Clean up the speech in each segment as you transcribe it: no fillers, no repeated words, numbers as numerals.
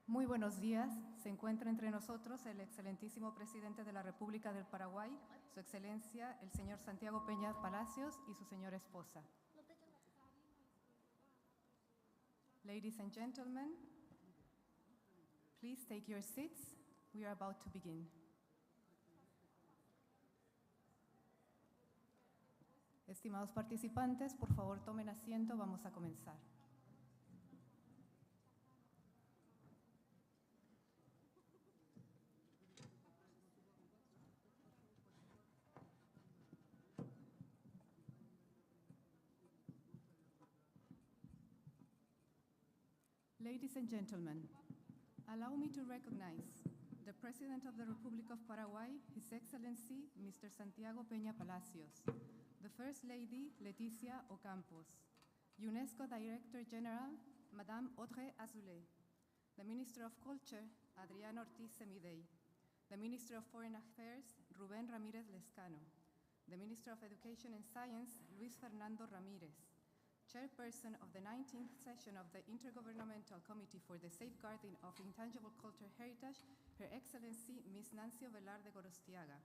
Muy buenos días. Se encuentra entre nosotros el excelentísimo presidente de la República del Paraguay, Su Excelencia, el señor Santiago Peña Palacios y su señora esposa. Ladies and gentlemen, please take your seats. We are about to begin. Estimados participantes, por favor tomen asiento, vamos a comenzar. Ladies and gentlemen, allow me to recognize the President of the Republic of Paraguay, His Excellency, Mr. Santiago Peña Palacios, the First Lady, Leticia Ocampos, UNESCO Director General, Madame Audrey Azoulay, the Minister of Culture, Adrián Ortiz Semidey, the Minister of Foreign Affairs, Rubén Ramírez Lescano, the Minister of Education and Science, Luis Fernando Ramírez, Chairperson of the 19th session of the Intergovernmental Committee for the Safeguarding of Intangible Cultural Heritage, Her Excellency Ms. Nancy Velarde Gorostiaga,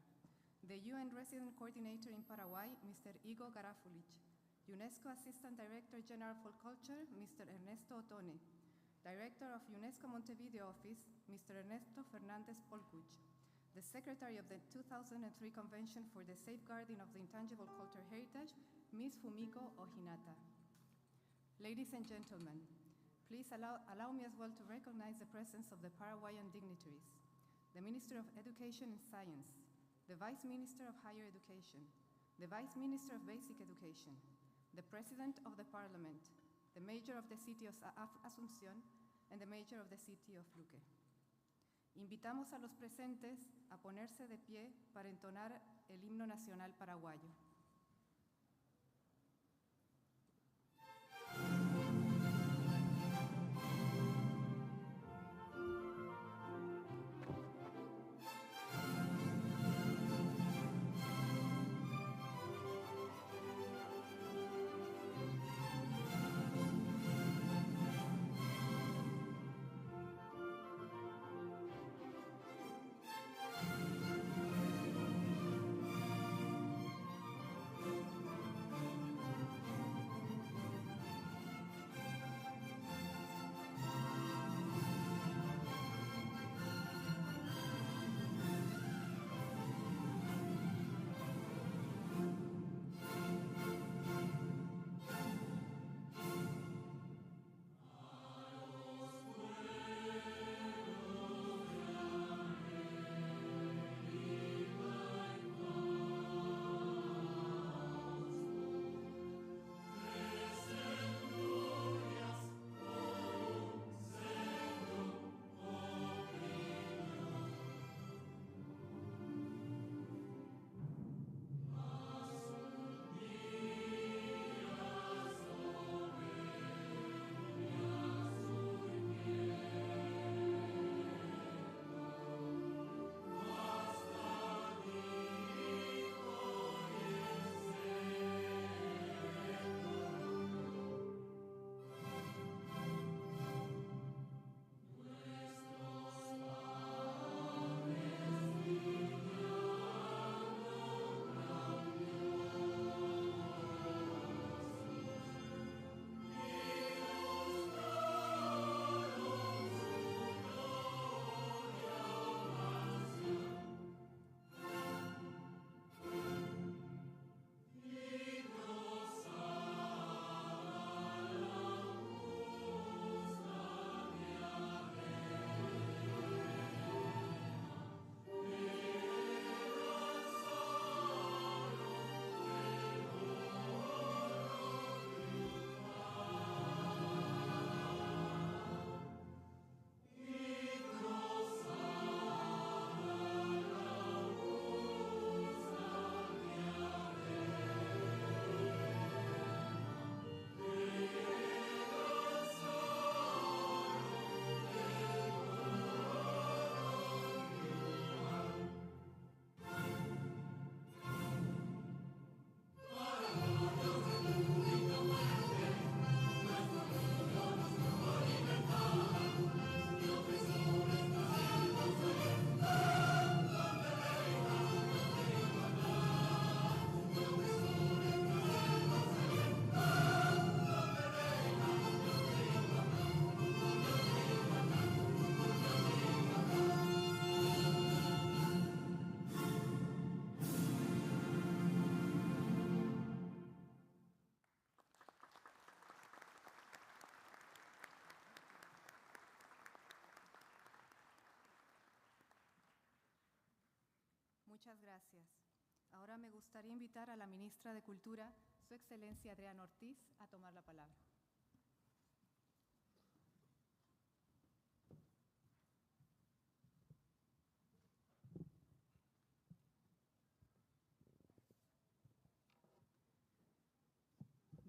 the UN Resident Coordinator in Paraguay, Mr. Igo Garafulich, UNESCO Assistant Director General for Culture, Mr. Ernesto Otone, Director of UNESCO Montevideo Office, Mr. Ernesto Fernández Polcuch, the Secretary of the 2003 Convention for the Safeguarding of the Intangible Cultural Heritage, Ms. Fumiko Ohinata. Ladies and gentlemen, please allow me as well to recognize the presence of the Paraguayan dignitaries, the Minister of Education and Science, the Vice Minister of Higher Education, the Vice Minister of Basic Education, the President of the Parliament, the Mayor of the City of Asunción, and the Mayor of the City of Luque. Invitamos a los presentes a ponerse de pie para entonar el himno nacional paraguayo. Muchas gracias. Ahora me gustaría invitar a la ministra de Cultura, Su Excelencia Adriana Ortiz, a tomar la palabra.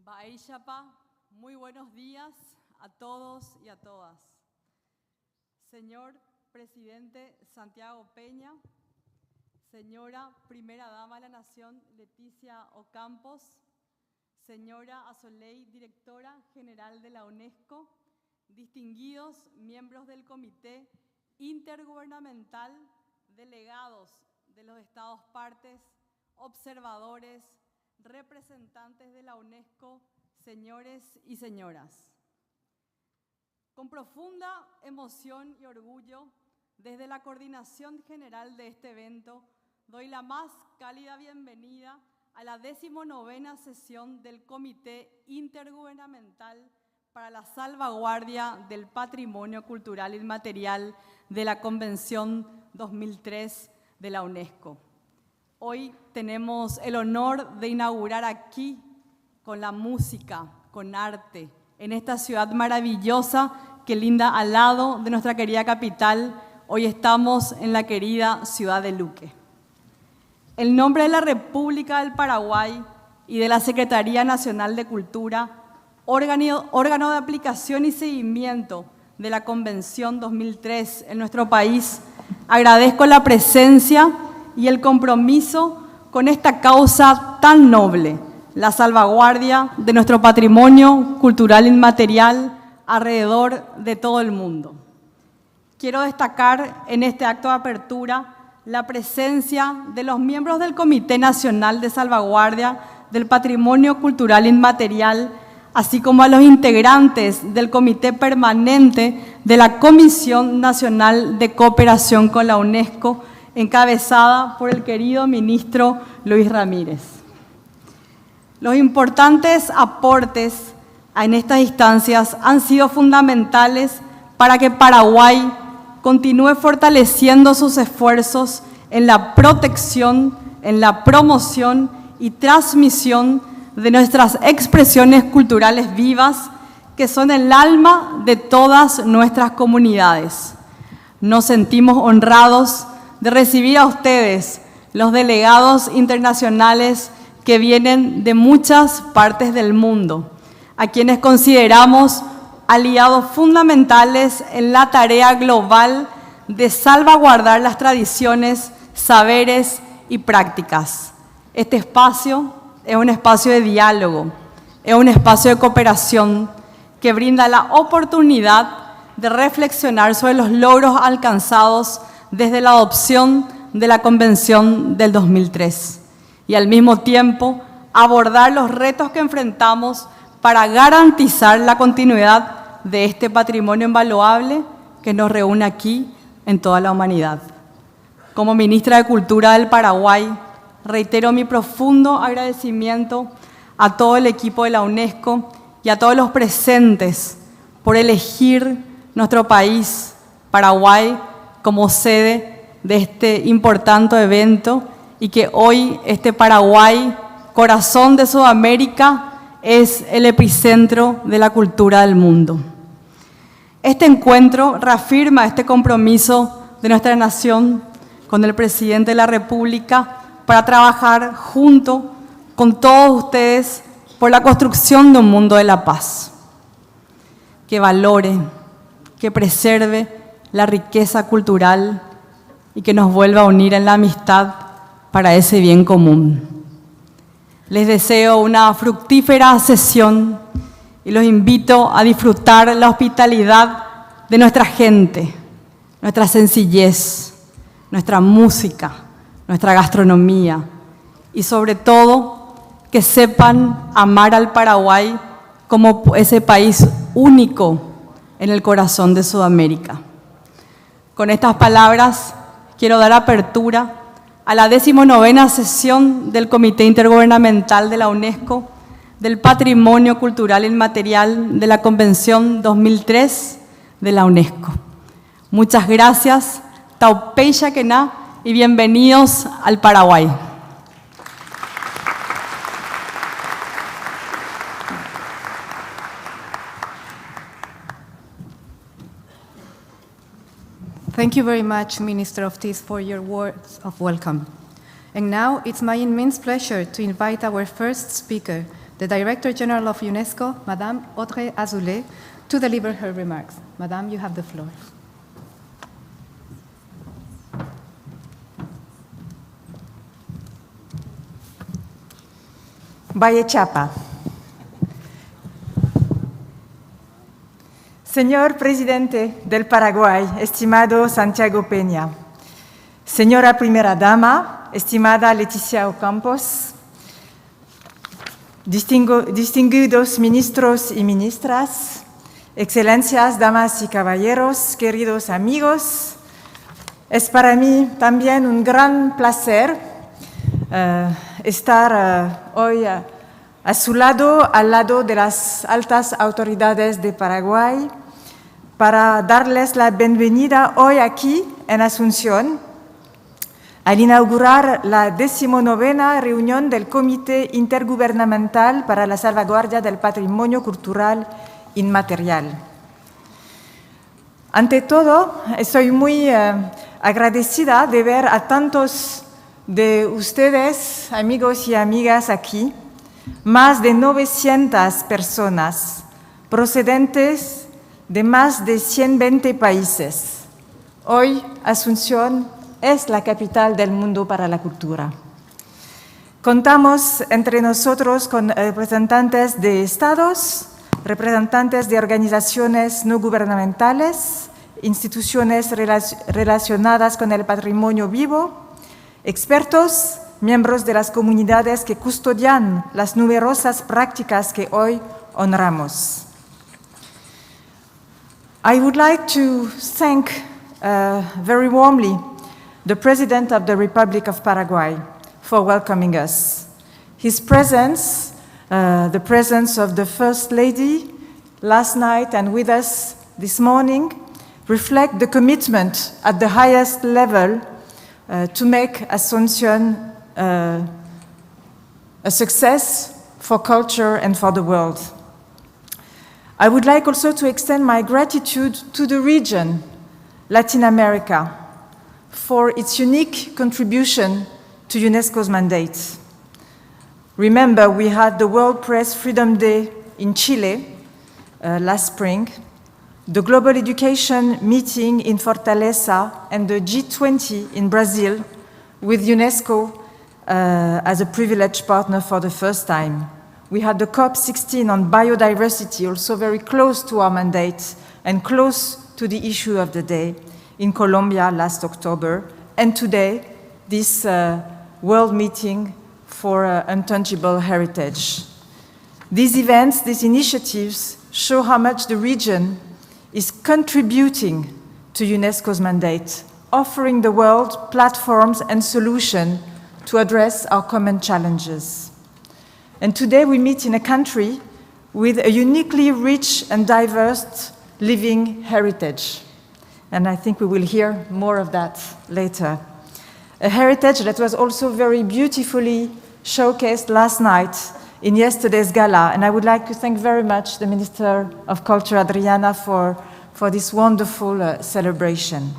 Baishapa, muy buenos días a todos y a todas. Señor Presidente Santiago Peña, señora Primera Dama de la Nación Leticia Ocampos, señora Azoley, Directora General de la UNESCO, distinguidos miembros del Comité Intergubernamental, delegados de los Estados partes, observadores, representantes de la UNESCO, señores y señoras. Con profunda emoción y orgullo, desde la coordinación general de este evento, doy la más cálida bienvenida a la 19ª sesión del Comité Intergubernamental para la Salvaguardia del Patrimonio Cultural Inmaterial de la Convención 2003 de la UNESCO. Hoy tenemos el honor de inaugurar aquí, con la música, con arte, en esta ciudad maravillosa que linda al lado de nuestra querida capital. Hoy estamos en la querida ciudad de Luque. En nombre de la República del Paraguay y de la Secretaría Nacional de Cultura, órgano de aplicación y seguimiento de la Convención 2003 en nuestro país, agradezco la presencia y el compromiso con esta causa tan noble, la salvaguardia de nuestro patrimonio cultural inmaterial alrededor de todo el mundo. Quiero destacar en este acto de apertura la presencia de los miembros del Comité Nacional de Salvaguardia del Patrimonio Cultural Inmaterial, así como a los integrantes del Comité Permanente de la Comisión Nacional de Cooperación con la UNESCO, encabezada por el querido ministro Luis Ramírez. Los importantes aportes en estas instancias han sido fundamentales para que Paraguay continúe fortaleciendo sus esfuerzos en la protección, en la promoción y transmisión de nuestras expresiones culturales vivas, que son el alma de todas nuestras comunidades. Nos sentimos honrados de recibir a ustedes, los delegados internacionales que vienen de muchas partes del mundo, a quienes consideramos aliados fundamentales en la tarea global de salvaguardar las tradiciones, saberes y prácticas. Este espacio es un espacio de diálogo, es un espacio de cooperación que brinda la oportunidad de reflexionar sobre los logros alcanzados desde la adopción de la Convención del 2003 y al mismo tiempo abordar los retos que enfrentamos para garantizar la continuidad de este patrimonio invaluable que nos reúne aquí en toda la humanidad. Como ministra de Cultura del Paraguay, reitero mi profundo agradecimiento a todo el equipo de la UNESCO y a todos los presentes por elegir nuestro país, Paraguay, como sede de este importante evento, y que hoy este Paraguay, corazón de Sudamérica, es el epicentro de la cultura del mundo. Este encuentro reafirma este compromiso de nuestra nación con el presidente de la República para trabajar junto con todos ustedes por la construcción de un mundo de la paz, que valore, que preserve la riqueza cultural y que nos vuelva a unir en la amistad para ese bien común. Les deseo una fructífera sesión y los invito a disfrutar la hospitalidad de nuestra gente, nuestra sencillez, nuestra música, nuestra gastronomía y sobre todo que sepan amar al Paraguay como ese país único en el corazón de Sudamérica. Con estas palabras quiero dar apertura a la 19ª sesión del Comité Intergubernamental de la UNESCO del Patrimonio Cultural Inmaterial de la Convención 2003 de la UNESCO. Muchas gracias, Taupey Yaquená, y bienvenidos al Paraguay. Thank you very much, Minister of Peace, for your words of welcome. And now it's my immense pleasure to invite our first speaker, the Director General of UNESCO, Madame Audrey Azoulay, to deliver her remarks. Madame, you have the floor. Valle Chapa. Señor Presidente del Paraguay, estimado Santiago Peña, Señora Primera Dama, estimada Leticia Ocampos, distinguidos ministros y ministras, excelencias, damas y caballeros, queridos amigos, es para mí también un gran placer estar hoy a su lado, al lado de las altas autoridades de Paraguay, para darles la bienvenida hoy aquí en Asunción, al inaugurar la 19ª reunión del Comité Intergubernamental para la Salvaguardia del Patrimonio Cultural Inmaterial. Ante todo, estoy muy agradecida de ver a tantos de ustedes, amigos y amigas, aquí, más de 900 personas procedentes de más de 120 países. Hoy, Asunción es la capital del mundo para la cultura. Contamos entre nosotros con representantes de estados, representantes de organizaciones no gubernamentales, instituciones relacionadas con el patrimonio vivo, expertos, miembros de las comunidades que custodian las numerosas prácticas que hoy honramos. I would like to thank very warmly the President of the Republic of Paraguay for welcoming us. His presence, the presence of the First Lady last night and with us this morning, reflect the commitment at the highest level to make Asunción a success for culture and for the world. I would like also to extend my gratitude to the region, Latin America, for its unique contribution to UNESCO's mandate. Remember, we had the World Press Freedom Day in Chile last spring, the Global Education Meeting in Fortaleza, and the G20 in Brazil, with UNESCO as a privileged partner for the first time. We had the COP16 on biodiversity, also very close to our mandate and close to the issue of the day, in Colombia last October, and today, this World Meeting for Intangible Heritage. These events, these initiatives, show how much the region is contributing to UNESCO's mandate, offering the world platforms and solutions to address our common challenges. And today we meet in a country with a uniquely rich and diverse living heritage. And I think we will hear more of that later. A heritage that was also very beautifully showcased last night in yesterday's gala. And I would like to thank very much the Minister of Culture, Adriana, for this wonderful celebration.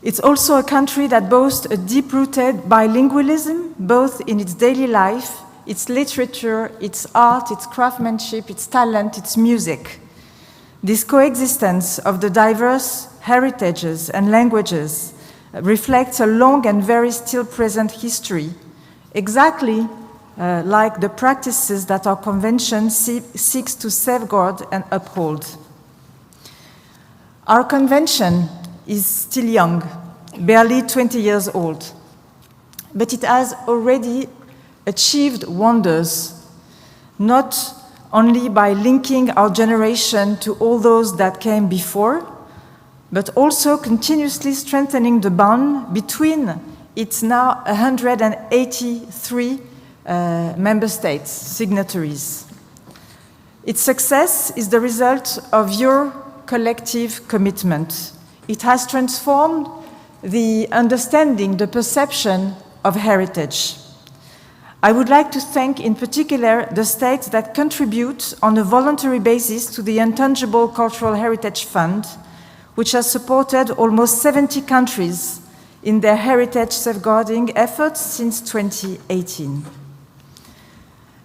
It's also a country that boasts a deep-rooted bilingualism, both in its daily life, its literature, its art, its craftsmanship, its talent, its music. This coexistence of the diverse heritages and languages reflects a long and very still present history, exactly like the practices that our convention seeks to safeguard and uphold. Our convention is still young, barely 20 years old, but it has already achieved wonders, not only by linking our generation to all those that came before, but also continuously strengthening the bond between its now 183 member states, signatories. Its success is the result of your collective commitment. It has transformed the understanding, the perception of heritage. I would like to thank in particular the states that contribute on a voluntary basis to the Intangible Cultural Heritage Fund, which has supported almost 70 countries in their heritage safeguarding efforts since 2018.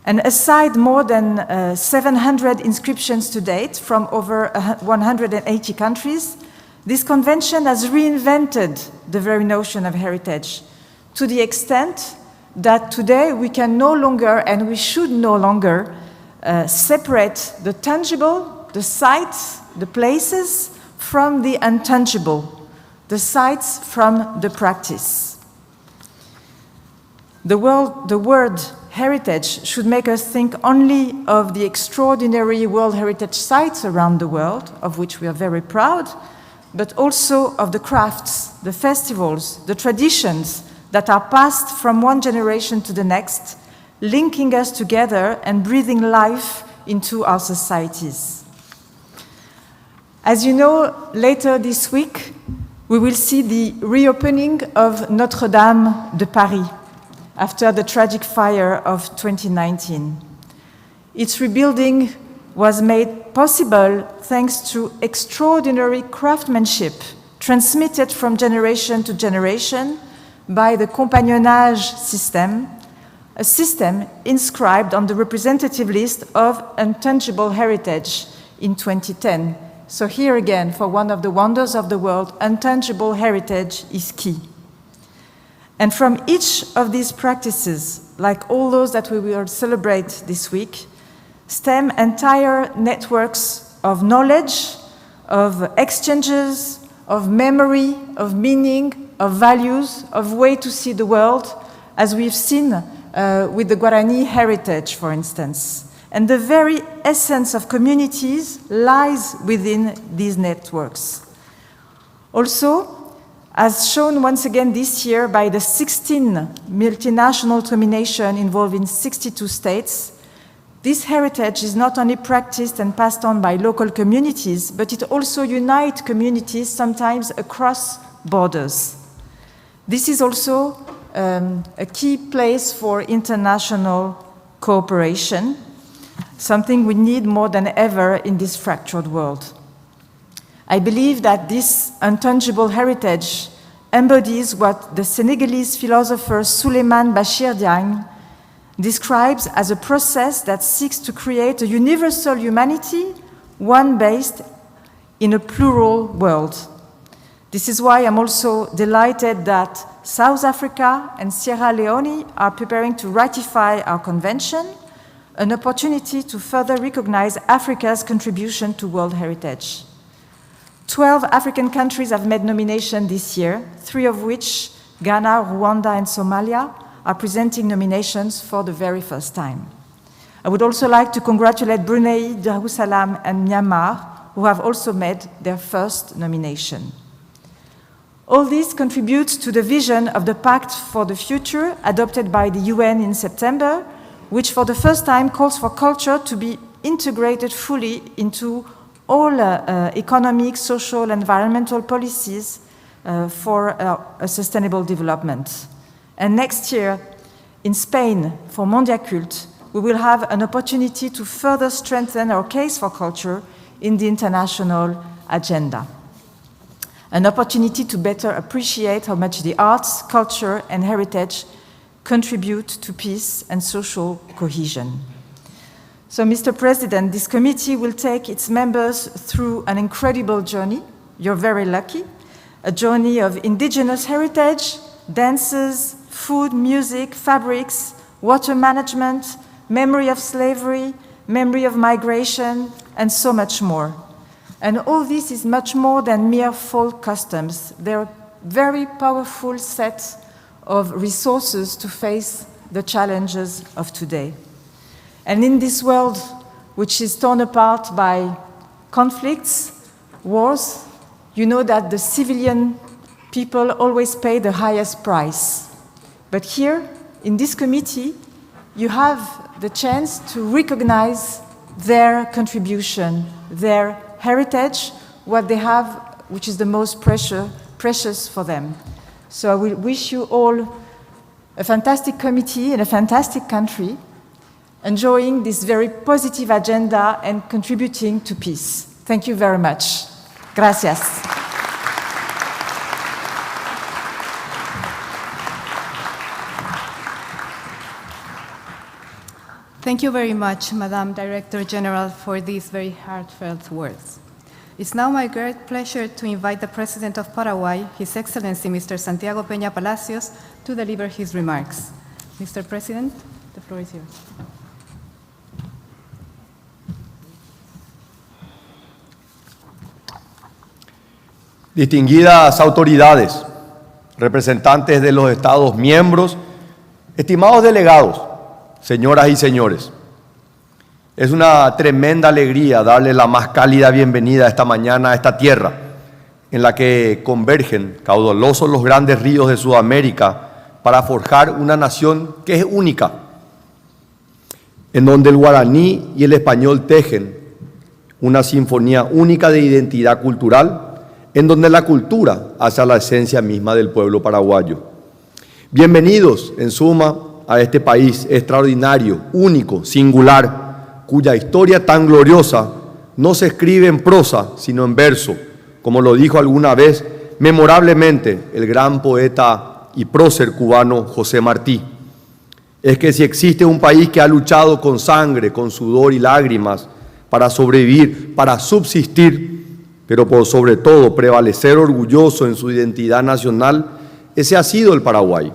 And aside more than 700 inscriptions to date from over 180 countries, this convention has reinvented the very notion of heritage to the extent that today we can no longer, and we should no longer, separate the tangible, the sites, the places, from the intangible, the sites from the practice. The word heritage should make us think only of the extraordinary World Heritage sites around the world, of which we are very proud, but also of the crafts, the festivals, the traditions that are passed from one generation to the next, linking us together and breathing life into our societies. As you know, later this week, we will see the reopening of Notre-Dame de Paris after the tragic fire of 2019. Its rebuilding was made possible thanks to extraordinary craftsmanship transmitted from generation to generation by the compagnonnage system, a system inscribed on the representative list of intangible heritage in 2010. So here again, for one of the wonders of the world, intangible heritage is key. And from each of these practices, like all those that we will celebrate this week, stem entire networks of knowledge, of exchanges, of memory, of meaning, of values, of way to see the world, as we've seen with the Guarani heritage, for instance. And the very essence of communities lies within these networks. Also, as shown once again this year by the 16 multinational nominations involving 62 states, this heritage is not only practiced and passed on by local communities, but it also unites communities, sometimes across borders. This is also a key place for international cooperation, something we need more than ever in this fractured world. I believe that this intangible heritage embodies what the Senegalese philosopher Souleymane Bachir Diagne describes as a process that seeks to create a universal humanity, one based in a plural world. This is why I'm also delighted that South Africa and Sierra Leone are preparing to ratify our convention, an opportunity to further recognize Africa's contribution to World Heritage. 12 African countries have made nomination this year, 3 of which, Ghana, Rwanda, and Somalia, are presenting nominations for the very first time. I would also like to congratulate Brunei, Darussalam, and Myanmar, who have also made their first nomination. All this contributes to the vision of the Pact for the Future adopted by the UN in September, which for the first time calls for culture to be integrated fully into all economic, social, environmental policies for a sustainable development. And next year, in Spain, for Mondiacult, we will have an opportunity to further strengthen our case for culture in the international agenda. An opportunity to better appreciate how much the arts, culture, and heritage contribute to peace and social cohesion. So, Mr. President, this committee will take its members through an incredible journey. You're very lucky. A journey of indigenous heritage, dances, food, music, fabrics, water management, memory of slavery, memory of migration, and so much more. And all this is much more than mere folk customs. They're a very powerful set of resources to face the challenges of today. And in this world, which is torn apart by conflicts, wars, you know that the civilian people always pay the highest price. But here, in this committee, you have the chance to recognize their contribution, their heritage, what they have, which is the most precious for them. So I will wish you all a fantastic committee and a fantastic country, enjoying this very positive agenda and contributing to peace. Thank you very much. Gracias. Thank you very much, Madam Director General, for these very heartfelt words. It's now my great pleasure to invite the President of Paraguay, His Excellency Mr. Santiago Peña Palacios, to deliver his remarks. Mr. President, the floor is yours. Distinguidas autoridades, representantes de los Estados miembros, estimados delegados, señoras y señores, es una tremenda alegría darle la más cálida bienvenida esta mañana a esta tierra en la que convergen caudalosos los grandes ríos de Sudamérica para forjar una nación que es única, en donde el guaraní y el español tejen una sinfonía única de identidad cultural, en donde la cultura hace a la esencia misma del pueblo paraguayo. Bienvenidos, en suma, a este país extraordinario, único, singular, cuya historia tan gloriosa no se escribe en prosa, sino en verso, como lo dijo alguna vez memorablemente el gran poeta y prócer cubano José Martí. Es que si existe un país que ha luchado con sangre, con sudor y lágrimas para sobrevivir, para subsistir, pero por sobre todo prevalecer orgulloso en su identidad nacional, ese ha sido el Paraguay.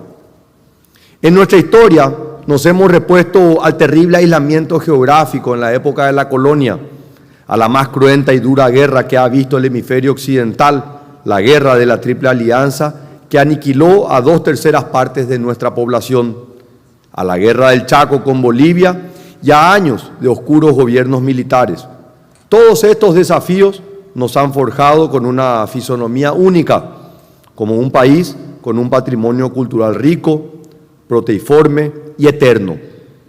En nuestra historia nos hemos repuesto al terrible aislamiento geográfico en la época de la colonia, a la más cruenta y dura guerra que ha visto el hemisferio occidental, la guerra de la Triple Alianza, que aniquiló a 2/3 partes de nuestra población, a la guerra del Chaco con Bolivia y a años de oscuros gobiernos militares. Todos estos desafíos nos han forjado con una fisonomía única, como un país con un patrimonio cultural rico, proteiforme y eterno,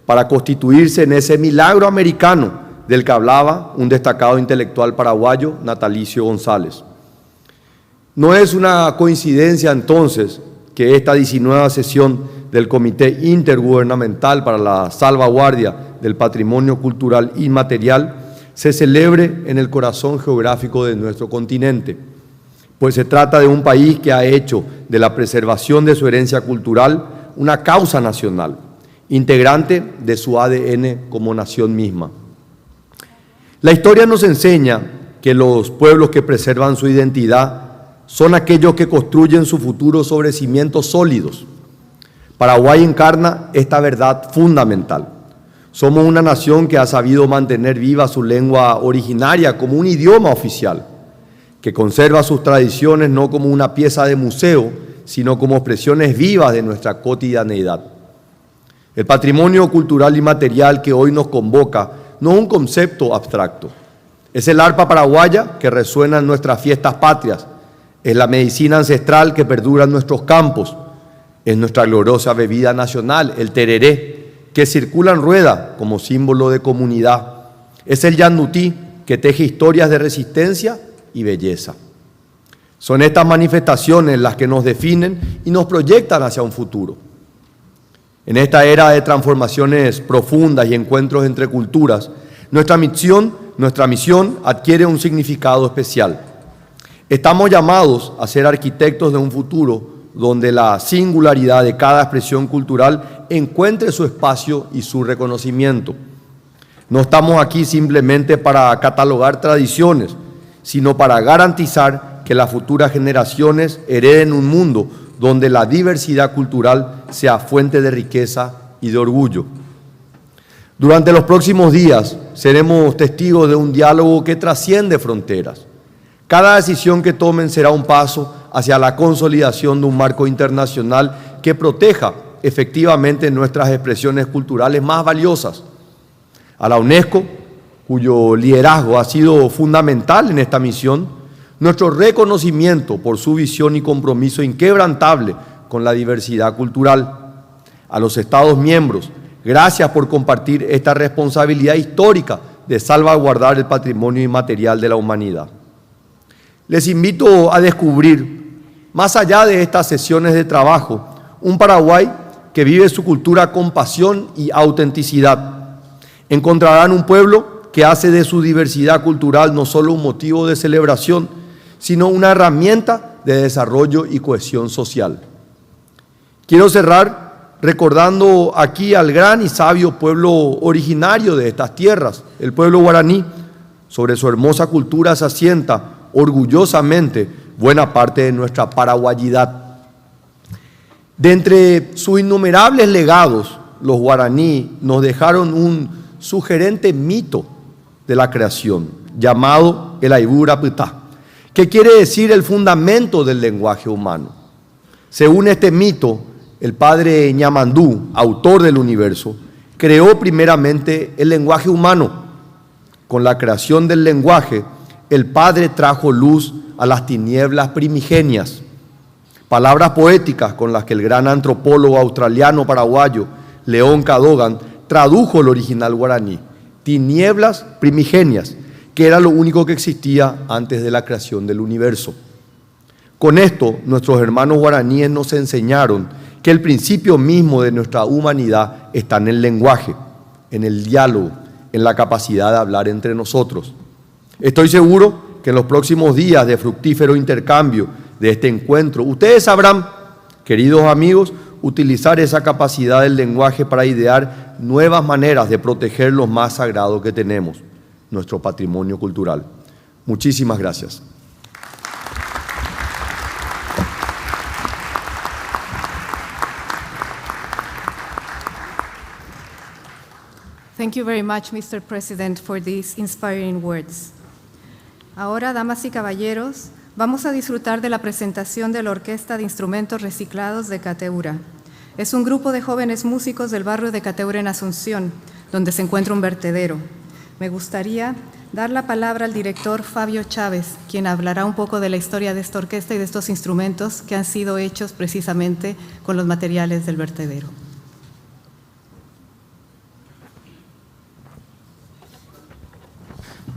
para constituirse en ese milagro americano del que hablaba un destacado intelectual paraguayo, Natalicio González. No es una coincidencia entonces que esta 19ª sesión del Comité Intergubernamental para la Salvaguardia del Patrimonio Cultural Inmaterial se celebre en el corazón geográfico de nuestro continente, pues se trata de un país que ha hecho de la preservación de su herencia cultural una causa nacional, integrante de su ADN como nación misma. La historia nos enseña que los pueblos que preservan su identidad son aquellos que construyen su futuro sobre cimientos sólidos. Paraguay encarna esta verdad fundamental. Somos una nación que ha sabido mantener viva su lengua originaria como un idioma oficial, que conserva sus tradiciones no como una pieza de museo, sino como expresiones vivas de nuestra cotidianeidad. El patrimonio cultural inmaterial que hoy nos convoca no es un concepto abstracto. Es el arpa paraguaya que resuena en nuestras fiestas patrias, es la medicina ancestral que perdura en nuestros campos, es nuestra gloriosa bebida nacional, el tereré, que circula en rueda como símbolo de comunidad, es el yandutí que teje historias de resistencia y belleza. Son estas manifestaciones las que nos definen y nos proyectan hacia un futuro. En esta era de transformaciones profundas y encuentros entre culturas, nuestra misión adquiere un significado especial. Estamos llamados a ser arquitectos de un futuro donde la singularidad de cada expresión cultural encuentre su espacio y su reconocimiento. No estamos aquí simplemente para catalogar tradiciones, sino para garantizar que las futuras generaciones hereden un mundo donde la diversidad cultural sea fuente de riqueza y de orgullo. Durante los próximos días seremos testigos de un diálogo que trasciende fronteras. Cada decisión que tomen será un paso hacia la consolidación de un marco internacional que proteja efectivamente nuestras expresiones culturales más valiosas. A la UNESCO, cuyo liderazgo ha sido fundamental en esta misión, nuestro reconocimiento por su visión y compromiso inquebrantable con la diversidad cultural. A los Estados miembros, gracias por compartir esta responsabilidad histórica de salvaguardar el patrimonio inmaterial de la humanidad. Les invito a descubrir más allá de estas sesiones de trabajo, un Paraguay que vive su cultura con pasión y autenticidad. Encontrarán un pueblo que hace de su diversidad cultural no solo un motivo de celebración, sino una herramienta de desarrollo y cohesión social. Quiero cerrar recordando aquí al gran y sabio pueblo originario de estas tierras, el pueblo guaraní. Sobre su hermosa cultura se asienta orgullosamente buena parte de nuestra paraguayidad. De entre sus innumerables legados, los guaraní nos dejaron un sugerente mito de la creación, llamado el Aibura Putá, que quiere decir el fundamento del lenguaje humano. Según este mito, el padre Ñamandú, autor del universo, creó primeramente el lenguaje humano. Con la creación del lenguaje, el Padre trajo luz a las tinieblas primigenias. Palabras poéticas con las que el gran antropólogo australiano-paraguayo León Cadogan tradujo el original guaraní, tinieblas primigenias, que era lo único que existía antes de la creación del universo. Con esto, nuestros hermanos guaraníes nos enseñaron que el principio mismo de nuestra humanidad está en el lenguaje, en el diálogo, en la capacidad de hablar entre nosotros. Estoy seguro que en los próximos días de fructífero intercambio de este encuentro, ustedes sabrán, queridos amigos, utilizar esa capacidad del lenguaje para idear nuevas maneras de proteger lo más sagrado que tenemos, nuestro patrimonio cultural. Muchísimas gracias. Thank you very much, Mr. President, for these inspiring words. Ahora, damas y caballeros, vamos a disfrutar de la presentación de la Orquesta de Instrumentos Reciclados de Cateura. Es un grupo de jóvenes músicos del barrio de Cateura en Asunción, donde se encuentra un vertedero. Me gustaría dar la palabra al director Fabio Chávez, quien hablará un poco de la historia de esta orquesta y de estos instrumentos que han sido hechos precisamente con los materiales del vertedero.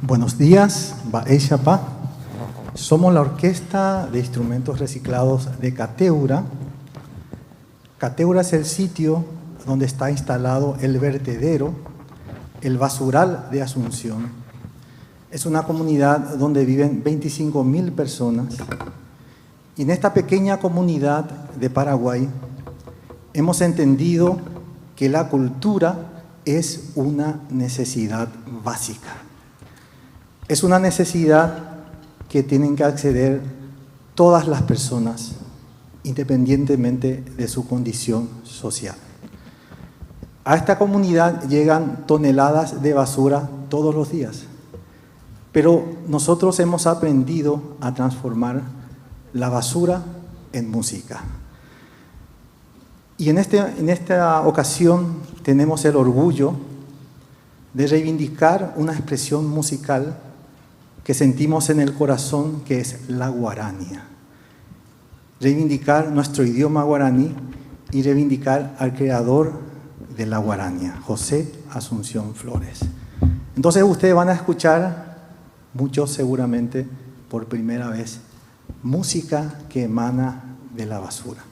Buenos días, Baeshapa. Somos la Orquesta de Instrumentos Reciclados de Cateura. Cateura es el sitio donde está instalado el vertedero, el basural de Asunción. Es una comunidad donde viven 25.000 personas. Y en esta pequeña comunidad de Paraguay hemos entendido que la cultura es una necesidad básica. Es una necesidad que tienen que acceder todas las personas, independientemente de su condición social. A esta comunidad llegan toneladas de basura todos los días, pero nosotros hemos aprendido a transformar la basura en música. Y en esta ocasión tenemos el orgullo de reivindicar una expresión musical que sentimos en el corazón, que es la guarania. Reivindicar nuestro idioma guaraní y reivindicar al creador de la guarania, José Asunción Flores. Entonces ustedes van a escuchar, muchos seguramente por primera vez, música que emana de la basura.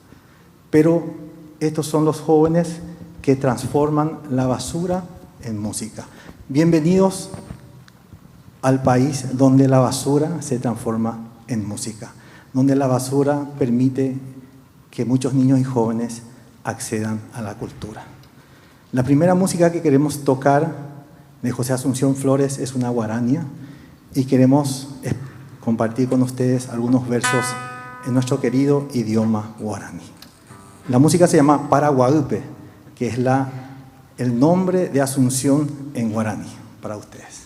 Pero estos son los jóvenes que transforman la basura en música. Bienvenidos al país donde la basura se transforma en música, donde la basura permite que muchos niños y jóvenes accedan a la cultura. La primera música que queremos tocar de José Asunción Flores es una guarania y queremos compartir con ustedes algunos versos en nuestro querido idioma guaraní. La música se llama Paraguaupe, que es el nombre de Asunción en guaraní, para ustedes.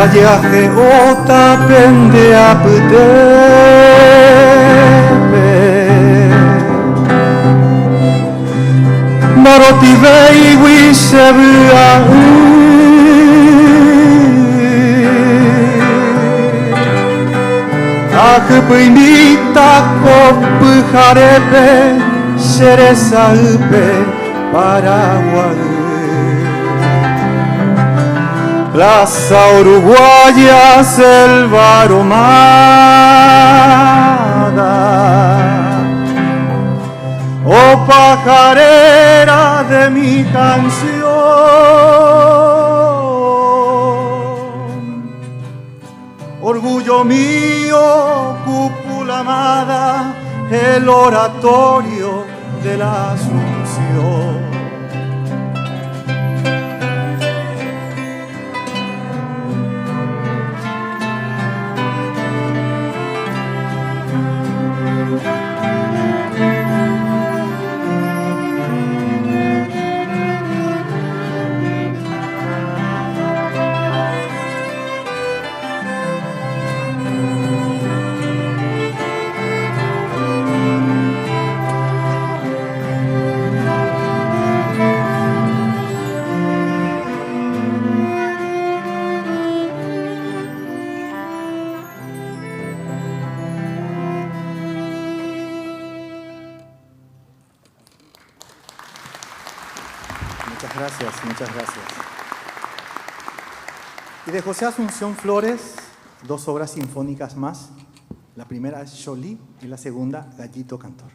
Vallaje ota pende aptepe Maroti vei wisebua Akpinita kopharebe Serezaupe Paraguay Plaza Uruguaya, selva aromada, oh pajarera de mi canción, orgullo mío, cúpula amada, el oratorio de la Asunción. Muchas gracias. Y de José Asunción Flores, 2 obras sinfónicas más. La primera es Jolie y la segunda, Gallito Cantor.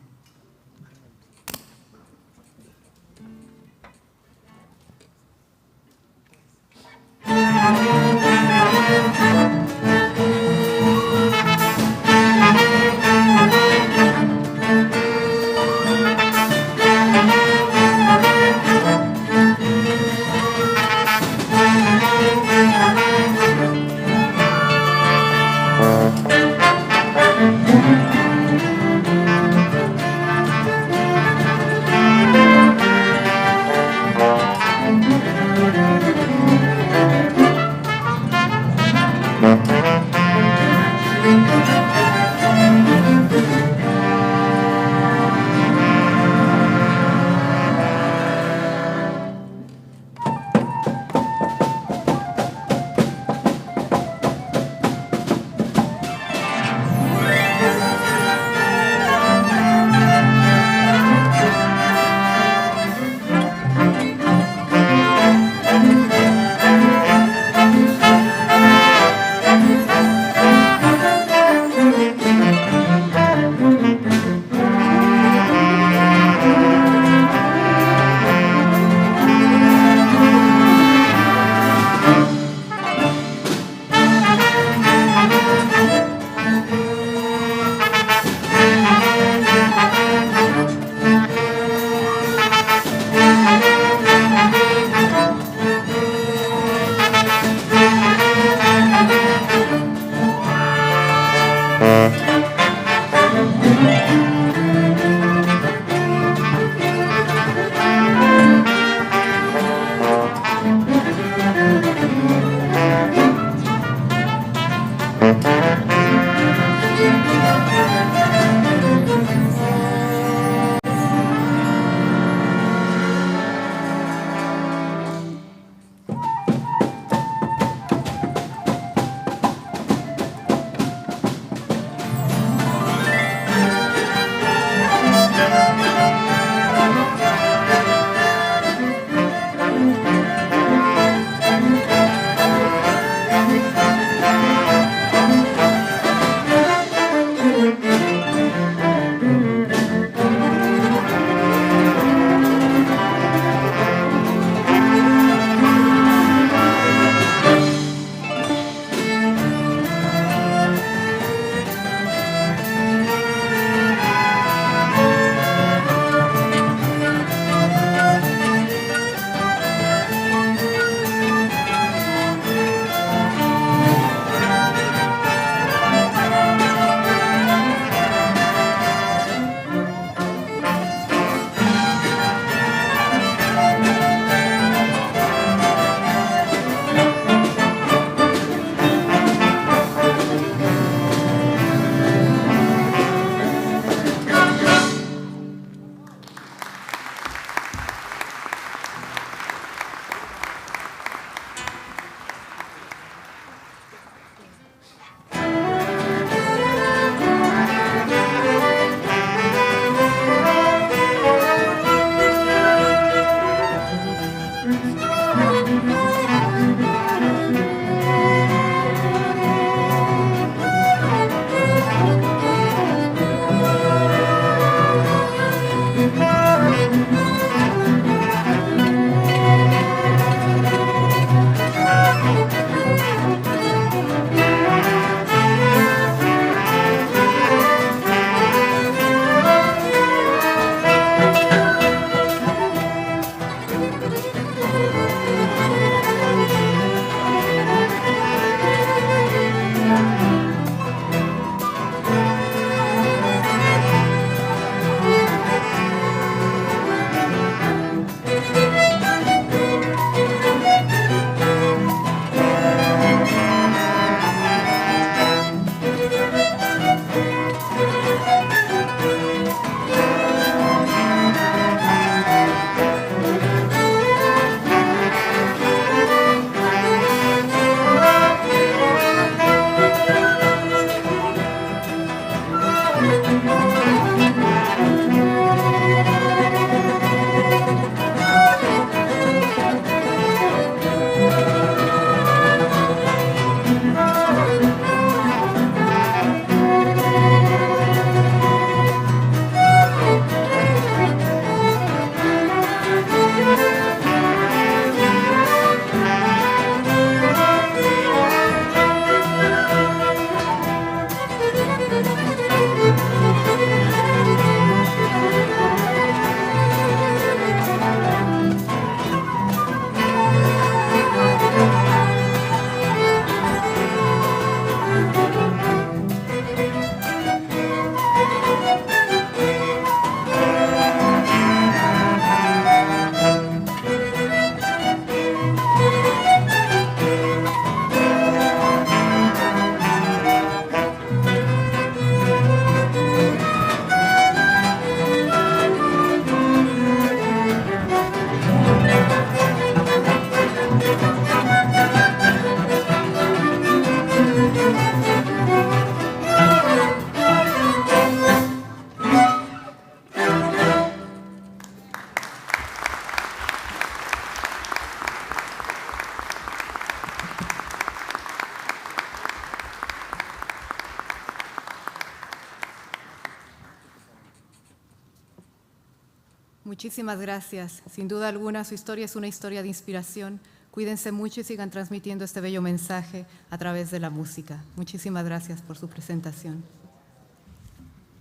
Muchísimas gracias. Sin duda alguna, su historia es una historia de inspiración. Cuídense mucho y sigan transmitiendo este bello mensaje a través de la música. Muchísimas gracias por su presentación.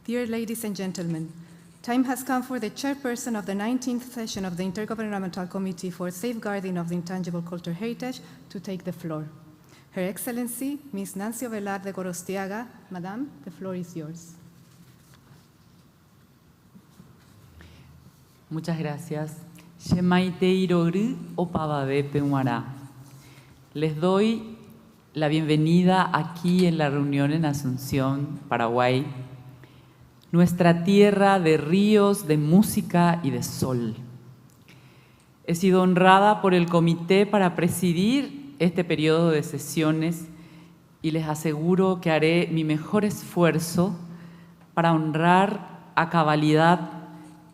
Dear ladies and gentlemen, time has come for the chairperson of the 19th session of the Intergovernmental Committee for Safeguarding of the Intangible Cultural Heritage to take the floor. Her Excellency, Ms. Nancy Ovelar de Gorostiaga. Madame, the floor is yours. Muchas gracias. Shemaiteiroru Opababe Pehuara. Les doy la bienvenida aquí en la reunión en Asunción, Paraguay, nuestra tierra de ríos, de música y de sol. He sido honrada por el comité para presidir este periodo de sesiones y les aseguro que haré mi mejor esfuerzo para honrar a cabalidad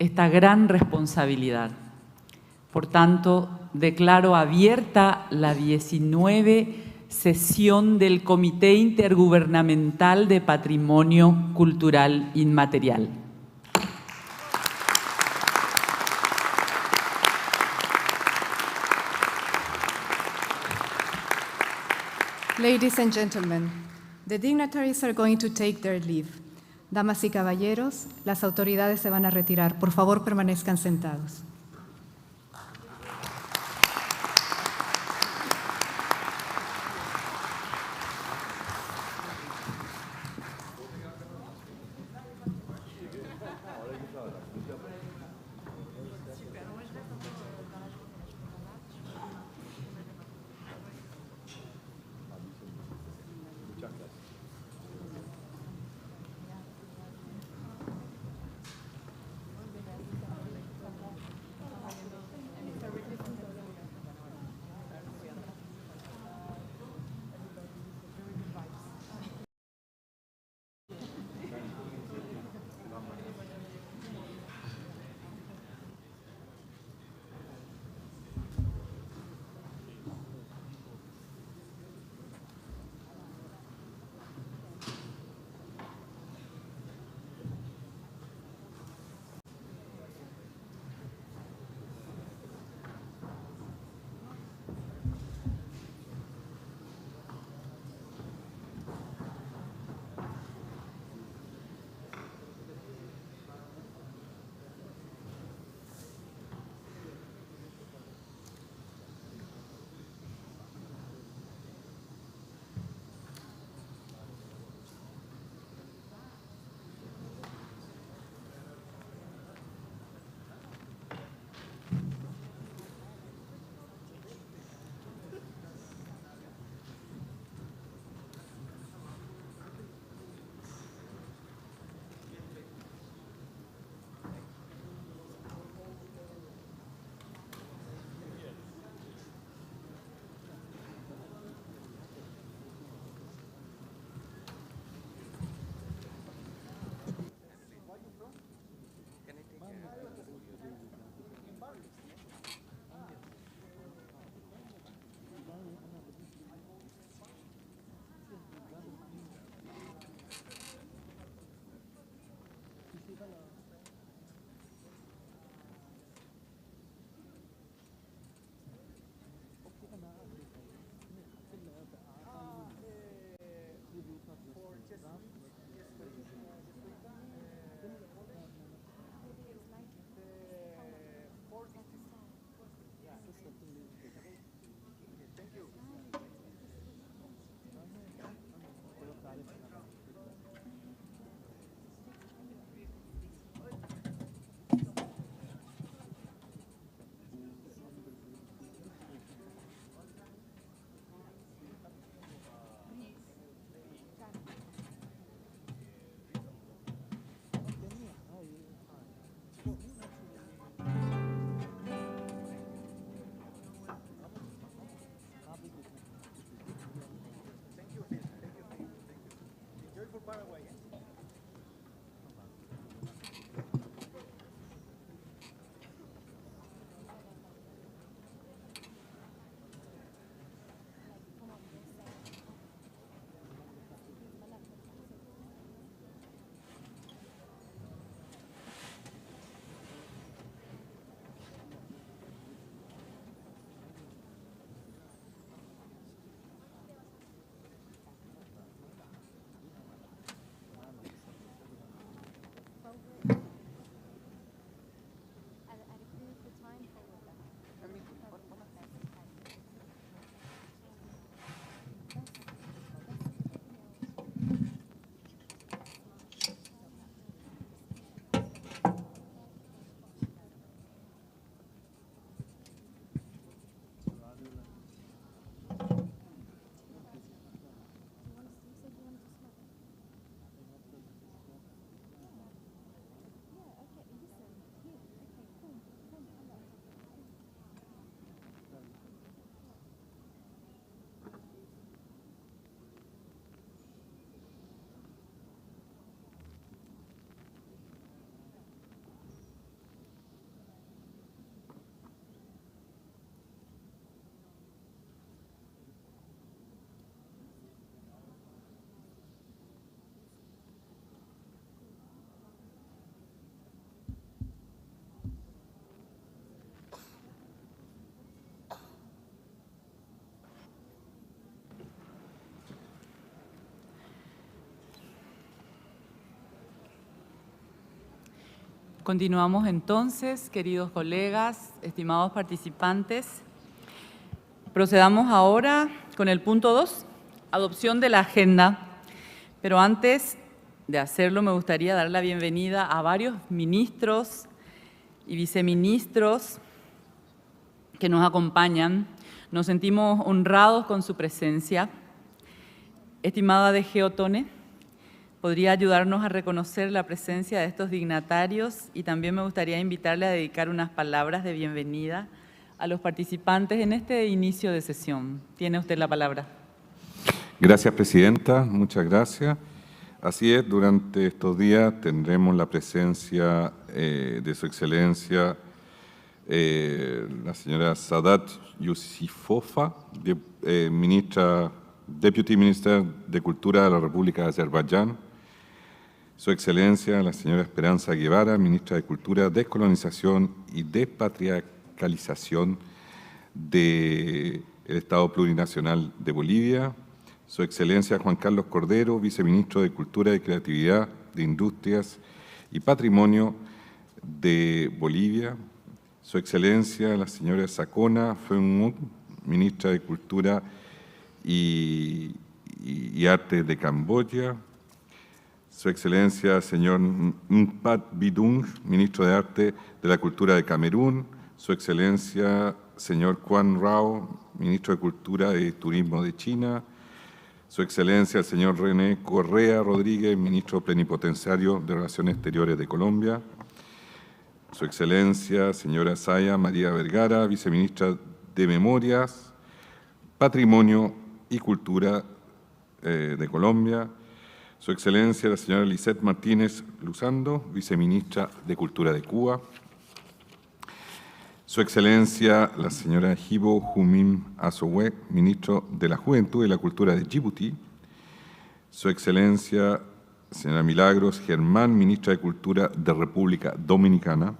esta gran responsabilidad. Por tanto, declaro abierta la 19 sesión del Comité Intergubernamental de Patrimonio Cultural Inmaterial. Ladies and gentlemen, the dignitaries are going to take their leave. Damas y caballeros, las autoridades se van a retirar. Por favor, permanezcan sentados. Continuamos entonces, queridos colegas, estimados participantes. Procedamos ahora con el punto 2, adopción de la agenda. Pero antes de hacerlo, me gustaría dar la bienvenida a varios ministros y viceministros que nos acompañan. Nos sentimos honrados con su presencia. Estimada D.G. Otone, ¿podría ayudarnos a reconocer la presencia de estos dignatarios? Y también me gustaría invitarle a dedicar unas palabras de bienvenida a los participantes en este inicio de sesión. Tiene usted la palabra. Gracias, Presidenta. Muchas gracias. Así es, durante estos días tendremos la presencia de Su Excelencia, la señora Sadat Yusifova, Deputy Minister de Cultura de la República de Azerbaiyán, Su Excelencia, la señora Esperanza Guevara, Ministra de Cultura, Descolonización y Despatriarcalización del Estado Plurinacional de Bolivia, Su Excelencia Juan Carlos Cordero, Viceministro de Cultura y Creatividad, de Industrias y Patrimonio de Bolivia, Su Excelencia la señora Sakona Phewmuk, Ministra de Cultura y Arte de Camboya, Su Excelencia señor Mpat Bidung, Ministro de Arte de la Cultura de Camerún, Su Excelencia señor Quan Rao, Ministro de Cultura y Turismo de China, Su Excelencia el señor René Correa Rodríguez, Ministro Plenipotenciario de Relaciones Exteriores de Colombia, Su Excelencia señora Saya María Vergara, Viceministra de Memorias, Patrimonio y Cultura de Colombia, Su Excelencia la señora Lisette Martínez Luzando, Viceministra de Cultura de Cuba, Su Excelencia la señora Hibo Humim Azowe, Ministro de la Juventud y la Cultura de Djibouti, Su Excelencia señora Milagros Germán, Ministra de Cultura de República Dominicana,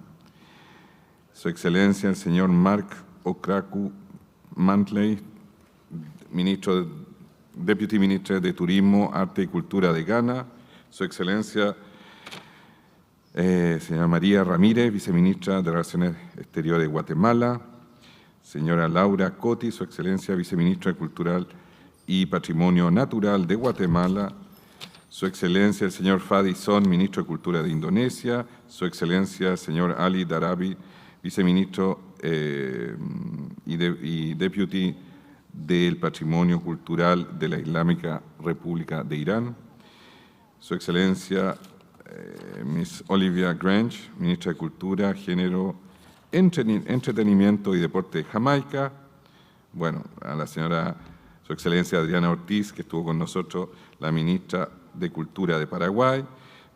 Su Excelencia el señor Mark Okraku Mantley, Deputy Minister de Turismo, Arte y Cultura de Ghana, Su Excelencia señora María Ramírez, Viceministra de Relaciones Exteriores de Guatemala, señora Laura Coti, Su Excelencia Viceministra de Cultural y Patrimonio Natural de Guatemala, Su Excelencia el señor Fadi Son, Ministro de Cultura de Indonesia, Su Excelencia el señor Ali Darabi, Viceministro y Deputy del Patrimonio Cultural de la Islámica República de Irán, Su Excelencia Miss Olivia Grange, Ministra de Cultura, Género, Entretenimiento y Deporte de Jamaica, bueno, a la señora Su Excelencia Adriana Ortiz, que estuvo con nosotros, la Ministra de Cultura de Paraguay,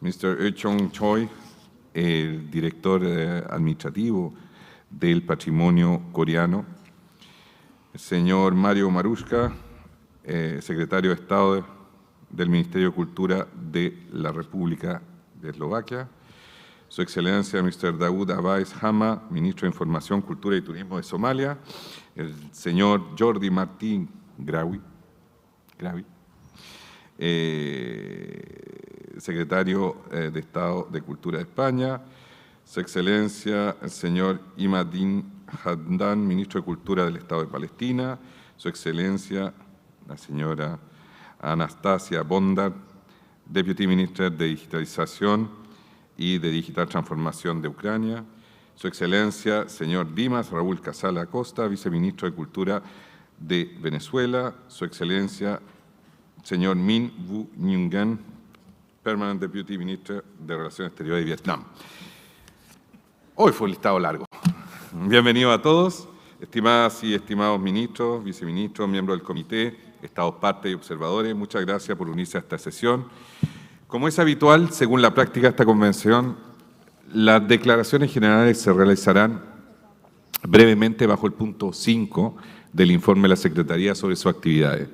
Mr. Echong Choi, el Director Administrativo del Patrimonio Coreano, el señor Mario Marushka, Secretario de Estado del Ministerio de Cultura de la República de Eslovaquia, Su Excelencia Mr. Daoud Abais Hama, Ministro de Información, Cultura y Turismo de Somalia, el señor Jordi Martín Grawi, Secretario de Estado de Cultura de España, Su Excelencia el señor Imadin Hamdan, Ministro de Cultura del Estado de Palestina, Su Excelencia la señora Anastasia Bondar, Deputy Minister de Digitalización y de Digital Transformación de Ucrania, Su Excelencia señor Dimas Raúl Casal Acosta, Viceministro de Cultura de Venezuela, Su Excelencia señor Min Vu Nguyen, Permanent Deputy Minister de Relaciones Exteriores de Vietnam. Hoy fue un listado largo. Bienvenidos a todos, estimadas y estimados ministros, viceministros, miembros del comité, estados parte y observadores. Muchas gracias por unirse a esta sesión. Como es habitual, según la práctica de esta convención, las declaraciones generales se realizarán brevemente bajo el punto 5 del informe de la Secretaría sobre sus actividades.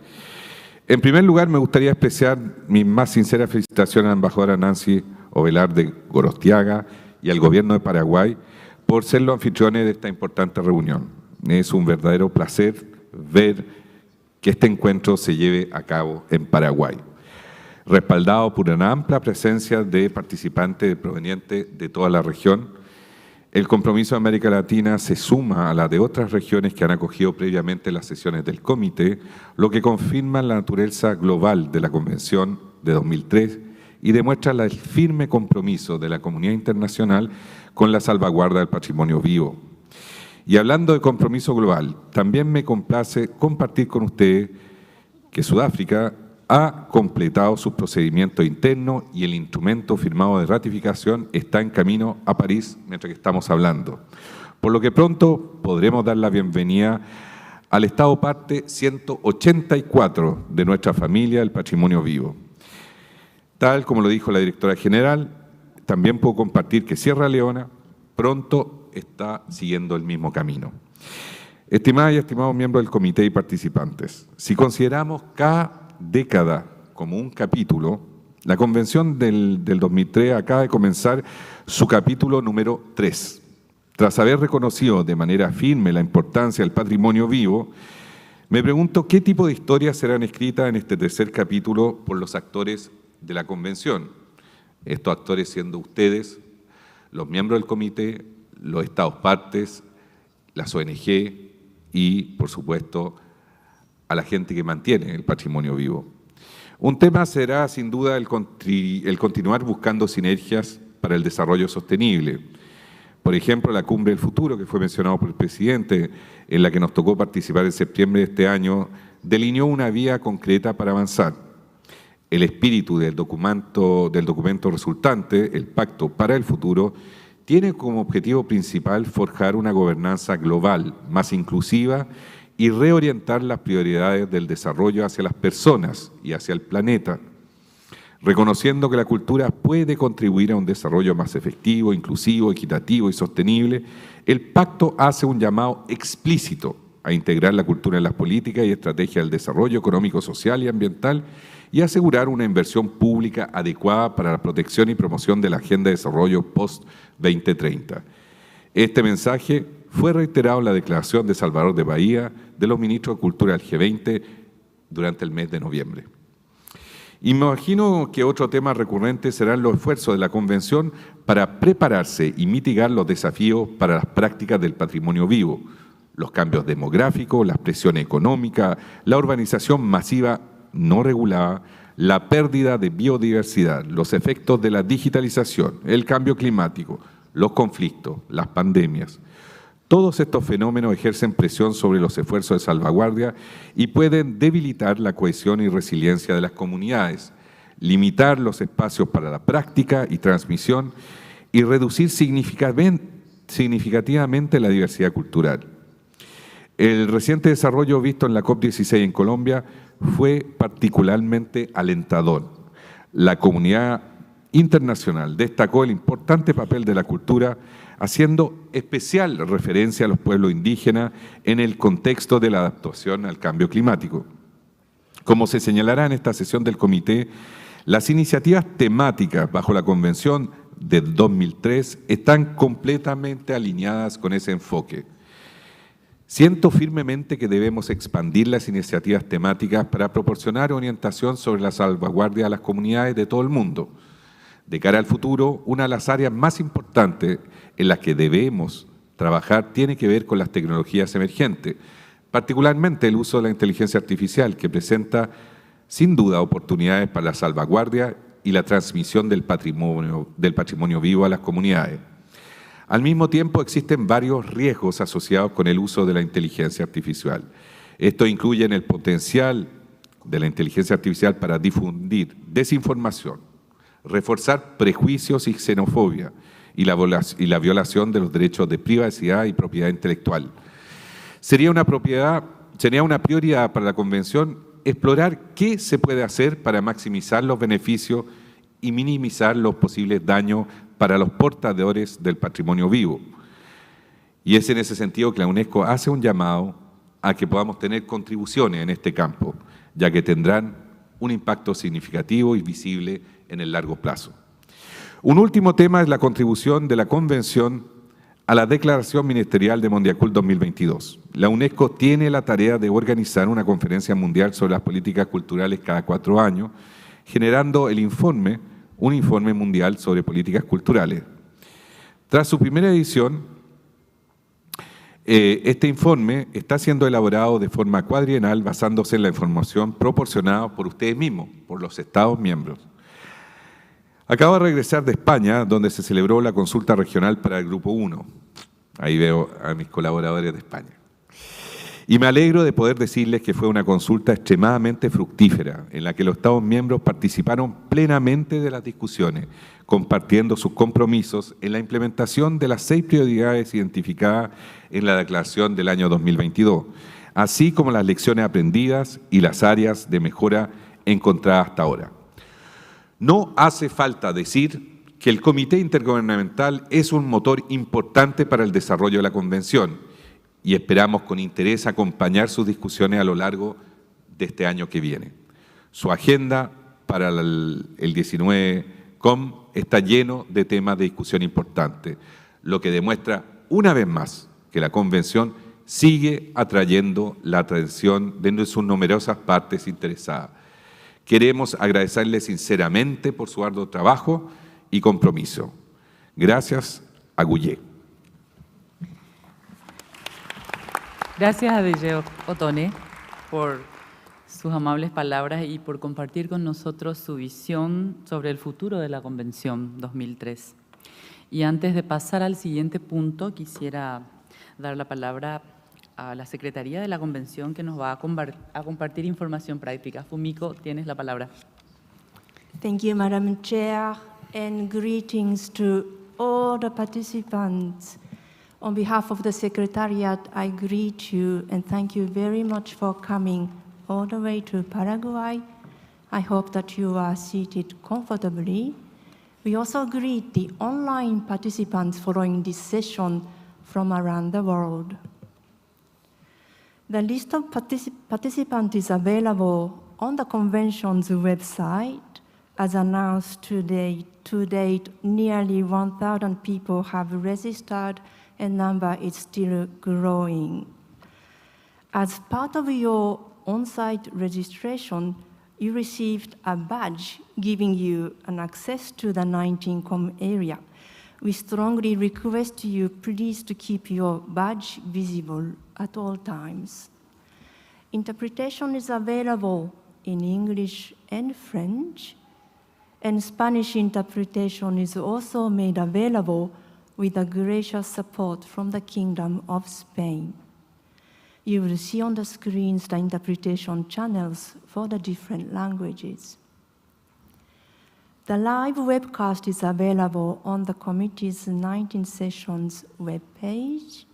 En primer lugar, me gustaría expresar mi más sincera felicitación a la embajadora Nancy Ovelar de Gorostiaga y al Gobierno de Paraguay por ser los anfitriones de esta importante reunión. Es un verdadero placer ver que este encuentro se lleve a cabo en Paraguay. respaldado por una amplia presencia de participantes provenientes de toda la región. El compromiso de América Latina se suma a la de otras regiones que han acogido previamente las sesiones del comité, lo que confirma la naturaleza global de la Convención de 2003 y demuestra el firme compromiso de la comunidad internacional con la salvaguarda del patrimonio vivo. Y hablando de compromiso global, también me complace compartir con ustedes que Sudáfrica ha completado sus procedimientos internos y el instrumento firmado de ratificación está en camino a París mientras que estamos hablando. Por lo que pronto podremos dar la bienvenida al Estado parte 184 de nuestra familia del patrimonio vivo. Tal como lo dijo la directora general, también puedo compartir que Sierra Leona pronto está siguiendo el mismo camino. Estimadas y estimados miembros del comité y participantes, si consideramos cada década como un capítulo, la Convención del 2003 acaba de comenzar su capítulo número 3. Tras haber reconocido de manera firme la importancia del patrimonio vivo, me pregunto qué tipo de historias serán escritas en este tercer capítulo por los actores de la Convención. Estos actores siendo ustedes, los miembros del comité, los Estados partes, las ONG y, por supuesto, a la gente que mantiene el patrimonio vivo. Un tema será, sin duda, el continuar buscando sinergias para el desarrollo sostenible. Por ejemplo, la Cumbre del Futuro, que fue mencionado por el presidente, en la que nos tocó participar en septiembre de este año, delineó una vía concreta para avanzar. El espíritu del documento resultante, el Pacto para el Futuro, tiene como objetivo principal forjar una gobernanza global, más inclusiva y reorientar las prioridades del desarrollo hacia las personas y hacia el planeta, reconociendo que la cultura puede contribuir a un desarrollo más efectivo, inclusivo, equitativo y sostenible. El pacto hace un llamado explícito a integrar la cultura en las políticas y estrategias del desarrollo económico, social y ambiental y asegurar una inversión pública adecuada para la protección y promoción de la Agenda de Desarrollo post-2030. Este mensaje fue reiterado en la declaración de Salvador de Bahía de los ministros de Cultura del G20 durante el mes de noviembre. Imagino que otro tema recurrente serán los esfuerzos de la Convención para prepararse y mitigar los desafíos para las prácticas del patrimonio vivo, los cambios demográficos, las presiones económicas, la urbanización masiva no regulada, la pérdida de biodiversidad, los efectos de la digitalización, el cambio climático, los conflictos, las pandemias. Todos estos fenómenos ejercen presión sobre los esfuerzos de salvaguardia y pueden debilitar la cohesión y resiliencia de las comunidades, limitar los espacios para la práctica y transmisión y reducir significativamente la diversidad cultural. El reciente desarrollo visto en la COP16 en Colombia fue particularmente alentador. La comunidad internacional destacó el importante papel de la cultura, haciendo especial referencia a los pueblos indígenas en el contexto de la adaptación al cambio climático. Como se señalará en esta sesión del comité, las iniciativas temáticas bajo la Convención de 2003 están completamente alineadas con ese enfoque. Siento firmemente que debemos expandir las iniciativas temáticas para proporcionar orientación sobre la salvaguardia a las comunidades de todo el mundo. De cara al futuro, una de las áreas más importantes en las que debemos trabajar tiene que ver con las tecnologías emergentes, particularmente el uso de la inteligencia artificial, que presenta sin duda oportunidades para la salvaguardia y la transmisión del patrimonio vivo a las comunidades. Al mismo tiempo, existen varios riesgos asociados con el uso de la inteligencia artificial. Esto incluye el potencial de la inteligencia artificial para difundir desinformación, reforzar prejuicios y xenofobia y la violación de los derechos de privacidad y propiedad intelectual. Sería una prioridad para la Convención explorar qué se puede hacer para maximizar los beneficios y minimizar los posibles daños para los portadores del patrimonio vivo. Y es en ese sentido que la UNESCO hace un llamado a que podamos tener contribuciones en este campo, ya que tendrán un impacto significativo y visible en el largo plazo. Un último tema es la contribución de la Convención a la Declaración Ministerial de Mondiacult 2022. La UNESCO tiene la tarea de organizar una conferencia mundial sobre las políticas culturales cada 4 años, generando un informe mundial sobre políticas culturales. Tras su primera edición, este informe está siendo elaborado de forma cuadrienal basándose en la información proporcionada por ustedes mismos, por los Estados miembros. Acabo de regresar de España, donde se celebró la consulta regional para el Grupo 1. Ahí veo a mis colaboradores de España. Y me alegro de poder decirles que fue una consulta extremadamente fructífera, en la que los Estados miembros participaron plenamente de las discusiones, compartiendo sus compromisos en la implementación de las 6 prioridades identificadas en la declaración del año 2022, así como las lecciones aprendidas y las áreas de mejora encontradas hasta ahora. No hace falta decir que el Comité Intergubernamental es un motor importante para el desarrollo de la Convención, y esperamos con interés acompañar sus discusiones a lo largo de este año que viene. Su agenda para el 19COM está lleno de temas de discusión importantes, lo que demuestra una vez más que la Convención sigue atrayendo la atención de sus numerosas partes interesadas. Queremos agradecerle sinceramente por su arduo trabajo y compromiso. Gracias, Aguyé. Gracias a DJ Otone por sus amables palabras y por compartir con nosotros su visión sobre el futuro de la Convención 2003. Y antes de pasar al siguiente punto, quisiera dar la palabra a la Secretaría de la Convención, que nos va a compartir información práctica. Fumiko, tienes la palabra. Thank you, Madam Chair, and greetings to all the participants. On behalf of the Secretariat, I greet you and thank you very much for coming all the way to Paraguay. I hope that you are seated comfortably. We also greet the online participants following this session from around the world. The list of participants is available on the Convention's website. As announced today, to date, nearly 1,000 people have registered, and number is still growing. As part of your on-site registration, you received a badge giving you an access to the 19COM area. We strongly request you please to keep your badge visible at all times. Interpretation is available in English and French, and Spanish interpretation is also made available with the gracious support from the Kingdom of Spain. You will see on the screens the interpretation channels for the different languages. The live webcast is available on the committee's 19 sessions webpage,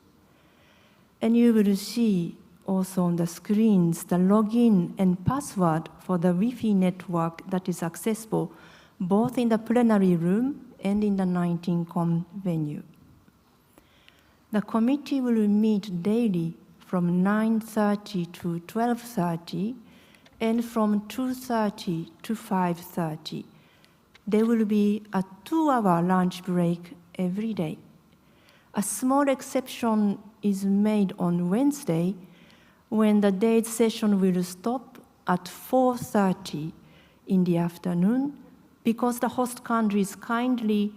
and you will see also on the screens the login and password for the Wi-Fi network that is accessible both in the plenary room and in the 19COM venue. The committee will meet daily from 9:30 to 12:30 and from 2:30 to 5:30. There will be a 2-hour lunch break every day. A small exception is made on Wednesday when the day's session will stop at 4:30 in the afternoon because the host country is kindly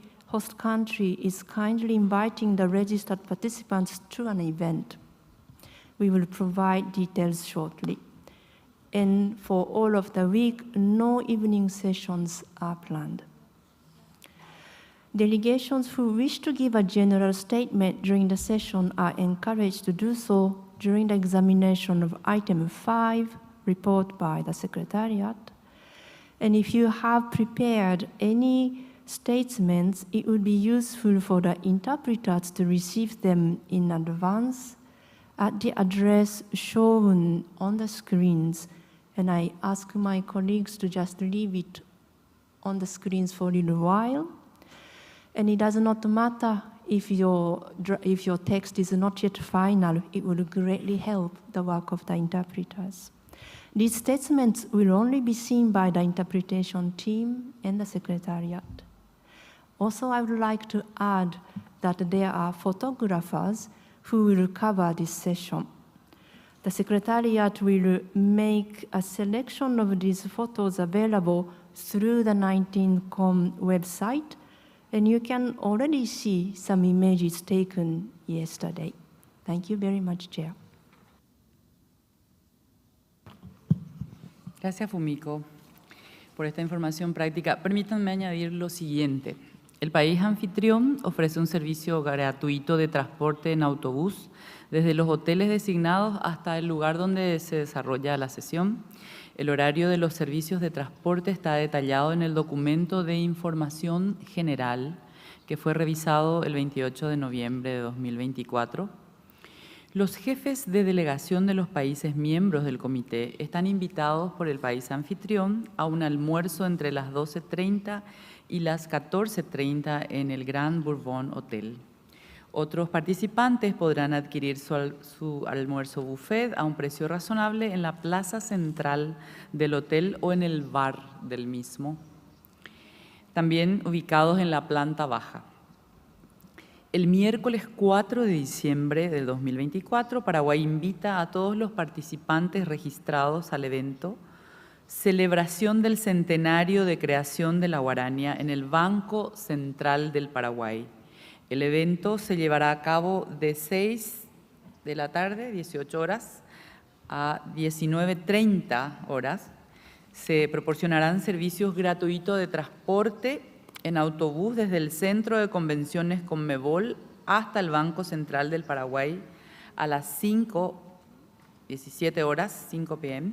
inviting the registered participants to an event. We will provide details shortly. And for all of the week, no evening sessions are planned. Delegations who wish to give a general statement during the session are encouraged to do so during the examination of item 5, report by the Secretariat. And if you have prepared any statements, it would be useful for the interpreters to receive them in advance at the address shown on the screens. And I ask my colleagues to just leave it on the screens for a little while. And it does not matter if your text is not yet final, it will greatly help the work of the interpreters. These statements will only be seen by the interpretation team and the Secretariat. Also, I would like to add that there are photographers who will cover this session. The Secretariat will make a selection of these photos available through the 19com website, and you can already see some images taken yesterday. Thank you very much, Chair. Gracias, Fumiko, por esta información práctica. Permítanme añadir lo siguiente. El país anfitrión ofrece un servicio gratuito de transporte en autobús desde los hoteles designados hasta el lugar donde se desarrolla la sesión. El horario de los servicios de transporte está detallado en el documento de información general que fue revisado el 28 de noviembre de 2024. Los jefes de delegación de los países miembros del comité están invitados por el país anfitrión a un almuerzo entre las 12:30 y las 14:30 en el Grand Bourbon Hotel. Otros participantes podrán adquirir su almuerzo buffet a un precio razonable en la plaza central del hotel o en el bar del mismo, también ubicados en la planta baja. El miércoles 4 de diciembre del 2024, Paraguay invita a todos los participantes registrados al evento Celebración del Centenario de Creación de la Guarania en el Banco Central del Paraguay. El evento se llevará a cabo de 6 de la tarde, 18 horas, a 19:30 horas. Se proporcionarán servicios gratuitos de transporte en autobús desde el Centro de Convenciones Conmebol hasta el Banco Central del Paraguay a las 17 horas, 5 p.m.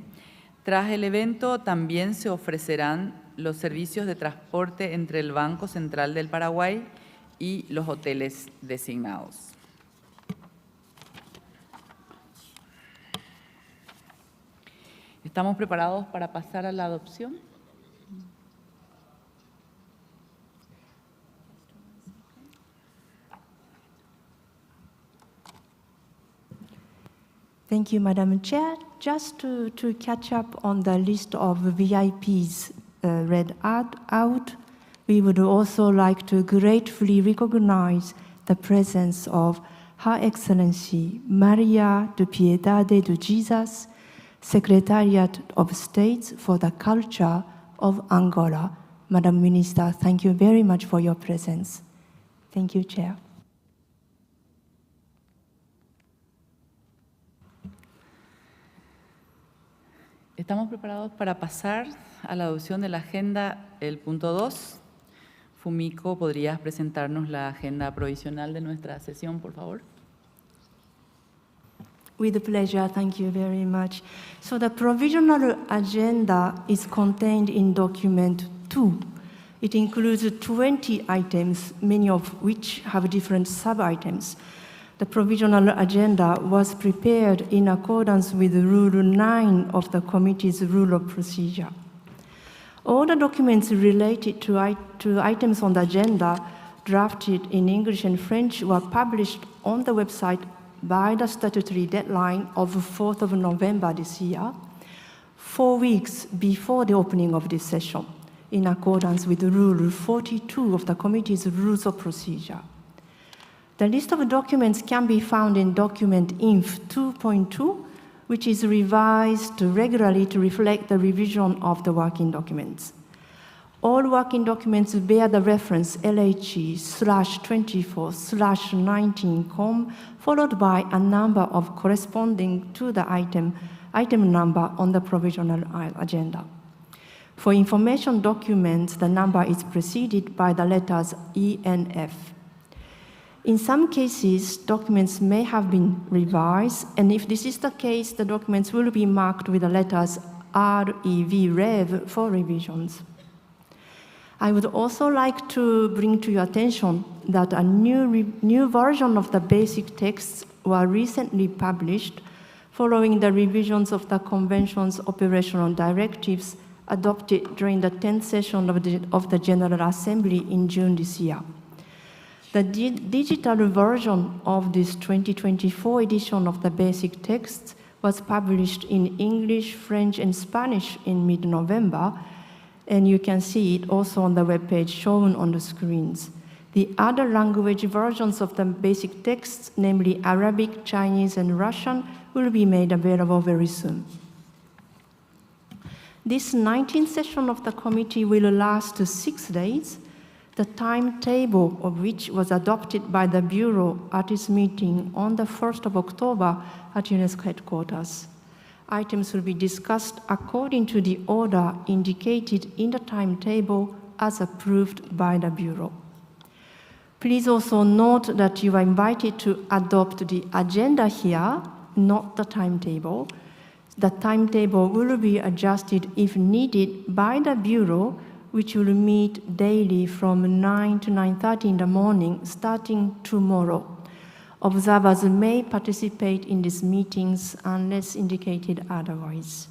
Tras el evento también se ofrecerán los servicios de transporte entre el Banco Central del Paraguay y los hoteles designados. ¿Estamos preparados para pasar a la adopción? Thank you, Madam Chair. Just to catch up on the list of VIPs read out, we would also like to gratefully recognize the presence of Her Excellency Maria de Piedade de Jesus, Secretariat of State for the Culture of Angola. Madam Minister, thank you very much for your presence. Thank you, Chair. Estamos preparados para pasar a la adopción de la agenda, el punto 2. Fumiko, ¿podrías presentarnos la agenda provisional de nuestra sesión, por favor? With pleasure, thank you very much. So the provisional agenda is contained in document 2. It includes 20 items, many of which have different sub-items. The provisional agenda was prepared in accordance with Rule 9 of the committee's rule of procedure. All the documents related to items on the agenda, drafted in English and French, were published on the website by the statutory deadline of 4th of November this year, 4 weeks before the opening of this session, in accordance with Rule 42 of the committee's rules of procedure. The list of documents can be found in document INF 2.2, which is revised regularly to reflect the revision of the working documents. All working documents bear the reference LHE/24/19com, followed by a number of corresponding to the item number on the provisional agenda. For information documents, the number is preceded by the letters ENF. In some cases, documents may have been revised, and if this is the case, the documents will be marked with the letters REV for revisions. I would also like to bring to your attention that a new version of the basic texts were recently published following the revisions of the Convention's operational directives adopted during the 10th session of the General Assembly in June this year. The digital version of this 2024 edition of the basic text was published in English, French, and Spanish in mid-November, and you can see it also on the webpage shown on the screens. The other language versions of the basic texts, namely Arabic, Chinese, and Russian, will be made available very soon. This 19th session of the committee will last 6 days, the timetable of which was adopted by the Bureau at its meeting on the 1st of October at UNESCO headquarters. Items will be discussed according to the order indicated in the timetable as approved by the Bureau. Please also note that you are invited to adopt the agenda here, not the timetable. The timetable will be adjusted if needed by the Bureau, which will meet daily from 9 to 9:30 in the morning, starting tomorrow. Observers may participate in these meetings unless indicated otherwise.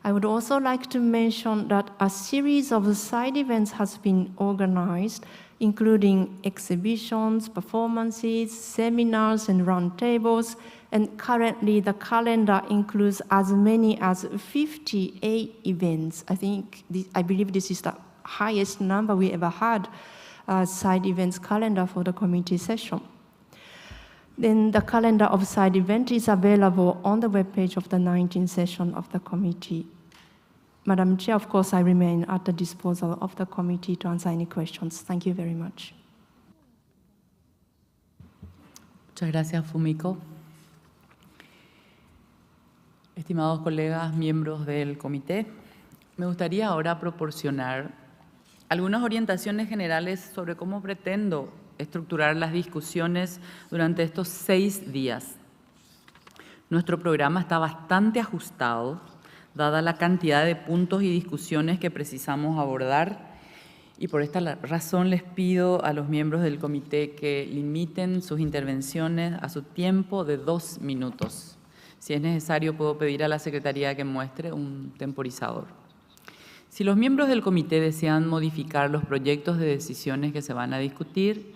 I would also like to mention that a series of side events has been organized, including exhibitions, performances, seminars, and roundtables, and currently the calendar includes as many as 58 events. I believe this is the highest number we ever had side events calendar for the committee session. Then the calendar of side event is available on the webpage of the 19th session of the committee. Madam Chair, of course, I remain at the disposal of the committee to answer any questions. Thank you very much. Muchas gracias, Fumiko. Estimados colegas, miembros del comité, me gustaría ahora proporcionar algunas orientaciones generales sobre cómo pretendo estructurar las discusiones durante estos 6 días. Nuestro programa está bastante ajustado, dada la cantidad de puntos y discusiones que precisamos abordar, y por esta razón les pido a los miembros del comité que limiten sus intervenciones a su tiempo de 2 minutos. Si es necesario, puedo pedir a la Secretaría que muestre un temporizador. Si los miembros del comité desean modificar los proyectos de decisiones que se van a discutir,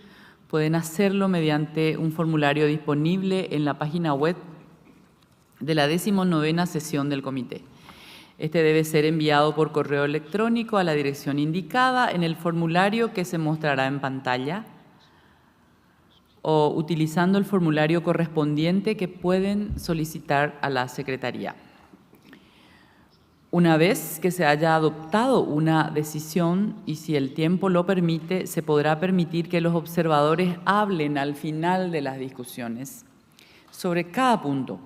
pueden hacerlo mediante un formulario disponible en la página web de la 19ª sesión del comité. Este debe ser enviado por correo electrónico a la dirección indicada en el formulario que se mostrará en pantalla o utilizando el formulario correspondiente que pueden solicitar a la Secretaría. Una vez que se haya adoptado una decisión y si el tiempo lo permite, se podrá permitir que los observadores hablen al final de las discusiones sobre cada punto.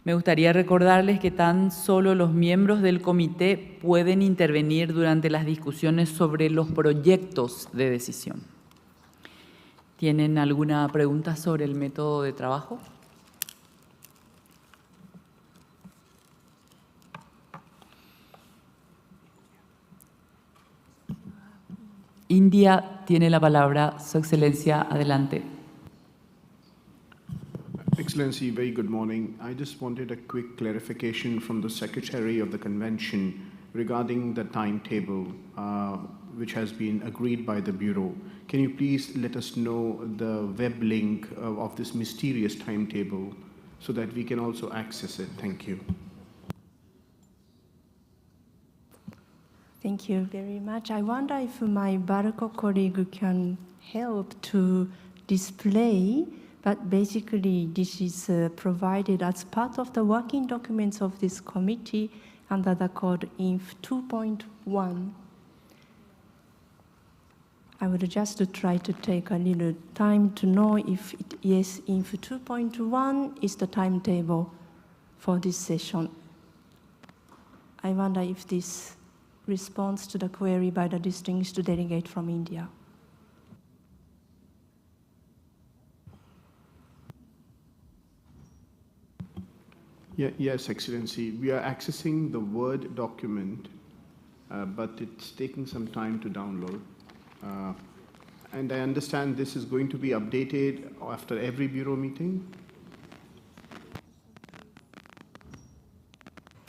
Me gustaría recordarles que tan solo los miembros del comité pueden intervenir durante las discusiones sobre los proyectos de decisión. ¿Tienen alguna pregunta sobre el método de trabajo? India tiene la palabra. Su Excelencia, adelante. Excellency, very good morning. I just wanted a quick clarification from the Secretary of the Convention regarding the timetable which has been agreed by the Bureau. Can you please let us know the web link of this mysterious timetable so that we can also access it? Thank you. Thank you very much. I wonder if my Barco colleague can help to display, but basically this is provided as part of the working documents of this committee under the code INF 2.1. I would just try to take a little time to know if yes, INF 2.1 is the timetable for this session. I wonder if this responds to the query by the distinguished delegate from India. Yes, Excellency. We are accessing the Word document, but it's taking some time to download. And I understand this is going to be updated after every Bureau meeting?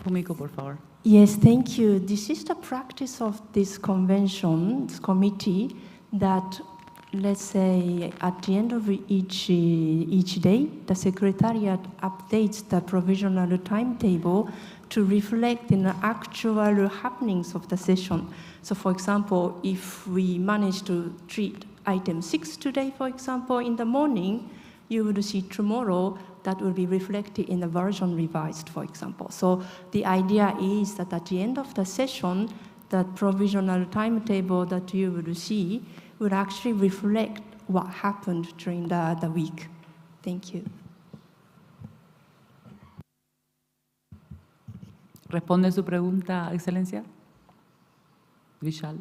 Fumiko, por favor. Yes, thank you. This is the practice of this convention, this committee, that, let's say, at the end of each day, the Secretariat updates the provisional timetable to reflect in the actual happenings of the session. So, for example, if we manage to treat item 6 today, for example, in the morning, you would see tomorrow that will be reflected in the version revised, for example. So the idea is that at the end of the session, that provisional timetable that you will see will actually reflect what happened during the week. Thank you. ¿Responde su pregunta, Excelencia? Vishal.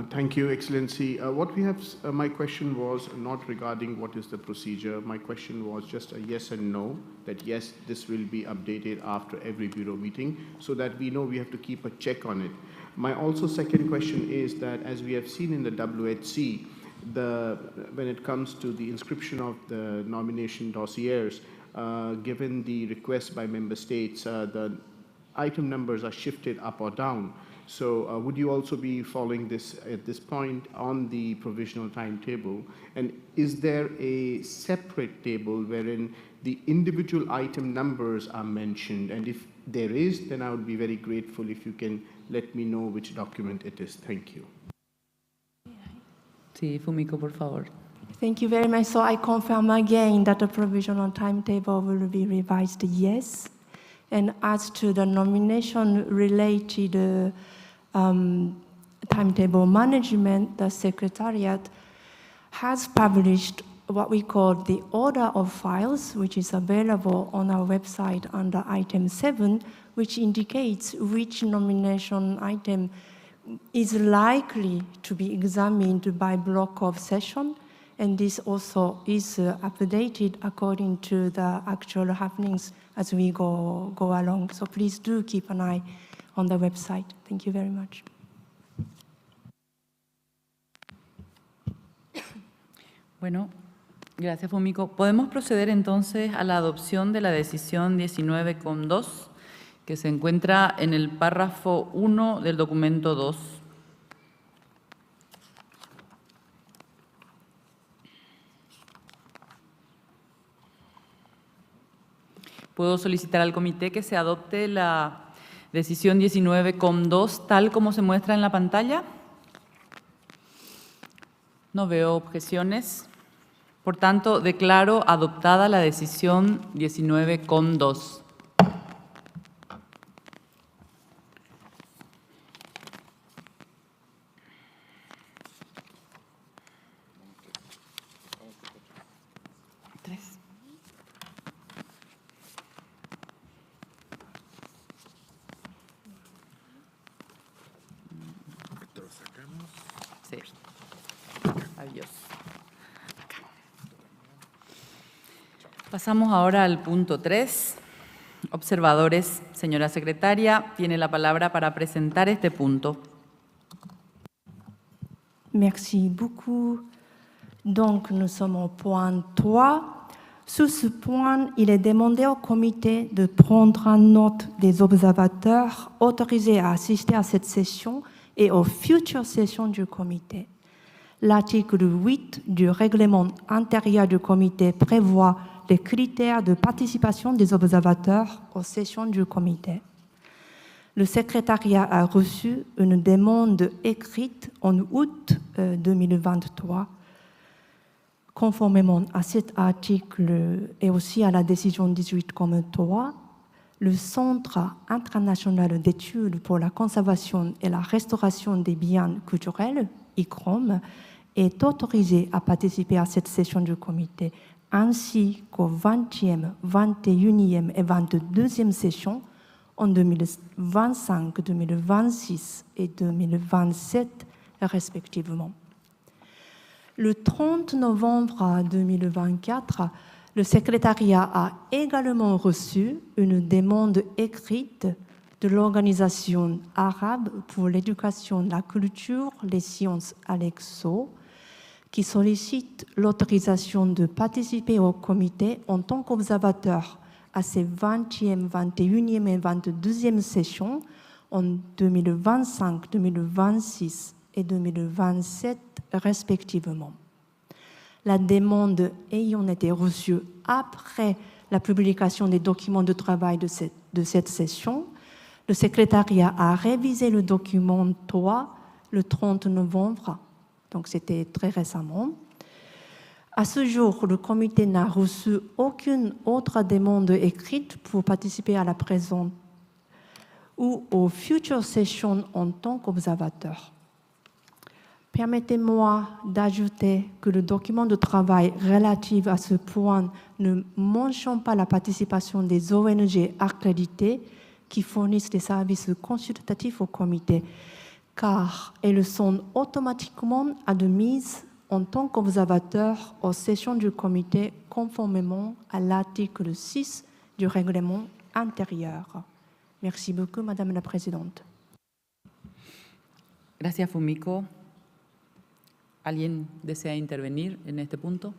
Thank you, Excellency. What we have, my question was not regarding what is the procedure. My question was just a yes and no, that yes, this will be updated after every Bureau meeting, so that we know we have to keep a check on it. My also second question is that as we have seen in the WHC, when it comes to the inscription of the nomination dossiers, given the request by member states, the item numbers are shifted up or down. So would you also be following this at this point on the provisional timetable? And is there a separate table wherein the individual item numbers are mentioned? And if there is, then I would be very grateful if you can let me know which document it is. Thank you. Sí, Fumiko, por favor. Thank you very much. So I confirm again that the provisional timetable will be revised, yes. And as to the nomination-related timetable management, the Secretariat has published what we call the order of files, which is available on our website under item 7, which indicates which nomination item is likely to be examined by block of session. And this also is updated according to the actual happenings as we go along. So please do keep an eye on the website. Thank you very much. Bueno, gracias, Fumiko. Podemos proceder entonces a la adopción de la decisión 19.2, que se encuentra en el párrafo 1 del documento 2. Puedo solicitar al comité que se adopte la decisión 19.2 tal como se muestra en la pantalla. No veo objeciones. Por tanto, declaro adoptada la decisión 19.2. Pasamos ahora al punto 3. Observadores, señora secretaria, tiene la palabra para presentar este punto. Merci beaucoup. Donc, nous sommes au point 3. Sous ce point, il est demandé au comité de prendre en note des observateurs autorisés à assister à cette session et aux futures sessions du comité. L'article 8 du règlement intérieur du comité prévoit les critères de participation des observateurs aux sessions du comité. Le secrétariat a reçu une demande écrite en août 2023. Conformément à cet article et aussi à la décision 18.3, le Centre international d'études pour la conservation et la restauration des biens culturels, ICROM, est autorisé à participer à cette session du comité, ainsi qu'aux 20e, 21e et 22e sessions en 2025, 2026 et 2027 respectivement. Le 30 novembre 2024, le secrétariat a également reçu une demande écrite de l'Organisation arabe pour l'éducation, la culture, les sciences Alexo, qui sollicite l'autorisation de participer au comité en tant qu'observateur à ces 20e, 21e et 22e sessions en 2025, 2026 et 2027 respectivement. La demande ayant été reçue après la publication des documents de travail de cette session, le secrétariat a révisé le document 3 le 30 novembre, donc c'était très récemment, À ce jour, le comité n'a reçu aucune autre demande écrite pour participer à la présente ou aux futures sessions en tant qu'observateur. Permettez-moi d'ajouter que le document de travail relatif à ce point ne mentionne pas la participation des ONG accréditées qui fournissent des services consultatifs au comité, car elles sont automatiquement admises en tant qu'observateurs aux sessions du comité conformément à l'article 6 du règlement intérieur. Merci beaucoup, Madame la Présidente. Gracias, Fumiko. ¿Alguien desea intervenir en este punto?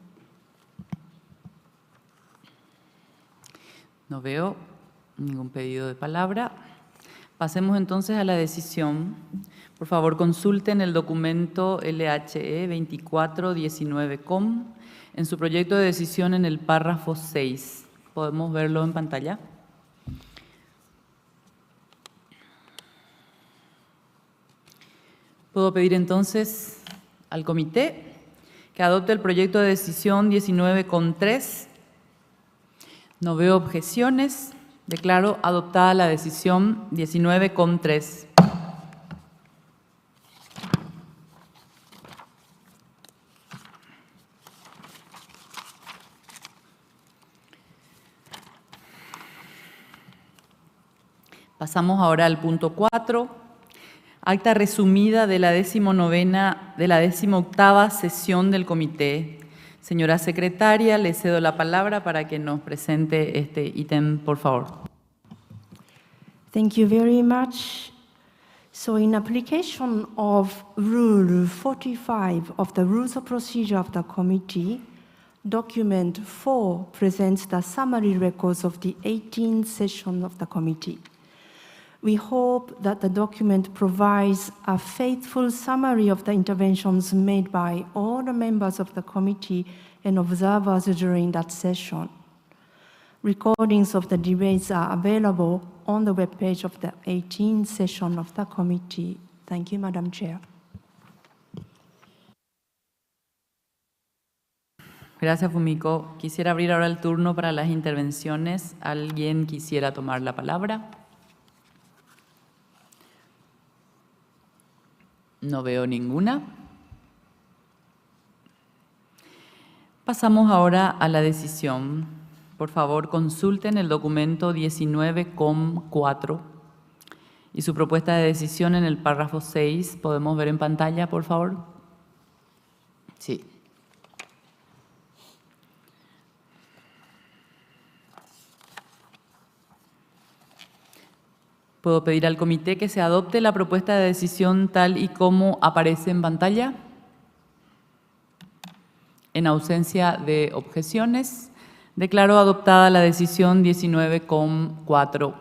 No veo ningún pedido de palabra. Pasemos entonces a la decisión. Por favor, consulten el documento LHE 2419-COM en su proyecto de decisión en el párrafo 6. ¿Podemos verlo en pantalla? Puedo pedir entonces al comité que adopte el proyecto de decisión 19-3. No veo objeciones. Declaro adoptada la decisión 19-3. Pasamos ahora al punto 4, acta resumida de la 18ª sesión del comité. Señora secretaria, le cedo la palabra para que nos presente este ítem, por favor. Thank you very much. So in application of Rule 45 of the Rules of Procedure of the Committee, Document 4 presents the summary records of the 18th session of the committee. We hope that the document provides a faithful summary of the interventions made by all the members of the committee and observers during that session. Recordings of the debates are available on the webpage of the 18th session of the committee. Thank you, Madam Chair. Gracias, Fumiko. Quisiera abrir ahora el turno para las intervenciones. ¿Alguien quisiera tomar la palabra? No veo ninguna. Pasamos ahora a la decisión. Por favor, consulten el documento 19-4 y su propuesta de decisión en el párrafo 6. ¿Podemos ver en pantalla, por favor? Sí. ¿Puedo pedir al comité que se adopte la propuesta de decisión tal y como aparece en pantalla? En ausencia de objeciones, declaro adoptada la decisión 19-4.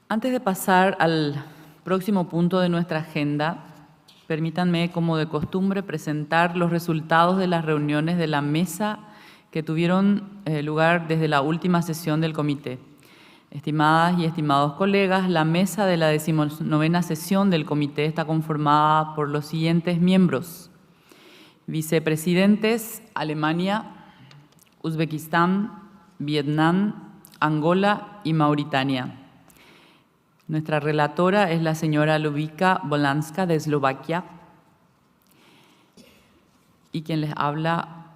Antes de pasar al próximo punto de nuestra agenda, permítanme, como de costumbre, presentar los resultados de las reuniones de la mesa que tuvieron lugar desde la última sesión del comité. Estimadas y estimados colegas, la mesa de la 19ª sesión del comité está conformada por los siguientes miembros: vicepresidentes, Alemania, Uzbekistán, Vietnam, Angola y Mauritania. Nuestra relatora es la señora Lubica Bolanska de Eslovaquia y quien les habla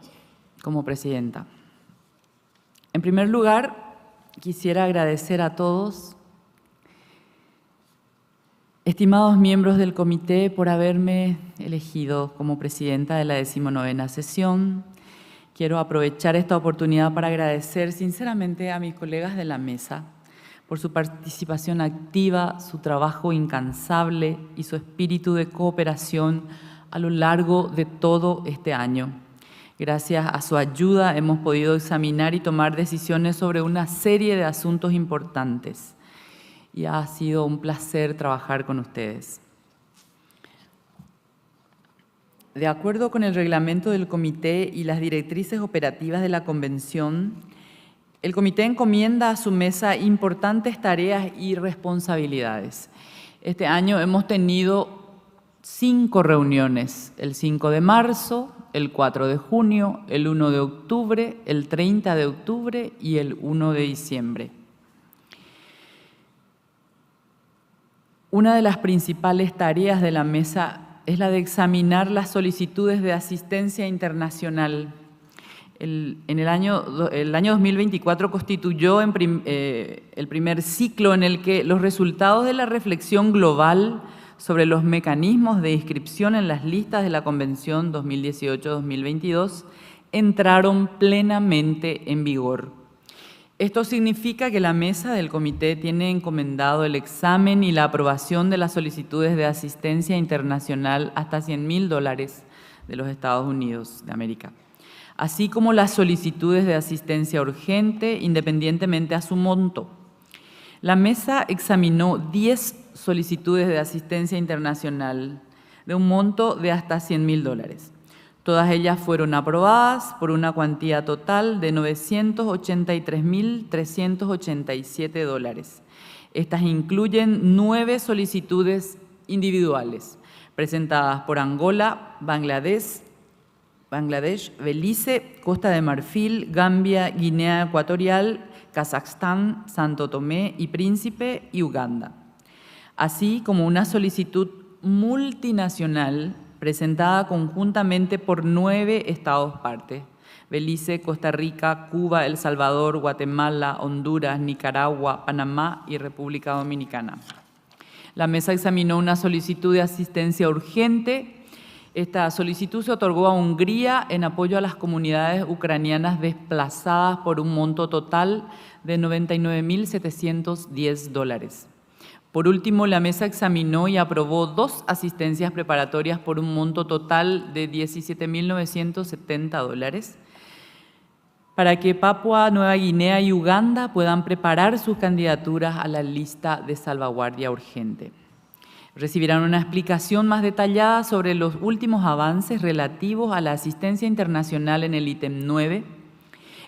como presidenta. En primer lugar, quisiera agradecer a todos, estimados miembros del comité, por haberme elegido como presidenta de la 19ª sesión. Quiero aprovechar esta oportunidad para agradecer sinceramente a mis colegas de la mesa por su participación activa, su trabajo incansable y su espíritu de cooperación a lo largo de todo este año. Gracias a su ayuda hemos podido examinar y tomar decisiones sobre una serie de asuntos importantes y ha sido un placer trabajar con ustedes. De acuerdo con el reglamento del comité y las directrices operativas de la Convención, el comité encomienda a su mesa importantes tareas y responsabilidades. Este año hemos tenido 5 reuniones, el 5 de marzo, el 4 de junio, el 1 de octubre, el 30 de octubre y el 1 de diciembre. Una de las principales tareas de la mesa es la de examinar las solicitudes de asistencia internacional. El año 2024 constituyó el primer ciclo en el que los resultados de la reflexión global sobre los mecanismos de inscripción en las listas de la Convención 2018-2022 entraron plenamente en vigor. Esto significa que la mesa del comité tiene encomendado el examen y la aprobación de las solicitudes de asistencia internacional hasta $100.000 de los Estados Unidos de América, así como las solicitudes de asistencia urgente independientemente a su monto. La mesa examinó 10 solicitudes de asistencia internacional de un monto de hasta $100.000. Todas ellas fueron aprobadas por una cuantía total de $983.387. Estas incluyen 9 solicitudes individuales presentadas por Angola, Bangladesh, Belice, Costa de Marfil, Gambia, Guinea Ecuatorial, Kazajstán, Santo Tomé y Príncipe y Uganda, así como una solicitud multinacional presentada conjuntamente por 9 estados partes: Belice, Costa Rica, Cuba, El Salvador, Guatemala, Honduras, Nicaragua, Panamá y República Dominicana. La mesa examinó una solicitud de asistencia urgente. Esta solicitud se otorgó a Hungría en apoyo a las comunidades ucranianas desplazadas por un monto total de $99.710. Por último, la mesa examinó y aprobó 2 asistencias preparatorias por un monto total de $17.970 para que Papua Nueva Guinea y Uganda puedan preparar sus candidaturas a la lista de salvaguardia urgente. Recibirán una explicación más detallada sobre los últimos avances relativos a la asistencia internacional en el ítem 9,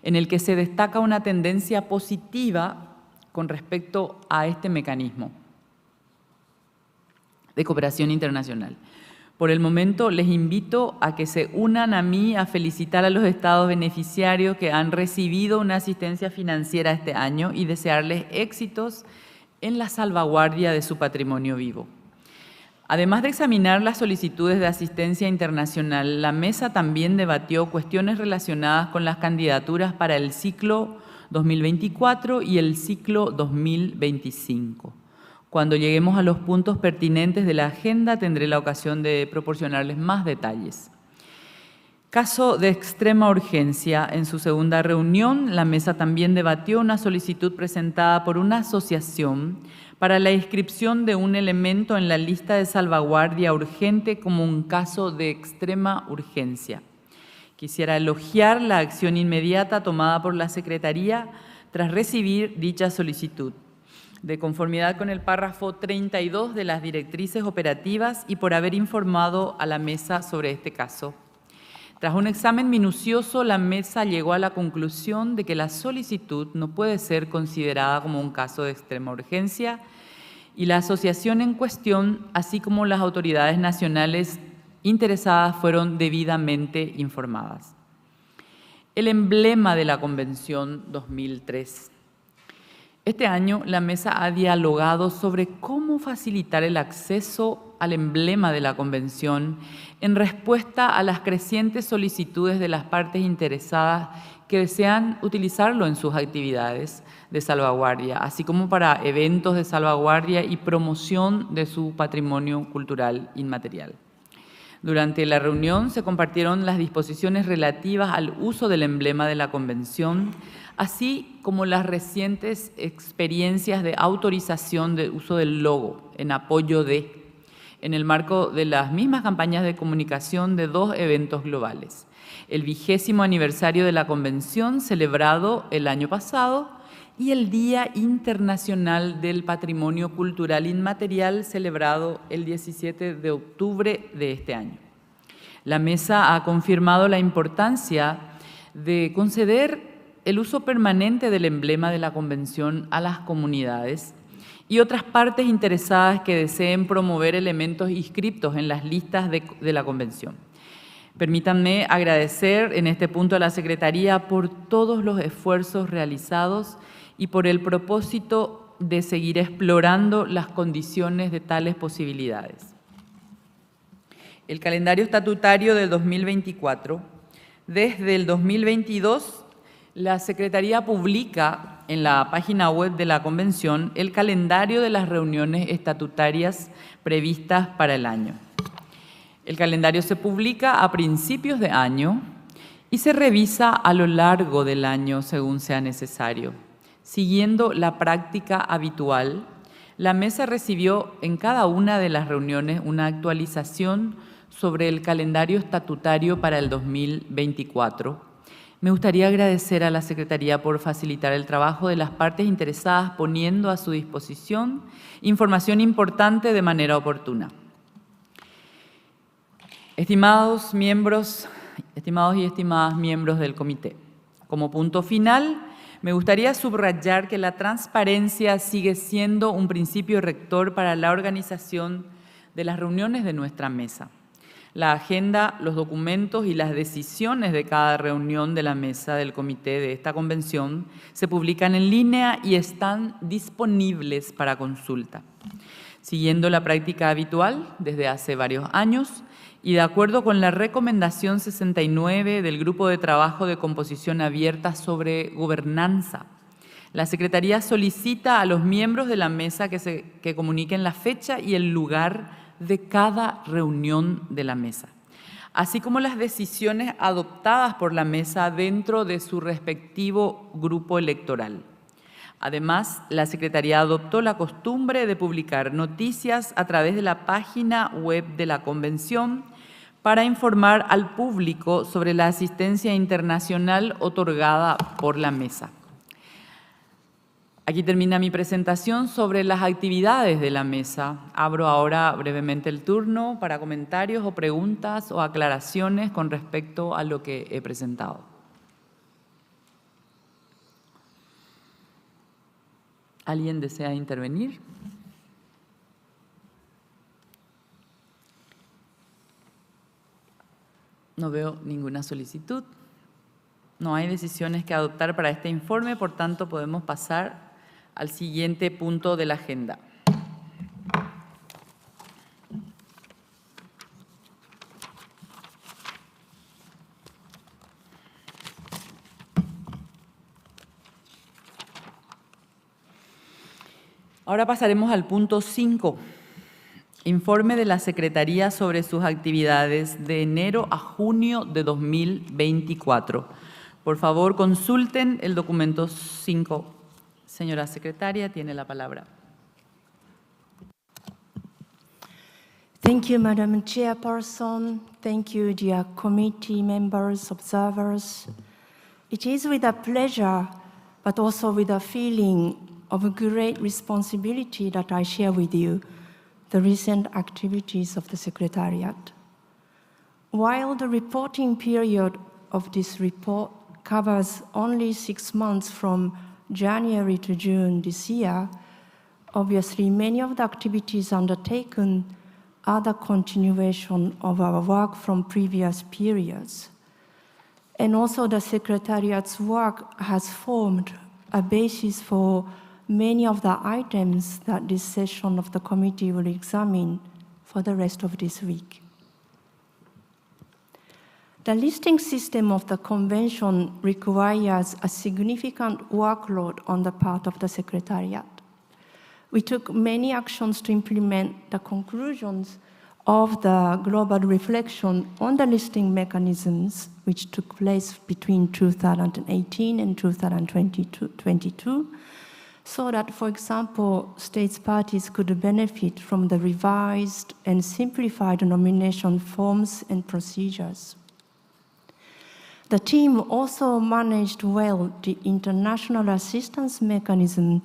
en el que se destaca una tendencia positiva con respecto a este mecanismo de cooperación internacional. Por el momento, les invito a que se unan a mí a felicitar a los estados beneficiarios que han recibido una asistencia financiera este año y desearles éxitos en la salvaguardia de su patrimonio vivo. Además de examinar las solicitudes de asistencia internacional, la mesa también debatió cuestiones relacionadas con las candidaturas para el ciclo 2024 y el ciclo 2025. Cuando lleguemos a los puntos pertinentes de la agenda, tendré la ocasión de proporcionarles más detalles. Caso de extrema urgencia. En su segunda reunión, la mesa también debatió una solicitud presentada por una asociación para la inscripción de un elemento en la lista de salvaguardia urgente como un caso de extrema urgencia. Quisiera elogiar la acción inmediata tomada por la Secretaría tras recibir dicha solicitud, de conformidad con el párrafo 32 de las directrices operativas y por haber informado a la mesa sobre este caso. Tras un examen minucioso, la mesa llegó a la conclusión de que la solicitud no puede ser considerada como un caso de extrema urgencia y la asociación en cuestión, así como las autoridades nacionales interesadas, fueron debidamente informadas. El emblema de la Convención 2003. Este año, la mesa ha dialogado sobre cómo facilitar el acceso al emblema de la Convención en respuesta a las crecientes solicitudes de las partes interesadas que desean utilizarlo en sus actividades de salvaguardia, así como para eventos de salvaguardia y promoción de su patrimonio cultural inmaterial. Durante la reunión se compartieron las disposiciones relativas al uso del emblema de la Convención, así como las recientes experiencias de autorización de uso del logo en apoyo en el marco de las mismas campañas de comunicación de 2 eventos globales: el 20º aniversario de la Convención, celebrado el año pasado, y el Día Internacional del Patrimonio Cultural Inmaterial, celebrado el 17 de octubre de este año. La mesa ha confirmado la importancia de conceder el uso permanente del emblema de la Convención a las comunidades y otras partes interesadas que deseen promover elementos inscriptos en las listas de la Convención. Permítanme agradecer en este punto a la Secretaría por todos los esfuerzos realizados y por el propósito de seguir explorando las condiciones de tales posibilidades. El calendario estatutario del 2024. Desde el 2022, la Secretaría publica en la página web de la Convención el calendario de las reuniones estatutarias previstas para el año. El calendario se publica a principios de año y se revisa a lo largo del año según sea necesario. Siguiendo la práctica habitual, la Mesa recibió en cada una de las reuniones una actualización sobre el calendario estatutario para el 2024. Me gustaría agradecer a la Secretaría por facilitar el trabajo de las partes interesadas, poniendo a su disposición información importante de manera oportuna. Estimados y estimadas miembros del comité, como punto final, me gustaría subrayar que la transparencia sigue siendo un principio rector para la organización de las reuniones de nuestra mesa. La agenda, los documentos y las decisiones de cada reunión de la mesa del comité de esta convención se publican en línea y están disponibles para consulta. Siguiendo la práctica habitual desde hace varios años y de acuerdo con la recomendación 69 del Grupo de Trabajo de Composición Abierta sobre Gobernanza, la Secretaría solicita a los miembros de la mesa que comuniquen la fecha y el lugar de cada reunión de la mesa, así como las decisiones adoptadas por la mesa dentro de su respectivo grupo electoral. Además, la Secretaría adoptó la costumbre de publicar noticias a través de la página web de la Convención para informar al público sobre la asistencia internacional otorgada por la mesa. Aquí termina mi presentación sobre las actividades de la mesa. Abro ahora brevemente el turno para comentarios o preguntas o aclaraciones con respecto a lo que he presentado. ¿Alguien desea intervenir? No veo ninguna solicitud. No hay decisiones que adoptar para este informe, por tanto podemos pasar al siguiente punto de la agenda. Ahora pasaremos al punto 5. Informe de la Secretaría sobre sus actividades de enero a junio de 2024. Por favor, consulten el documento 5. Señora Secretaria, tiene la palabra. Thank you, Madam Chairperson. Thank you, dear committee members, observers. It is with a pleasure, but also with a feeling of great responsibility that I share with you the recent activities of the Secretariat. While the reporting period of this report covers only 6 months from January to June this year, obviously many of the activities undertaken are the continuation of our work from previous periods. And also the Secretariat's work has formed a basis for many of the items that this session of the committee will examine for the rest of this week. The listing system of the convention requires a significant workload on the part of the Secretariat. We took many actions to implement the conclusions of the global reflection on the listing mechanisms, which took place between 2018 and 2022, so that, for example, states parties could benefit from the revised and simplified nomination forms and procedures. The team also managed well the international assistance mechanism,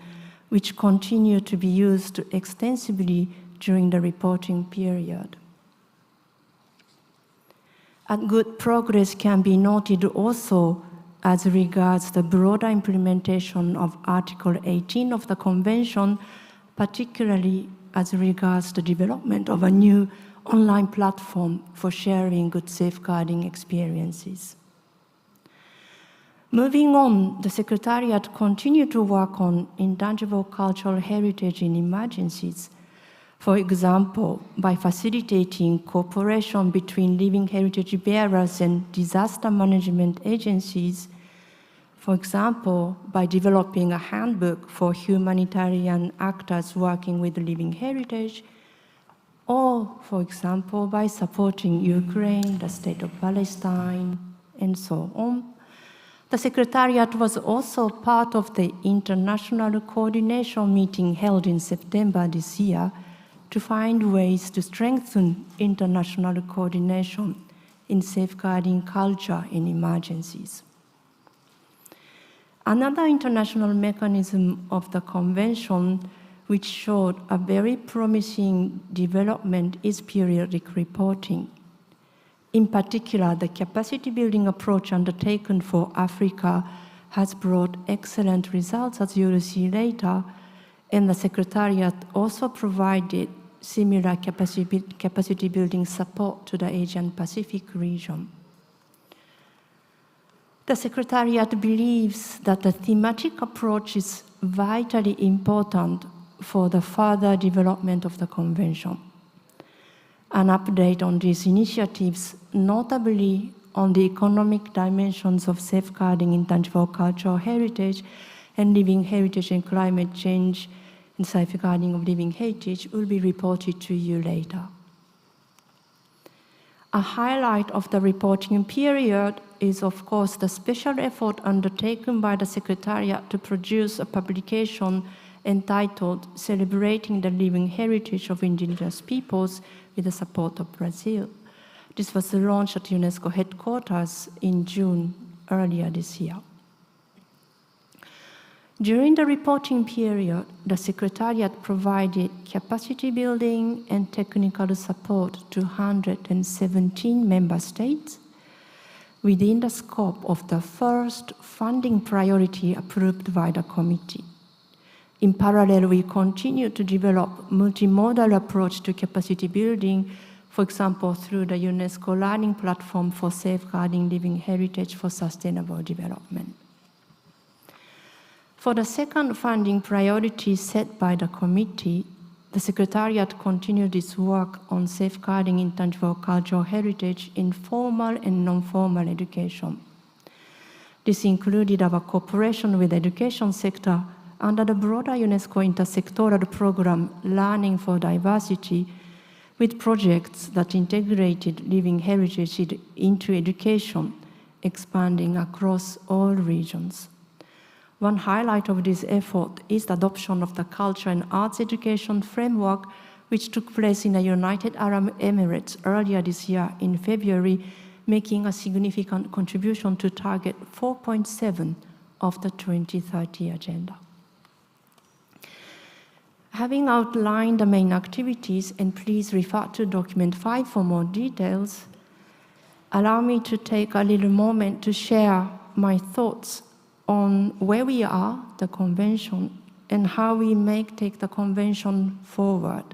which continued to be used extensively during the reporting period. And good progress can be noted also as regards the broader implementation of Article 18 of the Convention particularly as regards the development of a new online platform for sharing good safeguarding experiences. Moving on, the Secretariat continued to work on intangible cultural heritage in emergencies, for example, by facilitating cooperation between living heritage bearers and disaster management agencies, for example, by developing a handbook for humanitarian actors working with living heritage, or, for example, by supporting Ukraine, the state of Palestine, and so on. The Secretariat was also part of the international coordination meeting held in September this year to find ways to strengthen international coordination in safeguarding culture in emergencies. Another international mechanism of the Convention which showed a very promising development is periodic reporting. In particular, the capacity building approach undertaken for Africa has brought excellent results, as you will see later, and the Secretariat also provided similar capacity building support to the Asian Pacific region. The Secretariat believes that the thematic approach is vitally important for the further development of the Convention. An update on these initiatives, notably on the economic dimensions of safeguarding intangible cultural heritage and living heritage and climate change and safeguarding of living heritage, will be reported to you later. A highlight of the reporting period is, of course, the special effort undertaken by the Secretariat to produce a publication entitled Celebrating the Living Heritage of Indigenous Peoples with the support of Brazil. This was launched at UNESCO headquarters in June earlier this year. During the reporting period, the Secretariat provided capacity building and technical support to 117 member states within the scope of the first funding priority approved by the committee. In parallel, we continue to develop multimodal approach to capacity building, for example, through the UNESCO Learning Platform for Safeguarding Living Heritage for Sustainable Development. For the second funding priority set by the committee, the Secretariat continued its work on safeguarding intangible cultural heritage in formal and non-formal education. This included our cooperation with the education sector under the broader UNESCO intersectoral program, Learning for Diversity, with projects that integrated living heritage into education, expanding across all regions. One highlight of this effort is the adoption of the Culture and Arts Education Framework, which took place in the United Arab Emirates earlier this year in February, making a significant contribution to target 4.7 of the 2030 agenda. Having outlined the main activities, and please refer to document 5 for more details, allow me to take a little moment to share my thoughts on where we are, the Convention, and how we may take the Convention forward.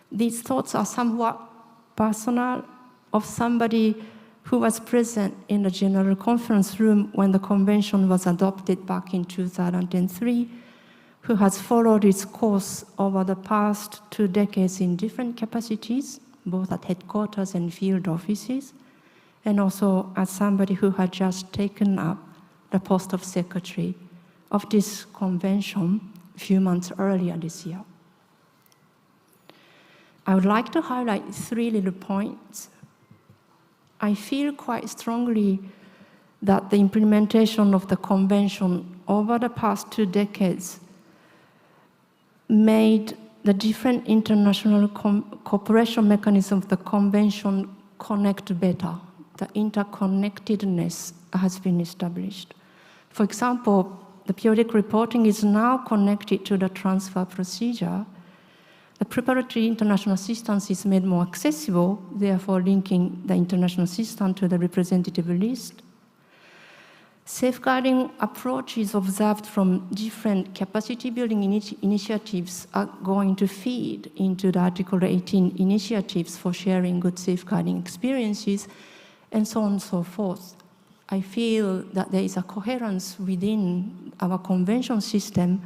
These thoughts are somewhat personal, of somebody who was present in the General Conference room when the Convention was adopted back in 2003, who has followed its course over the past 2 decades in different capacities, both at headquarters and field offices, and also as somebody who had just taken up the post of Secretary of this Convention a few months earlier this year. I would like to highlight 3 little points. I feel quite strongly that the implementation of the Convention over the past 2 decades made the different international cooperation mechanisms of the Convention connect better. The interconnectedness has been established. For example, the periodic reporting is now connected to the transfer procedure. The preparatory international assistance is made more accessible, therefore linking the international assistance to the representative list. Safeguarding approaches observed from different capacity building initiatives are going to feed into the Article 18 initiatives for sharing good safeguarding experiences, and so on and so forth. I feel that there is a coherence within our convention system,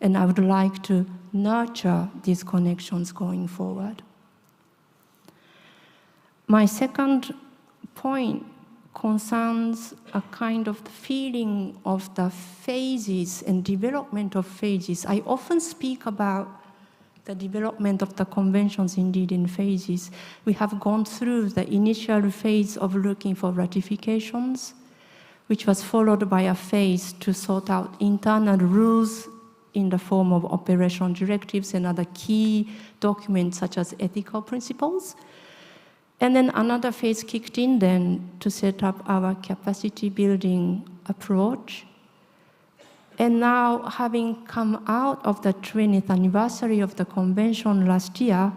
and I would like to nurture these connections going forward. My second point concerns a kind of feeling of the phases and development of phases. I often speak about the development of the conventions indeed in phases. We have gone through the initial phase of looking for ratifications, which was followed by a phase to sort out internal rules in the form of operational directives and other key documents such as ethical principles. And then another phase kicked in then to set up our capacity building approach. And now, having come out of the 20th anniversary of the convention last year,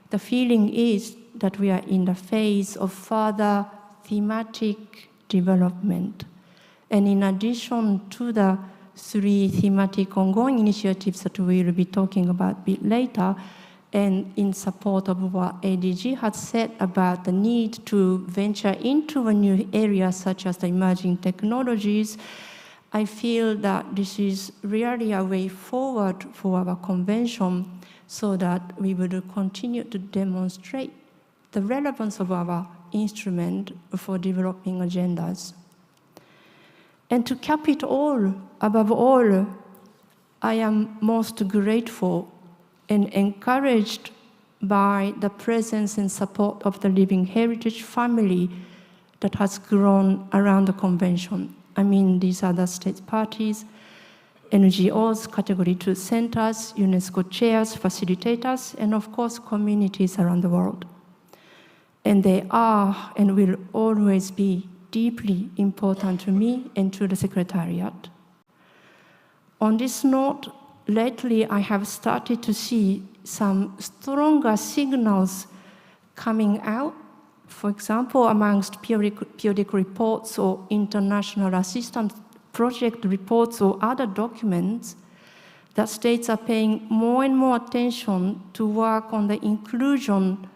the feeling is that we are in the phase of further thematic development. And in addition to the 3 thematic ongoing initiatives that we will be talking about a bit later, and in support of what ADG had said about the need to venture into a new area such as the emerging technologies, I feel that this is really a way forward for our convention so that we will continue to demonstrate the relevance of our instrument for developing agendas. And to cap it all, above all, I am most grateful and encouraged by the presence and support of the Living Heritage family that has grown around the convention. I mean, these are the state parties, NGOs, Category 2 centers, UNESCO chairs, facilitators, and of course, communities around the world. And they are and will always be deeply important to me and to the Secretariat. On this note, lately, I have started to see some stronger signals coming out, for example, amongst periodic reports or international assistance project reports or other documents, that states are paying more and more attention to work on the inclusion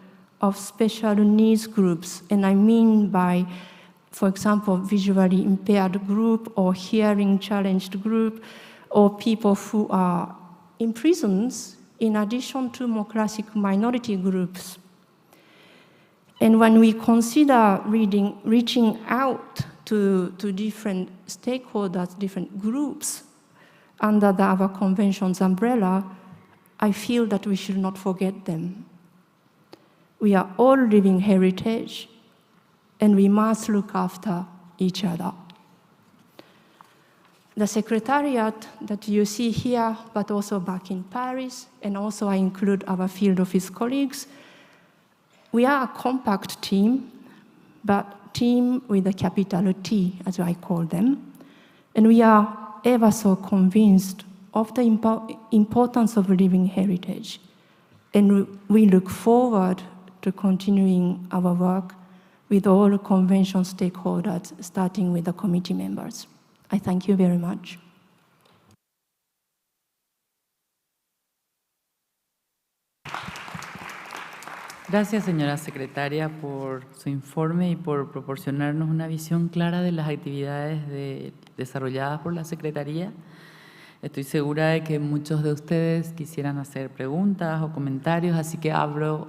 of special needs groups. And I mean by, for example, visually impaired group or hearing challenged group, or people who are in prisons, in addition to more classic minority groups. And when we consider reaching out to different stakeholders, different groups under our convention's umbrella, I feel that we should not forget them. We are all living heritage, and we must look after each other. The Secretariat that you see here, but also back in Paris, and also I include our field office colleagues, we are a compact team, but team with a capital T, as I call them. And we are ever so convinced of the importance of living heritage. And we look forward to continuing our work with all convention stakeholders, starting with the committee members. I thank you very much. Gracias, señora secretaria, por su informe y por proporcionarnos una visión clara de las actividades desarrolladas por la Secretaría. Estoy segura de que muchos de ustedes quisieran hacer preguntas o comentarios, así que abro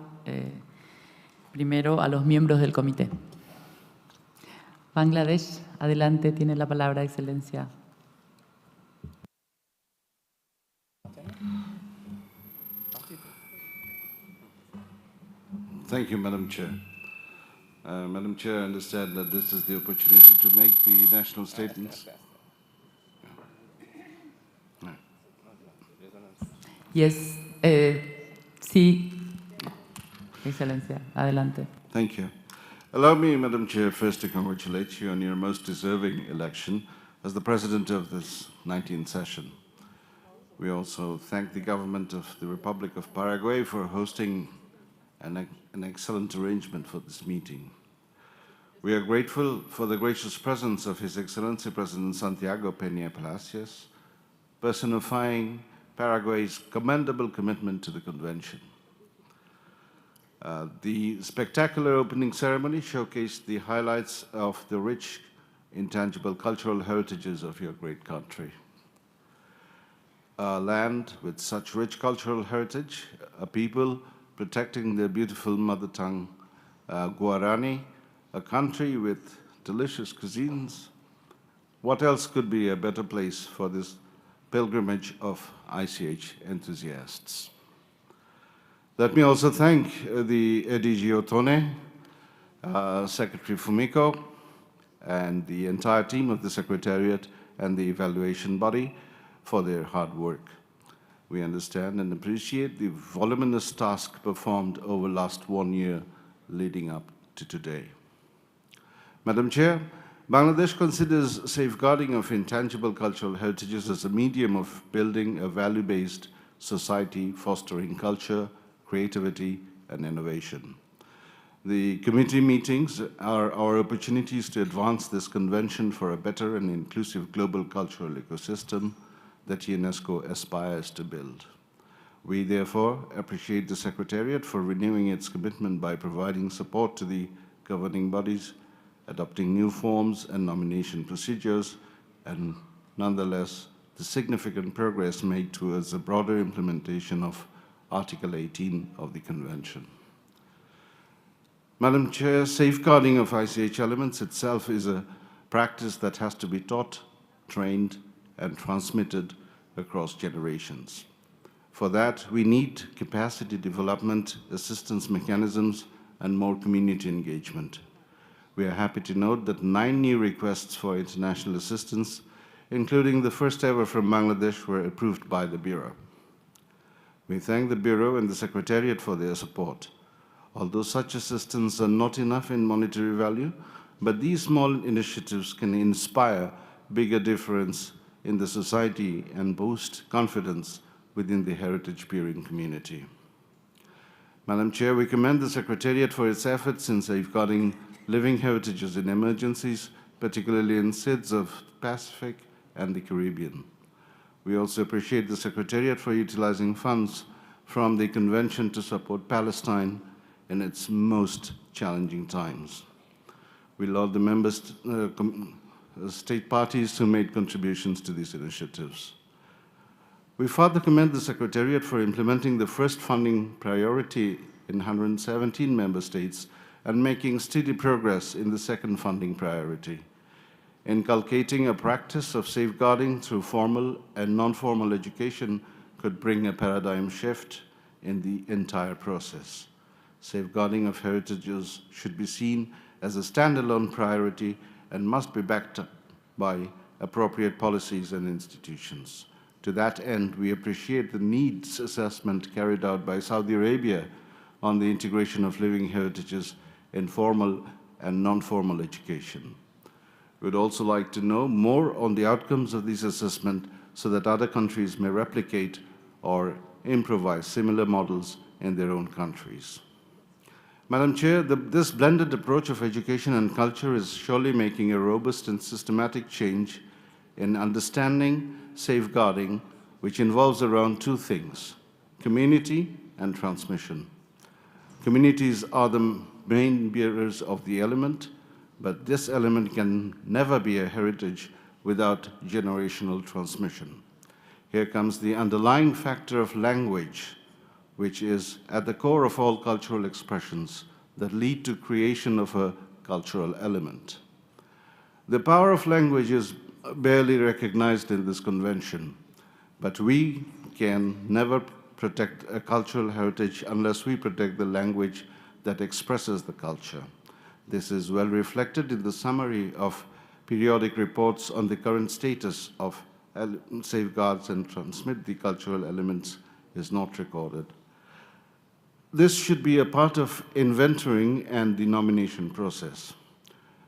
primero a los miembros del comité. Bangladesh, adelante, tiene la palabra, Excelencia. Thank you, Madam Chair. Madam Chair, I understand that this is the opportunity to make the national statements. Yes, sí, Excelencia, adelante. Thank you. Allow me, Madam Chair, first to congratulate you on your most deserving election as the President of this 19th session. We also thank the government of the Republic of Paraguay for hosting an excellent arrangement for this meeting. We are grateful for the gracious presence of His Excellency President Santiago Peña Palacios, personifying Paraguay's commendable commitment to the Convention. The spectacular opening ceremony showcased the highlights of the rich, intangible cultural heritages of your great country. A land with such rich cultural heritage, a people protecting their beautiful mother tongue, Guarani, a country with delicious cuisines. What else could be a better place for this pilgrimage of ICH enthusiasts? Let me also thank the ADG Otone, Secretary Fumiko, and the entire team of the Secretariat and the evaluation body for their hard work. We understand and appreciate the voluminous task performed over the last 1 year leading up to today. Madam Chair, Bangladesh considers safeguarding of intangible cultural heritages as a medium of building a value-based society fostering culture, creativity, and innovation. The committee meetings are our opportunities to advance this convention for a better and inclusive global cultural ecosystem that UNESCO aspires to build. We therefore appreciate the Secretariat for renewing its commitment by providing support to the governing bodies, adopting new forms and nomination procedures, and nonetheless, the significant progress made towards a broader implementation of Article 18 of the Convention. Madam Chair, safeguarding of ICH elements itself is a practice that has to be taught, trained, and transmitted across generations. For that, we need capacity development, assistance mechanisms, and more community engagement. We are happy to note that 9 new requests for international assistance, including the first ever from Bangladesh, were approved by the Bureau. We thank the Bureau and the Secretariat for their support. Although such assistance are not enough in monetary value, but these small initiatives can inspire bigger difference in the society and boost confidence within the heritage-bearing community. Madam Chair, we commend the Secretariat for its efforts in safeguarding living heritages in emergencies, particularly in SIDS of the Pacific and the Caribbean. We also appreciate the Secretariat for utilizing funds from the Convention to support Palestine in its most challenging times. We laud the state parties who made contributions to these initiatives. We further commend the Secretariat for implementing the first funding priority in 117 member states and making steady progress in the second funding priority. Inculcating a practice of safeguarding through formal and non-formal education could bring a paradigm shift in the entire process. Safeguarding of heritages should be seen as a standalone priority and must be backed up by appropriate policies and institutions. To that end, we appreciate the needs assessment carried out by Saudi Arabia on the integration of living heritages in formal and non-formal education. We would also like to know more on the outcomes of this assessment so that other countries may replicate or improvise similar models in their own countries. Madam Chair, this blended approach of education and culture is surely making a robust and systematic change in understanding, safeguarding, which involves around 2 things: community and transmission. Communities are the main bearers of the element, but this element can never be a heritage without generational transmission. Here comes the underlying factor of language, which is at the core of all cultural expressions that lead to creation of a cultural element. The power of language is barely recognized in this convention, but we can never protect a cultural heritage unless we protect the language that expresses the culture. This is well reflected in the summary of periodic reports on the current status of safeguards and transmit the cultural elements is not recorded. This should be a part of inventorying and the nomination process.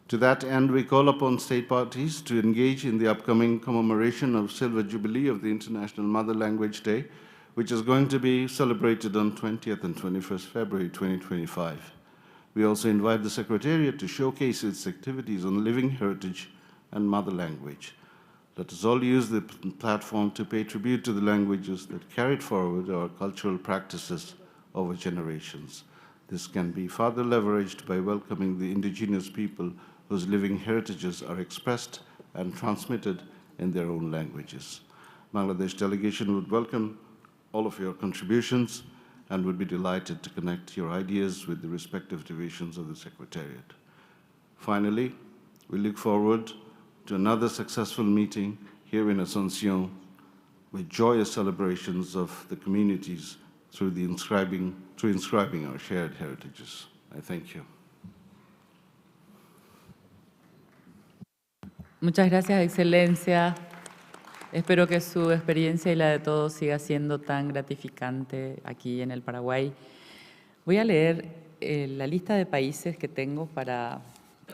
To that end, we call upon state parties to engage in the upcoming commemoration of Silver Jubilee of the International Mother Language Day, which is going to be celebrated on 20th and 21st February 2025. We also invite the Secretariat to showcase its activities on living heritage and mother language. Let us all use the platform to pay tribute to the languages that carried forward our cultural practices over generations. This can be further leveraged by welcoming the indigenous people whose living heritages are expressed and transmitted in their own languages. Bangladesh delegation would welcome all of your contributions and would be delighted to connect your ideas with the respective divisions of the Secretariat. Finally, we look forward to another successful meeting here in Asuncion with joyous celebrations of the communities through inscribing our shared heritages. I thank you. Muchas gracias, Excelencia. Espero que su experiencia y la de todos siga siendo tan gratificante aquí en el Paraguay. Voy a leer la lista de países que tengo para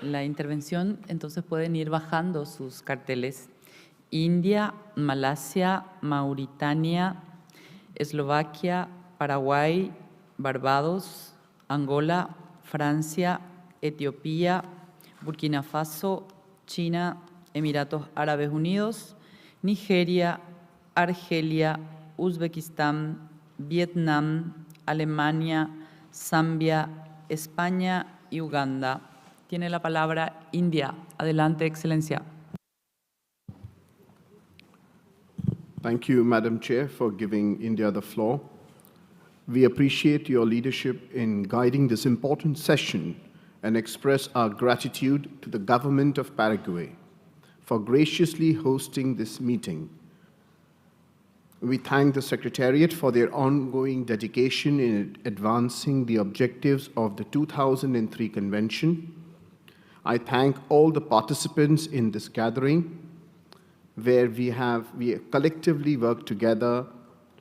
la intervención, entonces pueden ir bajando sus carteles. India, Malasia, Mauritania, Eslovaquia, Paraguay, Barbados, Angola, Francia, Etiopía, Burkina Faso, China, Emiratos Árabes Unidos, Nigeria, Argelia, Uzbekistán, Vietnam, Alemania, Zambia, España y Uganda. Tiene la palabra India. Adelante, Excelencia. Thank you, Madam Chair, for giving India the floor. We appreciate your leadership in guiding this important session and express our gratitude to the government of Paraguay for graciously hosting this meeting. We thank the Secretariat for their ongoing dedication in advancing the objectives of the 2003 Convention. I thank all the participants in this gathering, where we collectively worked together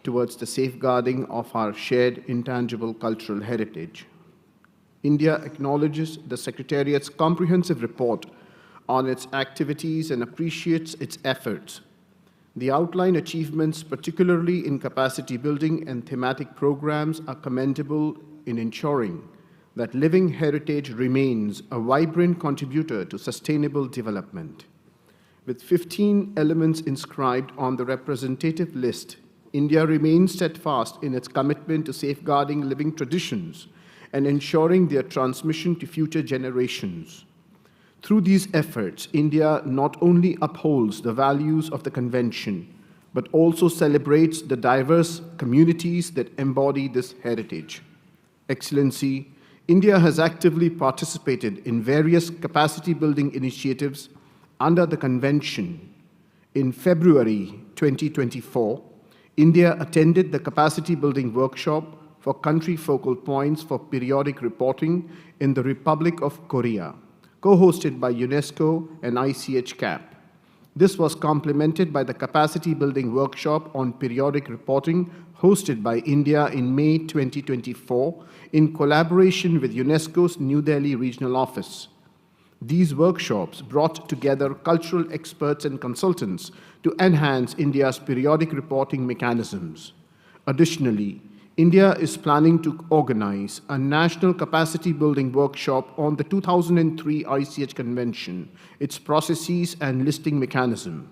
towards the safeguarding of our shared intangible cultural heritage. India acknowledges the Secretariat's comprehensive report on its activities and appreciates its efforts. The outlined achievements, particularly in capacity building and thematic programs, are commendable in ensuring that living heritage remains a vibrant contributor to sustainable development. With 15 elements inscribed on the representative list, India remains steadfast in its commitment to safeguarding living traditions and ensuring their transmission to future generations. Through these efforts, India not only upholds the values of the Convention, but also celebrates the diverse communities that embody this heritage. Excellency, India has actively participated in various capacity-building initiatives under the Convention. In February 2024, India attended the capacity-building workshop for country focal points for periodic reporting in the Republic of Korea, co-hosted by UNESCO and ICH-CAP. This was complemented by the capacity-building workshop on periodic reporting hosted by India in May 2024 in collaboration with UNESCO's New Delhi Regional Office. These workshops brought together cultural experts and consultants to enhance India's periodic reporting mechanisms. Additionally, India is planning to organize a national capacity building workshop on the 2003 ICH Convention, its processes and listing mechanism.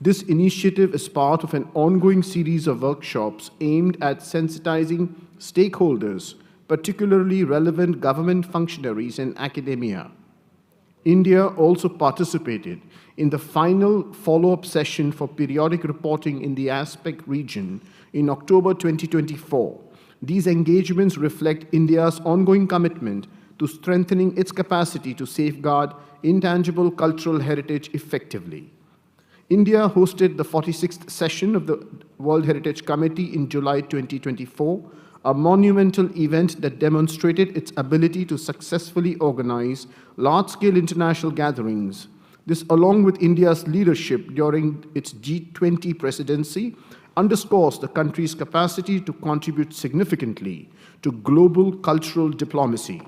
This initiative is part of an ongoing series of workshops aimed at sensitizing stakeholders, particularly relevant government functionaries and academia. India also participated in the final follow-up session for periodic reporting in the ASPEC region in October 2024. These engagements reflect India's ongoing commitment to strengthening its capacity to safeguard intangible cultural heritage effectively. India hosted the 46th session of the World Heritage Committee in July 2024, a monumental event that demonstrated its ability to successfully organize large-scale international gatherings. This, along with India's leadership during its G20 presidency, underscores the country's capacity to contribute significantly to global cultural diplomacy.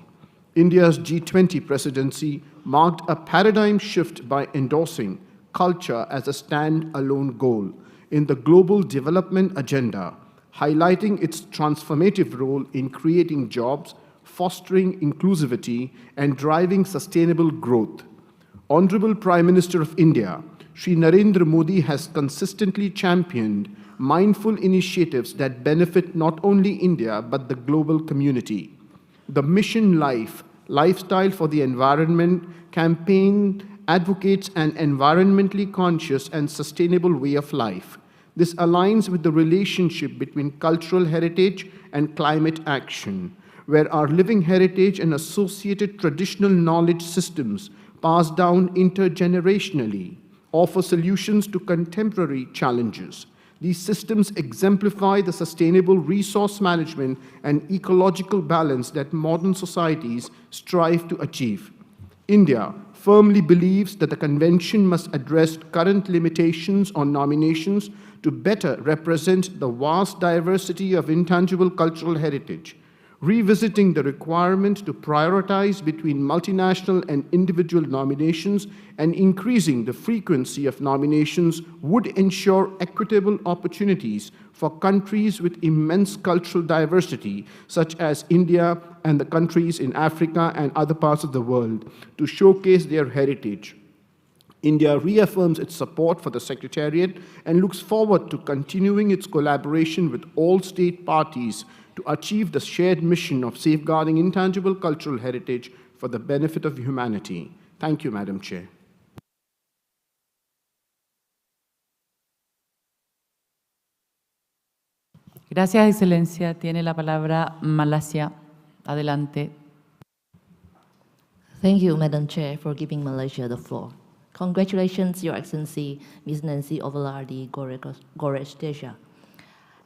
India's G20 presidency marked a paradigm shift by endorsing culture as a stand-alone goal in the global development agenda, highlighting its transformative role in creating jobs, fostering inclusivity, and driving sustainable growth. Honorable Prime Minister of India, Shri Narendra Modi, has consistently championed mindful initiatives that benefit not only India but the global community. The Mission Life, Lifestyle for the Environment campaign advocates an environmentally conscious and sustainable way of life. This aligns with the relationship between cultural heritage and climate action, where our living heritage and associated traditional knowledge systems passed down intergenerationally offer solutions to contemporary challenges. These systems exemplify the sustainable resource management and ecological balance that modern societies strive to achieve. India firmly believes that the Convention must address current limitations on nominations to better represent the vast diversity of intangible cultural heritage, revisiting the requirement to prioritize between multinational and individual nominations and increasing the frequency of nominations would ensure equitable opportunities for countries with immense cultural diversity, such as India and the countries in Africa and other parts of the world, to showcase their heritage. India reaffirms its support for the Secretariat and looks forward to continuing its collaboration with all state parties to achieve the shared mission of safeguarding intangible cultural heritage for the benefit of humanity. Thank you, Madam Chair. Gracias, Excelencia. Tiene la palabra Malasia. Adelante. Thank you, Madam Chair, for giving Malaysia the floor. Congratulations, Your Excellency, Ms. Nancy Ovalardi Goresteja,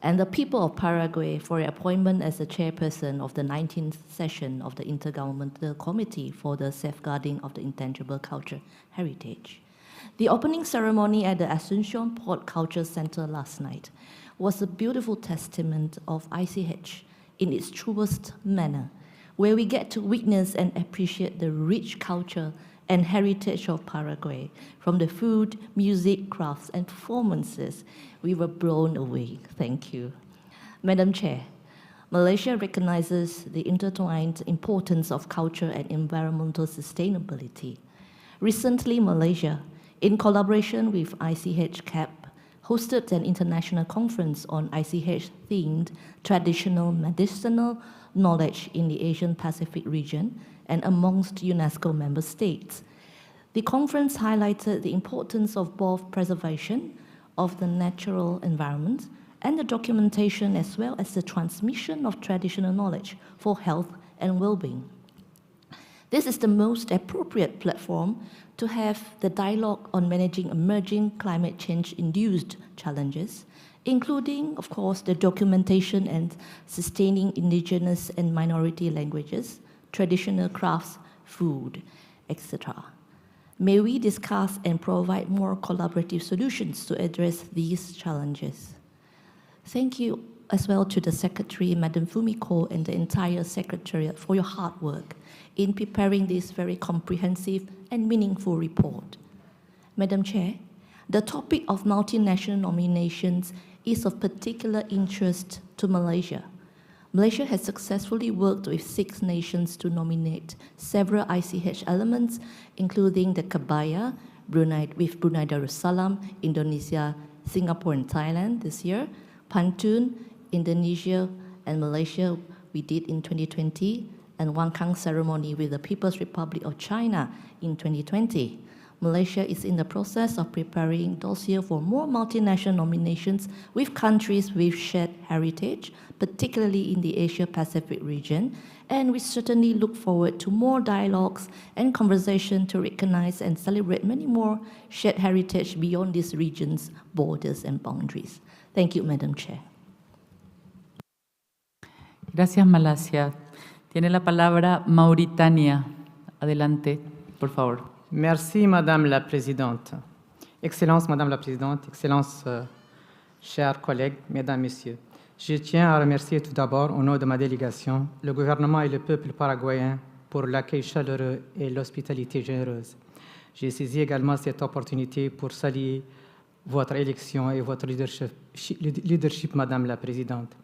and the people of Paraguay for your appointment as the chairperson of the 19th session of the Intergovernmental Committee for the Safeguarding of the Intangible Culture Heritage. The opening ceremony at the Asuncion Port Culture Center last night was a beautiful testament of ICH in its truest manner, where we get to witness and appreciate the rich culture and heritage of Paraguay. From the food, music, crafts, and performances, we were blown away. Thank you. Madam Chair, Malaysia recognizes the intertwined importance of culture and environmental sustainability. Recently, Malaysia, in collaboration with ICH CAP, hosted an international conference on ICH-themed traditional medicinal knowledge in the Asian Pacific region and amongst UNESCO member states. The conference highlighted the importance of both preservation of the natural environment and the documentation as well as the transmission of traditional knowledge for health and well-being. This is the most appropriate platform to have the dialogue on managing emerging climate change-induced challenges, including, of course, the documentation and sustaining indigenous and minority languages, traditional crafts, food, etc. May we discuss and provide more collaborative solutions to address these challenges. Thank you as well to the Secretary, Madam Fumiko, and the entire Secretariat for your hard work in preparing this very comprehensive and meaningful report. Madam Chair, the topic of multinational nominations is of particular interest to Malaysia. Malaysia has successfully worked with 6 nations to nominate several ICH elements, including the Kabaya, Brunei Darussalam, Indonesia, Singapore, and Thailand this year, Pantun, Indonesia, and Malaysia we did in 2020, and Wangkang ceremony with the People's Republic of China in 2020. Malaysia is in the process of preparing dossier for more multinational nominations with countries with shared heritage, particularly in the Asia-Pacific region, and we certainly look forward to more dialogues and conversation to recognize and celebrate many more shared heritage beyond these regions' borders and boundaries. Thank you, Madam Chair. Gracias, Malasia. Tiene la palabra Mauritania. Adelante, por favor. Merci, Madame la Présidente. Excellence, Madame la Présidente, Excellence, chers collègues, Mesdames, Messieurs. Je tiens à remercier tout d'abord, au nom de ma délégation, le gouvernement et le peuple paraguayen pour l'accueil chaleureux et l'hospitalité généreuse. J'ai saisi également cette opportunité pour saluer votre élection et votre leadership, Madame la Présidente.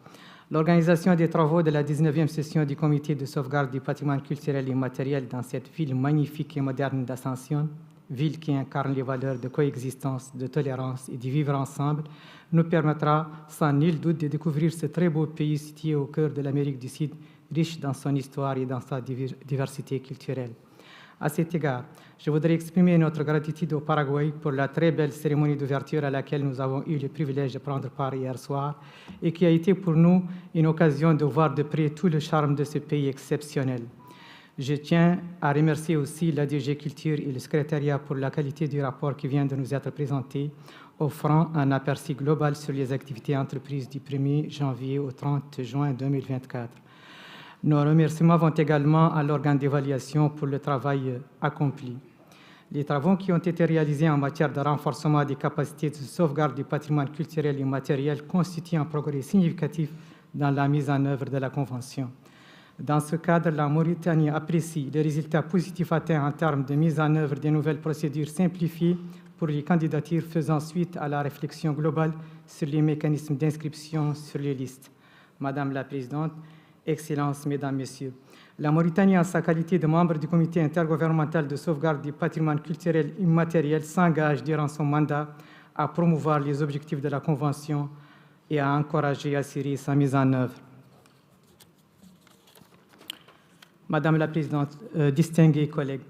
L'organisation des travaux de la 19e session du Comité de sauvegarde du patrimoine culturel et immatériel dans cette ville magnifique et moderne d'Ascension, ville qui incarne les valeurs de coexistence, de tolérance et de vivre ensemble, nous permettra sans nul doute de découvrir ce très beau pays situé au cœur de l'Amérique du Sud, riche dans son histoire et dans sa diversité culturelle. À cet égard, je voudrais exprimer notre gratitude au Paraguay pour la très belle cérémonie d'ouverture à laquelle nous avons eu le privilège de prendre part hier soir et qui a été pour nous une occasion de voir de près tout le charme de ce pays exceptionnel. Je tiens à remercier aussi la DG Culture et le Secretariat pour la qualité du rapport qui vient de nous être présenté, offrant un aperçu global sur les activités entreprises du 1er janvier au 30 juin 2024. Nos remerciements vont également à l'organe d'évaluation pour le travail accompli. Les travaux qui ont été réalisés en matière de renforcement des capacités de sauvegarde du patrimoine culturel et immatériel constituent un progrès significatif dans la mise en œuvre de la Convention. Dans ce cadre, la Mauritanie apprécie les résultats positifs atteints en termes de mise en œuvre des nouvelles procédures simplifiées pour les candidatures faisant suite à la réflexion globale sur les mécanismes d'inscription sur les listes. Madame la Présidente, Excellences, Mesdames, Messieurs, la Mauritanie, en sa qualité de membre du Comité intergouvernemental de sauvegarde du patrimoine culturel immatériel, s'engage durant son mandat à promouvoir les objectifs de la Convention et à encourager et assurer sa mise en œuvre. Madame la Présidente, distingués collègues,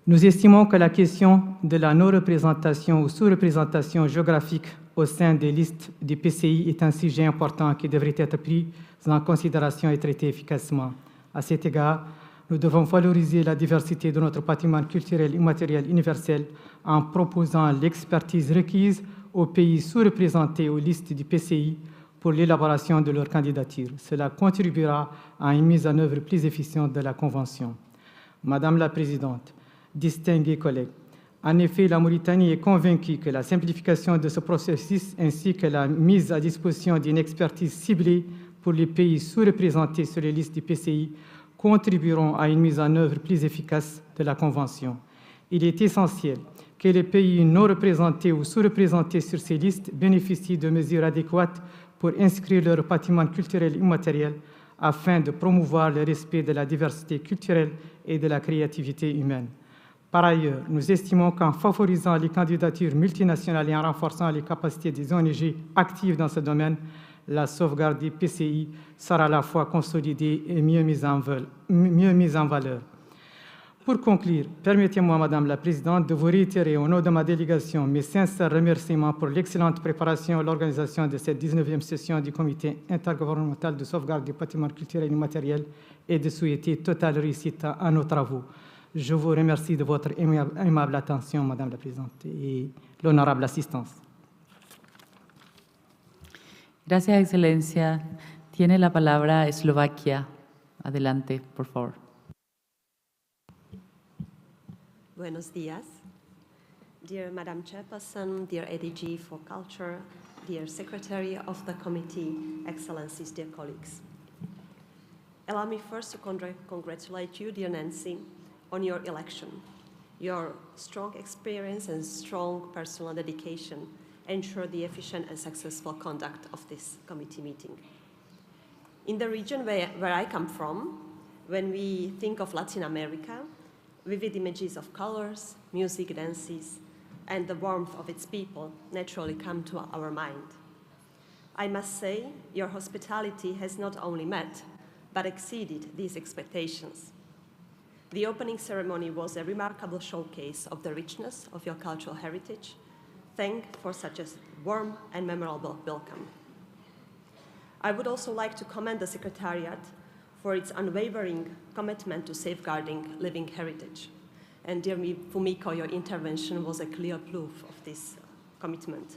nous estimons que la question de la non-représentation ou sous-représentation géographique au sein des listes du PCI est un sujet important qui devrait être pris en considération et traité efficacement. À cet égard, nous devons valoriser la diversité de notre patrimoine culturel immatériel universel en proposant l'expertise requise aux pays sous-représentés aux listes du PCI pour l'élaboration de leur candidature. Cela contribuera à une mise en œuvre plus efficiente de la Convention. Madame la Présidente, distingués collègues, en effet, la Mauritanie est convaincue que la simplification de ce processus ainsi que la mise à disposition d'une expertise ciblée pour les pays sous-représentés sur les listes du PCI contribueront à une mise en œuvre plus efficace de la Convention. Il est essentiel que les pays non représentés ou sous-représentés sur ces listes bénéficient de mesures adéquates pour inscrire leur patrimoine culturel immatériel afin de promouvoir le respect de la diversité culturelle et de la créativité humaine. Par ailleurs, nous estimons qu'en favorisant les candidatures multinationales et en renforçant les capacités des ONG actives dans ce domaine, la sauvegarde des PCI sera à la fois consolidée et mieux mise en valeur. Pour conclure, permettez-moi, Madame la Présidente, de vous réitérer au nom de ma délégation mes sincères remerciements pour l'excellente préparation et l'organisation de cette 19e session du Comité intergouvernemental de sauvegarde du patrimoine culturel et immatériel et de souhaiter totale réussite à nos travaux. Je vous remercie de votre aimable attention, Madame la Présidente, et l'honorable assistance. Gracias, Excelencia. Tiene la palabra Eslovaquia. Adelante, por favor. Buenos días. Dear Madam Chairperson, dear ADG for Culture, dear Secretary of the Committee, Excellencies, dear colleagues. Allow me first to congratulate you, dear Nancy, on your election. Your strong experience and strong personal dedication ensure the efficient and successful conduct of this committee meeting. In the region where I come from, when we think of Latin America, vivid images of colors, music, dances, and the warmth of its people naturally come to our mind. I must say, your hospitality has not only met, but exceeded these expectations. The opening ceremony was a remarkable showcase of the richness of your cultural heritage. Thank you for such a warm and memorable welcome. I would also like to commend the Secretariat for its unwavering commitment to safeguarding living heritage. And dear Fumiko, your intervention was a clear proof of this commitment.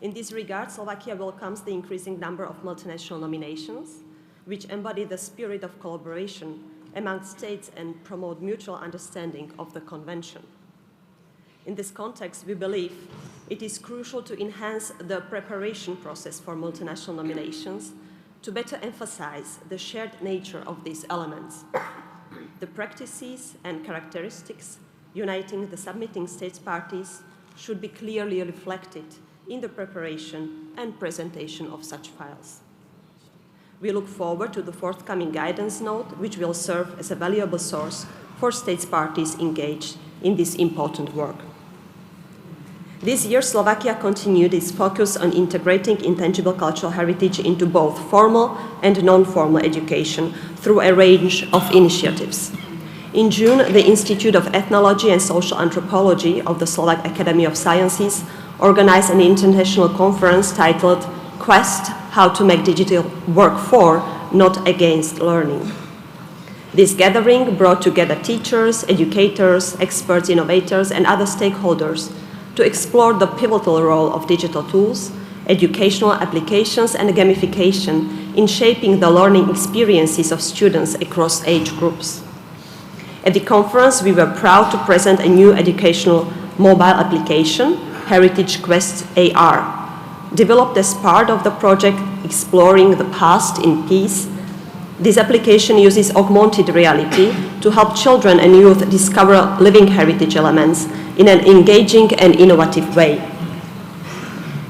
In this regard, Slovakia welcomes the increasing number of multinational nominations, which embody the spirit of collaboration among states and promote mutual understanding of the Convention. In this context, we believe it is crucial to enhance the preparation process for multinational nominations to better emphasize the shared nature of these elements, the practices and characteristics uniting the submitting states parties should be clearly reflected in the preparation and presentation of such files. We look forward to the forthcoming guidance note, which will serve as a valuable source for states parties engaged in this important work. This year, Slovakia continued its focus on integrating intangible cultural heritage into both formal and non-formal education through a range of initiatives. In June, the Institute of Ethnology and Social Anthropology of the Slovak Academy of Sciences organized an international conference titled Quest: How to Make Digital Work for, Not Against Learning. This gathering brought together teachers, educators, experts, innovators, and other stakeholders to explore the pivotal role of digital tools, educational applications, and gamification in shaping the learning experiences of students across age groups. At the conference, we were proud to present a new educational mobile application, Heritage Quest AR, developed as part of the project Exploring the Past in Peace. This application uses augmented reality to help children and youth discover living heritage elements in an engaging and innovative way.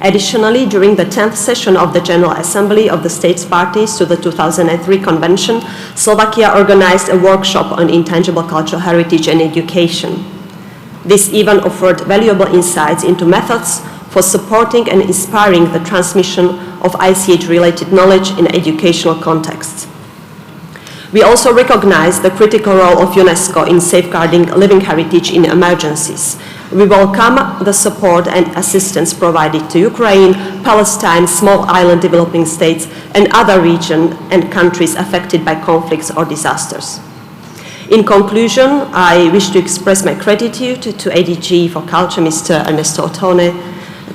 Additionally, during the 10th session of the General Assembly of the States Parties to the 2003 Convention, Slovakia organized a workshop on intangible cultural heritage and education. This event offered valuable insights into methods for supporting and inspiring the transmission of ICH-related knowledge in educational contexts. We also recognize the critical role of UNESCO in safeguarding living heritage in emergencies. We welcome the support and assistance provided to Ukraine, Palestine, small island developing states, and other regions and countries affected by conflicts or disasters. In conclusion, I wish to express my gratitude to ADG for Culture, Mr. Ernesto Ottone,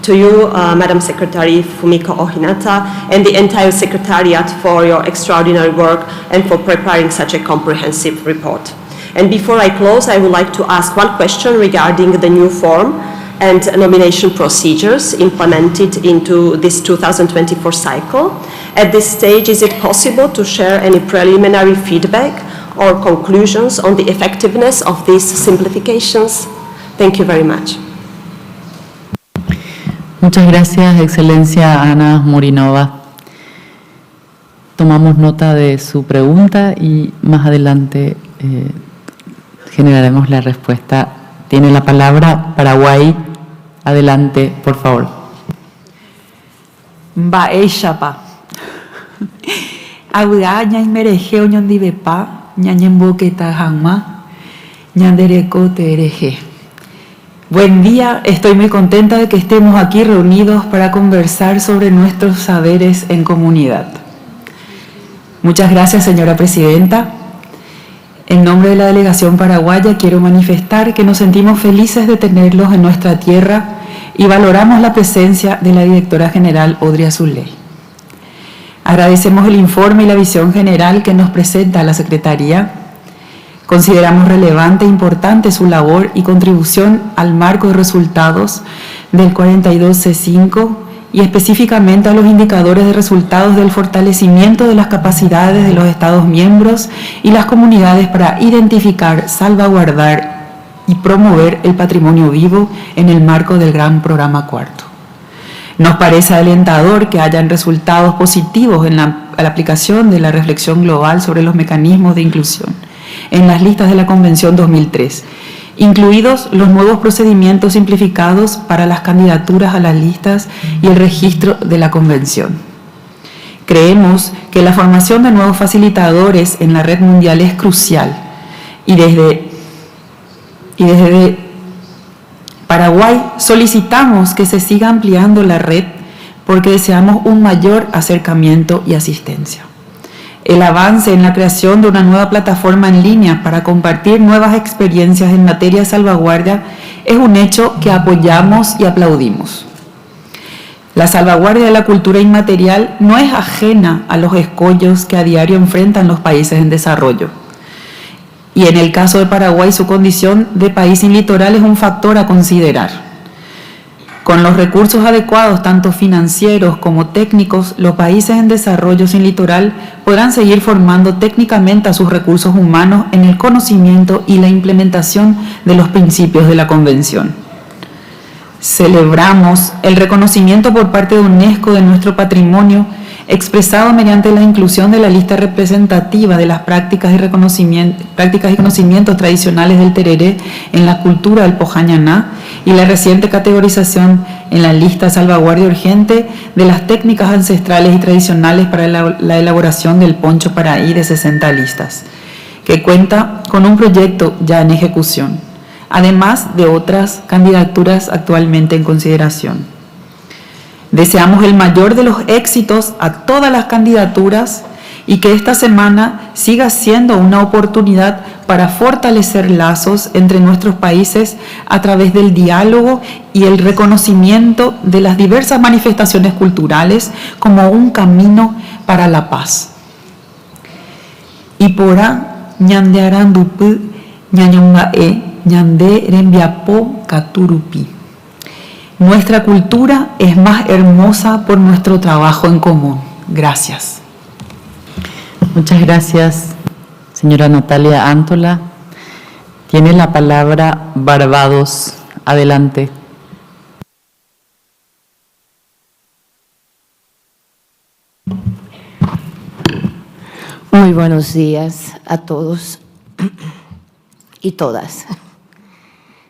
to you, Madam Secretary Fumiko Ohinata, and the entire Secretariat for your extraordinary work and for preparing such a comprehensive report. And before I close, I would like to ask one question regarding the new form and nomination procedures implemented into this 2024 cycle. At this stage, is it possible to share any preliminary feedback or conclusions on the effectiveness of these simplifications? Thank you very much. Muchas gracias, Excelencia Ana Morinova. Tomamos nota de su pregunta y más adelante generaremos la respuesta. Tiene la palabra Paraguay. Adelante, por favor. Mba'éichapa. Avy'a ñaimerehe oñondivepa, ñañemboketa hag̃ua, ñandereko terehe. Buen día, estoy muy contenta de que estemos aquí reunidos para conversar sobre nuestros saberes en comunidad. Muchas gracias, señora Presidenta. En nombre de la delegación paraguaya quiero manifestar que nos sentimos felices de tenerlos en nuestra tierra y valoramos la presencia de la Directora General Audrey Azoulay. Agradecemos el informe y la visión general que nos presenta la Secretaría. Consideramos relevante e importante su labor y contribución al marco de resultados del 42C5 y específicamente a los indicadores de resultados del fortalecimiento de las capacidades de los Estados miembros y las comunidades para identificar, salvaguardar y promover el patrimonio vivo en el marco del Gran Programa Cuarto. Nos parece alentador que hayan resultados positivos en la aplicación de la reflexión global sobre los mecanismos de inclusión en las listas de la Convención 2003, incluidos los nuevos procedimientos simplificados para las candidaturas a las listas y el registro de la Convención. Creemos que la formación de nuevos facilitadores en la red mundial es crucial y desde Paraguay solicitamos que se siga ampliando la red porque deseamos un mayor acercamiento y asistencia. El avance en la creación de una nueva plataforma en línea para compartir nuevas experiencias en materia de salvaguardia es un hecho que apoyamos y aplaudimos. La salvaguardia de la cultura inmaterial no es ajena a los escollos que a diario enfrentan los países en desarrollo. Y en el caso de Paraguay, su condición de país sin litoral es un factor a considerar. Con los recursos adecuados, tanto financieros como técnicos, los países en desarrollo sin litoral podrán seguir formando técnicamente a sus recursos humanos en el conocimiento y la implementación de los principios de la Convención. Celebramos el reconocimiento por parte de UNESCO de nuestro patrimonio expresado mediante la inclusión de la lista representativa de las prácticas y conocimientos tradicionales del tereré en la cultura del Pojañaná y la reciente categorización en la lista de salvaguardia urgente de las técnicas ancestrales y tradicionales para la elaboración del poncho paraí de 60 listas, que cuenta con un proyecto ya en ejecución, además de otras candidaturas actualmente en consideración. Deseamos el mayor de los éxitos a todas las candidaturas y que esta semana siga siendo una oportunidad para fortalecer lazos entre nuestros países a través del diálogo y el reconocimiento de las diversas manifestaciones culturales como un camino para la paz. Ipora ñande arandupu ñañongae ñande rembiapo katurupi. Nuestra cultura es más hermosa por nuestro trabajo en común. Gracias. Muchas gracias, señora Natalia Antola. Tiene la palabra Barbados. Adelante. Muy buenos días a todos y todas.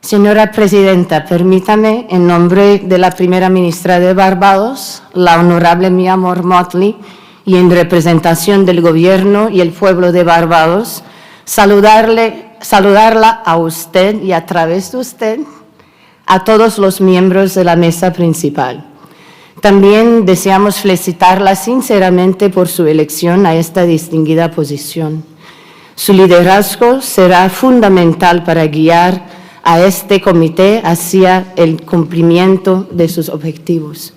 Señora Presidenta, permítame, en nombre de la Primera Ministra de Barbados, la Honorable Mia Motley, y en representación del Gobierno y el pueblo de Barbados, saludarla a usted y a través de usted a todos los miembros de la mesa principal. También deseamos felicitarla sinceramente por su elección a esta distinguida posición. Su liderazgo será fundamental para guiar a este comité hacia el cumplimiento de sus objetivos.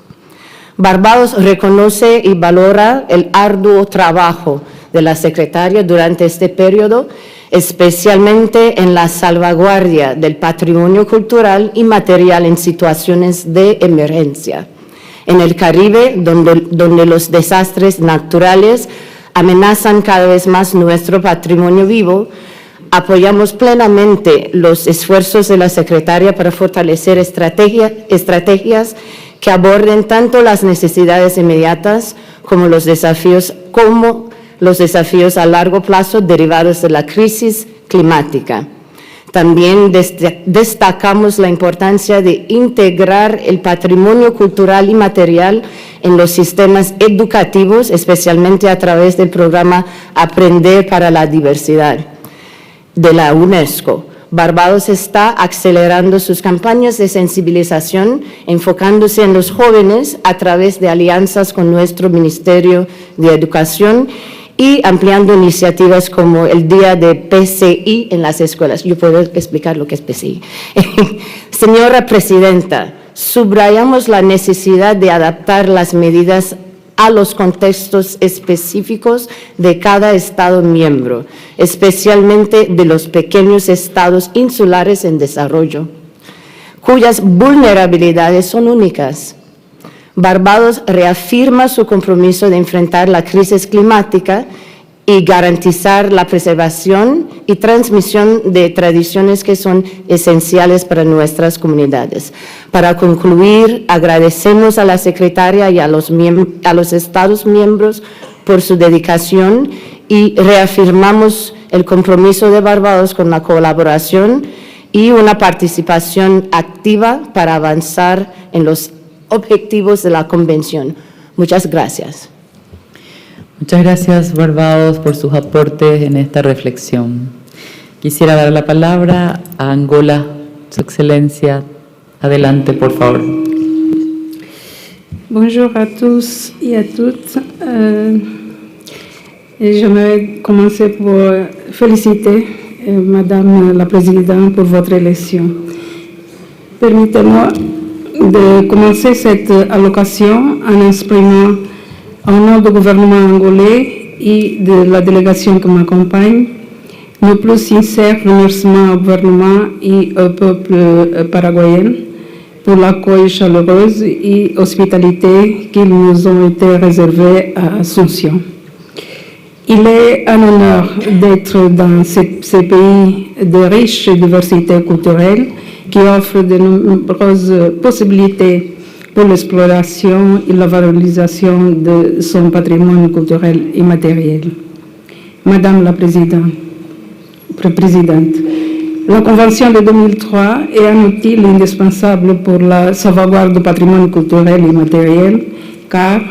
Barbados reconoce y valora el arduo trabajo de la Secretaria durante este periodo, especialmente en la salvaguardia del patrimonio cultural y material en situaciones de emergencia. En el Caribe, donde los desastres naturales amenazan cada vez más nuestro patrimonio vivo, apoyamos plenamente los esfuerzos de la Secretaria para fortalecer estrategias que aborden tanto las necesidades inmediatas como los desafíos a largo plazo derivados de la crisis climática. También destacamos la importancia de integrar el patrimonio cultural y material en los sistemas educativos, especialmente a través del programa Aprender para la Diversidad de la UNESCO. Barbados está acelerando sus campañas de sensibilización, enfocándose en los jóvenes a través de alianzas con nuestro Ministerio de Educación y ampliando iniciativas como el Día de PCI en las escuelas. Yo puedo explicar lo que es PCI. Señora Presidenta, subrayamos la necesidad de adaptar las medidas a los contextos específicos de cada Estado miembro, especialmente de los pequeños estados insulares en desarrollo, cuyas vulnerabilidades son únicas. Barbados reafirma su compromiso de enfrentar la crisis climática y garantizar la preservación y transmisión de tradiciones que son esenciales para nuestras comunidades. Para concluir, agradecemos a la Secretaria y a los Estados miembros por su dedicación y reafirmamos el compromiso de Barbados con la colaboración y una participación activa para avanzar en los objetivos de la Convención. Muchas gracias. Muchas gracias, Barbados, por sus aportes en esta reflexión. Quisiera dar la palabra a Angola, Su Excelencia. Adelante, por favor. Bonjour à tous et à toutes. J'aimerais commencer pour féliciter Madame la Présidente pour votre élection. Permettez-moi de commencer cette allocation en exprimant au nom du gouvernement angolais et de la délégation qui m'accompagne, nos plus sincères remerciements au gouvernement et au peuple paraguayen pour l'accueil chaleureux et hospitalité qui nous ont été réservés à Asunción. Il est un honneur d'être dans ce pays de riche diversité culturelle qui offre de nombreuses possibilités pour l'exploration et la valorisation de son patrimoine culturel immatériel. Madame la Présidente, la Convention de 2003 est un outil indispensable pour la sauvegarde du patrimoine culturel immatériel, car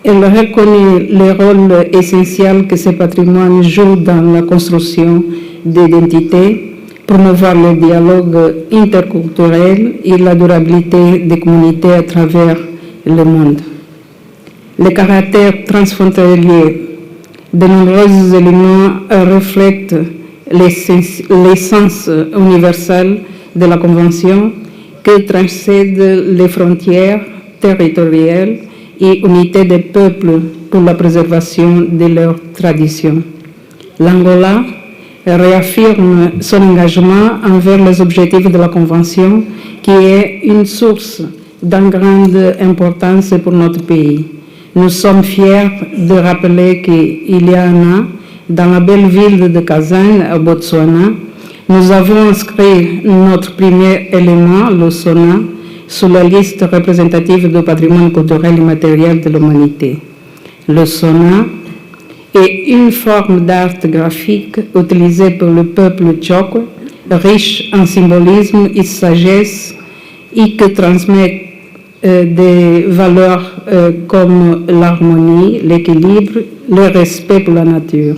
elle reconnaît le rôle essentiel que ce patrimoine joue dans la construction d'identité, promouvoir le dialogue interculturel et la durabilité des communautés à travers le monde. Le caractère transfrontalier de nombreux éléments reflète l'essence universelle de la Convention qui transcende les frontières territoriales et unité des peuples pour la préservation de leurs traditions. L'Angola réaffirme son engagement envers les objectifs de la Convention, qui est une source d'une grande importance pour notre pays. Nous sommes fiers de rappeler qu'il y a un an, dans la belle ville de Kazan, au Botswana, nous avons inscrit notre premier élément, le sona, sur la liste représentative du patrimoine culturel immatériel de l'humanité. Le sona est une forme d'art graphique utilisée par le peuple tchoko, riche en symbolisme et sagesse, et qui transmet des valeurs comme l'harmonie, l'équilibre, le respect pour la nature.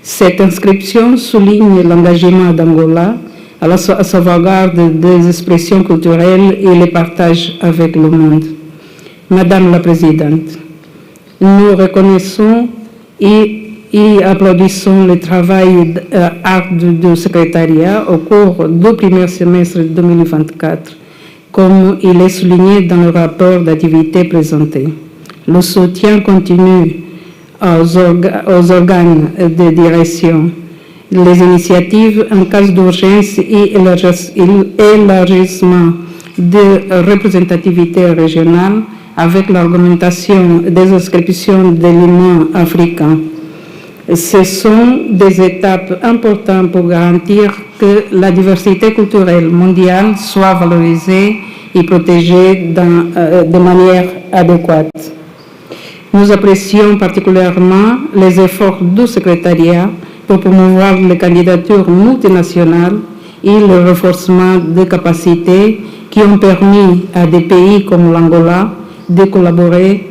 Cette inscription souligne l'engagement d'Angola à la sauvegarde des expressions culturelles et le partage avec le monde. Madame la Présidente, nous reconnaissons et applaudissons le travail ardu du Secretariat au cours du premier semestre 2024, comme il est souligné dans le rapport d'activité présenté. Le soutien continu aux organes de direction, les initiatives en cas d'urgence et élargissement de représentativité régionale avec l'augmentation des inscriptions d'éléments africains. Ce sont des étapes importantes pour garantir que la diversité culturelle mondiale soit valorisée et protégée de manière adéquate. Nous apprécions particulièrement les efforts du Secrétariat pour promouvoir les candidatures multinationales et le renforcement des capacités qui ont permis à des pays comme l'Angola de collaborer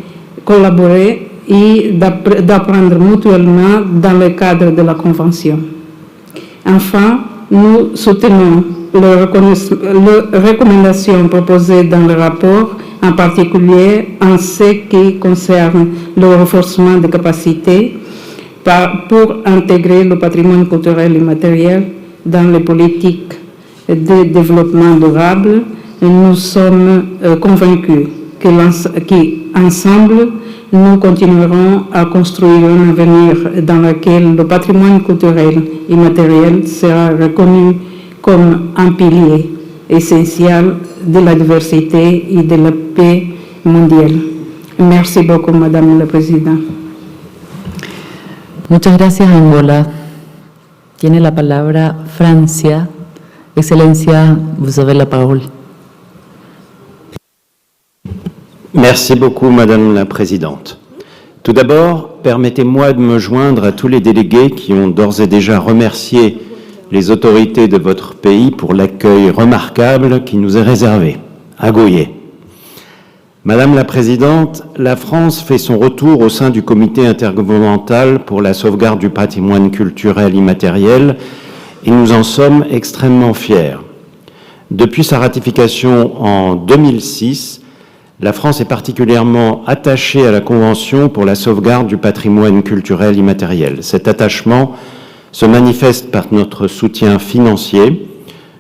et d'apprendre mutuellement dans le cadre de la Convention. Enfin, nous soutenons les recommandations proposées dans le rapport, en particulier en ce qui concerne le renforcement des capacités pour intégrer le patrimoine culturel immatériel dans les politiques de développement durable. Nous sommes convaincus qu'ensemble, nous continuerons à construire un avenir dans lequel le patrimoine culturel immatériel sera reconnu comme un pilier essentiel de la diversité et de la paix mondiale. Merci beaucoup, Madame la Présidente. Muchas gracias, Angola. Tiene la palabra Francia. Excelencia, vous avez la parole. Merci beaucoup, Madame la Présidente. Tout d'abord, permettez-moi de me joindre à tous les délégués qui ont d'ores et déjà remercié les autorités de votre pays pour l'accueil remarquable qui nous est réservé, à Goyet. Madame la Présidente, la France fait son retour au sein du Comité intergouvernemental pour la sauvegarde du patrimoine culturel immatériel et nous en sommes extrêmement fiers. Depuis sa ratification en 2006, la France est particulièrement attachée à la Convention pour la sauvegarde du patrimoine culturel immatériel. Cet attachement se manifeste par notre soutien financier.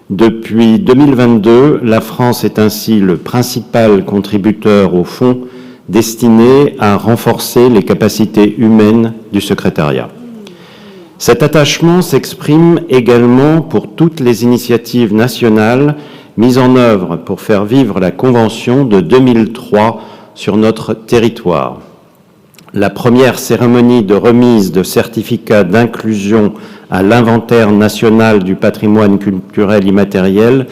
Depuis 2022, la France est ainsi le principal contributeur au fonds destiné à renforcer les capacités humaines du Secrétariat. Cet attachement s'exprime également pour toutes les initiatives nationales mises en œuvre pour faire vivre la Convention de 2003 sur notre territoire. La première cérémonie de remise de certificats d'inclusion à l'inventaire national du patrimoine culturel immatériel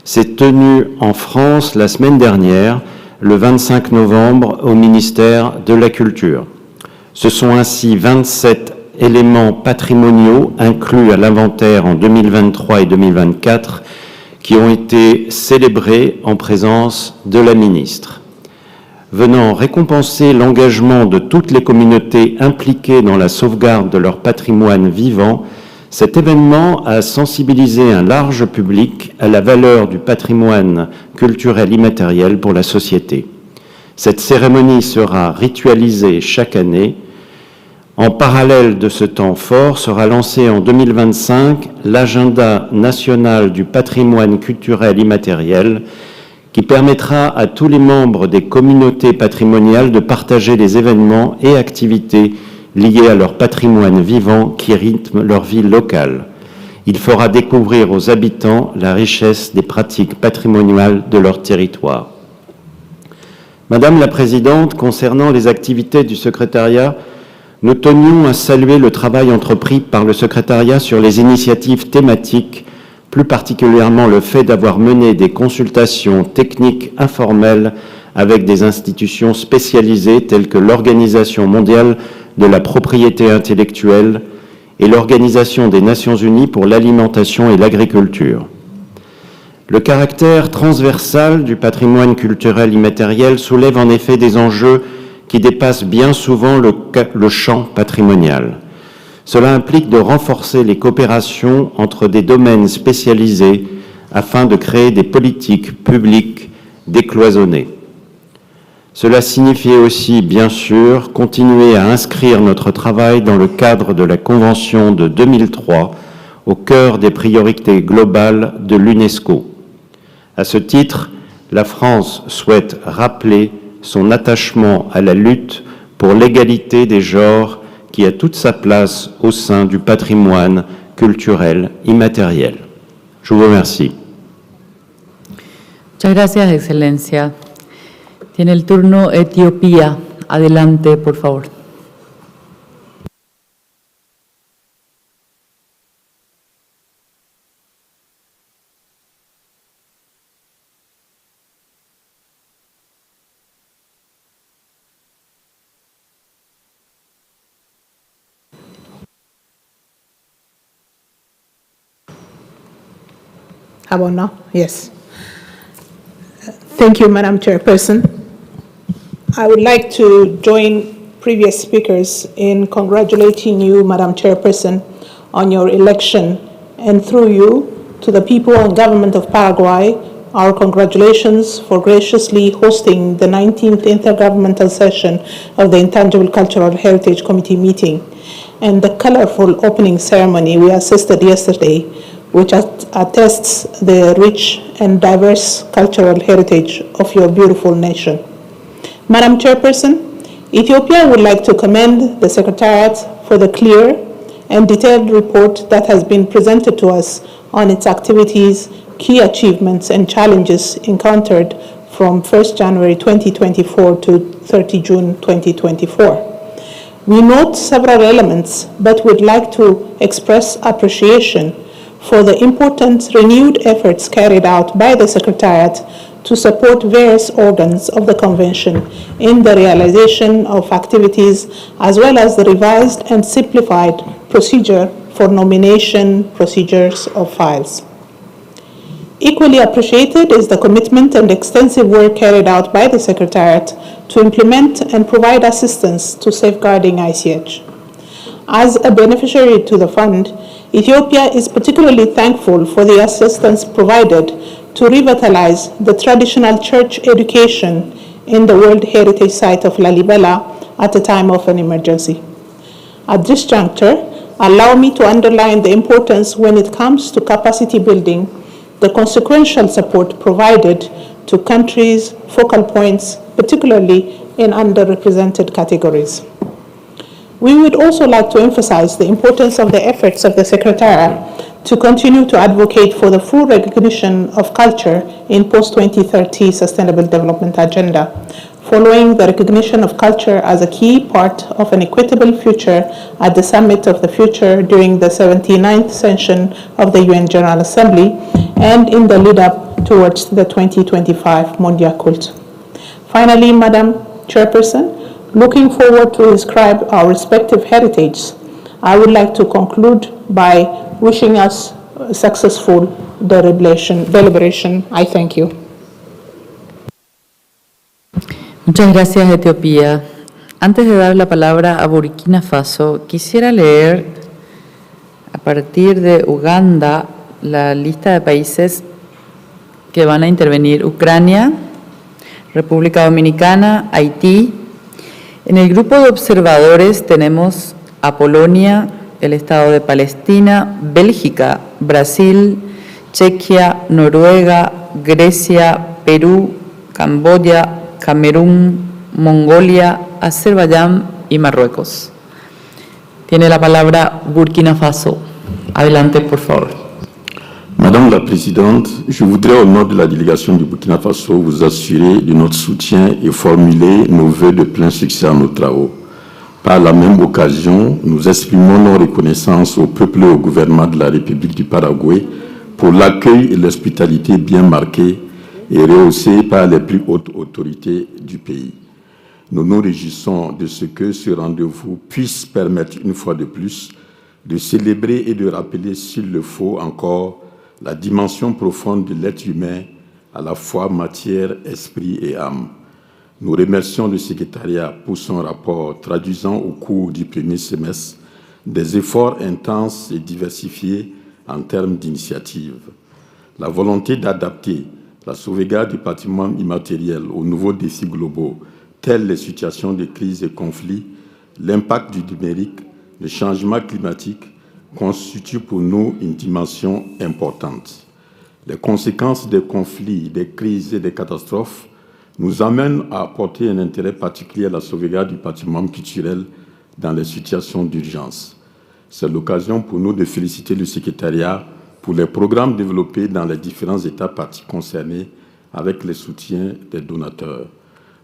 s'est tenue en France la semaine dernière le 25 novembre au ministère de la Culture. Ce sont ainsi 27 éléments patrimoniaux inclus à l'inventaire en 2023 et 2024 qui ont été célébrés en présence de la ministre. Venant récompenser l'engagement de toutes les communautés impliquées dans la sauvegarde de leur patrimoine vivant, cet événement a sensibilisé un large public à la valeur du patrimoine culturel immatériel pour la société. Cette cérémonie sera ritualisée chaque année. En parallèle de ce temps fort sera lancé en 2025 l'agenda national du patrimoine culturel immatériel qui permettra à tous les membres des communautés patrimoniales de partager les événements et activités liés à leur patrimoine vivant qui rythment leur vie locale. Il fera découvrir aux habitants la richesse des pratiques patrimoniales de leur territoire. Madame la Présidente, concernant les activités du Secrétariat, nous tenions à saluer le travail entrepris par le Secrétariat sur les initiatives thématiques, plus particulièrement le fait d'avoir mené des consultations techniques informelles avec des institutions spécialisées telles que l'Organisation mondiale de la propriété intellectuelle et l'Organisation des Nations unies pour l'alimentation et l'agriculture. Le caractère transversal du patrimoine culturel immatériel soulève en effet des enjeux qui dépassent bien souvent le champ patrimonial. Cela implique de renforcer les coopérations entre des domaines spécialisés afin de créer des politiques publiques décloisonnées. Cela signifie aussi, bien sûr, continuer à inscrire notre travail dans le cadre de la Convention de 2003 au cœur des priorités globales de l'UNESCO. À ce titre, la France souhaite rappeler son attachement à la lutte pour l'égalité des genres qui a toute sa place au sein du patrimoine culturel immatériel. Je vous remercie. Muchas gracias, Excelencia. Tiene el turno Etiopía. Adelante, por favor. How about now? Yes. Thank you, Madam Chairperson. I would like to join previous speakers in congratulating you, Madam Chairperson, on your election, and through you, to the people and government of Paraguay, our congratulations for graciously hosting the 19th Intergovernmental session of the Intangible Cultural Heritage Committee meeting and the colorful opening ceremony we assisted yesterday, which attests the rich and diverse cultural heritage of your beautiful nation. Madam Chairperson, Ethiopia would like to commend the Secretariat for the clear and detailed report that has been presented to us on its activities, key achievements, and challenges encountered from 1st January 2024 to 30 June 2024. We note several elements, but would like to express appreciation for the important renewed efforts carried out by the Secretariat to support various organs of the Convention in the realization of activities, as well as the revised and simplified procedure for nomination procedures of files. Equally appreciated is the commitment and extensive work carried out by the Secretariat to implement and provide assistance to safeguarding ICH. As a beneficiary to the fund, Ethiopia is particularly thankful for the assistance provided to revitalize the traditional church education in the World Heritage Site of Lalibela at a time of an emergency. At this juncture, allow me to underline the importance when it comes to capacity building, the consequential support provided to countries' focal points, particularly in underrepresented categories. We would also like to emphasize the importance of the efforts of the Secretariat to continue to advocate for the full recognition of culture in post-2030 Sustainable Development Agenda, following the recognition of culture as a key part of an equitable future at the Summit of the Future during the 79th session of the UN General Assembly and in the lead-up towards the 2025 Mondial Cult. Finally, Madam Chairperson, looking forward to describe our respective heritage, I would like to conclude by wishing us a successful deliberation. I thank you. Muchas gracias, Etiopía. Antes de dar la palabra a Burkina Faso, quisiera leer a partir de Uganda la lista de países que van a intervenir: Ucrania, República Dominicana, Haití. En el grupo de observadores tenemos a Polonia, el Estado de Palestina, Bélgica, Brasil, Chequia, Noruega, Grecia, Perú, Camboya, Camerún, Mongolia, Azerbaiyán y Marruecos. Tiene la palabra Burkina Faso. Adelante, por favor. Madame la Présidente, je voudrais au nom de la délégation du Burkina Faso vous assurer de notre soutien et formuler nos vœux de plein succès à nos travaux. Par la même occasion, nous exprimons nos reconnaissances au peuple et au gouvernement de la République du Paraguay pour l'accueil et l'hospitalité bien marquée et rehaussée par les plus hautes autorités du pays. Nous nous réjouissons de ce que ce rendez-vous puisse permettre une fois de plus de célébrer et de rappeler, s'il le faut encore, la dimension profonde de l'être humain, à la fois matière, esprit et âme. Nous remercions le Secretariat pour son rapport traduisant au cours du premier semestre des efforts intenses et diversifiés en termes d'initiatives. La volonté d'adapter la sauvegarde du patrimoine immatériel aux nouveaux défis globaux, tels les situations de crise et conflits, l'impact du numérique, le changement climatique, constitue pour nous une dimension importante. Les conséquences des conflits, des crises et des catastrophes nous amènent à apporter un intérêt particulier à la sauvegarde du patrimoine culturel dans les situations d'urgence. C'est l'occasion pour nous de féliciter le Secrétariat pour les programmes développés dans les différents États parties concernés avec le soutien des donateurs.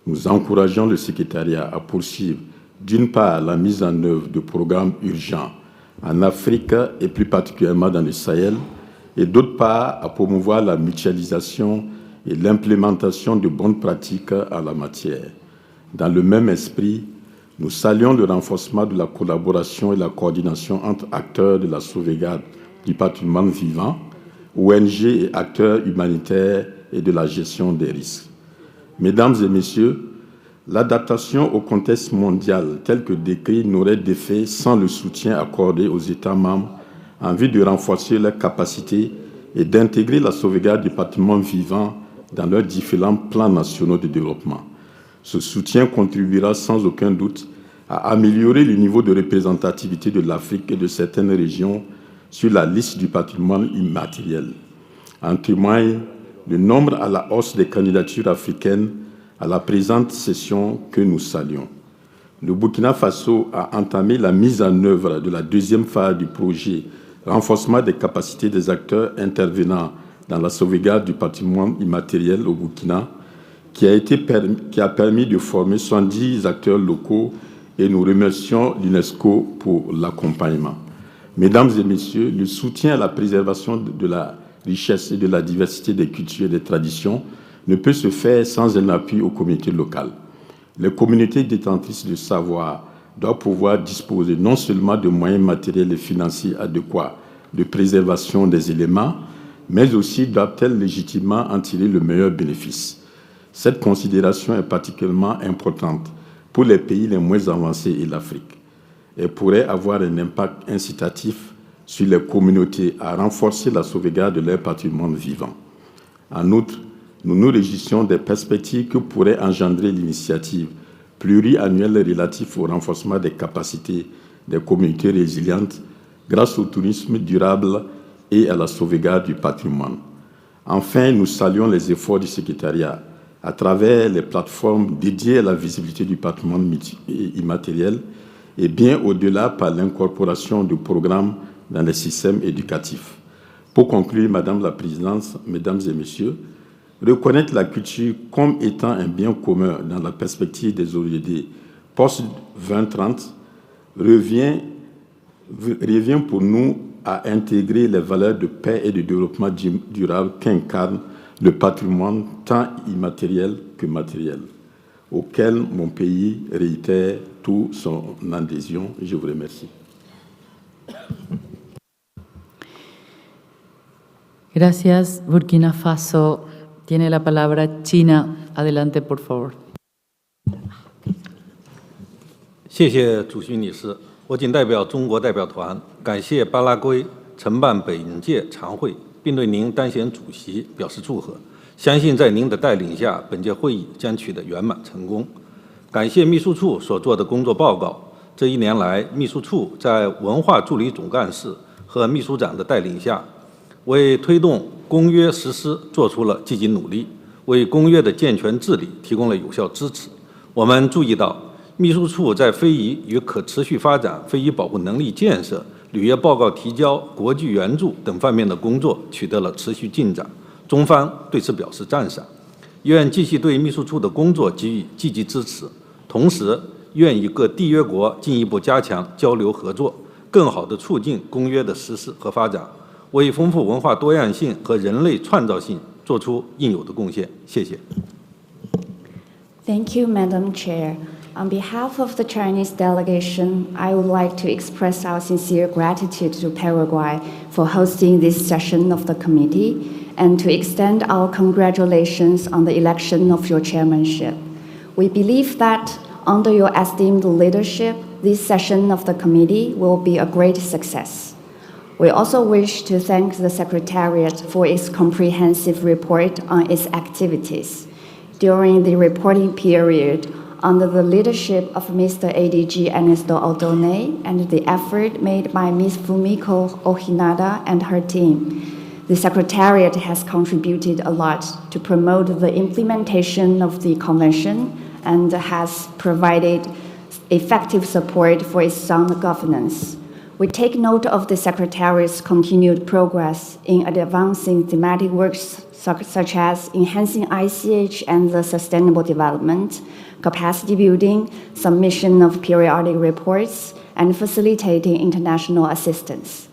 Nous encourageons le Secrétariat à poursuivre, d'une part, la mise en œuvre de programmes urgents en Afrique et plus particulièrement dans le Sahel, et d'autre part, à promouvoir la mutualisation et l'implémentation de bonnes pratiques en la matière. Dans le même esprit, nous saluons le renforcement de la collaboration et la coordination entre acteurs de la sauvegarde du patrimoine vivant, ONG et acteurs humanitaires et de la gestion des risques. Mesdames et messieurs, l'adaptation au contexte mondial tel que décrit n'aurait d'effet sans le soutien accordé aux États membres en vue de renforcer leurs capacités et d'intégrer la sauvegarde du patrimoine vivant dans leurs différents plans nationaux de développement. Ce soutien contribuera sans aucun doute à améliorer le niveau de représentativité de l'Afrique et de certaines régions sur la liste du patrimoine immatériel. En témoigne le nombre à la hausse des candidatures africaines à la présente session que nous saluons. Le Burkina Faso a entamé la mise en œuvre de la deuxième phase du projet renforcement des capacités des acteurs intervenant dans la sauvegarde du patrimoine immatériel au Burkina, qui a permis de former 70 acteurs locaux, et nous remercions l'UNESCO pour l'accompagnement. Mesdames et messieurs, le soutien à la préservation de la richesse et de la diversité des cultures et des traditions ne peut se faire sans un appui aux communautés locales. Les communautés détentrices de savoir doivent pouvoir disposer non seulement de moyens matériels et financiers adéquats de préservation des éléments, mais aussi doivent-elles légitimement en tirer le meilleur bénéfice. Cette considération est particulièrement importante pour les pays les moins avancés et l'Afrique. Elle pourrait avoir un impact incitatif sur les communautés à renforcer la sauvegarde de leur patrimoine vivant. En outre, nous nous réjouissons des perspectives que pourrait engendrer l'initiative pluriannuelle relative au renforcement des capacités des communautés résilientes grâce au tourisme durable et à la sauvegarde du patrimoine. Enfin, nous saluons les efforts du Secrétariat à travers les plateformes dédiées à la visibilité du patrimoine immatériel et bien au-delà par l'incorporation de programmes dans les systèmes éducatifs. Pour conclure, Madame la Présidente, Mesdames et Messieurs, reconnaître la culture comme étant un bien commun dans la perspective des ODD post-2030 revient pour nous à intégrer les valeurs de paix et de développement durable qu'incarne le patrimoine tant immatériel que matériel. auquel mon pays réitère toute son adhésion. Je vous remercie. Gracias, Burkina Faso. Tiene la palabra China. Adelante, por favor. 谢谢主席女士，我谨代表中国代表团感谢巴拉圭承办本届常会，并对您当选主席表示祝贺。相信在您的带领下，本届会议将取得圆满成功。感谢秘书处所做的工作报告。这一年来，秘书处在文化助理总干事和秘书长的带领下，为推动公约实施做出了积极努力，为公约的健全治理提供了有效支持。我们注意到，秘书处在非遗与可持续发展、非遗保护能力建设、履约报告提交、国际援助等方面的工作取得了持续进展，中方对此表示赞赏。愿继续对秘书处的工作给予积极支持，同时愿与各缔约国进一步加强交流合作，更好地促进公约的实施和发展，为丰富文化多样性和人类创造性做出应有的贡献。谢谢。Thank you, Madam Chair. On behalf of the Chinese delegation, I would like to express our sincere gratitude to Paraguay for hosting this session of the committee and to extend our congratulations on the election of your chairmanship. We believe that under your esteemed leadership, this session of the committee will be a great success. We also wish to thank the Secretariat for its comprehensive report on its activities. During the reporting period, under the leadership of Mr. ADG Ernesto Aldone and the effort made by Ms. Fumiko Ohinada and her team, the Secretariat has contributed a lot to promote the implementation of the Convention and has provided effective support for its sound governance. We take note of the Secretariat's continued progress in advancing thematic works such as enhancing ICH and the sustainable development, capacity building, submission of periodic reports, and facilitating international assistance.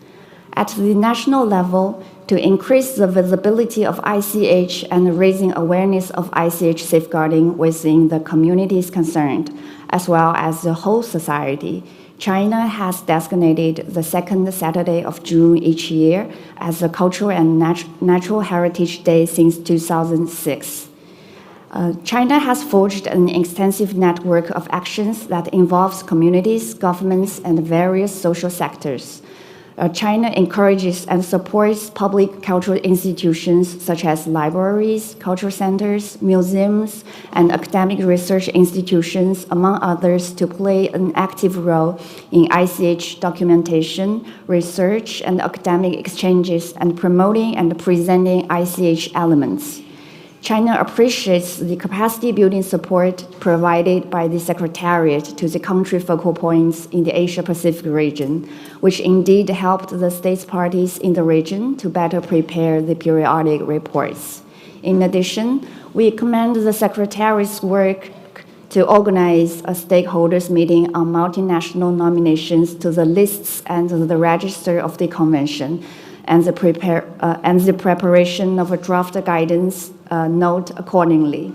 At the national level, to increase the visibility of ICH and raising awareness of ICH safeguarding within the communities concerned, as well as the whole society, China has designated the second Saturday of June each year as a Cultural and Natural Heritage Day since 2006. China has forged an extensive network of actions that involves communities, governments, and various social sectors. China encourages and supports public cultural institutions such as libraries, cultural centers, museums, and academic research institutions, among others, to play an active role in ICH documentation, research, and academic exchanges, and promoting and presenting ICH elements. China appreciates the capacity building support provided by the Secretariat to the country focal points in the Asia-Pacific region, which indeed helped the states parties in the region to better prepare the periodic reports. In addition, we commend the Secretariat's work to organize a stakeholders meeting on multinational nominations to the lists and the register of the convention, and the preparation of a draft guidance note accordingly.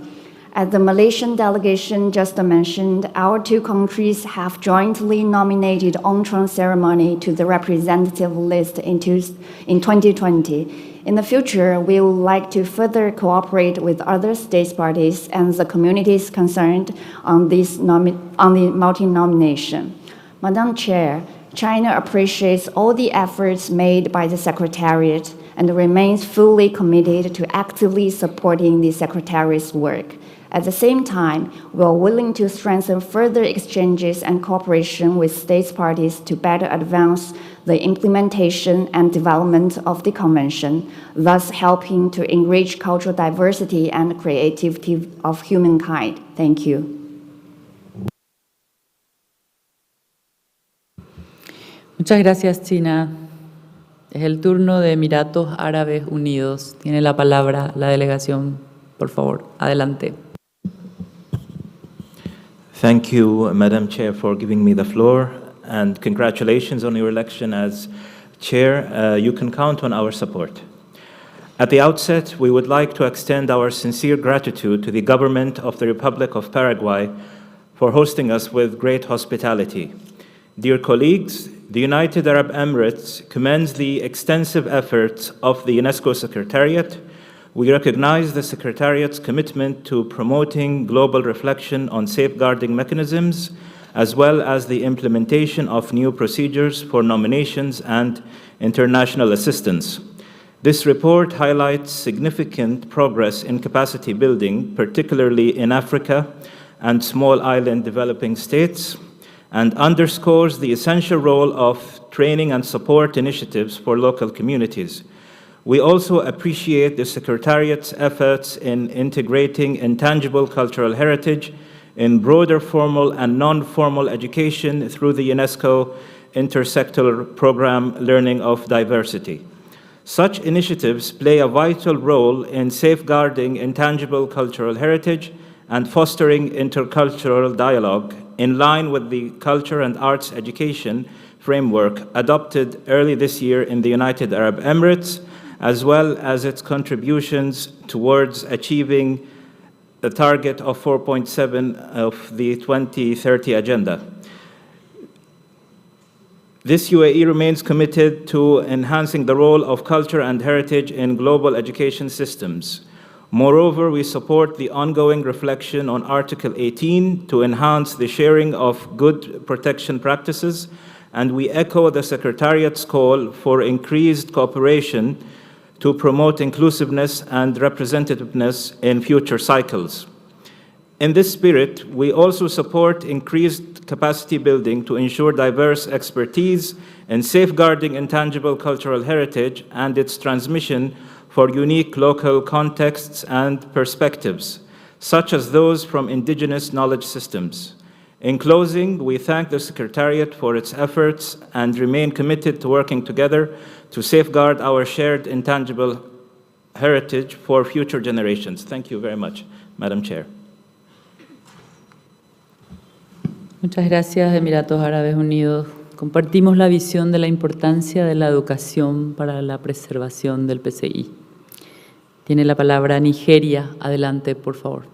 As the Malaysian delegation just mentioned, our two countries have jointly nominated on-trunk ceremony to the representative list in 2020. In the future, we would like to further cooperate with other states parties and the communities concerned on the multi-nomination. Madam Chair, China appreciates all the efforts made by the Secretariat and remains fully committed to actively supporting the Secretariat's work. At the same time, we are willing to strengthen further exchanges and cooperation with states parties to better advance the implementation and development of the Convention, thus helping to enrich cultural diversity and creativity of humankind. Thank you. Muchas gracias, China. Es el turno de Emiratos Árabes Unidos. Tiene la palabra la delegación, por favor. Adelante. Thank you, Madam Chair, for giving me the floor, and congratulations on your election as Chair. You can count on our support. At the outset, we would like to extend our sincere gratitude to the government of the Republic of Paraguay for hosting us with great hospitality. Dear colleagues, the United Arab Emirates commends the extensive efforts of the UNESCO Secretariat. We recognize the Secretariat's commitment to promoting global reflection on safeguarding mechanisms, as well as the implementation of new procedures for nominations and international assistance. This report highlights significant progress in capacity building, particularly in Africa and small island developing states, and underscores the essential role of training and support initiatives for local communities. We also appreciate the Secretariat's efforts in integrating intangible cultural heritage in broader formal and non-formal education through the UNESCO intersectoral program Learning of Diversity. Such initiatives play a vital role in safeguarding intangible cultural heritage and fostering intercultural dialogue in line with the Culture and Arts Education framework adopted early this year in the United Arab Emirates, as well as its contributions towards achieving the target of 4.7 of the 2030 Agenda. This UAE remains committed to enhancing the role of culture and heritage in global education systems. Moreover, we support the ongoing reflection on Article 18 to enhance the sharing of good protection practices, and we echo the Secretariat's call for increased cooperation to promote inclusiveness and representativeness in future cycles. In this spirit, we also support increased capacity building to ensure diverse expertise in safeguarding intangible cultural heritage and its transmission for unique local contexts and perspectives, such as those from indigenous knowledge systems. In closing, we thank the Secretariat for its efforts and remain committed to working together to safeguard our shared intangible heritage for future generations. Thank you very much, Madam Chair. Muchas gracias, Emiratos Árabes Unidos. Compartimos la visión de la importancia de la educación para la preservación del PCI. Tiene la palabra Nigeria. Adelante, por favor.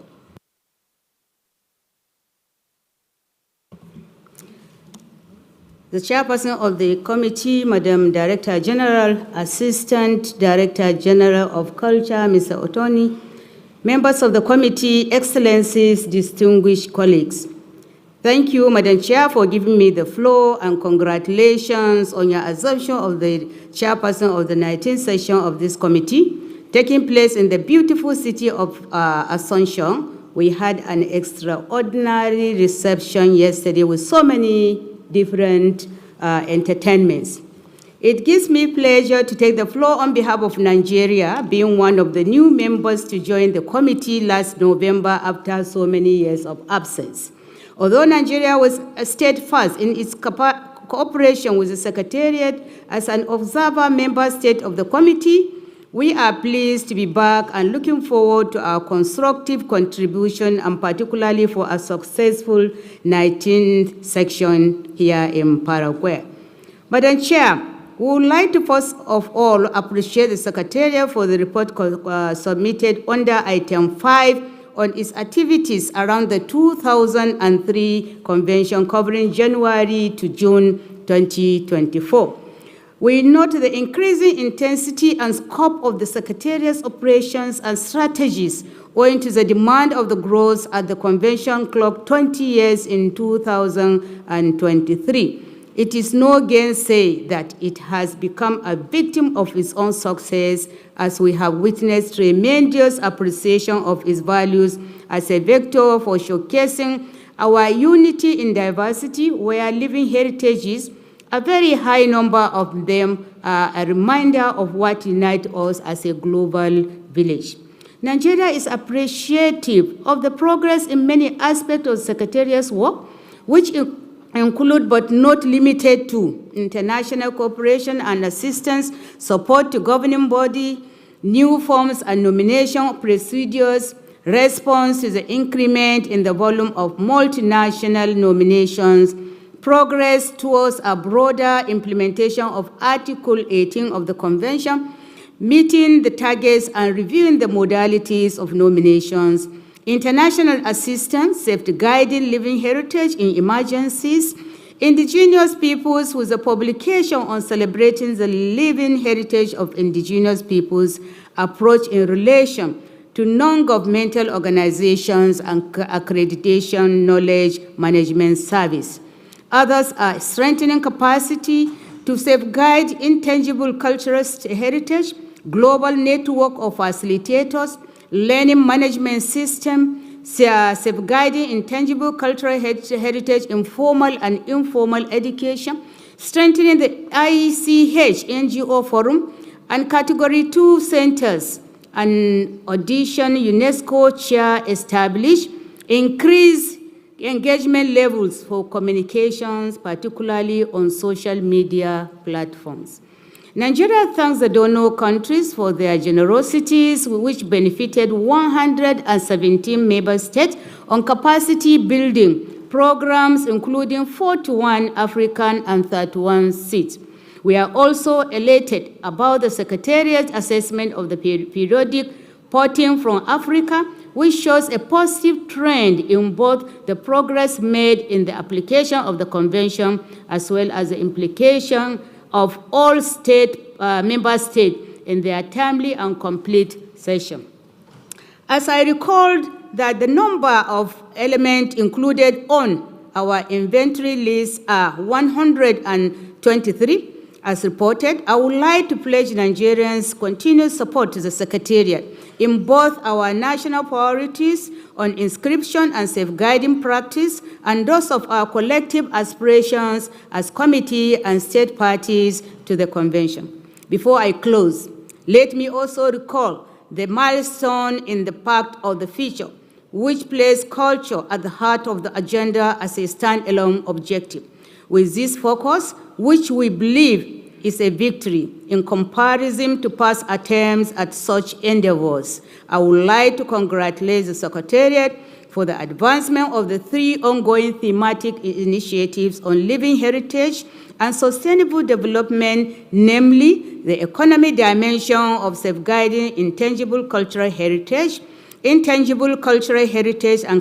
The Chairperson of the Committee, Madam Director General, Assistant Director General of Culture, Mr. Otoni, members of the Committee, Excellencies, distinguished colleagues. Thank you, Madam Chair, for giving me the floor, and congratulations on your assumption of the Chairperson of the 19th session of this committee, taking place in the beautiful city of Asuncion. We had an extraordinary reception yesterday with so many different entertainments. It gives me pleasure to take the floor on behalf of Nigeria, being one of the new members to join the committee last November after so many years of absence. Although Nigeria was steadfast in its cooperation with the Secretariat as an observer member state of the committee, we are pleased to be back and looking forward to our constructive contribution, and particularly for a successful 19th section here in Paraguay. Madam Chair, we would like to first of all appreciate the Secretariat for the report submitted under item 5 on its activities around the 2003 convention covering January to June 2024. We note the increasing intensity and scope of the Secretariat's operations and strategies owing to the demand of the growth at the convention clocked 20 years in 2023. It is no gainsay that it has become a victim of its own success, as we have witnessed tremendous appreciation of its values as a vector for showcasing our unity in diversity, where living heritages, a very high number of them, are a reminder of what unites us as a global village. Nigeria is appreciative of the progress in many aspects of the Secretariat's work, which include but not limited to international cooperation and assistance, support to governing body, new forms and nomination procedures, response to the increment in the volume of multinational nominations, progress towards a broader implementation of Article 18 of the Convention, meeting the targets and reviewing the modalities of nominations, international assistance, safeguarding living heritage in emergencies, indigenous peoples with a publication on celebrating the living heritage of indigenous peoples approach in relation to non-governmental organizations and accreditation knowledge management service. Others are strengthening capacity to safeguard intangible cultural heritage, global network of facilitators, learning management system, safeguarding intangible cultural heritage in formal and informal education, strengthening the ICH NGO forum, and Category 2 centers, an audition UNESCO chair established, increase engagement levels for communications, particularly on social media platforms. Nigeria thanks the donor countries for their generosities, which benefited 117 member states on capacity building programs, including 41 African and 31 seats. We are also elated about the Secretariat assessment of the periodic reporting from Africa, which shows a positive trend in both the progress made in the application of the Convention as well as the implication of all member states in their timely and complete session. As I recalled that the number of elements included on our inventory list are 123, as reported, I would like to pledge Nigerians' continued support to the Secretariat in both our national priorities on inscription and safeguarding practice and those of our collective aspirations as committee and state parties to the Convention. Before I close, let me also recall the milestone in the Pact of the Future, which placed culture at the heart of the agenda as a standalone objective. With this focus, which we believe is a victory in comparison to past attempts at such endeavors, I would like to congratulate the Secretariat for the advancement of the 3 ongoing thematic initiatives on living heritage and sustainable development, namely the economic dimension of safeguarding intangible cultural heritage and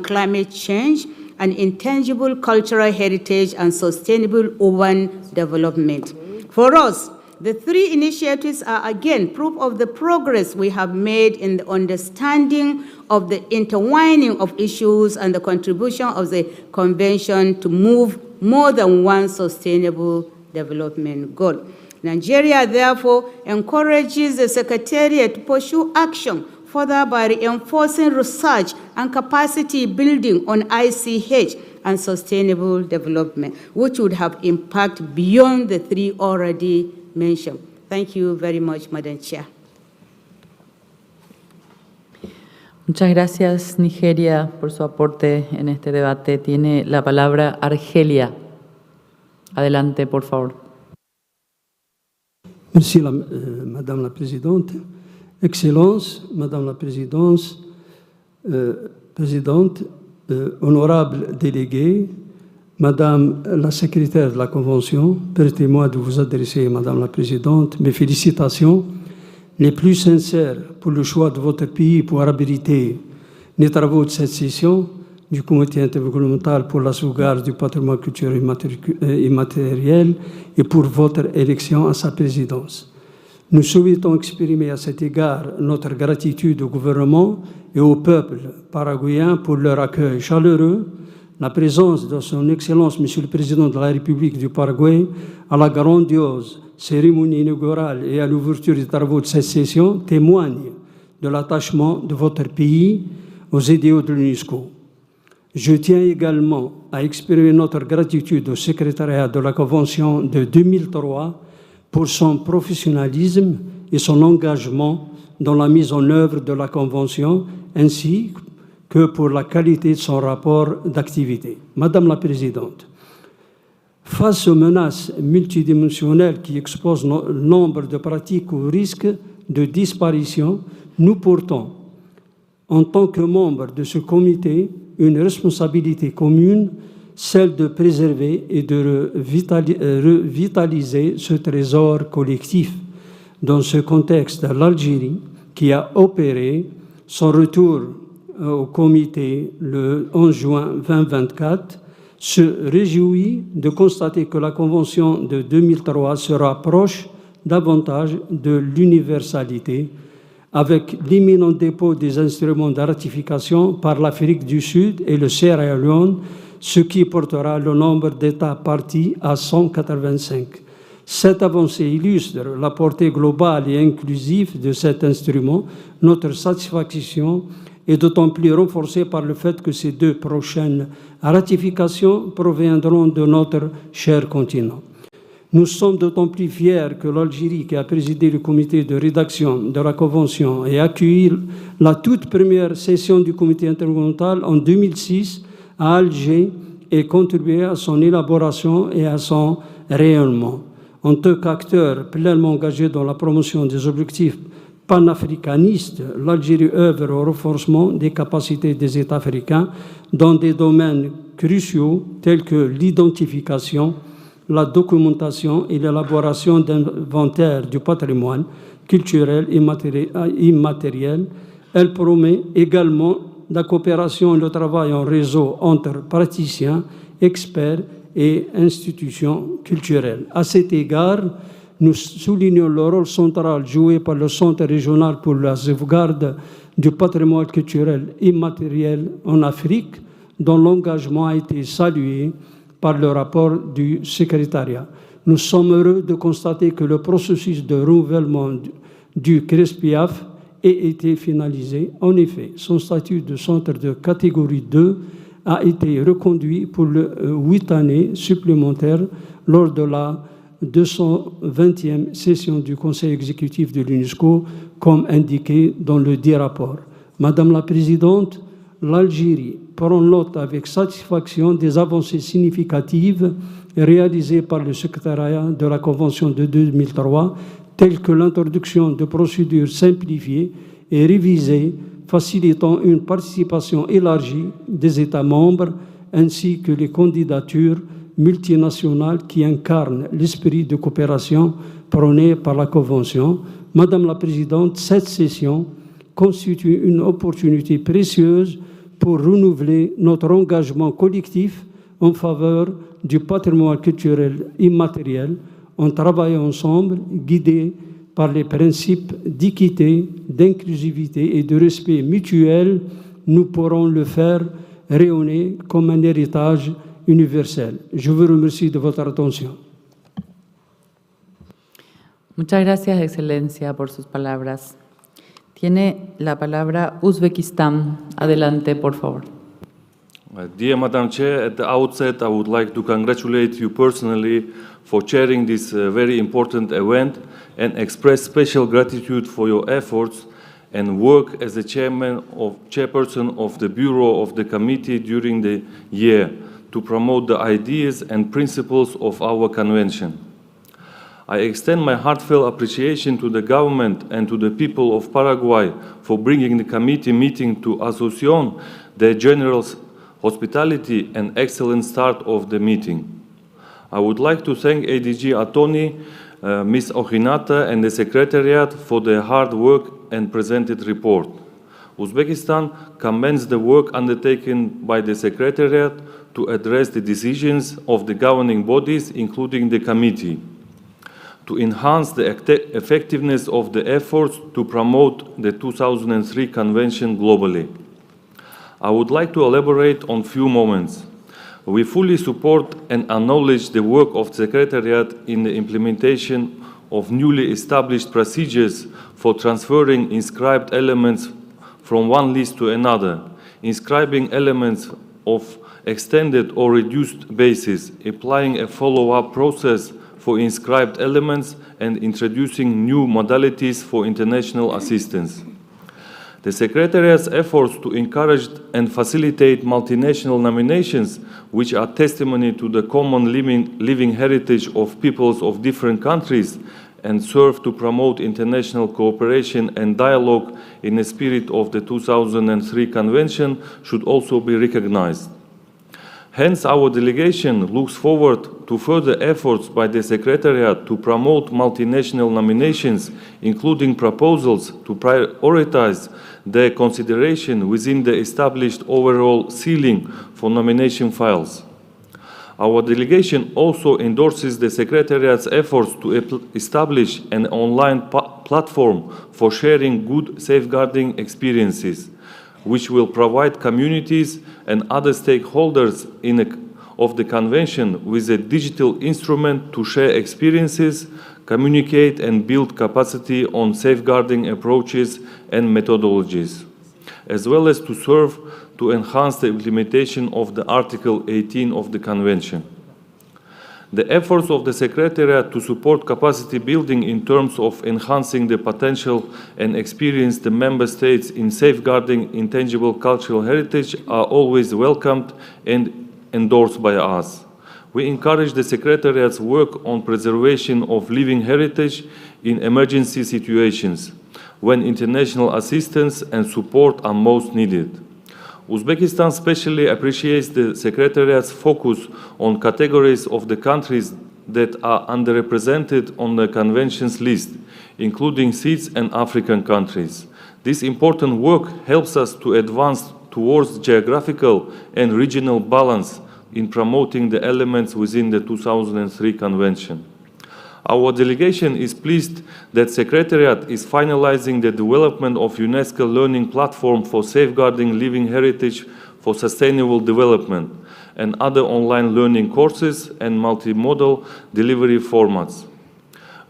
climate change, and intangible cultural heritage and sustainable urban development. For us, the 3 initiatives are again proof of the progress we have made in the understanding of the intertwining of issues and the contribution of the Convention to move more than one sustainable development goal. Nigeria, therefore, encourages the Secretariat to pursue action further by reinforcing research and capacity building on ICH and sustainable development, which would have impact beyond the 3 already mentioned. Thank you very much, Madam Chair. Muchas gracias, Nigeria, por su aporte en este debate. Tiene la palabra Argelia. Adelante, por favor. Merci, Madame la Présidente. Excellence, Madame la Présidente, honorables délégués, Madame la Secrétaire de la Convention, permettez-moi de vous adresser, Madame la Présidente, mes félicitations les plus sincères pour le choix de votre pays pour abriter les travaux de cette session du Comité intergouvernemental pour la sauvegarde du patrimoine culturel immatériel et pour votre élection à sa présidence. Nous souhaitons exprimer à cet égard notre gratitude au gouvernement et au peuple paraguayen pour leur accueil chaleureux, la présence de son Excellence, Monsieur le Président de la République du Paraguay, à la grandiose cérémonie inaugurale et à l'ouverture des travaux de cette session témoigne de l'attachement de votre pays aux idéaux de l'UNESCO. Je tiens également à exprimer notre gratitude au Secrétariat de la Convention de 2003 pour son professionnalisme et son engagement dans la mise en œuvre de la Convention, ainsi que pour la qualité de son rapport d'activité. Madame la Présidente, face aux menaces multidimensionnelles qui exposent nombre de pratiques au risque de disparition, nous portons, en tant que membres de ce comité, une responsabilité commune, celle de préserver et de revitaliser ce trésor collectif. Dans ce contexte, l'Algérie, qui a opéré son retour au comité le 11 juin 2024, se réjouit de constater que la Convention de 2003 se rapproche davantage de l'universalité avec l'imminent dépôt des instruments de ratification par l'Afrique du Sud et le Sierra Leone, ce qui portera le nombre d'États partis à 185. Cette avancée illustre la portée globale et inclusive de cet instrument. Notre satisfaction est d'autant plus renforcée par le fait que ces deux prochaines ratifications proviendront de notre cher continent. Nous sommes d'autant plus fiers que l'Algérie, qui a présidé le comité de rédaction de la Convention et accueilli la toute première session du comité intergouvernemental en 2006 à Alger, ait contribué à son élaboration et à son rayonnement. En tant qu'acteur pleinement engagé dans la promotion des objectifs panafricanistes, l'Algérie œuvre au renforcement des capacités des États africains dans des domaines cruciaux tels que l'identification, la documentation et l'élaboration d'inventaires du patrimoine culturel et immatériel. Elle promet également la coopération et le travail en réseau entre praticiens, experts et institutions culturelles. À cet égard, nous soulignons le rôle central joué par le Centre régional pour la sauvegarde du patrimoine culturel immatériel en Afrique, dont l'engagement a été salué par le rapport du Secretariat. Nous sommes heureux de constater que le processus de renouvellement du CRESPIAF ait été finalisé. En effet, son statut de centre de catégorie 2 a été reconduit pour 8 années supplémentaires lors de la 220e session du Conseil exécutif de l'UNESCO, comme indiqué dans le dit rapport. Madame la Présidente, l'Algérie prend note avec satisfaction des avancées significatives réalisées par le Secretariat de la Convention de 2003, telles que l'introduction de procédures simplifiées et révisées facilitant une participation élargie des États membres, ainsi que les candidatures multinationales qui incarnent l'esprit de coopération prôné par la Convention. Madame la Présidente, cette session constitue une opportunité précieuse pour renouveler notre engagement collectif en faveur du patrimoine culturel immatériel, en travaillant ensemble, guidés par les principes d'équité, d'inclusivité et de respect mutuel. Nous pourrons le faire rayonner comme un héritage universel. Je vous remercie de votre attention. Muchas gracias, Excelencia, por sus palabras. Tiene la palabra Uzbekistán. Adelante, por favor. Dear Madam Chair, at the outset, I would like to congratulate you personally for chairing this very important event and express special gratitude for your efforts and work as the chairperson of the Bureau of the Committee during the year to promote the ideas and principles of our convention. I extend my heartfelt appreciation to the government and to the people of Paraguay for bringing the committee meeting to Asunción, their general hospitality and excellent start of the meeting. I would like to thank ADG Attorney, Ms. Ojinata and the Secretariat for their hard work and presented report. Uzbekistan commends the work undertaken by the Secretariat to address the decisions of the governing bodies, including the committee, to enhance the effectiveness of the efforts to promote the 2003 Convention globally. I would like to elaborate on a few moments. We fully support and acknowledge the work of the Secretariat in the implementation of newly established procedures for transferring inscribed elements from one list to another, inscribing elements of extended or reduced basis, applying a follow-up process for inscribed elements, and introducing new modalities for international assistance. The Secretariat's efforts to encourage and facilitate multinational nominations, which are testimony to the common living heritage of peoples of different countries and serve to promote international cooperation and dialogue in the spirit of the 2003 Convention, should also be recognized. Hence, our delegation looks forward to further efforts by the Secretariat to promote multinational nominations, including proposals to prioritize their consideration within the established overall ceiling for nomination files. Our delegation also endorses the Secretariat's efforts to establish an online platform for sharing good safeguarding experiences, which will provide communities and other stakeholders of the Convention with a digital instrument to share experiences, communicate and build capacity on safeguarding approaches and methodologies, as well as to serve to enhance the implementation of the Article 18 of the Convention. The efforts of the Secretariat to support capacity building in terms of enhancing the potential and experience the Member States in safeguarding intangible cultural heritage are always welcomed and endorsed by us. We encourage the Secretariat's work on preservation of living heritage in emergency situations, when international assistance and support are most needed. Uzbekistan especially appreciates the Secretariat's focus on categories of the countries that are underrepresented on the Convention's list, including SIDS and African countries. This important work helps us to advance towards geographical and regional balance in promoting the elements within the 2003 Convention. Our delegation is pleased that Secretariat is finalizing the development of UNESCO Learning Platform for Safeguarding Living Heritage for Sustainable Development and other online learning courses and multimodal delivery formats.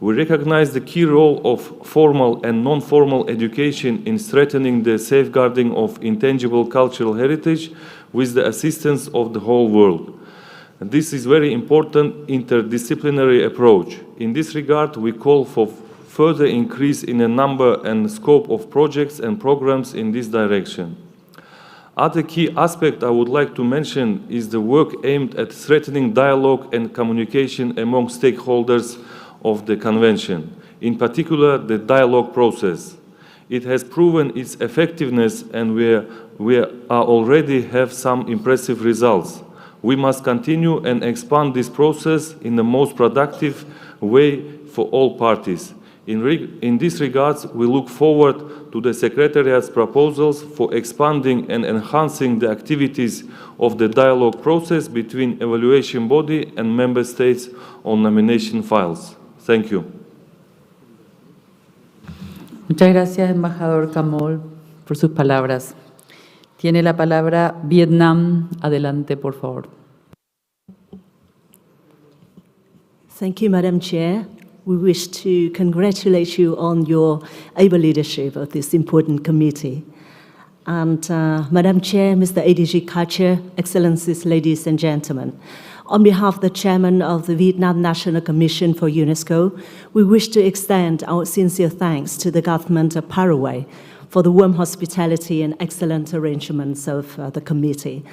We recognize the key role of formal and non-formal education in strengthening the safeguarding of intangible cultural heritage with the assistance of the whole world. This is a very important interdisciplinary approach. In this regard, we call for further increase in the number and scope of projects and programs in this direction. Other key aspect I would like to mention is the work aimed at strengthening dialogue and communication among stakeholders of the Convention, in particular the dialogue process. It has proven its effectiveness and we already have some impressive results. We must continue and expand this process in the most productive way for all parties. In this regard, we look forward to the Secretariat's proposals for expanding and enhancing the activities of the dialogue process between evaluation body and Member States on nomination files. Thank you. Muchas gracias, embajador Kamol, por sus palabras. Tiene la palabra Vietnam. Adelante, por favor. Thank you, Madam Chair. We wish to congratulate you on your able leadership of this important committee. And Madam Chair, Mr. ADG Culture, Excellencies, ladies and gentlemen, on behalf of the Chairman of the Vietnam National Commission for UNESCO, we wish to extend our sincere thanks to the government of Paraguay for the warm hospitality and excellent arrangements of the committee.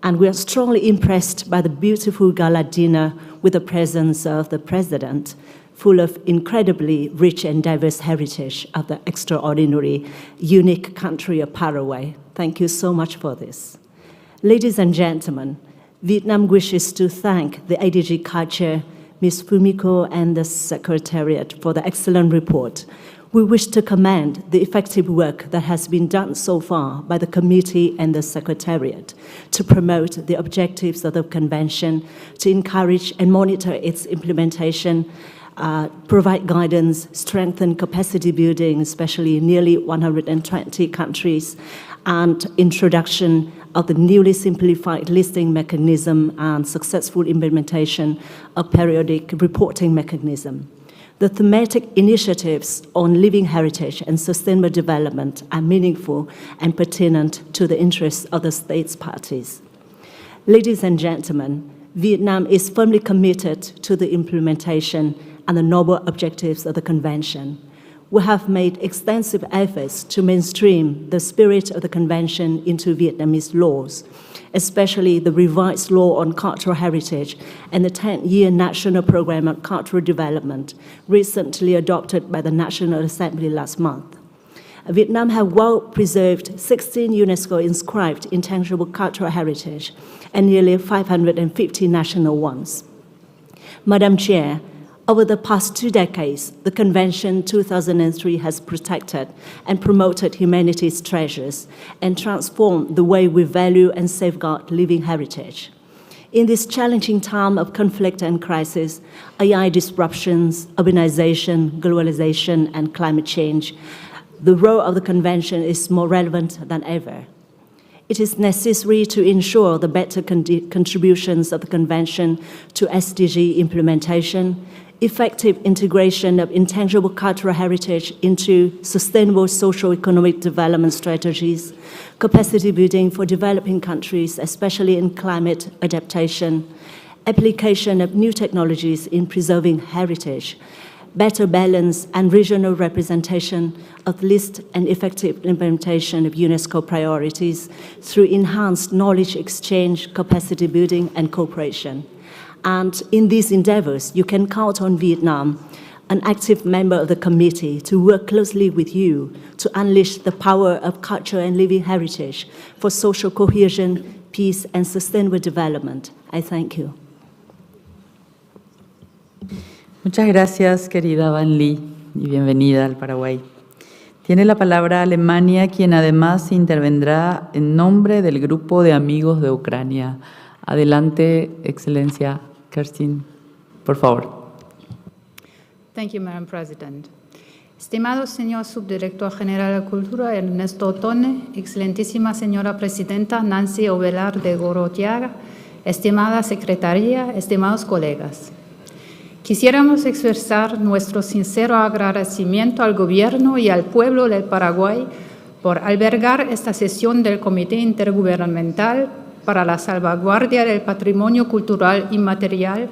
And we are strongly impressed by the beautiful gala dinner with the presence of the President, full of incredibly rich and diverse heritage of the extraordinary, unique country of Paraguay. Thank you so much for this. Ladies and gentlemen, Vietnam wishes to thank the ADG Culture, Ms. Fumiko, and the Secretariat for the excellent report. We wish to commend the effective work that has been done so far by the committee and the Secretariat to promote the objectives of the Convention, to encourage and monitor its implementation, provide guidance, strengthen capacity building, especially in nearly 120 countries, and introduction of the newly simplified listing mechanism and successful implementation of periodic reporting mechanism. The thematic initiatives on living heritage and sustainable development are meaningful and pertinent to the interests of the states parties. Ladies and gentlemen, Vietnam is firmly committed to the implementation and the noble objectives of the Convention. We have made extensive efforts to mainstream the spirit of the Convention into Vietnamese laws, especially the revised law on cultural heritage and the 10-year National Program on Cultural Development, recently adopted by the National Assembly last month. Vietnam has well-preserved 16 UNESCO-inscribed intangible cultural heritage and nearly 550 national ones. Madam Chair, over the past 2 decades, the Convention 2003 has protected and promoted humanity's treasures and transformed the way we value and safeguard living heritage. In this challenging time of conflict and crisis, AI disruptions, urbanization, globalization, and climate change, the role of the Convention is more relevant than ever. It is necessary to ensure the better contributions of the Convention to SDG implementation, effective integration of intangible cultural heritage into sustainable socio-economic development strategies, capacity building for developing countries, especially in climate adaptation, application of new technologies in preserving heritage, better balance and regional representation of list and effective implementation of UNESCO priorities through enhanced knowledge exchange, capacity building, and cooperation. And in these endeavors, you can count on Vietnam, an active member of the committee, to work closely with you to unleash the power of culture and living heritage for social cohesion, peace, and sustainable development. I thank you. Muchas gracias, querida Van Lee, y bienvenida al Paraguay. Tiene la palabra Alemania, quien además intervendrá en nombre del Grupo de Amigos de Ucrania. Adelante, Excelencia Kerstin, por favor. Thank you, Madam President. Estimado señor Subdirector General de Cultura Ernesto Otone, excelentísima señora Presidenta Nancy Ovelar de Gorotiaga, estimada Secretaría, estimados colegas. Quisiéramos expresar nuestro sincero agradecimiento al Gobierno y al pueblo del Paraguay por albergar esta sesión del Comité Intergubernamental para la salvaguardia del patrimonio cultural inmaterial,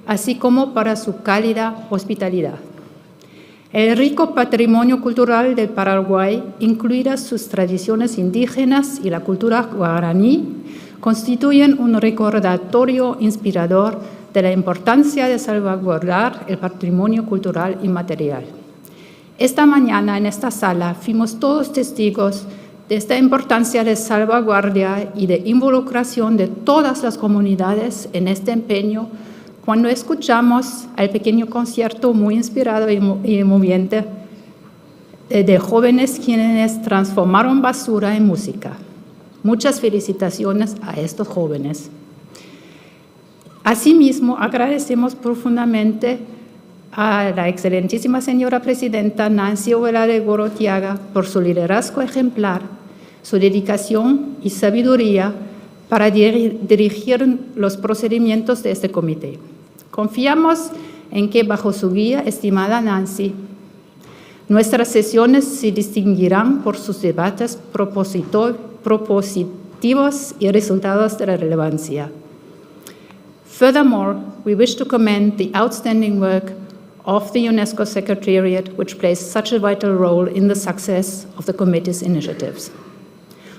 así como para su cálida hospitalidad. El rico patrimonio cultural del Paraguay, incluidas sus tradiciones indígenas y la cultura guaraní, constituyen un recordatorio inspirador de la importancia de salvaguardar el patrimonio cultural inmaterial. Esta mañana en esta sala fuimos todos testigos de esta importancia de salvaguardia y de involucración de todas las comunidades en este empeño cuando escuchamos al pequeño concierto muy inspirado y moviente de jóvenes quienes transformaron basura en música. Muchas felicitaciones a estos jóvenes. Asimismo, agradecemos profundamente a la excelentísima señora Presidenta Nancy Ovelar de Gorotiaga por su liderazgo ejemplar, su dedicación y sabiduría para dirigir los procedimientos de este comité. Confiamos en que bajo su guía, estimada Nancy, nuestras sesiones se distinguirán por sus debates propositivos y resultados de relevancia. Furthermore, we wish to commend the outstanding work of the UNESCO Secretariat, which plays such a vital role in the success of the committee's initiatives.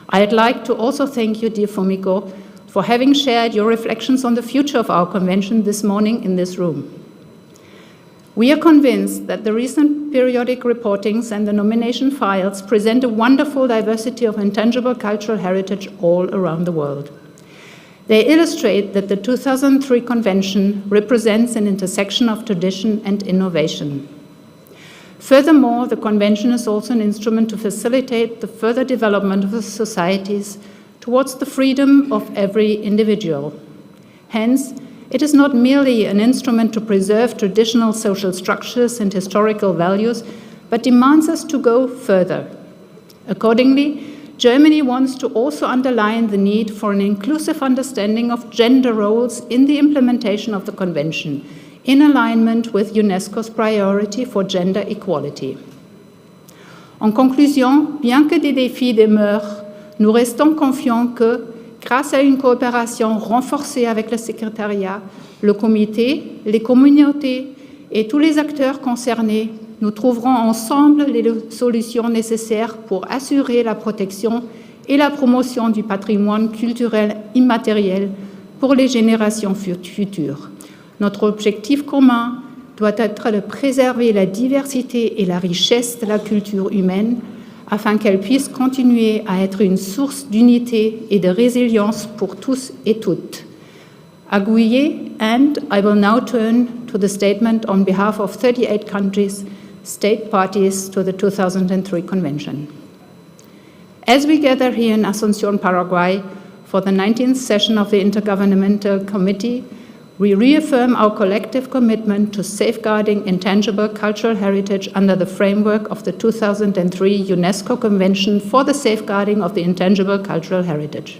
I'd like to also thank you, dear Fumiko, for having shared your reflections on the future of our convention this morning in this room. We are convinced that the recent periodic reportings and the nomination files present a wonderful diversity of intangible cultural heritage all around the world. They illustrate that the 2003 Convention represents an intersection of tradition and innovation. Furthermore, the Convention is also an instrument to facilitate the further development of the societies towards the freedom of every individual. Hence, it is not merely an instrument to preserve traditional social structures and historical values, but demands us to go further. Accordingly, Germany wants to also underline the need for an inclusive understanding of gender roles in the implementation of the Convention, in alignment with UNESCO's priority for gender equality. En conclusion, bien que des défis demeurent, nous restons confiants que, grâce à une coopération renforcée avec le Secrétariat, le Comité, les communautés et tous les acteurs concernés, nous trouverons ensemble les solutions nécessaires pour assurer la protection et la promotion du patrimoine culturel immatériel pour les générations futures. Notre objectif commun doit être de préserver la diversité et la richesse de la culture humaine afin qu'elle puisse continuer à être une source d'unité et de résilience pour tous et toutes. Agouye, and I will now turn to the statement on behalf of 38 countries, state parties to the 2003 Convention. As we gather here in Asunción, Paraguay, for the 19th session of the Intergovernmental Committee, we reaffirm our collective commitment to safeguarding intangible cultural heritage under the framework of the 2003 UNESCO Convention for the Safeguarding of the Intangible Cultural Heritage.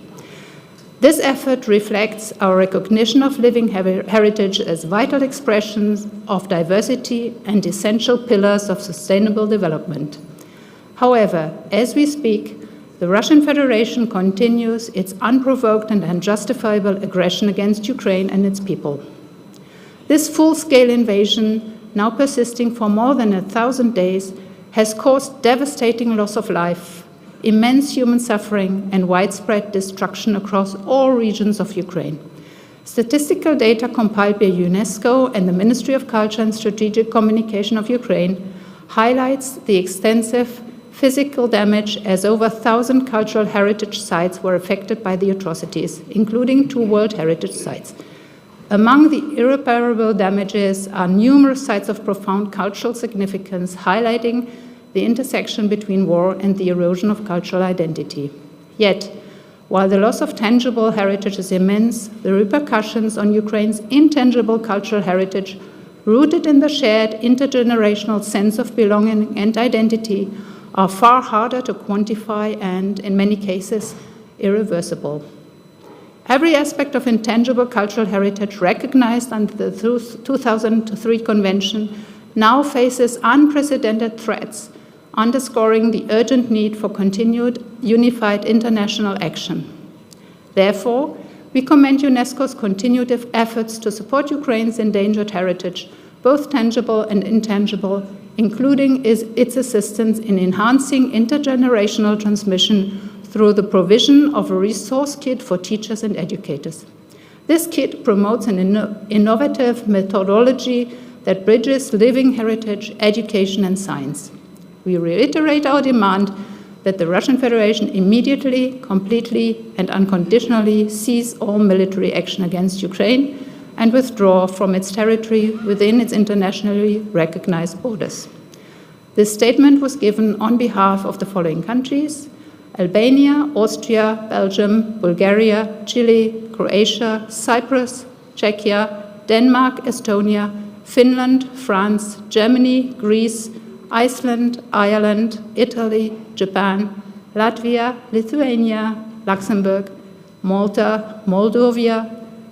This effort reflects our recognition of living heritage as vital expressions of diversity and essential pillars of sustainable development. However, as we speak, the Russian Federation continues its unprovoked and unjustifiable aggression against Ukraine and its people. This full-scale invasion, now persisting for more than 1,000 days, has caused devastating loss of life, immense human suffering, and widespread destruction across all regions of Ukraine. Statistical data compiled by UNESCO and the Ministry of Culture and Strategic Communication of Ukraine highlights the extensive physical damage, as over 1,000 cultural heritage sites were affected by the atrocities, including 2 World Heritage Sites. Among the irreparable damages are numerous sites of profound cultural significance, highlighting the intersection between war and the erosion of cultural identity. Yet, while the loss of tangible heritage is immense, the repercussions on Ukraine's intangible cultural heritage, rooted in the shared intergenerational sense of belonging and identity, are far harder to quantify and, in many cases, irreversible. Every aspect of intangible cultural heritage recognized under the 2003 Convention now faces unprecedented threats, underscoring the urgent need for continued unified international action. Therefore, we commend UNESCO's continued efforts to support Ukraine's endangered heritage, both tangible and intangible, including its assistance in enhancing intergenerational transmission through the provision of a resource kit for teachers and educators. This kit promotes an innovative methodology that bridges living heritage, education, and science. We reiterate our demand that the Russian Federation immediately, completely, and unconditionally cease all military action against Ukraine and withdraw from its territory within its internationally recognized borders. This statement was given on behalf of the following countries: Albania, Austria, Belgium, Bulgaria, Chile, Croatia, Cyprus, Czechia, Denmark, Estonia, Finland, France, Germany, Greece, Iceland, Ireland, Italy, Japan, Latvia, Lithuania, Luxembourg, Malta, Moldova,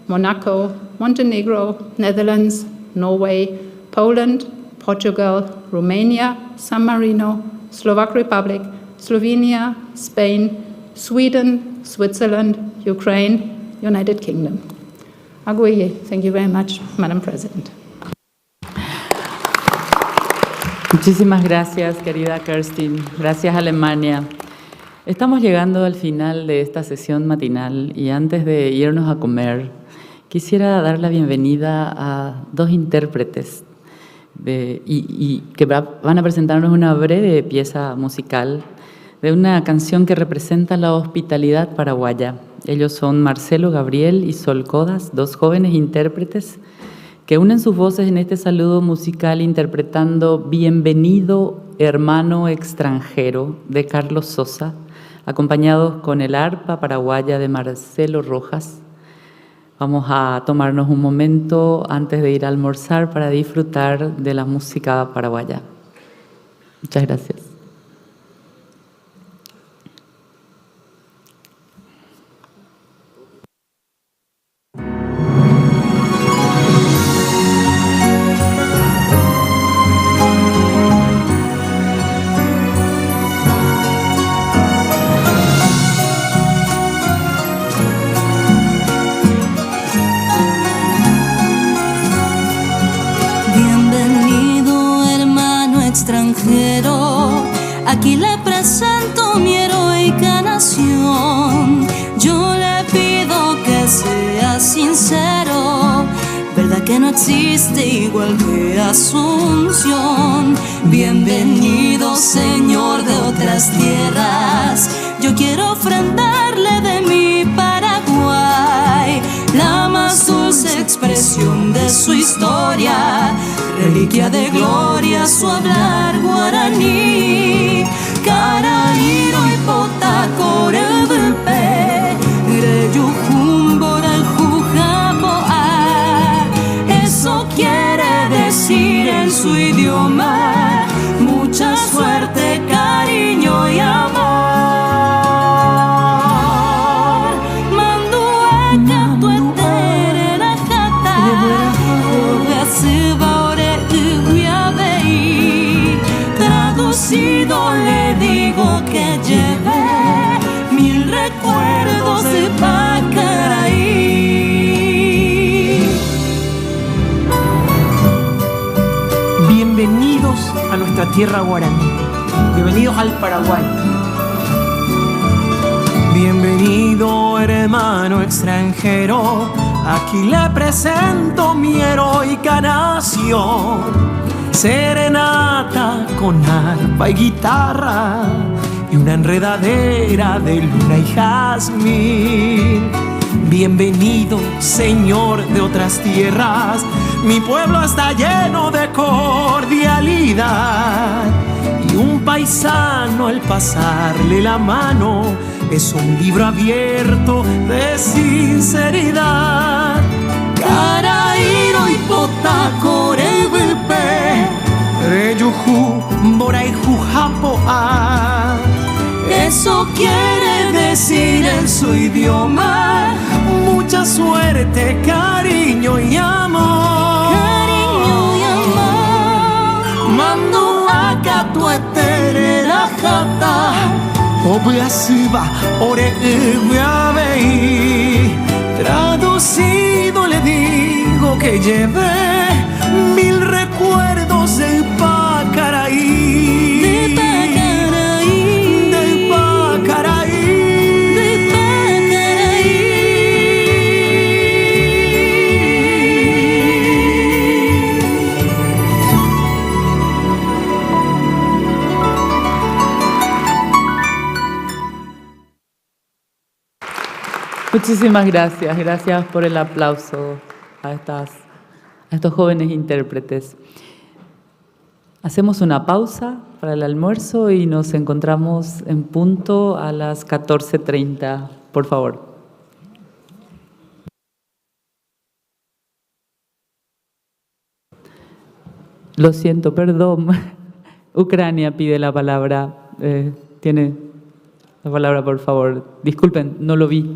Monaco, Montenegro, Netherlands, Norway, Poland, Portugal, Romania, San Marino, Slovak Republic, Slovenia, Spain, Sweden, Switzerland, Ukraine, United Kingdom. Agouye, thank you very much, Madam President. Muchísimas gracias, querida Kerstin. Gracias, Alemania. Estamos llegando al final de esta sesión matinal y antes de irnos a comer, quisiera dar la bienvenida a 2 intérpretes que van a presentarnos una breve pieza musical de una canción que representa la hospitalidad paraguaya. Ellos son Marcelo Gabriel y Sol Codas, 2 jóvenes intérpretes que unen sus voces en este saludo musical interpretando Bienvenido, hermano extranjero, de Carlos Sosa, acompañados con el arpa paraguaya de Marcelo Rojas. Vamos a tomarnos un momento antes de ir a almorzar para disfrutar de la música paraguaya. Muchas gracias. Aquí le presento mi heroica nación. Yo le pido que sea sincero, verdad que no existe igual que Asunción. Bienvenido, Señor de otras tierras. Yo quiero ofrendarle de mi Paraguay la más dulce expresión de su historia, reliquia de gloria, su hablar guaraní. Caraíro y potacorelpe, greyujumbora jujapoa. Eso quiere decir en su idioma mucha suerte, cariño y amor. Manduaca tuetere la jata, Ugasiba ore uguiabei. Traducido le digo que llevé 1000 recuerdos de Pacaraí. Bienvenidos a nuestra tierra guaraní. Bienvenidos al Paraguay. Bienvenido, hermano extranjero. Aquí le presento mi heroica nación. Serenata con arpa y guitarra y una enredadera de luna y jazmín. Bienvenido, señor de otras tierras. Mi pueblo está lleno de cordialidad y un paisano al pasarle la mano es un libro abierto de sinceridad. Caraíro y potacorelpe, reyujú, boraijú, japoa. Eso quiere decir en su idioma mucha suerte, cariño y amor. Cariño y amor. Mando acá tu etere la jata, obeasiba, ore ubeabei. Traducido le digo que llevé 1000 recuerdos de Pacaraí. De Pacaraí. De Pacaraí. De Pacaraí. Muchísimas gracias. Gracias por el aplauso a estos jóvenes intérpretes. Hacemos una pausa para el almuerzo y nos encontramos en punto a las 14:30, por favor. Lo siento, perdón. Ucrania pide la palabra. Tiene la palabra, por favor. Disculpen, no lo vi.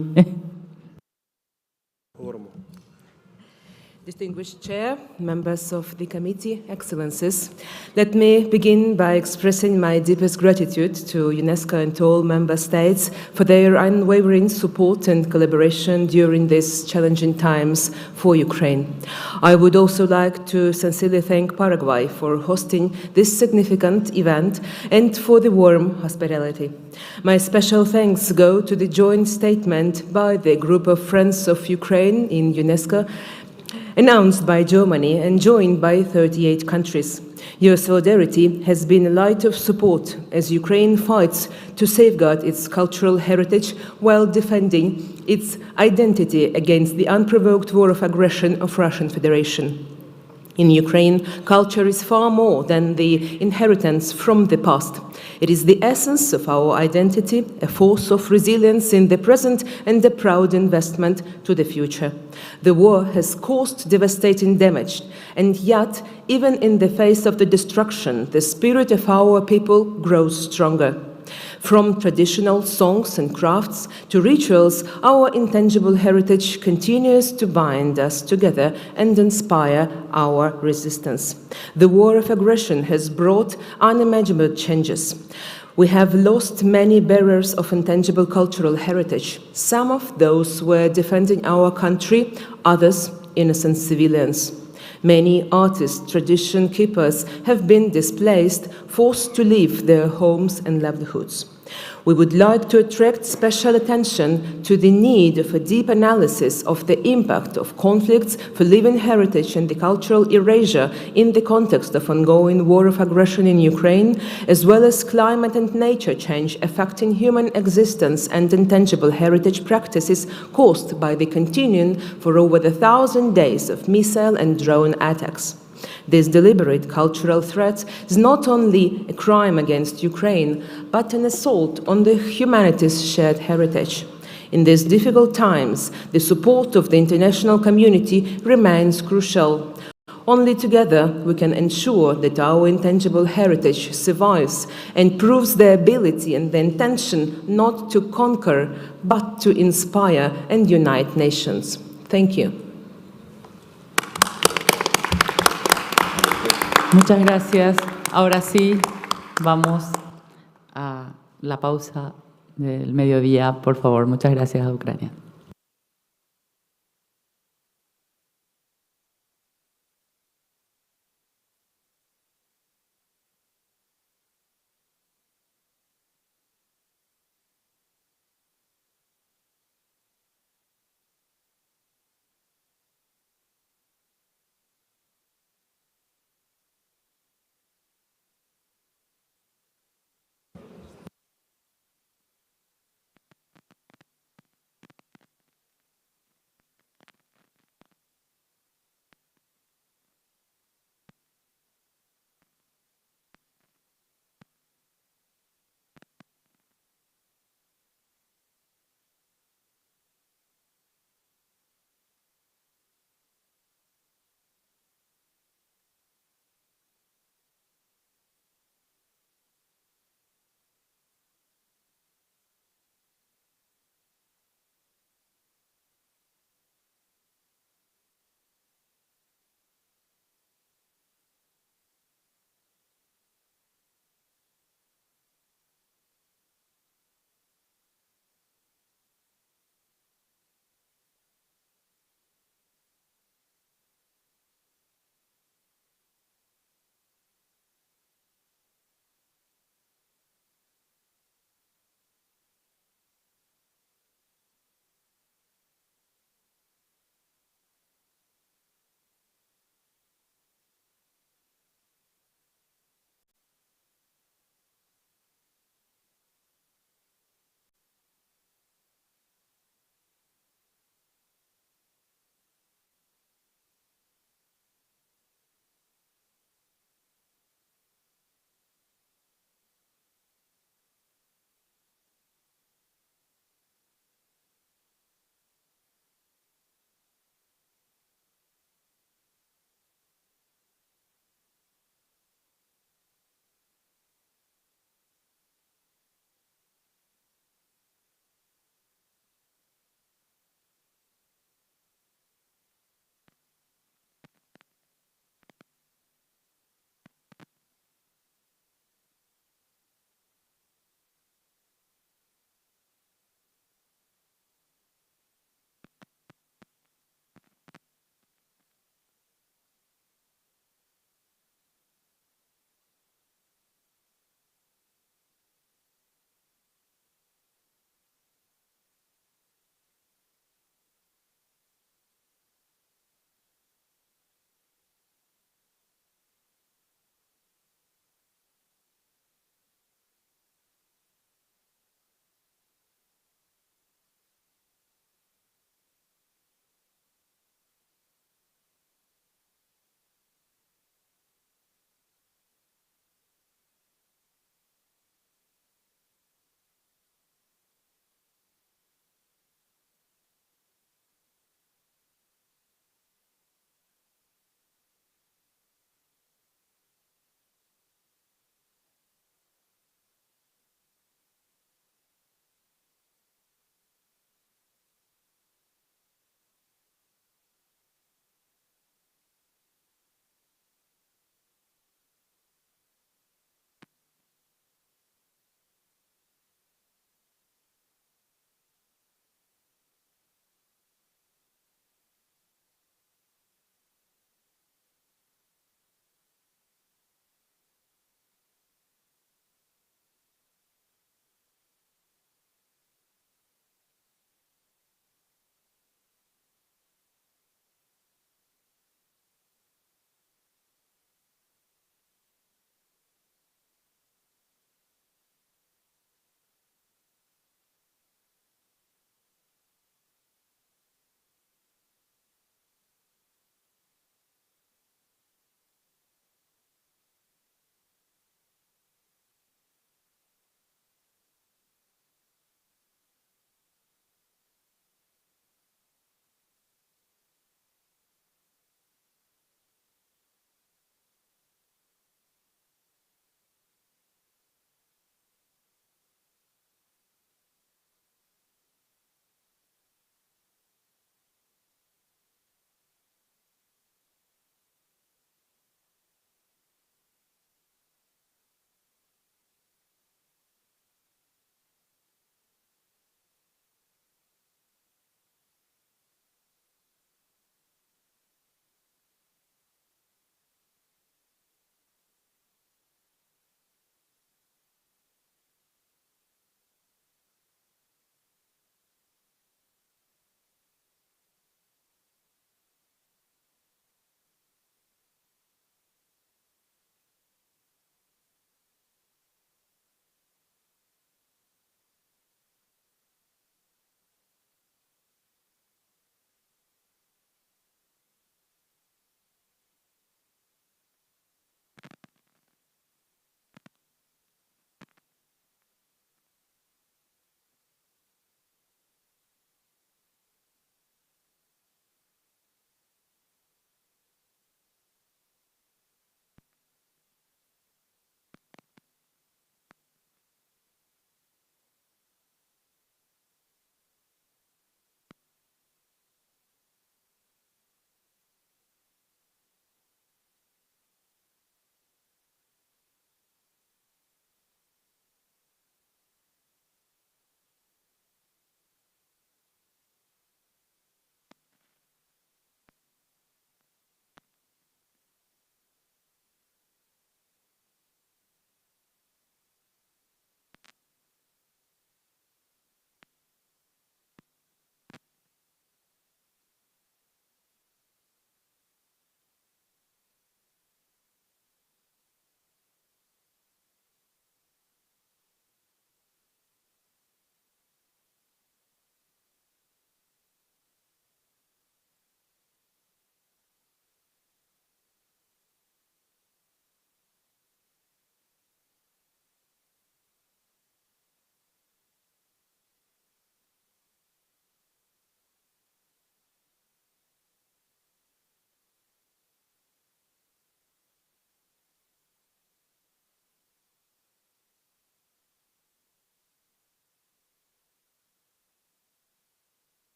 Distinguished Chair, members of the committee, Excellencies, let me begin by expressing my deepest gratitude to UNESCO and to all member states for their unwavering support and collaboration during these challenging times for Ukraine. I would also like to sincerely thank Paraguay for hosting this significant event and for the warm hospitality. My special thanks go to the joint statement by the Group of Friends of Ukraine in UNESCO, announced by Germany and joined by 38 countries. Your solidarity has been a light of support as Ukraine fights to safeguard its cultural heritage while defending its identity against the unprovoked war of aggression of Russian Federation. In Ukraine, culture is far more than the inheritance from the past. It is the essence of our identity, a force of resilience in the present and a proud investment to the future. The war has caused devastating damage, and yet, even in the face of the destruction, the spirit of our people grows stronger. From traditional songs and crafts to rituals, our intangible heritage continues to bind us together and inspire our resistance. The war of aggression has brought unimaginable changes. We have lost many bearers of intangible cultural heritage. Some of those were defending our country, others innocent civilians. Many artists, tradition keepers have been displaced, forced to leave their homes and livelihoods. We would like to attract special attention to the need for a deep analysis of the impact of conflicts for living heritage and the cultural erasure in the context of ongoing war of aggression in Ukraine, as well as climate and nature change affecting human existence and intangible heritage practices caused by the continuing for over 1,000 days of missile and drone attacks. This deliberate cultural threat is not only a crime against Ukraine, but an assault on the humanity's shared heritage. In these difficult times, the support of the international community remains crucial. Only together we can ensure that our intangible heritage survives and proves the ability and the intention not to conquer, but to inspire and unite nations. Thank you. Muchas gracias. Ahora sí, vamos a la pausa del mediodía, por favor. Muchas gracias a Ucrania.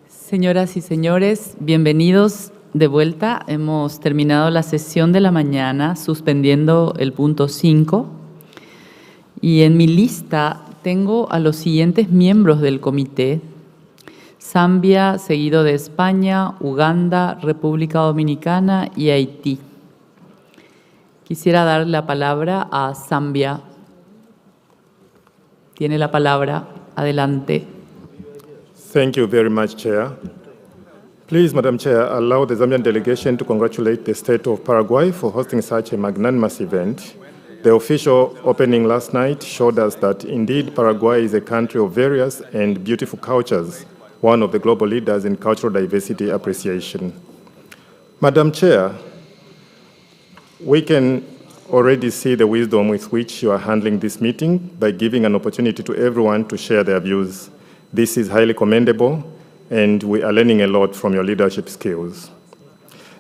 Señoras y señores, bienvenidos de vuelta. Hemos terminado la sesión de la mañana, suspendiendo el punto 5. Y en mi lista tengo a los siguientes miembros del comité: Zambia, seguido de España, Uganda, República Dominicana y Haití. Quisiera dar la palabra a Zambia. Tiene la palabra. Adelante. Thank you very much, Chair. Please, Madam Chair, allow the Zambian delegation to congratulate the state of Paraguay for hosting such a magnanimous event. The official opening last night showed us that indeed Paraguay is a country of various and beautiful cultures, one of the global leaders in cultural diversity appreciation. Madam Chair, we can already see the wisdom with which you are handling this meeting by giving an opportunity to everyone to share their views. This is highly commendable, and we are learning a lot from your leadership skills.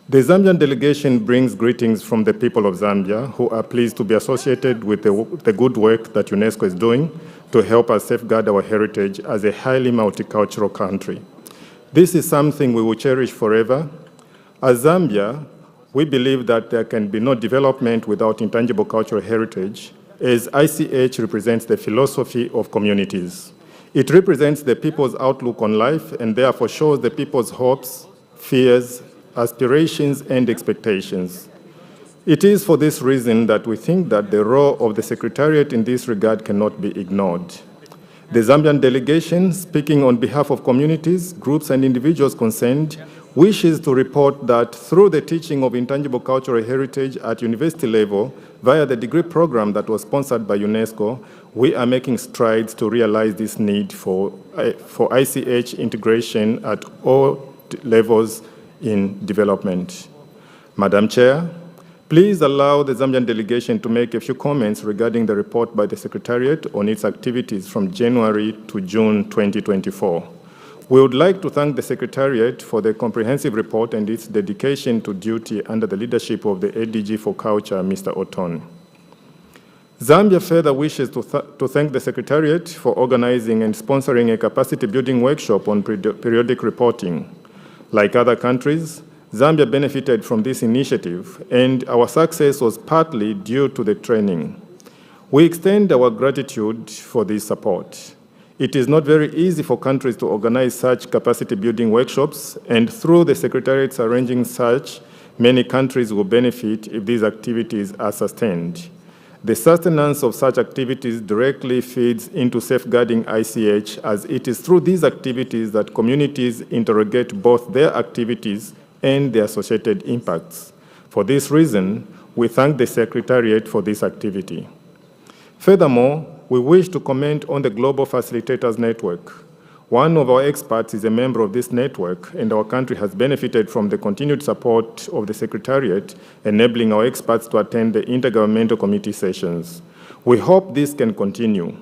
The Zambian delegation brings greetings from the people of Zambia, who are pleased to be associated with the good work that UNESCO is doing to help us safeguard our heritage as a highly multicultural country. This is something we will cherish forever. As Zambia, we believe that there can be no development without intangible cultural heritage, as ICH represents the philosophy of communities. It represents the people's outlook on life and therefore shows the people's hopes, fears, aspirations, and expectations. It is for this reason that we think that the role of the Secretariat in this regard cannot be ignored. The Zambian delegation, speaking on behalf of communities, groups, and individuals concerned, wishes to report that through the teaching of intangible cultural heritage at university level via the degree program that was sponsored by UNESCO, we are making strides to realize this need for ICH integration at all levels in development. Madam Chair, please allow the Zambian delegation to make a few comments regarding the report by the Secretariat on its activities from January to June 2024. We would like to thank the Secretariat for the comprehensive report and its dedication to duty under the leadership of the ADG for Culture, Mr. Oton. Zambia further wishes to thank the Secretariat for organizing and sponsoring a capacity-building workshop on periodic reporting. Like other countries, Zambia benefited from this initiative, and our success was partly due to the training. We extend our gratitude for this support. It is not very easy for countries to organize such capacity-building workshops, and through the Secretariat's arranging such, Many countries will benefit if these activities are sustained. The sustenance of such activities directly feeds into safeguarding ICH, as it is through these activities that communities interrogate both their activities and the associated impacts. For this reason, we thank the Secretariat for this activity. Furthermore, we wish to comment on the Global Facilitators Network. One of our experts is a member of this network, and our country has benefited from the continued support of the Secretariat, enabling our experts to attend the Intergovernmental Committee sessions. We hope this can continue.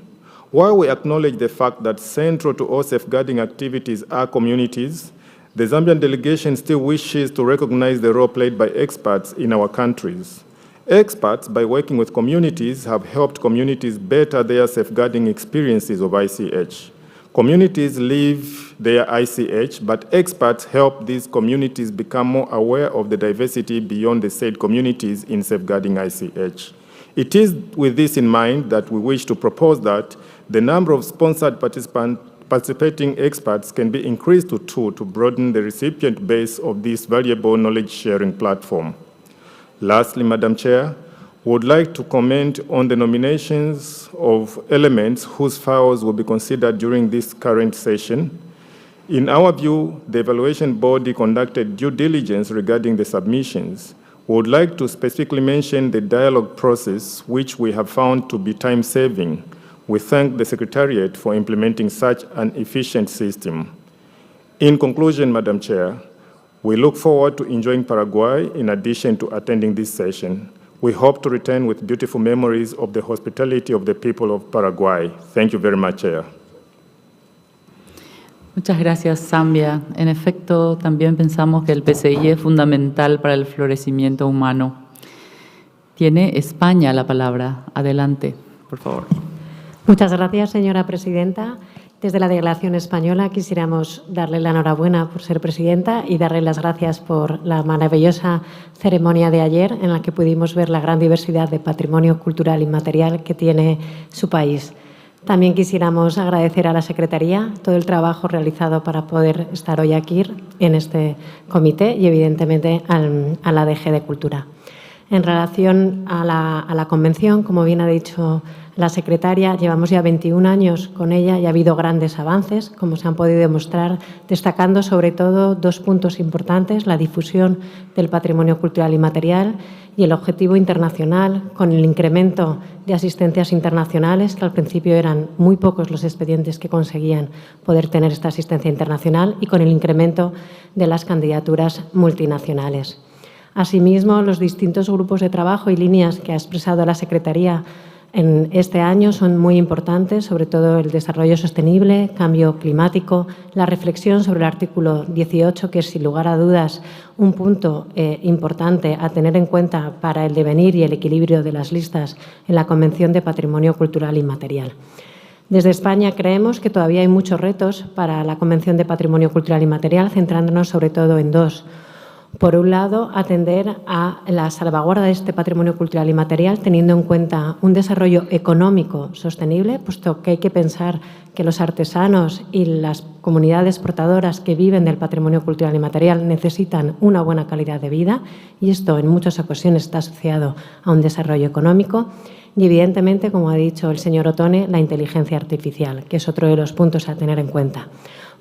While we acknowledge the fact that central to all safeguarding activities are communities, the Zambian delegation still wishes to recognize the role played by experts in our countries. Experts, by working with communities, have helped communities better their safeguarding experiences of ICH. Communities live their ICH, but experts help these communities become more aware of the diversity beyond the said communities in safeguarding ICH. It is with this in mind that we wish to propose that the number of sponsored participating experts can be increased to 2 to broaden the recipient base of this valuable knowledge-sharing platform. Lastly, Madam Chair, we would like to comment on the nominations of elements whose files will be considered during this current session. In our view, the evaluation body conducted due diligence regarding the submissions. We would like to specifically mention the dialogue process, which we have found to be time-saving. We thank the Secretariat for implementing such an efficient system. In conclusion, Madam Chair, we look forward to enjoying Paraguay in addition to attending this session. We hope to return with beautiful memories of the hospitality of the people of Paraguay. Thank you very much, Chair. Muchas gracias, Zambia. En efecto, también pensamos que el PCI es fundamental para el florecimiento humano. Tiene España la palabra. Adelante, por favor. Muchas gracias, señora presidenta. Desde la delegación española quisiéramos darle la enhorabuena por ser presidenta y darle las gracias por la maravillosa ceremonia de ayer en la que pudimos ver la gran diversidad de patrimonio cultural inmaterial que tiene su país. También quisiéramos agradecer a la Secretaría todo el trabajo realizado para poder estar hoy aquí en este comité y, evidentemente, a la DG de Cultura. En relación a la convención, como bien ha dicho la secretaria, llevamos ya 21 años con ella y ha habido grandes avances, como se han podido demostrar, destacando sobre todo 2 puntos importantes: la difusión del patrimonio cultural inmaterial y el objetivo internacional, con el incremento de asistencias internacionales, que al principio eran muy pocos los expedientes que conseguían poder tener esta asistencia internacional, y con el incremento de las candidaturas multinacionales. Asimismo, los distintos grupos de trabajo y líneas que ha expresado la Secretaría en este año son muy importantes, sobre todo el desarrollo sostenible, cambio climático, la reflexión sobre el artículo 18, que es sin lugar a dudas un punto importante a tener en cuenta para el devenir y el equilibrio de las listas en la Convención de Patrimonio Cultural Inmaterial. Desde España creemos que todavía hay muchos retos para la Convención de Patrimonio Cultural Inmaterial, centrándonos sobre todo en 2. Por un lado, atender a la salvaguarda de este patrimonio cultural inmaterial, teniendo en cuenta un desarrollo económico sostenible, puesto que hay que pensar que los artesanos y las comunidades portadoras que viven del patrimonio cultural inmaterial necesitan una buena calidad de vida, y esto en muchas ocasiones está asociado a un desarrollo económico. Y, evidentemente, como ha dicho el señor Otone, la inteligencia artificial, que es otro de los puntos a tener en cuenta.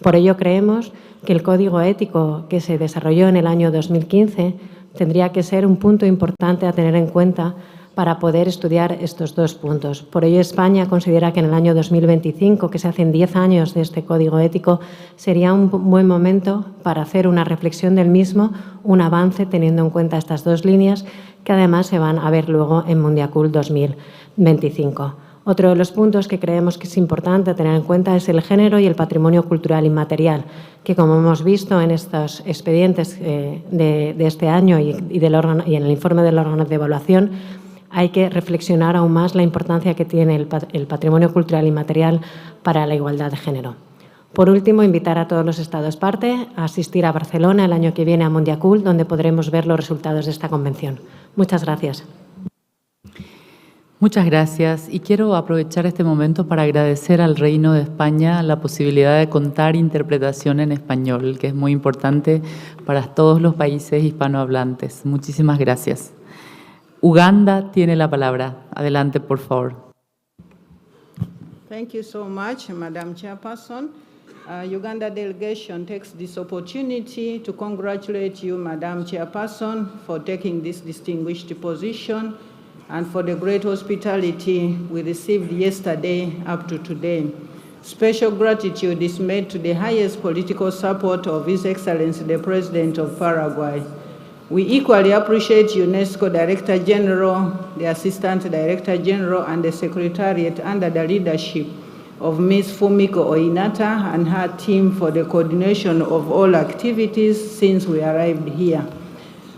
Por ello, creemos que el código ético que se desarrolló en el año 2015 tendría que ser un punto importante a tener en cuenta para poder estudiar estos 2 puntos. Por ello, España considera que en el año 2025, que se hacen 10 años de este código ético, sería un buen momento para hacer una reflexión del mismo, un avance teniendo en cuenta estas 2 líneas, que además se van a ver luego en Mundiacult 2025. Otro de los puntos que creemos que es importante tener en cuenta es el género y el patrimonio cultural inmaterial, que, como hemos visto en estos expedientes de este año y en el informe del órgano de evaluación, hay que reflexionar aún más la importancia que tiene el patrimonio cultural inmaterial para la igualdad de género. Por último, invitar a todos los Estados parte a asistir a Barcelona el año que viene a Mundiacult, donde podremos ver los resultados de esta convención. Muchas gracias. Muchas gracias y quiero aprovechar este momento para agradecer al Reino de España la posibilidad de contar interpretación en español, que es muy importante para todos los países hispanohablantes. Muchísimas gracias. Uganda tiene la palabra. Adelante, por favor. Thank you so much, Madam Chairperson. Uganda delegation takes this opportunity to congratulate you, Madam Chairperson, for taking this distinguished position and for the great hospitality we received yesterday up to today. Special gratitude is made to the highest political support of His Excellency the President of Paraguay. We equally appreciate UNESCO Director General, the Assistant Director General, and the Secretariat under the leadership of Ms. Fumiko Oinata and her team for the coordination of all activities since we arrived here.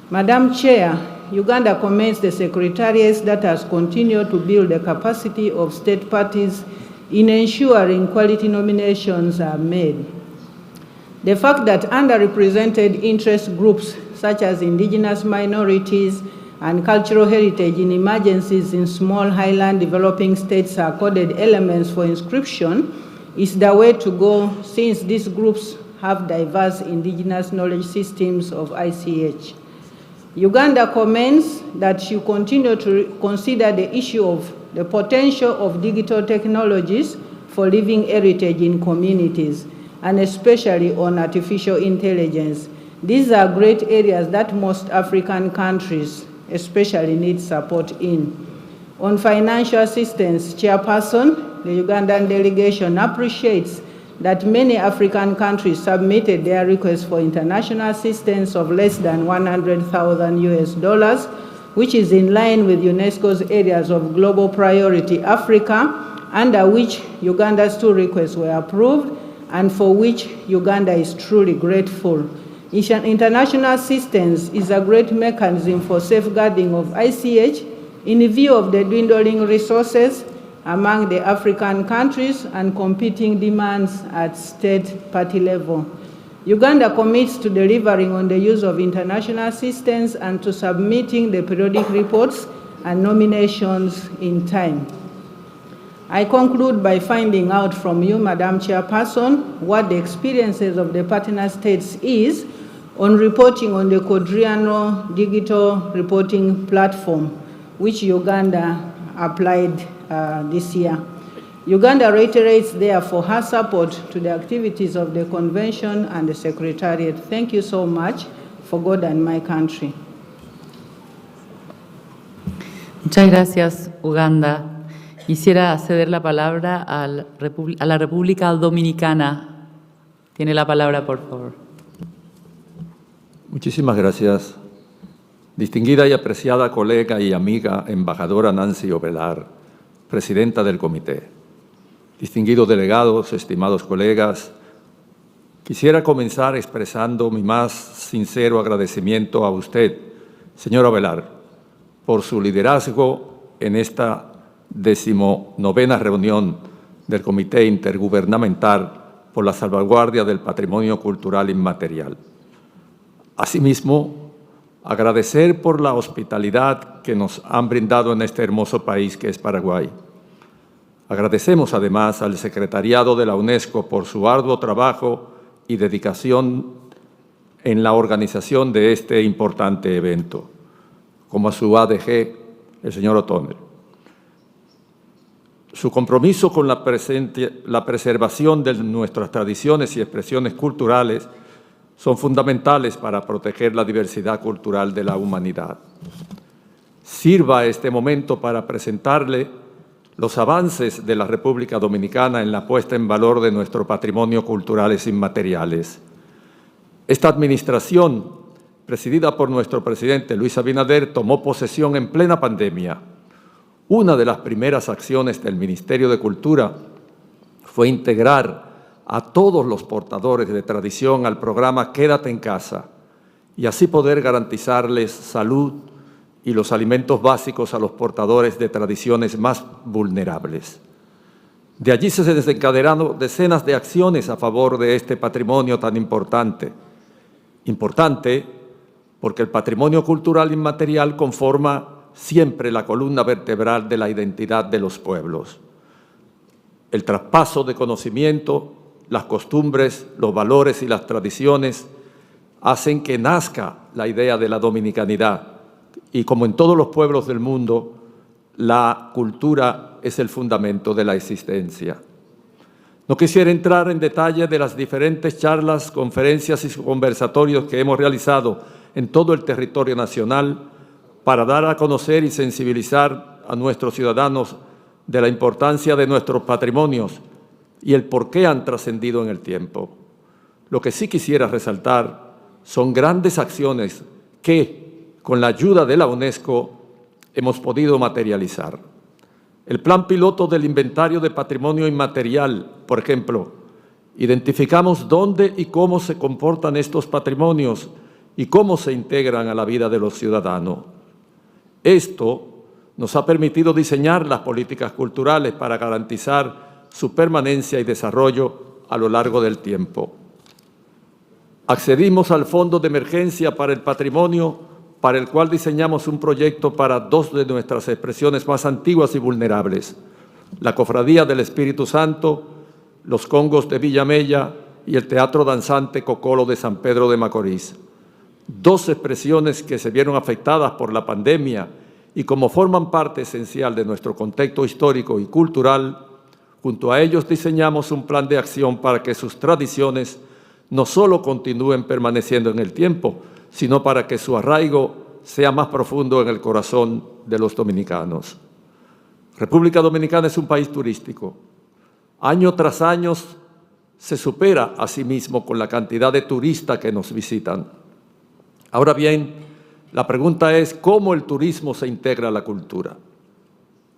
Madam Chair, Uganda commends the Secretariat that has continued to build the capacity of state parties in ensuring quality nominations are made. The fact that underrepresented interest groups such as indigenous minorities and cultural heritage in emergencies in small highland developing states are coded elements for inscription is the way to go, since these groups have diverse indigenous knowledge systems of ICH. Uganda commends that you continue to consider the issue of the potential of digital technologies for living heritage in communities, and especially on artificial intelligence. These are great areas that most African countries especially need support in. On financial assistance, Chairperson, the Ugandan delegation appreciates that many African countries submitted their requests for international assistance of less than $100,000, which is in line with UNESCO's areas of global priority Africa, under which Uganda's two requests were approved and for which Uganda is truly grateful. International assistance is a great mechanism for safeguarding of ICH in view of the dwindling resources among the African countries and competing demands at state party level. Uganda commits to delivering on the use of international assistance and to submitting the periodic reports and nominations in time. I conclude by finding out from you, Madam Chairperson, what the experiences of the partner states is on reporting on the quadrennial digital reporting platform, which Uganda applied this year. Uganda reiterates, therefore, her support to the activities of the Convention and the Secretariat. Thank you so much for God and my country. Muchas gracias, Uganda. Quisiera ceder la palabra a la República Dominicana. Tiene la palabra, por favor. Muchísimas gracias. Distinguida y apreciada colega y amiga embajadora Nancy Ovelar, presidenta del comité. Distinguidos delegados, estimados colegas, quisiera comenzar expresando mi más sincero agradecimiento a usted, señora Ovelar, por su liderazgo en esta 19ª reunión del Comité Intergubernamental por la Salvaguardia del Patrimonio Cultural Inmaterial. Asimismo, agradecer por la hospitalidad que nos han brindado en este hermoso país que es Paraguay. Agradecemos además al Secretariado de la UNESCO por su arduo trabajo y dedicación en la organización de este importante evento, como a su ADG, el señor O'Connell. Su compromiso con la preservación de nuestras tradiciones y expresiones culturales son fundamentales para proteger la diversidad cultural de la humanidad. Sirva este momento para presentarle los avances de la República Dominicana en la puesta en valor de nuestro patrimonio culturales inmateriales. Esta administración, presidida por nuestro presidente Luis Abinader, tomó posesión en plena pandemia. Una de las primeras acciones del Ministerio de Cultura fue integrar a todos los portadores de tradición al programa Quédate en Casa y así poder garantizarles salud y los alimentos básicos a los portadores de tradiciones más vulnerables. De allí se desencadenaron decenas de acciones a favor de este patrimonio tan importante. Importante porque el patrimonio cultural inmaterial conforma siempre la columna vertebral de la identidad de los pueblos. El traspaso de conocimiento, las costumbres, los valores y las tradiciones hacen que nazca la idea de la dominicanidad. Y como en todos los pueblos del mundo, la cultura es el fundamento de la existencia. No quisiera entrar en detalle de las diferentes charlas, conferencias y conversatorios que hemos realizado en todo el territorio nacional para dar a conocer y sensibilizar a nuestros ciudadanos de la importancia de nuestros patrimonios y el por qué han trascendido en el tiempo. Lo que sí quisiera resaltar son grandes acciones que, con la ayuda de la UNESCO, hemos podido materializar. El plan piloto del inventario de patrimonio inmaterial, por ejemplo, identificamos dónde y cómo se comportan estos patrimonios y cómo se integran a la vida de los ciudadanos. Esto nos ha permitido diseñar las políticas culturales para garantizar su permanencia y desarrollo a lo largo del tiempo. Accedimos al Fondo de Emergencia para el Patrimonio, para el cual diseñamos un proyecto para dos de nuestras expresiones más antiguas y vulnerables, la Cofradía del Espíritu Santo, los Congos de Villamella y el Teatro Danzante Cocolo de San Pedro de Macorís. Dos expresiones que se vieron afectadas por la pandemia y como forman parte esencial de nuestro contexto histórico y cultural, junto a ellos diseñamos un plan de acción para que sus tradiciones no solo continúen permaneciendo en el tiempo, sino para que su arraigo sea más profundo en el corazón de los dominicanos. República Dominicana es un país turístico. Año tras año se supera a sí mismo con la cantidad de turistas que nos visitan. Ahora bien, la pregunta es cómo el turismo se integra a la cultura.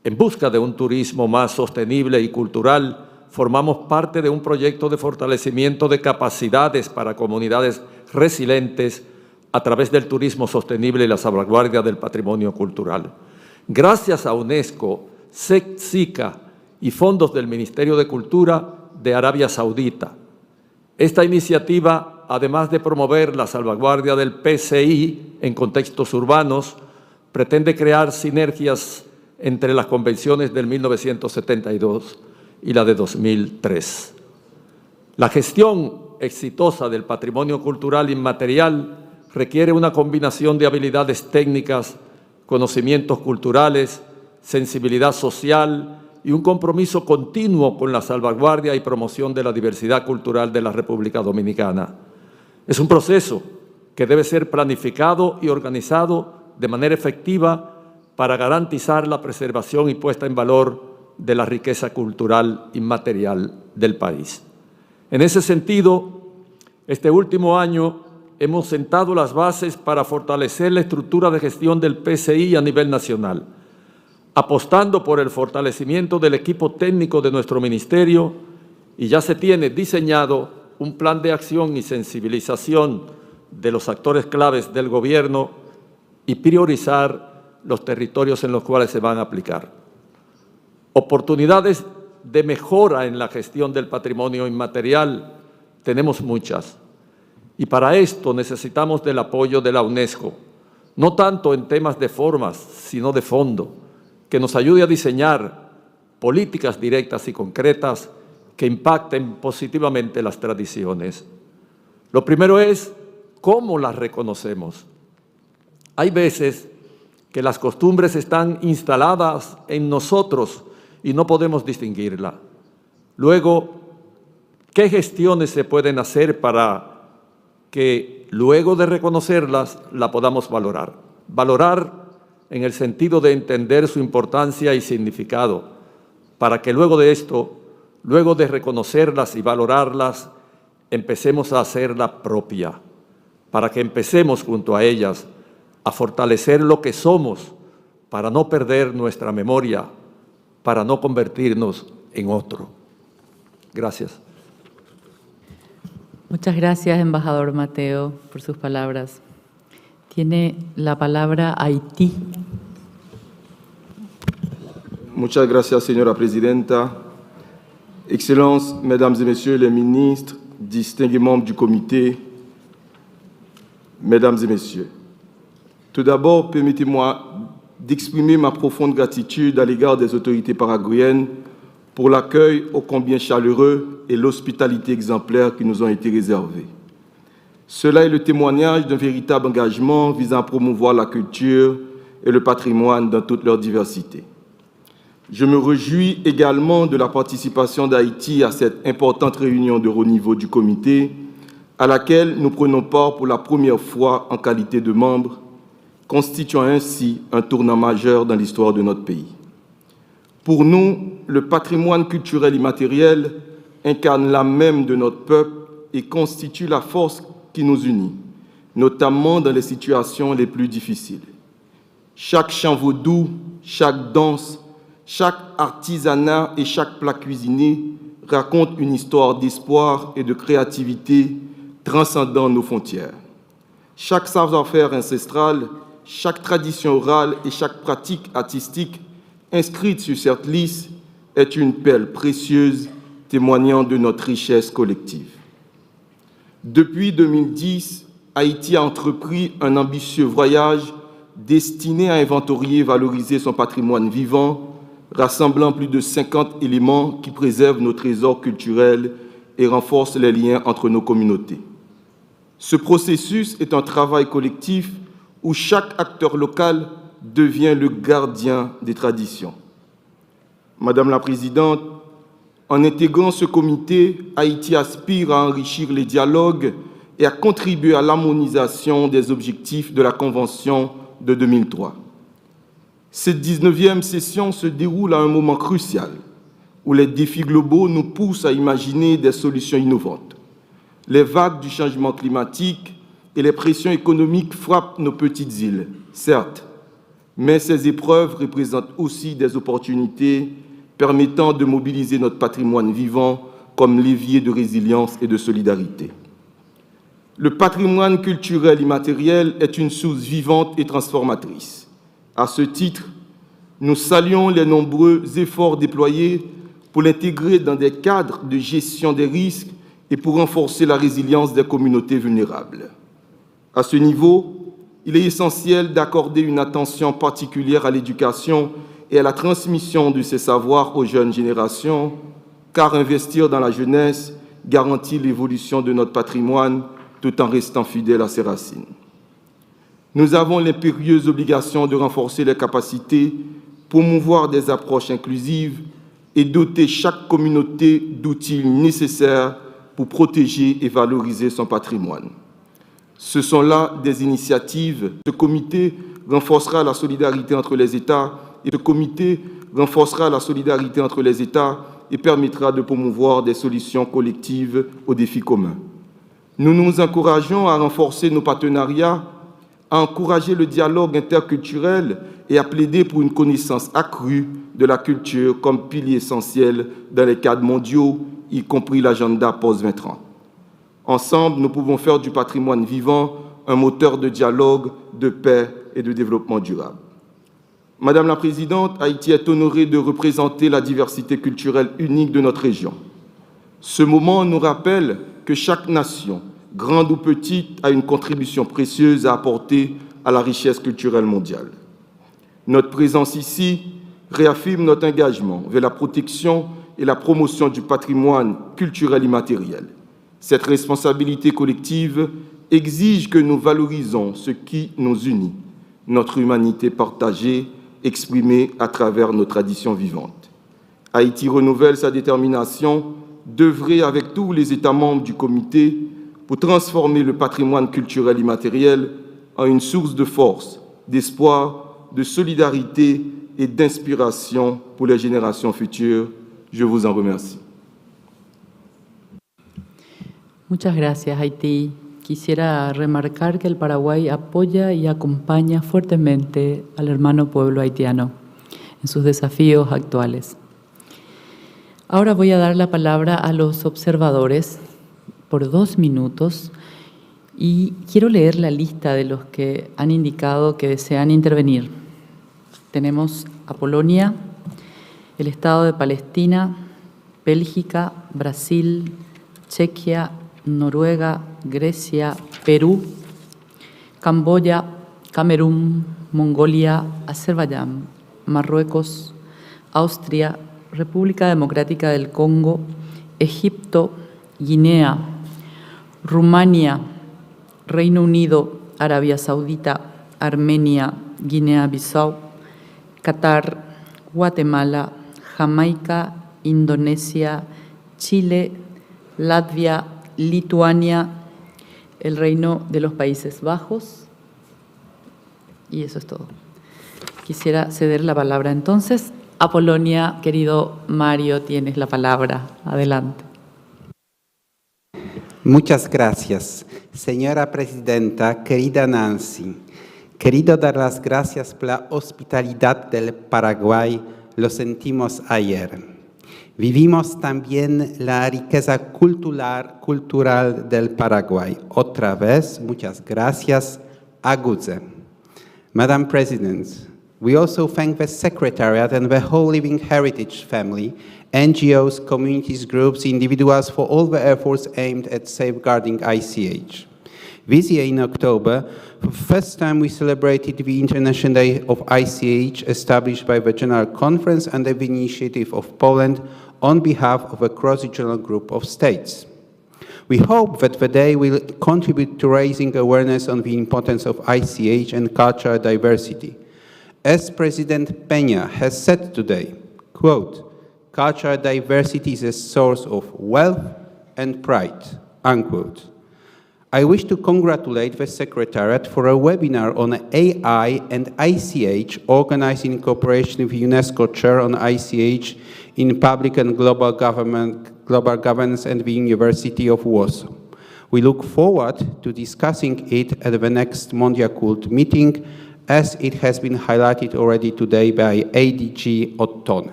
En busca de un turismo más sostenible y cultural, formamos parte de un proyecto de fortalecimiento de capacidades para comunidades resilientes a través del turismo sostenible y la salvaguardia del patrimonio cultural. Gracias a UNESCO, SICA y fondos del Ministerio de Cultura de Arabia Saudita. Esta iniciativa, además de promover la salvaguardia del PCI en contextos urbanos, pretende crear sinergias entre las convenciones del 1972 y la de 2003. La gestión exitosa del patrimonio cultural inmaterial requiere una combinación de habilidades técnicas, conocimientos culturales, sensibilidad social y un compromiso continuo con la salvaguardia y promoción de la diversidad cultural de la República Dominicana. Es un proceso que debe ser planificado y organizado de manera efectiva para garantizar la preservación y puesta en valor de la riqueza cultural inmaterial del país. En ese sentido, este último año hemos sentado las bases para fortalecer la estructura de gestión del PCI a nivel nacional, apostando por el fortalecimiento del equipo técnico de nuestro ministerio, y ya se tiene diseñado un plan de acción y sensibilización de los actores claves del gobierno y priorizar los territorios en los cuales se van a aplicar. Oportunidades de mejora en la gestión del patrimonio inmaterial tenemos muchas, y para esto necesitamos del apoyo de la UNESCO, no tanto en temas de formas, sino de fondo, que nos ayude a diseñar políticas directas y concretas que impacten positivamente las tradiciones. Lo primero es cómo las reconocemos. Hay veces que las costumbres están instaladas en nosotros y no podemos distinguirla. Luego, ¿qué gestiones se pueden hacer para que luego de reconocerlas la podamos valorar? Valorar en el sentido de entender su importancia y significado, para que luego de esto, luego de reconocerlas y valorarlas, empecemos a hacerla propia, para que empecemos junto a ellas a fortalecer lo que somos, para no perder nuestra memoria, para no convertirnos en otro. Gracias. Muchas gracias, embajador Mateo, por sus palabras. Tiene la palabra Haití. Muchas gracias, señora presidenta. Excellences, mesdames et messieurs les ministres, distingués membres du comité, mesdames et messieurs. Tout d'abord, permettez-moi d'exprimer ma profonde gratitude à l'égard des autorités paraguayennes pour l'accueil ô combien chaleureux et l'hospitalité exemplaire qui nous ont été réservés. Cela est le témoignage d'un véritable engagement visant à promouvoir la culture et le patrimoine dans toute leur diversité. Je me réjouis également de la participation d'Haïti à cette importante réunion de haut niveau du comité, à laquelle nous prenons part pour la première fois en qualité de membre, constituant ainsi un tournant majeur dans l'histoire de notre pays. Pour nous, le patrimoine culturel immatériel incarne l'âme même de notre peuple et constitue la force qui nous unit, notamment dans les situations les plus difficiles. Chaque chant vaudou, chaque danse, chaque artisanat et chaque plat cuisiné raconte une histoire d'espoir et de créativité transcendant nos frontières. Chaque savoir-faire ancestral, chaque tradition orale et chaque pratique artistique inscrite sur cette liste est une perle précieuse témoignant de notre richesse collective. Depuis 2010, Haïti a entrepris un ambitieux voyage destiné à inventorier et valoriser son patrimoine vivant, rassemblant plus de 50 éléments qui préservent nos trésors culturels et renforcent les liens entre nos communautés. Ce processus est un travail collectif où chaque acteur local devient le gardien des traditions. Madame la Présidente, en intégrant ce comité, Haïti aspire à enrichir les dialogues et à contribuer à l'harmonisation des objectifs de la Convention de 2003. Cette 19e session se déroule à un moment crucial où les défis globaux nous poussent à imaginer des solutions innovantes. Les vagues du changement climatique et les pressions économiques frappent nos petites îles, certes, mais ces épreuves représentent aussi des opportunités permettant de mobiliser notre patrimoine vivant comme levier de résilience et de solidarité. Le patrimoine culturel immatériel est une source vivante et transformatrice. À ce titre, nous saluons les nombreux efforts déployés pour l'intégrer dans des cadres de gestion des risques et pour renforcer la résilience des communautés vulnérables. À ce niveau, il est essentiel d'accorder une attention particulière à l'éducation et à la transmission de ces savoirs aux jeunes générations, car investir dans la jeunesse garantit l'évolution de notre patrimoine tout en restant fidèle à ses racines. Nous avons l'impérieuse obligation de renforcer les capacités, promouvoir des approches inclusives et doter chaque communauté d'outils nécessaires pour protéger et valoriser son patrimoine. Ce sont là des initiatives. Ce comité renforcera la solidarité entre les États et permettra de promouvoir des solutions collectives aux défis communs. Nous nous encourageons à renforcer nos partenariats, à encourager le dialogue interculturel et à plaider pour une connaissance accrue de la culture comme pilier essentiel dans les cadres mondiaux, y compris l'agenda post-2030. Ensemble, nous pouvons faire du patrimoine vivant un moteur de dialogue, de paix et de développement durable. Madame la Présidente, Haïti est honorée de représenter la diversité culturelle unique de notre région. Ce moment nous rappelle que chaque nation, grande ou petite, a une contribution précieuse à apporter à la richesse culturelle mondiale. Notre présence ici réaffirme notre engagement vers la protection et la promotion du patrimoine culturel immatériel. Cette responsabilité collective exige que nous valorisons ce qui nous unit, notre humanité partagée, exprimée à travers nos traditions vivantes. Haïti renouvelle sa détermination d'œuvrer avec tous les États membres du comité pour transformer le patrimoine culturel immatériel en une source de force, d'espoir, de solidarité et d'inspiration pour les générations futures. Je vous en remercie. Muchas gracias, Haití. Quisiera remarcar que el Paraguay apoya y acompaña fuertemente al hermano pueblo haitiano en sus desafíos actuales. Ahora voy a dar la palabra a los observadores por 2 minutos y quiero leer la lista de los que han indicado que desean intervenir. Tenemos a Polonia, el Estado de Palestina, Bélgica, Brasil, Chequia, Noruega, Grecia, Perú, Camboya, Camerún, Mongolia, Azerbaiyán, Marruecos, Austria, República Democrática del Congo, Egipto, Guinea, Rumania, Reino Unido, Arabia Saudita, Armenia, Guinea-Bissau, Qatar, Guatemala, Jamaica, Indonesia, Chile, Latvia, Lituania, el Reino de los Países Bajos, y eso es todo. Quisiera ceder la palabra entonces a Polonia. Querido Mario, tienes la palabra. Adelante. Muchas gracias. Señora Presidenta, querida Nancy, querido dar las gracias por la hospitalidad del Paraguay, lo sentimos ayer. Vivimos también la riqueza cultural del Paraguay. Otra vez, muchas gracias. Aguze. Madam President, we also thank the Secretariat and the whole Living Heritage family, NGOs, communities, groups, individuals for all the efforts aimed at safeguarding ICH. This year in October, for the first time we celebrated the International Day of ICH established by the General Conference under the initiative of Poland on behalf of a cross-regional group of states. We hope that the day will contribute to raising awareness on the importance of ICH and cultural diversity. As President Peña has said today, quote, "Cultural diversity is a source of wealth and pride," unquote. I wish to congratulate the Secretariat for a webinar on AI and ICH organized in cooperation with UNESCO Chair on ICH in Public and Global Governance and the University of Warsaw. We look forward to discussing it at the next Mondiacult meeting, as it has been highlighted already today by ADG Ottone.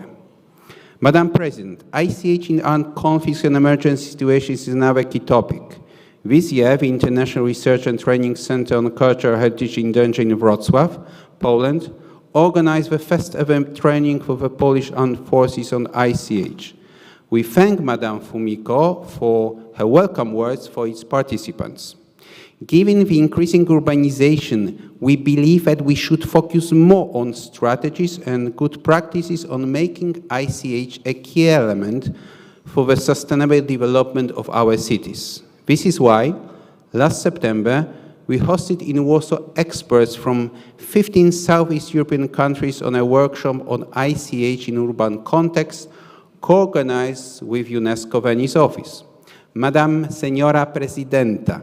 Madam President, ICH in armed conflicts and emergency situations is another key topic. This year, the International Research and Training Center on Cultural Heritage in Danger in Wrocław, Poland, organized the first ever training for the Polish Armed Forces on ICH. We thank Madame Fumiko for her welcome words for its participants. Given the increasing urbanization, we believe that we should focus more on strategies and good practices on making ICH a key element for the sustainable development of our cities. This is why, last September, we hosted in Warsaw experts from 15 Southeast European countries on a workshop on ICH in urban context, co-organized with UNESCO Venice office. Madam Señora Presidenta,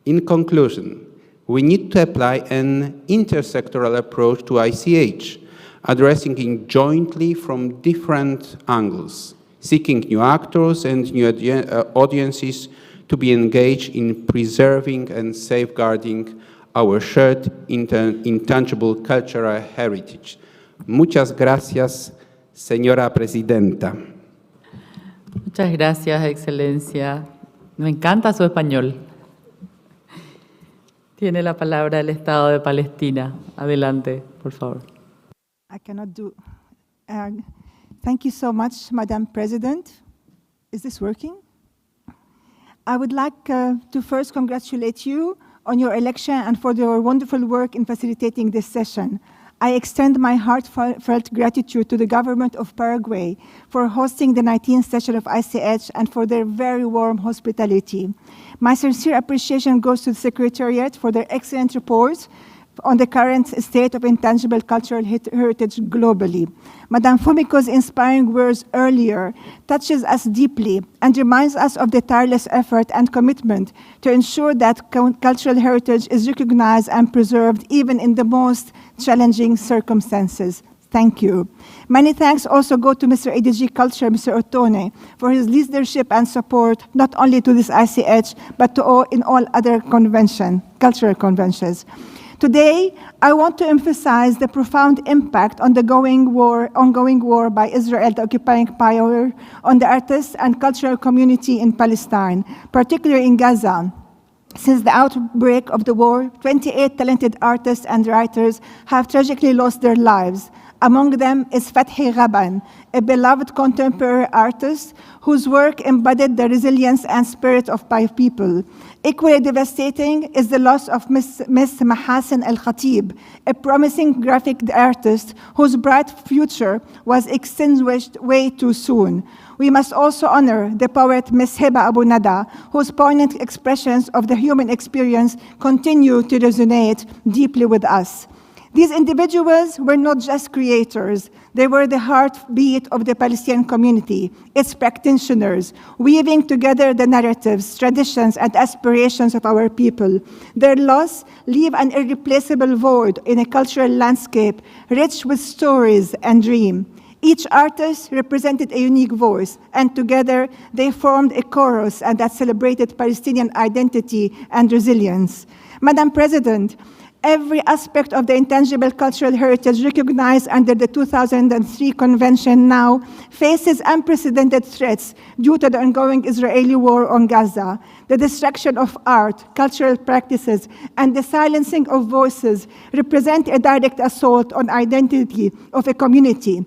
in conclusion, we need to apply an intersectoral approach to ICH, addressing it jointly from different angles, seeking new actors and new audiences to be engaged in preserving and safeguarding our shared intangible cultural heritage. Muchas gracias, señora Presidenta. Muchas gracias, Excelencia. Me encanta su español. Tiene la palabra el Estado de Palestina. Adelante, por favor. I cannot do. Thank you so much, Madam President. Is this working? I would like to first congratulate you on your election and for your wonderful work in facilitating this session. I extend my heartfelt gratitude to the government of Paraguay for hosting the 19th session of ICH and for their very warm hospitality. My sincere appreciation goes to the Secretariat for their excellent reports on the current state of intangible cultural heritage globally. Madame Fumiko's inspiring words earlier touches us deeply and reminds us of the tireless effort and commitment to ensure that cultural heritage is recognized and preserved even in the most challenging circumstances. Thank you. Many thanks also go to Mr. ADG Culture, Mr. Ottone, for his leadership and support, not only to this ICH, but to in all other cultural conventions. Today, I want to emphasize the profound impact on the ongoing war by Israel, the occupying power, on the artists and cultural community in Palestine, particularly in Gaza. Since the outbreak of the war, 28 talented artists and writers have tragically lost their lives. Among them is Fathi Ghaban, a beloved contemporary artist whose work embodied the resilience and spirit of people. Equally devastating is the loss of Miss Mahasin Al-Khatib, a promising graphic artist whose bright future was extinguished way too soon. We must also honor the poet Miss Heba Abu Nada, whose poignant expressions of the human experience continue to resonate deeply with us. These individuals were not just creators, they were the heartbeat of the Palestinian community, its practitioners, weaving together the narratives, traditions, and aspirations of our people. Their loss leaves an irreplaceable void in a cultural landscape rich with stories and dreams. Each artist represented a unique voice, and together they formed a chorus that celebrated Palestinian identity and resilience. Madam President, every aspect of the intangible cultural heritage recognized under the 2003 Convention now faces unprecedented threats due to the ongoing Israeli war on Gaza. The destruction of art, cultural practices, and the silencing of voices represent a direct assault on identity of a community.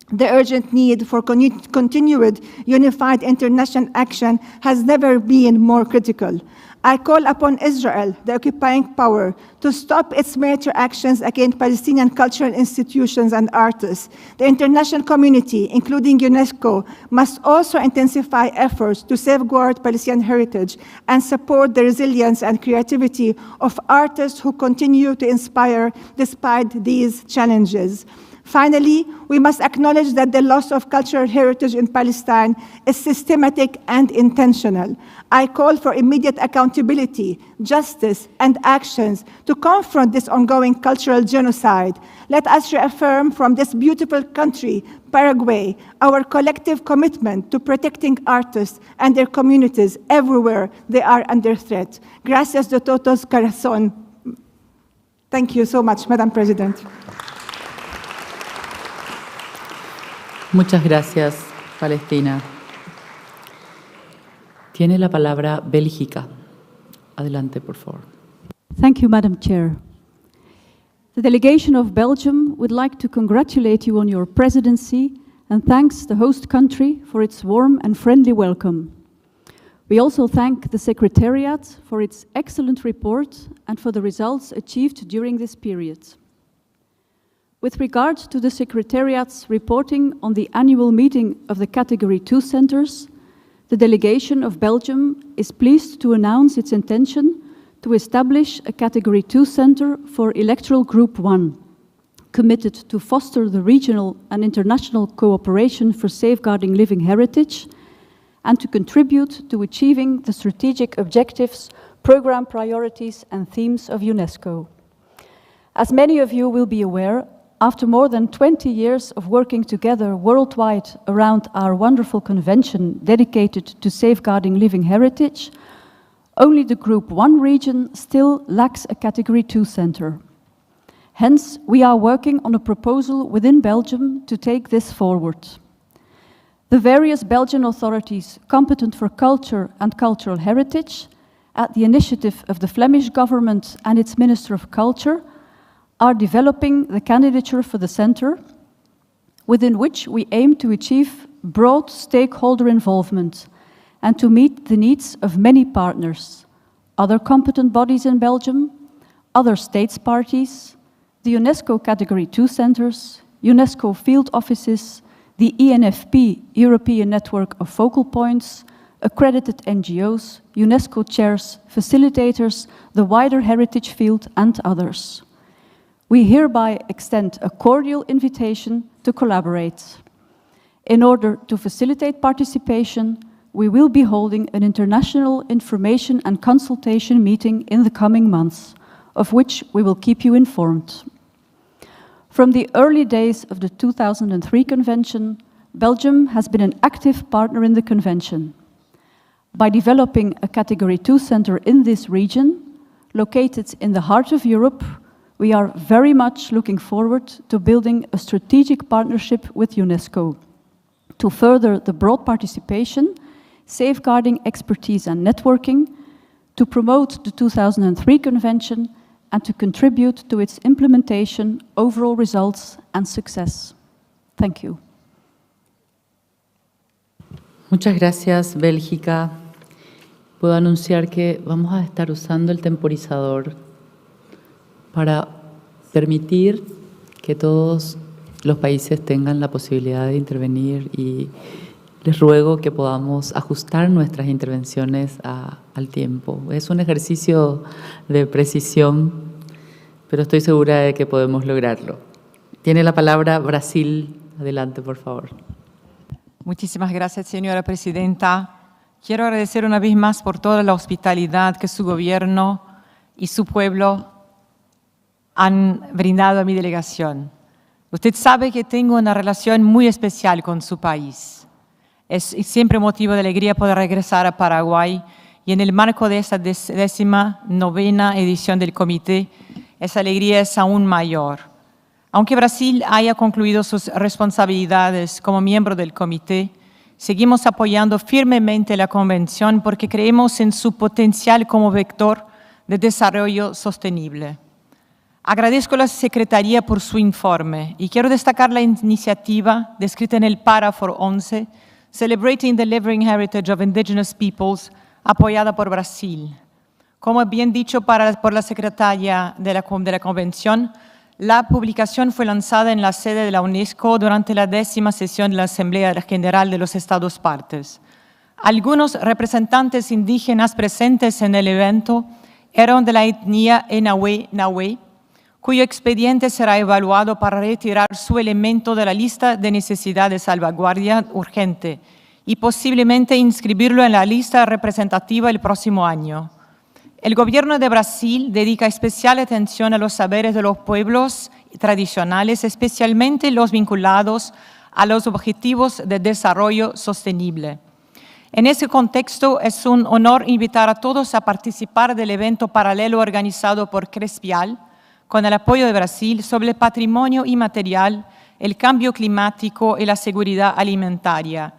The urgent need for continued unified international action has never been more critical. I call upon Israel, the occupying power, to stop its military actions against Palestinian cultural institutions and artists. The international community, including UNESCO, must also intensify efforts to safeguard Palestinian heritage and support the resilience and creativity of artists who continue to inspire despite these challenges. Finally, we must acknowledge that the loss of cultural heritage in Palestine is systematic and intentional. I call for immediate accountability, justice, and actions to confront this ongoing cultural genocide. Let us reaffirm from this beautiful country, Paraguay, our collective commitment to protecting artists and their communities everywhere they are under threat. Gracias de todos corazón. Thank you so much, Madam President. Muchas gracias, Palestina. Tiene la palabra Bélgica. Adelante, por favor. Thank you, Madam Chair. The delegation of Belgium would like to congratulate you on your presidency and thanks the host country for its warm and friendly welcome. We also thank the Secretariat for its excellent report and for the results achieved during this period. With regard to the Secretariat's reporting on the annual meeting of the Category 2 centers, the delegation of Belgium is pleased to announce its intention to establish a Category 2 center for Electoral Group 1, committed to foster the regional and international cooperation for safeguarding living heritage and to contribute to achieving the strategic objectives, program priorities, and themes of UNESCO. As many of you will be aware, after more than 20 years of working together worldwide around our wonderful convention dedicated to safeguarding living heritage, only the Group 1 region still lacks a Category 2 center. Hence, we are working on a proposal within Belgium to take this forward. The various Belgian authorities competent for culture and cultural heritage, at the initiative of the Flemish government and its Minister of Culture, are developing the candidature for the center, within which we aim to achieve broad stakeholder involvement and to meet the needs of many partners, other competent bodies in Belgium, other states parties, the UNESCO Category 2 centers, UNESCO field offices, the ENFP, European Network of Focal Points, accredited NGOs, UNESCO chairs, facilitators, the wider heritage field, and others. We hereby extend a cordial invitation to collaborate. In order to facilitate participation, we will be holding an international information and consultation meeting in the coming months, of which we will keep you informed. From the early days of the 2003 Convention, Belgium has been an active partner in the Convention. By developing a Category 2 center in this region, located in the heart of Europe, we are very much looking forward to building a strategic partnership with UNESCO to further the broad participation, safeguarding expertise and networking, to promote the 2003 Convention, and to contribute to its implementation, overall results and success. Thank you. Muchas gracias, Bélgica. Puedo anunciar que vamos a estar usando el temporizador para permitir que todos los países tengan la posibilidad de intervenir y les ruego que podamos ajustar nuestras intervenciones al tiempo. Es un ejercicio de precisión, pero estoy segura de que podemos lograrlo. Tiene la palabra Brasil. Adelante, por favor. Muchísimas gracias, señora presidenta. Quiero agradecer una vez más por toda la hospitalidad que su gobierno y su pueblo han brindado a mi delegación. Usted sabe que tengo una relación muy especial con su país. Es siempre motivo de alegría poder regresar a Paraguay y en el marco de esta 19ª edición del comité, esa alegría es aún mayor. Aunque Brasil haya concluido sus responsabilidades como miembro del comité, seguimos apoyando firmemente la Convención porque creemos en su potencial como vector de desarrollo sostenible. Agradezco a la Secretaría por su informe y quiero destacar la iniciativa descrita en el párrafo 11, Celebrating the Living Heritage of Indigenous Peoples, apoyada por Brasil. Como bien dicho por la Secretaria de la Convención, la publicación fue lanzada en la sede de la UNESCO durante la 10ª sesión de la Asamblea General de los Estados Partes. Algunos representantes indígenas presentes en el evento eran de la etnia Nahue, cuyo expediente será evaluado para retirar su elemento de la lista de necesidad de salvaguardia urgente y posiblemente inscribirlo en la lista representativa el próximo año. El gobierno de Brasil dedica especial atención a los saberes de los pueblos tradicionales, especialmente los vinculados a los objetivos de desarrollo sostenible. En ese contexto, es un honor invitar a todos a participar del evento paralelo organizado por Crespial, con el apoyo de Brasil, sobre el patrimonio inmaterial, el cambio climático y la seguridad alimentaria.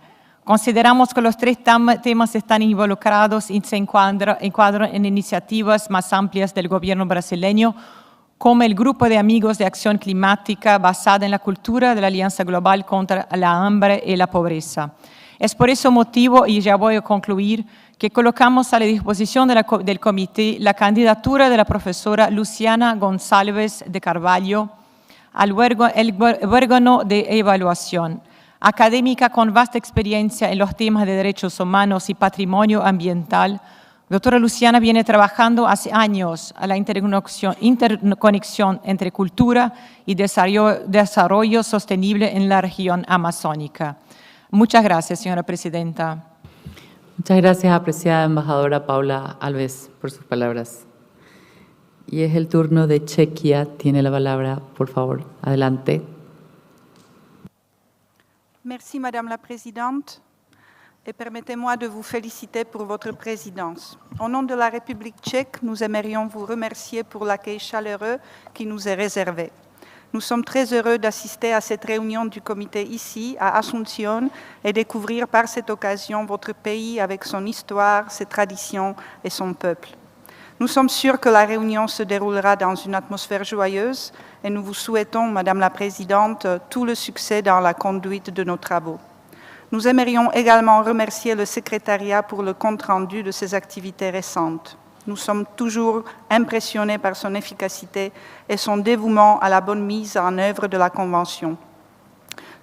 Consideramos que los tres temas están involucrados y se encuadran en iniciativas más amplias del gobierno brasileño, como el Grupo de Amigos de Acción Climática basada en la cultura de la Alianza Global contra la Hambre y la Pobreza. Es por ese motivo, y ya voy a concluir, que colocamos a la disposición del comité la candidatura de la profesora Luciana González de Carvalho al órgano de evaluación. Académica con vasta experiencia en los temas de derechos humanos y patrimonio ambiental, doctora Luciana viene trabajando hace años a la interconexión entre cultura y desarrollo sostenible en la región amazónica. Muchas gracias, señora presidenta. Muchas gracias, apreciada embajadora Paula Alves, por sus palabras. Y es el turno de Chequia. Tiene la palabra, por favor. Adelante. Merci, Madame la Présidente, et permettez-moi de vous féliciter pour votre présidence. Au nom de la République tchèque, nous aimerions vous remercier pour l'accueil chaleureux qui nous est réservé. Nous sommes très heureux d'assister à cette réunion du comité ici, à Asunción, et découvrir par cette occasion votre pays avec son histoire, ses traditions et son peuple. Nous sommes sûrs que la réunion se déroulera dans une atmosphère joyeuse et nous vous souhaitons, Madame la Présidente, tout le succès dans la conduite de nos travaux. Nous aimerions également remercier le Secretariat pour le compte-rendu de ces activités récentes. Nous sommes toujours impressionnés par son efficacité et son dévouement à la bonne mise en œuvre de la Convention.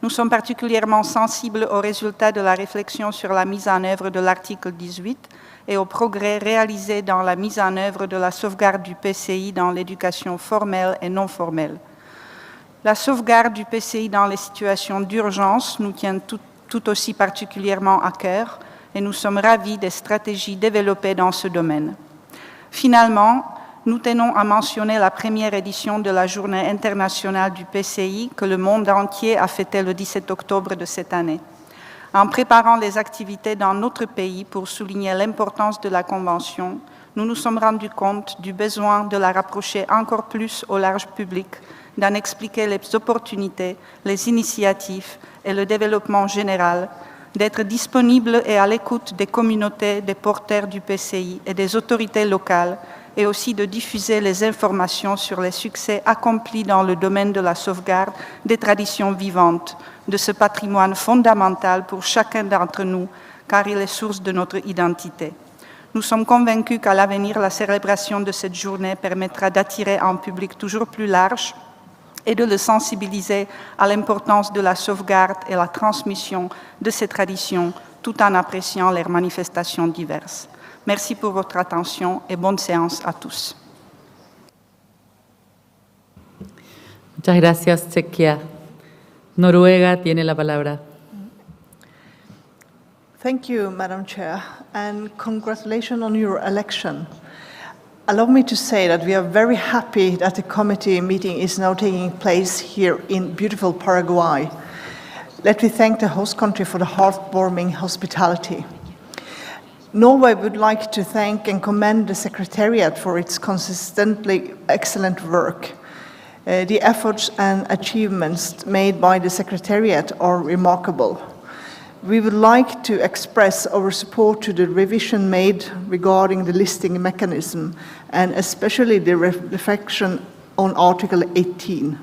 Nous sommes particulièrement sensibles aux résultats de la réflexion sur la mise en œuvre de l'article 18 et aux progrès réalisés dans la mise en œuvre de la sauvegarde du PCI dans l'éducation formelle et non formelle. La sauvegarde du PCI dans les situations d'urgence nous tient tout aussi particulièrement à cœur et nous sommes ravis des stratégies développées dans ce domaine. Finalement, nous tenons à mentionner la première édition de la Journée internationale du PCI que le monde entier a fêtée le 17 octobre de cette année. En préparant les activités dans notre pays pour souligner l'importance de la Convention, nous nous sommes rendus compte du besoin de la rapprocher encore plus au large public, d'en expliquer les opportunités, les initiatives et le développement général, d'être disponible et à l'écoute des communautés, des porteurs du PCI et des autorités locales et aussi de diffuser les informations sur les succès accomplis dans le domaine de la sauvegarde des traditions vivantes, de ce patrimoine fondamental pour chacun d'entre nous, car il est source de notre identité. Nous sommes convaincus qu'à l'avenir, la célébration de cette journée permettra d'attirer un public toujours plus large et de le sensibiliser à l'importance de la sauvegarde et la transmission de ces traditions, tout en appréciant leurs manifestations diverses. Merci pour votre attention et bonne séance à tous. Muchas gracias, Chequia. Noruega tiene la palabra. Thank you, Madam Chair, and congratulations on your election. Allow me to say that we are very happy that the committee meeting is now taking place here in beautiful Paraguay. Let me thank the host country for the heartwarming hospitality. Norway would like to thank and commend the Secretariat for its consistently excellent work. The efforts and achievements made by the Secretariat are remarkable. We would like to express our support to the revision made regarding the listing mechanism, and especially the reflection on Article 18.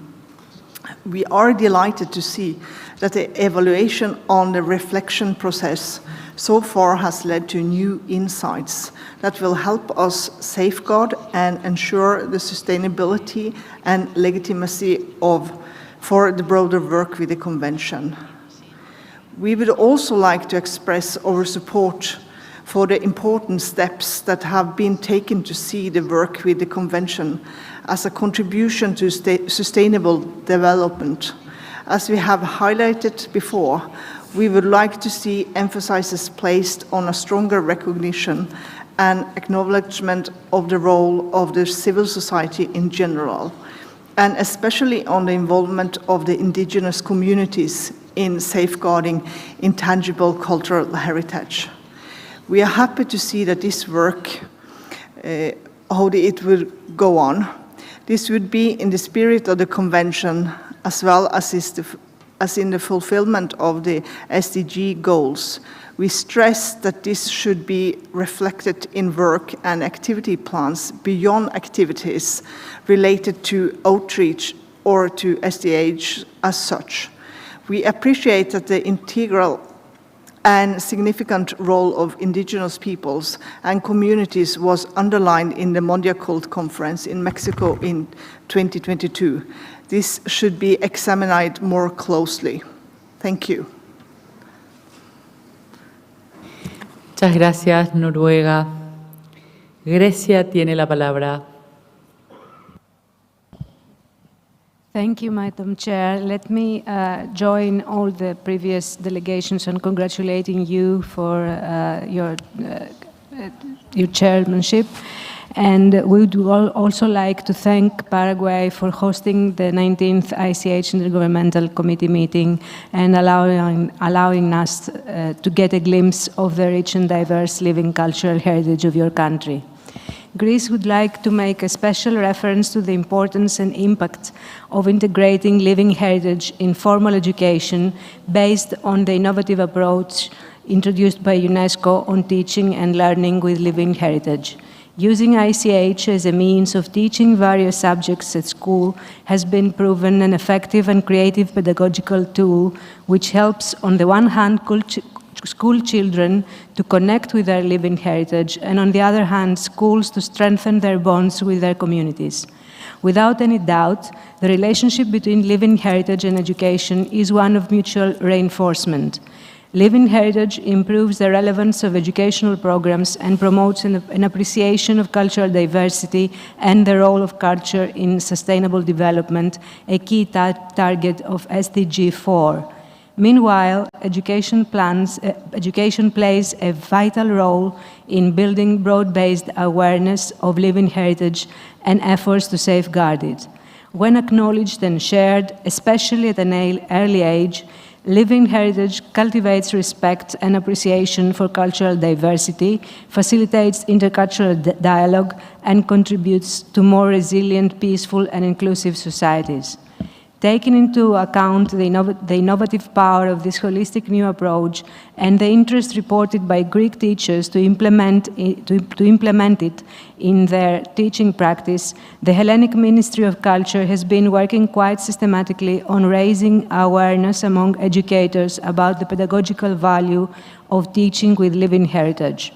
We are delighted to see that the evaluation on the reflection process so far has led to new insights that will help us safeguard and ensure the sustainability and legitimacy for the broader work with the Convention. We would also like to express our support for the important steps that have been taken to see the work with the Convention as a contribution to sustainable development. As we have highlighted before, we would like to see emphasis placed on a stronger recognition and acknowledgement of the role of the civil society in general, and especially on the involvement of the indigenous communities in safeguarding intangible cultural heritage. We are happy to see that this work, how it will go on. This would be in the spirit of the Convention, as well as in the fulfillment of the SDG goals. We stress that this should be reflected in work and activity plans beyond activities related to outreach or to SDH as such. We appreciate that the integral and significant role of indigenous peoples and communities was underlined in the Mondial Cult Conference in Mexico in 2022. This should be examined more closely. Thank you. Muchas gracias, Noruega. Grecia tiene la palabra. Thank you, Madam Chair. Let me join all the previous delegations in congratulating you for your chairmanship. And we would also like to thank Paraguay for hosting the 19th ICH Intergovernmental Committee meeting and allowing us to get a glimpse of the rich and diverse living cultural heritage of your country. Greece would like to make a special reference to the importance and impact of integrating living heritage in formal education based on the innovative approach introduced by UNESCO on teaching and learning with living heritage. Using ICH as a means of teaching various subjects at school has been proven an effective and creative pedagogical tool which helps, on the one hand, school children to connect with their living heritage, and on the other hand, schools to strengthen their bonds with their communities. Without any doubt, the relationship between living heritage and education is one of mutual reinforcement. Living heritage improves the relevance of educational programs and promotes an appreciation of cultural diversity and the role of culture in sustainable development, a key target of SDG 4. Meanwhile, education plays a vital role in building broad-based awareness of living heritage and efforts to safeguard it. When acknowledged and shared, especially at an early age, living heritage cultivates respect and appreciation for cultural diversity, facilitates intercultural dialogue, and contributes to more resilient, peaceful, and inclusive societies. Taking into account the innovative power of this holistic new approach and the interest reported by Greek teachers to implement it in their teaching practice, the Hellenic Ministry of Culture has been working quite systematically on raising awareness among educators about the pedagogical value of teaching with living heritage.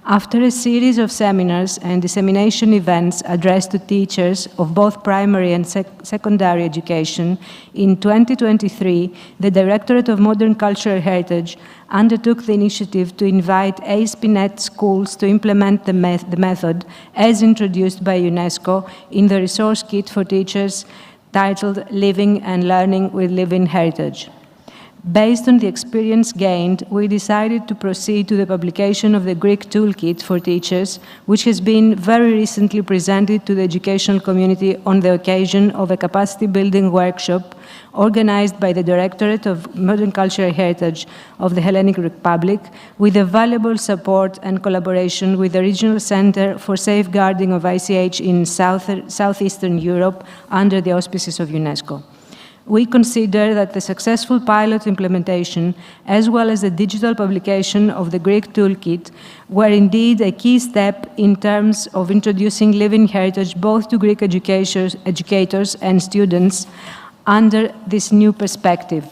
After a series of seminars and dissemination events addressed to teachers of both primary and secondary education, in 2023, the Directorate of Modern Cultural Heritage undertook the initiative to invite ASP.NET schools to implement the method as introduced by UNESCO in the resource kit for teachers titled Living and Learning with Living Heritage. Based on the experience gained, we decided to proceed to the publication of the Greek Toolkit for Teachers, which has been very recently presented to the educational community on the occasion of a capacity-building workshop organized by the Directorate of Modern Cultural Heritage of the Hellenic Republic, with a valuable support and collaboration with the Regional Center for Safeguarding of ICH in Southeastern Europe under the auspices of UNESCO. We consider that the successful pilot implementation, as well as the digital publication of the Greek Toolkit, were indeed a key step in terms of introducing living heritage both to Greek educators and students under this new perspective.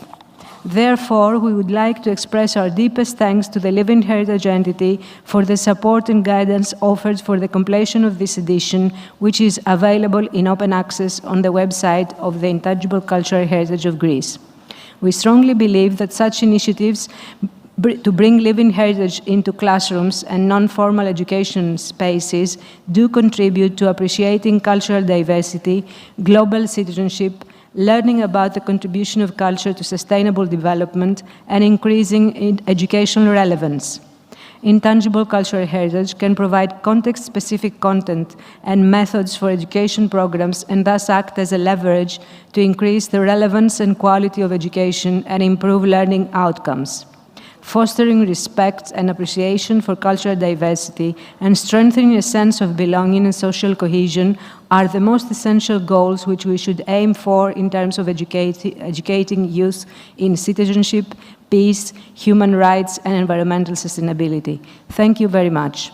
Therefore, we would like to express our deepest thanks to the Living Heritage entity for the support and guidance offered for the completion of this edition, which is available in open access on the website of the Intangible Cultural Heritage of Greece. We strongly believe that such initiatives to bring living heritage into classrooms and non-formal education spaces do contribute to appreciating cultural diversity, global citizenship, learning about the contribution of culture to sustainable development, and increasing educational relevance. Intangible cultural heritage can provide context-specific content and methods for education programs and thus act as a leverage to increase the relevance and quality of education and improve learning outcomes. Fostering respect and appreciation for cultural diversity and strengthening a sense of belonging and social cohesion are the most essential goals which we should aim for in terms of educating youth in citizenship, peace, human rights, and environmental sustainability. Thank you very much.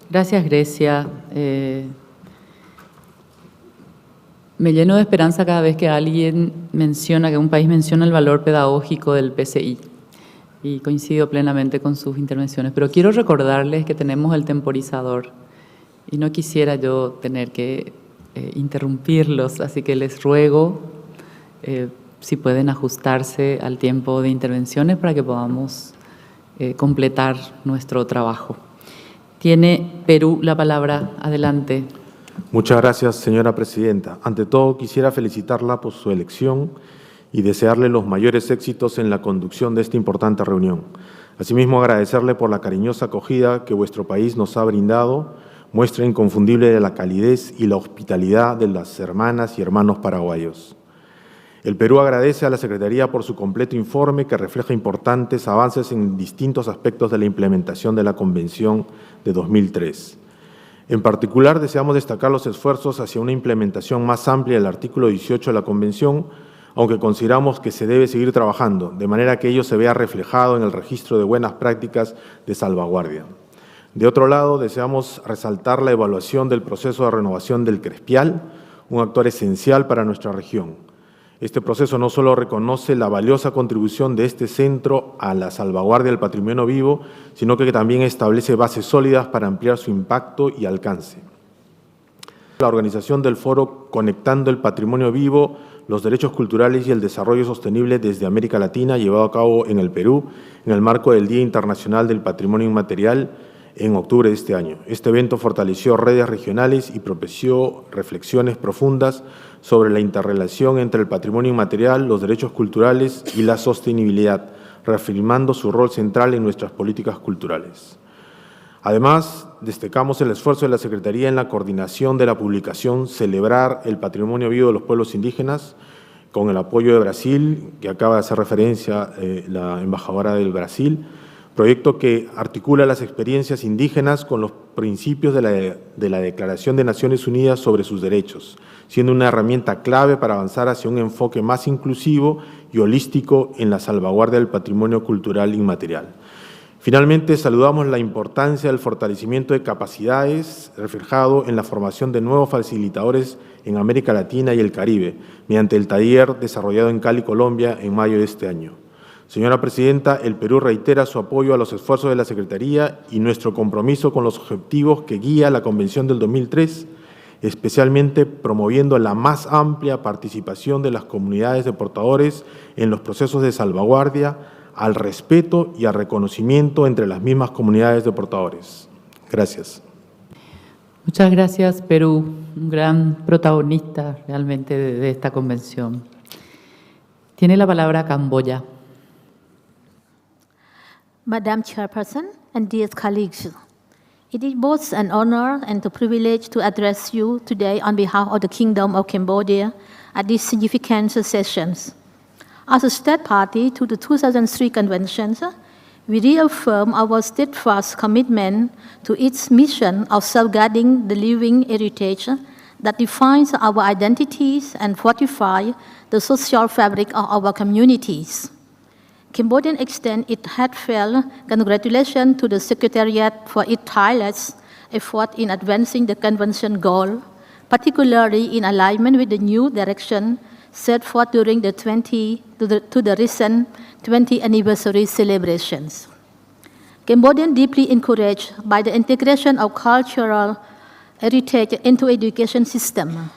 Gracias, Grecia. Me lleno de esperanza cada vez que alguien menciona, que un país menciona el valor pedagógico del PCI. Y coincido plenamente con sus intervenciones. Pero quiero recordarles que tenemos el temporizador y no quisiera yo tener que interrumpirlos, así que les ruego si pueden ajustarse al tiempo de intervenciones para que podamos completar nuestro trabajo. Tiene Perú la palabra. Adelante. Muchas gracias, señora presidenta. Ante todo, quisiera felicitarla por su elección y desearle los mayores éxitos en la conducción de esta importante reunión. Asimismo, agradecerle por la cariñosa acogida que vuestro país nos ha brindado, muestra inconfundible de la calidez y la hospitalidad de las hermanas y hermanos paraguayos. El Perú agradece a la Secretaría por su completo informe que refleja importantes avances en distintos aspectos de la implementación de la Convención de 2003. En particular, deseamos destacar los esfuerzos hacia una implementación más amplia del artículo 18 de la Convención, aunque consideramos que se debe seguir trabajando, de manera que ello se vea reflejado en el registro de buenas prácticas de salvaguardia. De otro lado, deseamos resaltar la evaluación del proceso de renovación del Crespial, un actor esencial para nuestra región. Este proceso no solo reconoce la valiosa contribución de este centro a la salvaguardia del patrimonio vivo, sino que también establece bases sólidas para ampliar su impacto y alcance. La organización del foro Conectando el Patrimonio Vivo, los Derechos Culturales y el Desarrollo Sostenible desde América Latina, llevado a cabo en el Perú, en el marco del Día Internacional del Patrimonio Inmaterial, en octubre de este año. Este evento fortaleció redes regionales y propició reflexiones profundas sobre la interrelación entre el patrimonio inmaterial, los derechos culturales y la sostenibilidad, reafirmando su rol central en nuestras políticas culturales. Además, destacamos el esfuerzo de la Secretaría en la coordinación de la publicación Celebrar el Patrimonio Vivo de los Pueblos Indígenas, con el apoyo de Brasil, que acaba de hacer referencia la embajadora del Brasil, proyecto que articula las experiencias indígenas con los principios de la Declaración de Naciones Unidas sobre sus derechos, siendo una herramienta clave para avanzar hacia un enfoque más inclusivo y holístico en la salvaguardia del patrimonio cultural inmaterial. Finalmente, saludamos la importancia del fortalecimiento de capacidades reflejado en la formación de nuevos facilitadores en América Latina y el Caribe, mediante el taller desarrollado en Cali, Colombia, en mayo de este año. Señora Presidenta, el Perú reitera su apoyo a los esfuerzos de la Secretaría y nuestro compromiso con los objetivos que guía la Convención del 2003, especialmente promoviendo la más amplia participación de las comunidades de portadores en los procesos de salvaguardia, al respeto y al reconocimiento entre las mismas comunidades de portadores. Gracias. Muchas gracias, Perú, un gran protagonista realmente de esta convención. Tiene la palabra Camboya. Madam Chairperson and dear colleagues, it is both an honor and a privilege to address you today on behalf of the Kingdom of Cambodia at these significant sessions. As a state party to the 2003 conventions, we reaffirm our steadfast commitment to its mission of safeguarding the living heritage that defines our identities and fortify the social fabric of our communities. Cambodian extends its heartfelt congratulations to the Secretariat for its tireless effort in advancing the convention goal, particularly in alignment with the new direction set forth during the recent 20th anniversary celebrations. Cambodia deeply encouraged by the integration of cultural heritage into education system,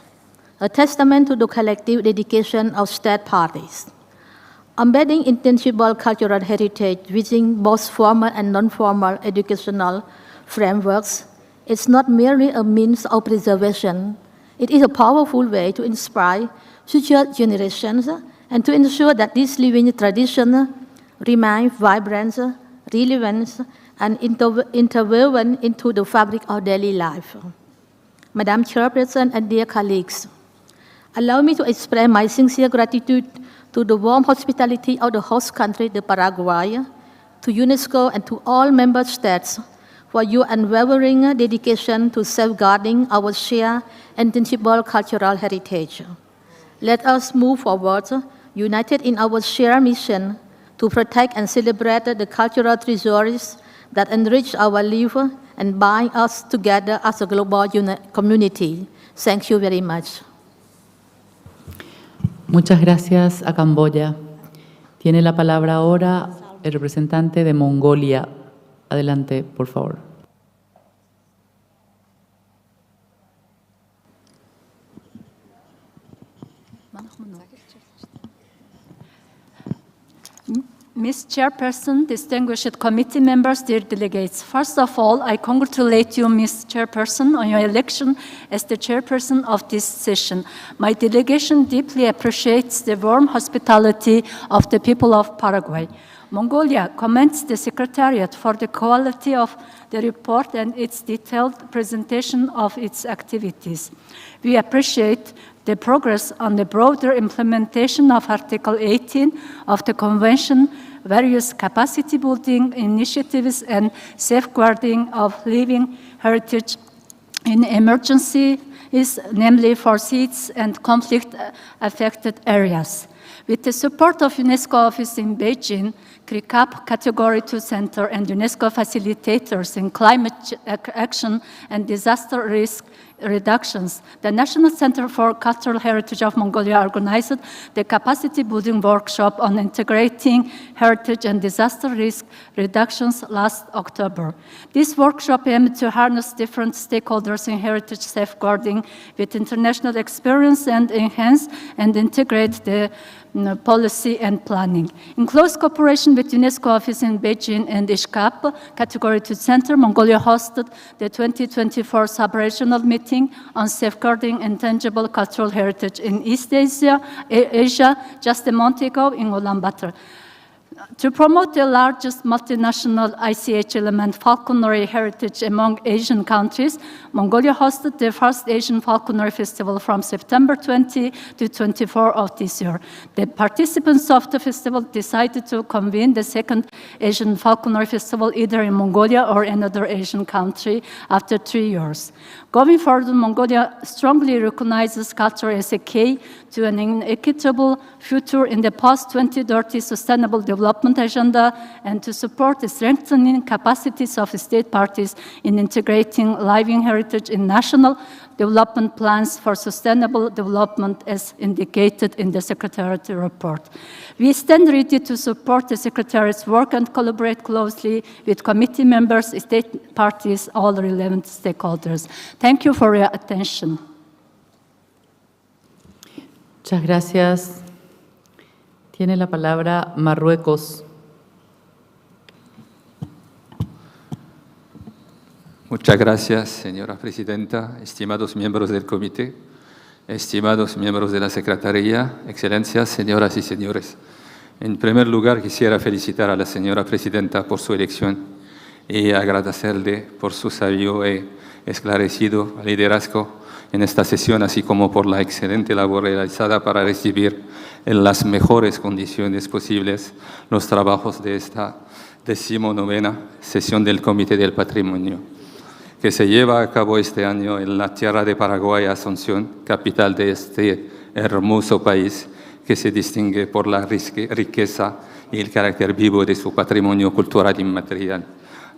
a testament to the collective dedication of state parties. Embedding intangible cultural heritage within both formal and non-formal educational frameworks is not merely a means of preservation. It is a powerful way to inspire future generations and to ensure that this living tradition remains vibrant, relevant, and interwoven into the fabric of daily life. Madam Chairperson and dear colleagues, allow me to express my sincere gratitude to the warm hospitality of the host country, the Paraguay, to UNESCO and to all member states for your unwavering dedication to safeguarding our shared and tangible cultural heritage. Let us move forward, united in our shared mission to protect and celebrate the cultural treasures that enrich our life and bind us together as a global community. Thank you very much. Muchas gracias a Camboya. Tiene la palabra ahora el representante de Mongolia. Adelante, por favor. Ms. Chairperson, distinguished committee members, dear delegates. First of all, I congratulate you, Ms. Chairperson, on your election as the chairperson of this session. My delegation deeply appreciates the warm hospitality of the people of Paraguay. Mongolia commends the Secretariat for the quality of the report and its detailed presentation of its activities. We appreciate the progress on the broader implementation of Article 18 of the Convention, various capacity-building initiatives, and safeguarding of living heritage in emergencies, namely for sites and conflict-affected areas. With the support of UNESCO office in Beijing, CRICAP Category 2 Center, and UNESCO facilitators in climate action and disaster risk reductions, the National Center for Cultural Heritage of Mongolia organized the capacity building workshop on integrating heritage and disaster risk reductions last October. This workshop aimed to harness different stakeholders in heritage safeguarding with international experience and enhance and integrate the policy and planning. In close cooperation with UNESCO office in Beijing and ISHCAP Category 2 Center, Mongolia hosted the 2024 sub-regional meeting on safeguarding intangible cultural heritage in East Asia just a month ago in Ulaanbaatar. To promote the largest multinational ICH element falconry heritage among Asian countries, Mongolia hosted the first Asian Falconry Festival from September 20 to 24 of this year. The participants of the festival decided to convene the second Asian Falconry Festival either in Mongolia or another Asian country after 3 years. Going forward, Mongolia strongly recognizes culture as a key to an equitable future in the post-2030 Sustainable Development Agenda and to support the strengthening capacities of state parties in integrating living heritage in national development plans for sustainable development as indicated in the Secretariat report. We stand ready to support the Secretariat's work and collaborate closely with committee members, state parties, all relevant stakeholders. Thank you for your attention. Muchas gracias. Tiene la palabra Marruecos. Muchas gracias, señora presidenta, estimados miembros del comité, estimados miembros de la Secretaría, excelencias, señoras y señores. En primer lugar, quisiera felicitar a la señora presidenta por su elección y agradecerle por su sabio y esclarecido liderazgo en esta sesión, así como por la excelente labor realizada para recibir en las mejores condiciones posibles los trabajos de esta 19ª sesión del Comité del Patrimonio, que se lleva a cabo este año en la tierra de Paraguay, Asunción, capital de este hermoso país que se distingue por la riqueza y el carácter vivo de su patrimonio cultural inmaterial.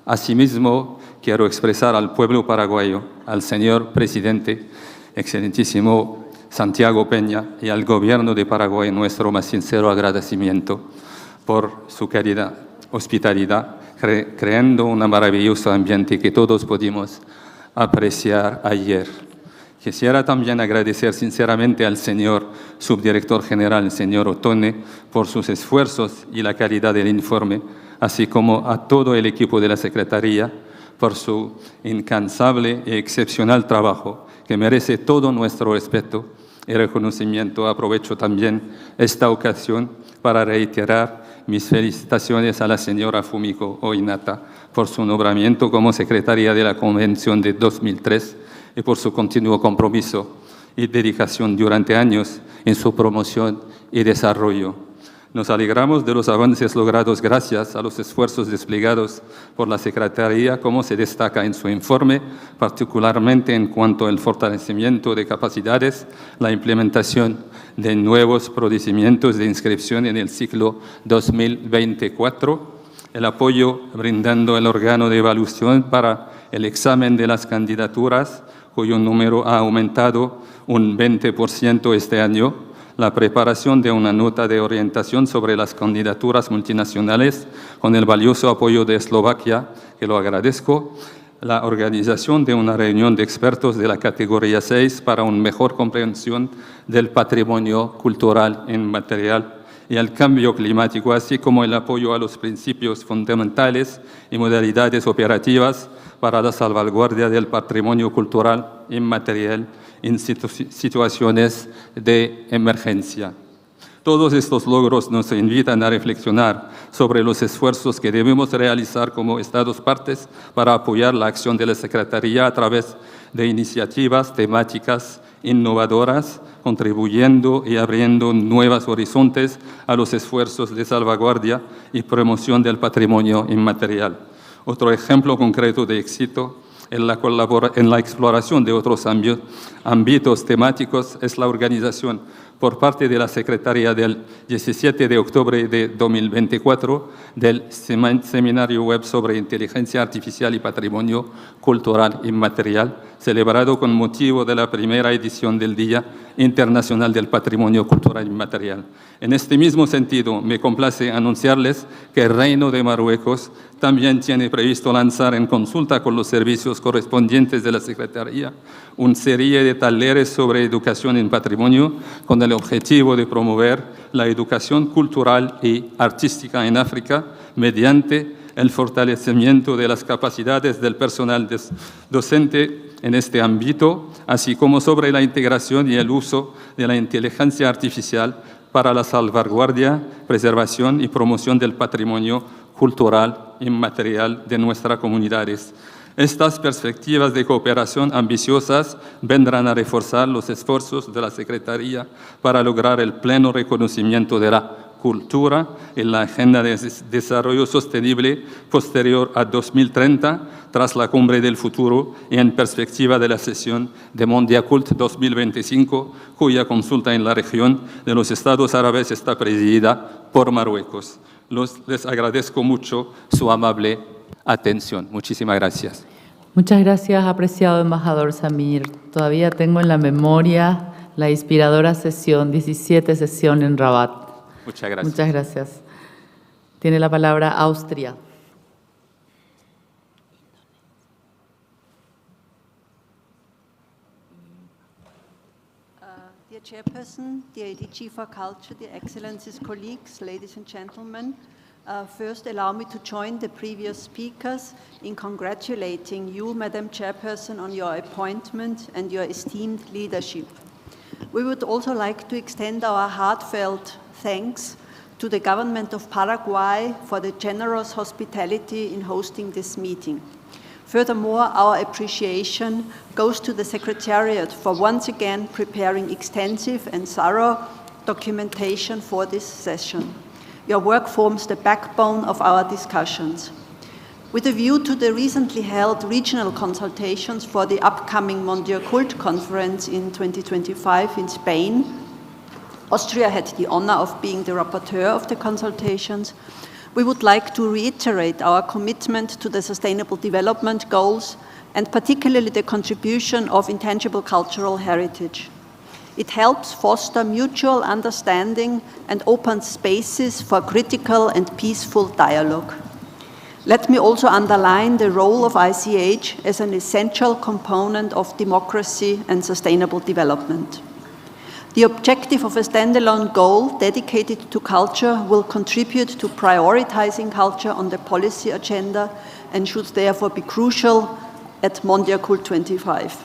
Asimismo, quiero expresar al pueblo paraguayo, al señor presidente, excelentísimo Santiago Peña, y al gobierno de Paraguay nuestro más sincero agradecimiento por su querida hospitalidad, creando un maravilloso ambiente que todos pudimos apreciar ayer. Quisiera también agradecer sinceramente al señor subdirector general, el señor Otone, por sus esfuerzos y la calidad del informe, así como a todo el equipo de la Secretaría por su incansable y excepcional trabajo, que merece todo nuestro respeto y reconocimiento. Aprovecho también esta ocasión para reiterar mis felicitaciones a la señora Fumiko Oinata por su nombramiento como secretaria de la Convención de 2003 y por su continuo compromiso y dedicación durante años en su promoción y desarrollo. Nos alegramos de los avances logrados gracias a los esfuerzos desplegados por la Secretaría, como se destaca en su informe, particularmente en cuanto al fortalecimiento de capacidades, la implementación de nuevos procedimientos de inscripción en el ciclo 2024, el apoyo brindando el órgano de evaluación para el examen de las candidaturas, cuyo número ha aumentado un 20% este año, la preparación de una nota de orientación sobre las candidaturas multinacionales con el valioso apoyo de Eslovaquia, que lo agradezco, la organización de una reunión de expertos de la categoría 6 para una mejor comprensión del patrimonio cultural inmaterial y al cambio climático, así como el apoyo a los principios fundamentales y modalidades operativas para la salvaguardia del patrimonio cultural inmaterial en situaciones de emergencia. Todos estos logros nos invitan a reflexionar sobre los esfuerzos que debemos realizar como Estados partes para apoyar la acción de la Secretaría a través de iniciativas temáticas innovadoras, contribuyendo y abriendo nuevos horizontes a los esfuerzos de salvaguardia y promoción del patrimonio inmaterial. Otro ejemplo concreto de éxito en la exploración de otros ámbitos temáticos es la organización por parte de la Secretaría del 17 de octubre de 2024 del Seminario Web sobre Inteligencia Artificial y Patrimonio Cultural Inmaterial, celebrado con motivo de la primera edición del Día Internacional del Patrimonio Cultural Inmaterial. En este mismo sentido, me complace anunciarles que el Reino de Marruecos también tiene previsto lanzar en consulta con los servicios correspondientes de la Secretaría una serie de talleres sobre educación en patrimonio con el objetivo de promover la educación cultural y artística en África mediante el fortalecimiento de las capacidades del personal docente en este ámbito, así como sobre la integración y el uso de la inteligencia artificial para la salvaguardia, preservación y promoción del patrimonio cultural y inmaterial de nuestras comunidades. Estas perspectivas de cooperación ambiciosas vendrán a reforzar los esfuerzos de la Secretaría para lograr el pleno reconocimiento de la cultura en la Agenda de Desarrollo Sostenible posterior a 2030, tras la Cumbre del Futuro y en perspectiva de la sesión de Mondiacult 2025, cuya consulta en la región de los Estados Árabes está presidida por Marruecos. Les agradezco mucho su amable atención. Muchísimas gracias. Muchas gracias, apreciado embajador Samir. Todavía tengo en la memoria la inspiradora sesión, 17 sesión en Rabat. Muchas gracias. Muchas gracias. Tiene la palabra Austria. Dear Chairperson, dear DG for Culture, dear Excellencies, colleagues, ladies and gentlemen, first allow me to join the previous speakers in congratulating you, Madam Chairperson, on your appointment and your esteemed leadership. We would also like to extend our heartfelt thanks to the government of Paraguay for the generous hospitality in hosting this meeting. Furthermore, our appreciation goes to the Secretariat for once again preparing extensive and thorough documentation for this session. Your work forms the backbone of our discussions. With a view to the recently held regional consultations for the upcoming Mondiacult conference in 2025 in Spain, Austria had the honor of being the rapporteur of the consultations. We would like to reiterate our commitment to the Sustainable Development Goals and particularly the contribution of intangible cultural heritage. It helps foster mutual understanding and opens spaces for critical and peaceful dialogue. Let me also underline the role of ICH as an essential component of democracy and sustainable development. The objective of a standalone goal dedicated to culture will contribute to prioritizing culture on the policy agenda and should therefore be crucial at Mondiacult 25.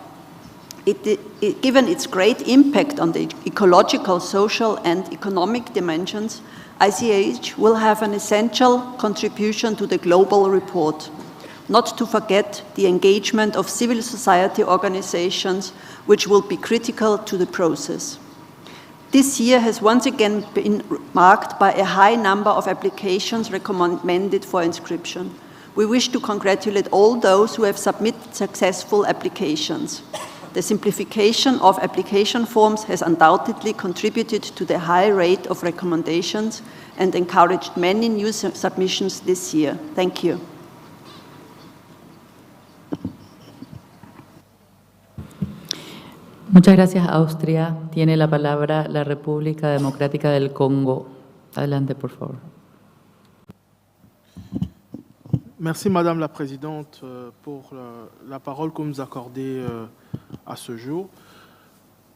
Given its great impact on the ecological, social, and economic dimensions, ICH will have an essential contribution to the global report. Not to forget the engagement of civil society organizations, which will be critical to the process. This year has once again been marked by a high number of applications recommended for inscription. We wish to congratulate all those who have submitted successful applications. The simplification of application forms has undoubtedly contributed to the high rate of recommendations and encouraged many new submissions this year. Thank you. Muchas gracias, Austria. Tiene la palabra la República Democrática del Congo. Adelante, por favor. Merci, Madame la Présidente, pour la parole que vous nous accordez à ce jour.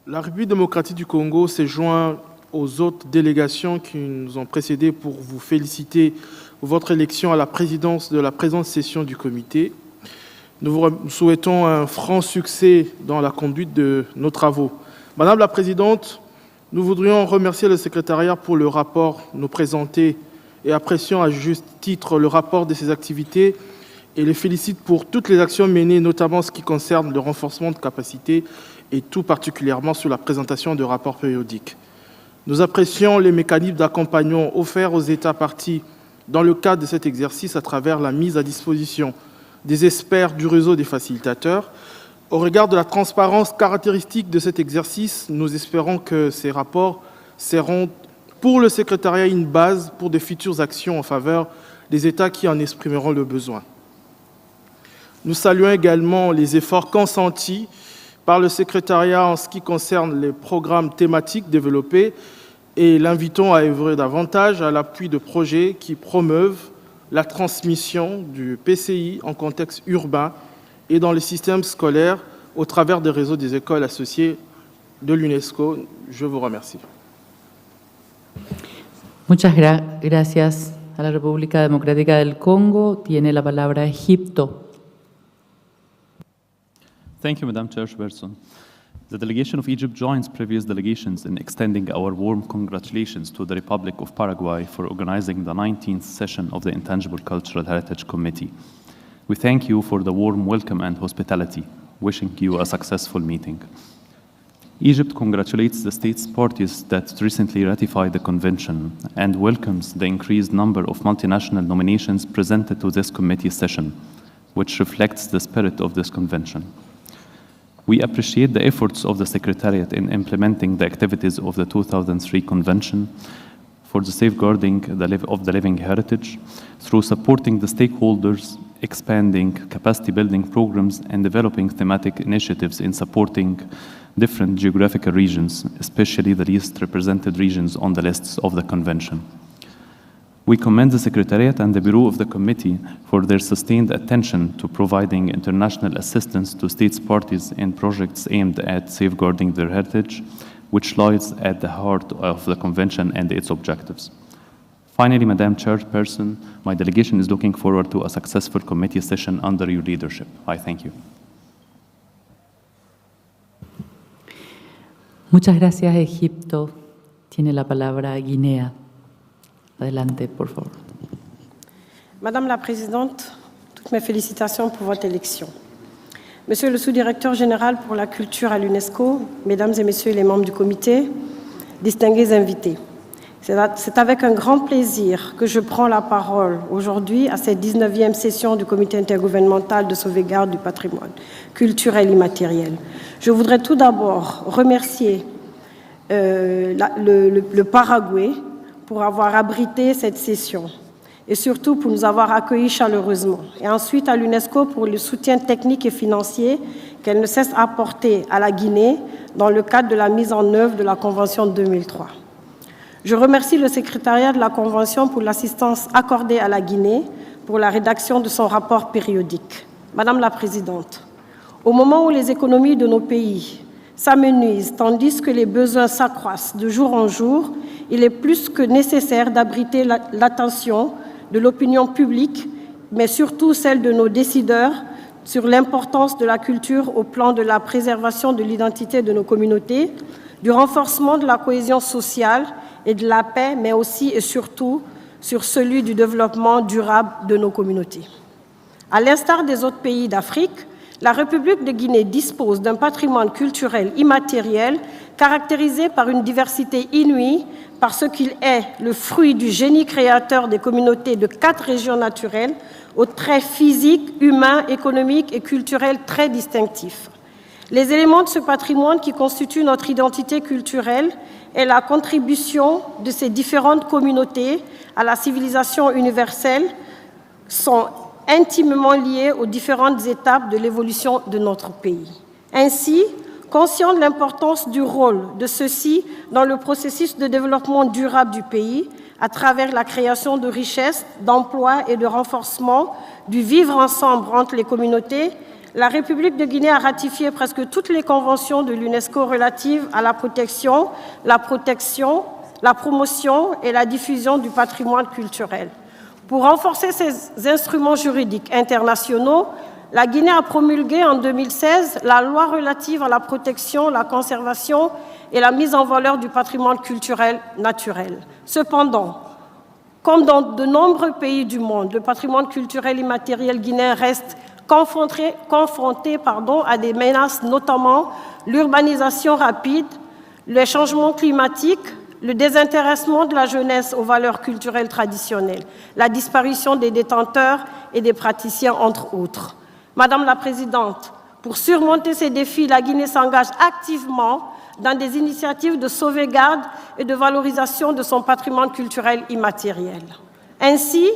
La République démocratique du Congo s'est jointe aux autres délégations qui nous ont précédés pour vous féliciter pour votre élection à la présidence de la présente session du comité. Nous vous souhaitons un franc succès dans la conduite de nos travaux. Madame la Présidente, nous voudrions remercier le Secrétariat pour le rapport nous présenté et apprécions à juste titre le rapport de ses activités et les félicite pour toutes les actions menées, notamment en ce qui concerne le renforcement de capacités et tout particulièrement sur la présentation de rapports périodiques. Nous apprécions les mécanismes d'accompagnement offerts aux États parties dans le cadre de cet exercice à travers la mise à disposition des experts du réseau des facilitateurs. Au regard de la transparence caractéristique de cet exercice, nous espérons que ces rapports seront pour le secrétariat une base pour de futures actions en faveur des États qui en exprimeront le besoin. Nous saluons également les efforts consentis par le secrétariat en ce qui concerne les programmes thématiques développés et l'invitons à œuvrer davantage à l'appui de projets qui promeuvent la transmission du PCI en contexte urbain et dans le système scolaire au travers des réseaux des écoles associées de l'UNESCO. Je vous remercie. Muchas gracias a la República Democrática del Congo. Tiene la palabra Egipto. Thank you, Madam Chairperson. The delegation of Egypt joins previous delegations in extending our warm congratulations to the Republic of Paraguay for organizing the 19th session of the Intangible Cultural Heritage Committee. We thank you for the warm welcome and hospitality, wishing you a successful meeting. Egypt congratulates the states parties that recently ratified the convention and welcomes the increased number of multinational nominations presented to this committee session, which reflects the spirit of this convention. We appreciate the efforts of the Secretariat in implementing the activities of the 2003 Convention for the safeguarding of the living heritage through supporting the stakeholders, expanding capacity building programs, and developing thematic initiatives in supporting different geographical regions, especially the least represented regions on the lists of the Convention. We commend the Secretariat and the Bureau of the Committee for their sustained attention to providing international assistance to states parties in projects aimed at safeguarding their heritage, which lies at the heart of the Convention and its objectives. Finally, Madam Chairperson, my delegation is looking forward to a successful committee session under your leadership. I thank you. Muchas gracias, Egipto. Tiene la palabra Guinea. Adelante, por favor. Madame la Présidente, toutes mes félicitations pour votre élection. Monsieur le sous-directeur général pour la culture à l'UNESCO, Mesdames et Messieurs les membres du comité, distingués invités, c'est avec un grand plaisir que je prends la parole aujourd'hui à cette 19e session du comité intergouvernemental de sauvegarde du patrimoine culturel immatériel. Je voudrais tout d'abord remercier le Paraguay pour avoir abrité cette session et surtout pour nous avoir accueillis chaleureusement. Et ensuite à l'UNESCO pour le soutien technique et financier qu'elle ne cesse d'apporter à la Guinée dans le cadre de la mise en œuvre de la Convention de 2003. Je remercie le Secrétariat de la Convention pour l'assistance accordée à la Guinée pour la rédaction de son rapport périodique. Madame la Présidente, au moment où les économies de nos pays s'amenuisent tandis que les besoins s'accroissent de jour en jour, il est plus que nécessaire d'abriter l'attention de l'opinion publique, mais surtout celle de nos décideurs, sur l'importance de la culture au plan de la préservation de l'identité de nos communautés, du renforcement de la cohésion sociale et de la paix, mais aussi et surtout sur celui du développement durable de nos communautés. À l'instar des autres pays d'Afrique, la République de Guinée dispose d'un patrimoine culturel immatériel caractérisé par une diversité inouïe, parce qu'il est le fruit du génie créateur des communautés de 4 régions naturelles aux traits physiques, humains, économiques et culturels très distinctifs. Les éléments de ce patrimoine qui constituent notre identité culturelle et la contribution de ces différentes communautés à la civilisation universelle sont intimement liés aux différentes étapes de l'évolution de notre pays. Ainsi, conscient de l'importance du rôle de ceux-ci dans le processus de développement durable du pays, à travers la création de richesses, d'emplois et de renforcement du vivre ensemble entre les communautés, la République de Guinée a ratifié presque toutes les conventions de l'UNESCO relatives à la protection, la promotion et la diffusion du patrimoine culturel. Pour renforcer ces instruments juridiques internationaux, la Guinée a promulgué en 2016 la loi relative à la protection, la conservation et la mise en valeur du patrimoine culturel naturel. Cependant, comme dans de nombreux pays du monde, le patrimoine culturel immatériel guinéen reste confronté à des menaces, notamment l'urbanisation rapide, les changements climatiques, le désintéressement de la jeunesse aux valeurs culturelles traditionnelles, la disparition des détenteurs et des praticiens, entre autres. Madame la Présidente, pour surmonter ces défis, la Guinée s'engage activement dans des initiatives de sauvegarde et de valorisation de son patrimoine culturel immatériel. Ainsi,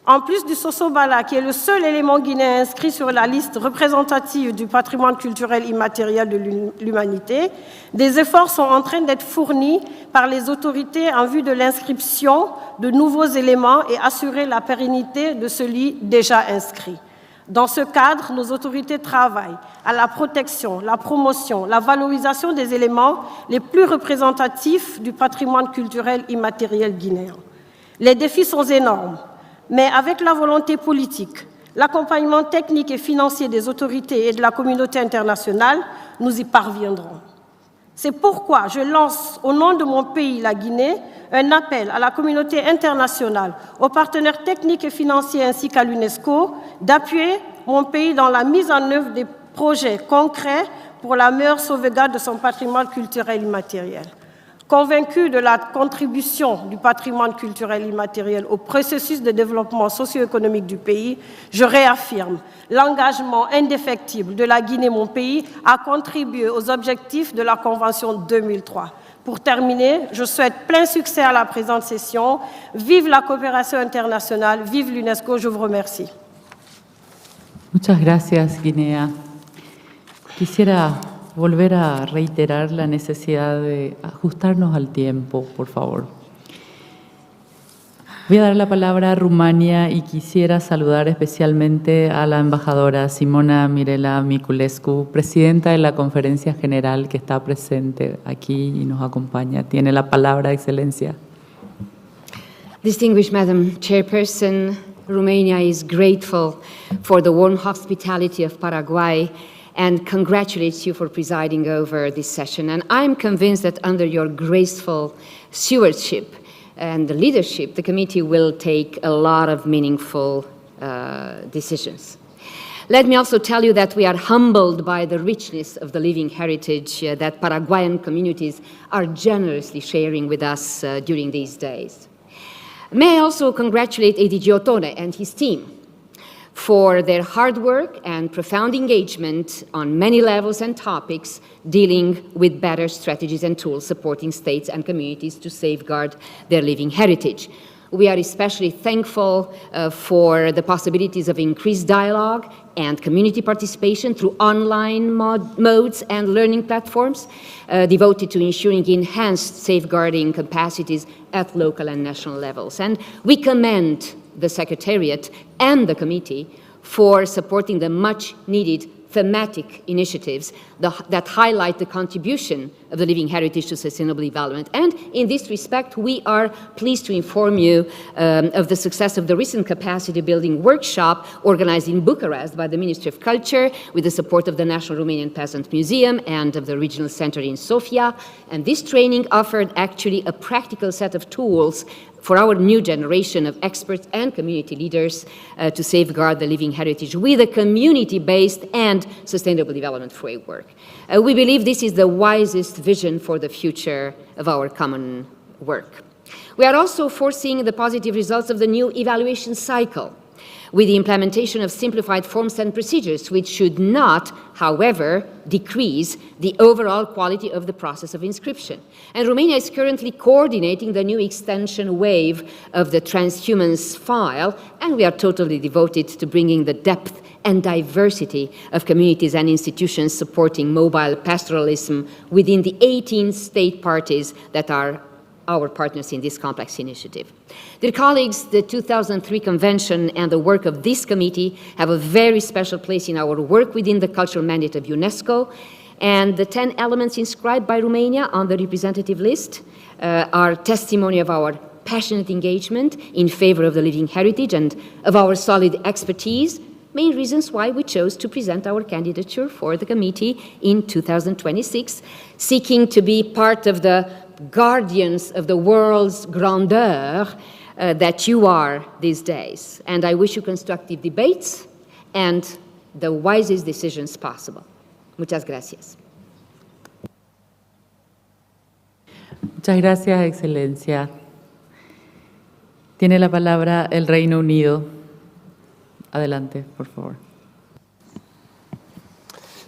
en plus du sosobala, qui est le seul élément guinéen inscrit sur la liste représentative du patrimoine culturel immatériel de l'humanité, des efforts sont en train d'être fournis par les autorités en vue de l'inscription de nouveaux éléments et assurer la pérennité de celui déjà inscrit. Dans ce cadre, nos autorités travaillent à la protection, la promotion, la valorisation des éléments les plus représentatifs du patrimoine culturel immatériel guinéen. Les défis sont énormes, mais avec la volonté politique, l'accompagnement technique et financier des autorités et de la communauté internationale, nous y parviendrons. C'est pourquoi je lance, au nom de mon pays, la Guinée, un appel à la communauté internationale, aux partenaires techniques et financiers ainsi qu'à l'UNESCO, d'appuyer mon pays dans la mise en œuvre des projets concrets pour la meilleure sauvegarde de son patrimoine culturel immatériel. Convaincu de la contribution du patrimoine culturel immatériel au processus de développement socio-économique du pays, je réaffirme l'engagement indéfectible de la Guinée, mon pays, à contribuer aux objectifs de la Convention 2003. Pour terminer, je souhaite plein succès à la présente session. Vive la coopération internationale, vive l'UNESCO, je vous remercie. Muchas gracias, Guinea. Quisiera volver a reiterar la necesidad de ajustarnos al tiempo, por favor. Voy a dar la palabra a Rumania y quisiera saludar especialmente a la embajadora Simona Mirela Miculescu, presidenta de la Conferencia General, que está presente aquí y nos acompaña. Tiene la palabra, Excelencia. Distinguished Madam Chairperson, Romania is grateful for the warm hospitality of Paraguay and congratulates you for presiding over this session. And I'm convinced that under your graceful stewardship and the leadership, the committee will take a lot of meaningful decisions. Let me also tell you that we are humbled by the richness of the living heritage that Paraguayan communities are generously sharing with us during these days. May I also congratulate ADG Ottone and his team for their hard work and profound engagement on many levels and topics dealing with better strategies and tools supporting states and communities to safeguard their living heritage. We are especially thankful for the possibilities of increased dialogue and community participation through online modes and learning platforms devoted to ensuring enhanced safeguarding capacities at local and national levels. And we commend the Secretariat and the committee for supporting the much-needed thematic initiatives that highlight the contribution of the living heritage to sustainable development. And in this respect, we are pleased to inform you of the success of the recent capacity building workshop organized in Bucharest by the Ministry of Culture with the support of the National Romanian Peasant Museum and of the Regional Center in Sofia. And this training offered actually a practical set of tools for our new generation of experts and community leaders to safeguard the living heritage with a community-based and sustainable development framework. We believe this is the wisest vision for the future of our common work. We are also foreseeing the positive results of the new evaluation cycle with the implementation of simplified forms and procedures, which should not, however, decrease the overall quality of the process of inscription. And Romania is currently coordinating the new extension wave of the transhumans file, and we are totally devoted to bringing the depth and diversity of communities and institutions supporting mobile pastoralism within the 18 state parties that are our partners in this complex initiative. Dear colleagues, the 2003 Convention and the work of this committee have a very special place in our work within the cultural mandate of UNESCO, and the 10 elements inscribed by Romania on the representative list are testimony of our passionate engagement in favor of the living heritage and of our solid expertise, main reasons why we chose to present our candidature for the committee in 2026, seeking to be part of the guardians of the world's grandeur that you are these days. And I wish you constructive debates and the wisest decisions possible. Muchas gracias. Muchas gracias, Excelencia. Tiene la palabra el Reino Unido. Adelante, por favor.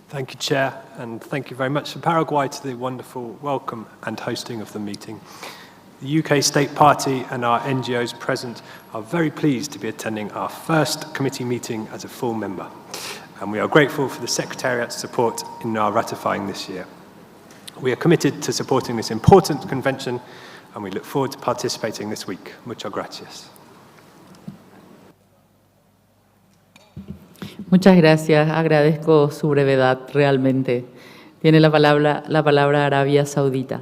Thank you, Chair, and thank you very much for Paraguay to the wonderful welcome and hosting of the meeting. The UK State Party and our NGOs present are very pleased to be attending our first committee meeting as a full member, and we are grateful for the Secretariat's support in our ratifying this year. We are committed to supporting this important convention, and we look forward to participating this week. Muchas gracias. Muchas gracias, agradezco su brevedad realmente. Tiene la palabra Arabia Saudita.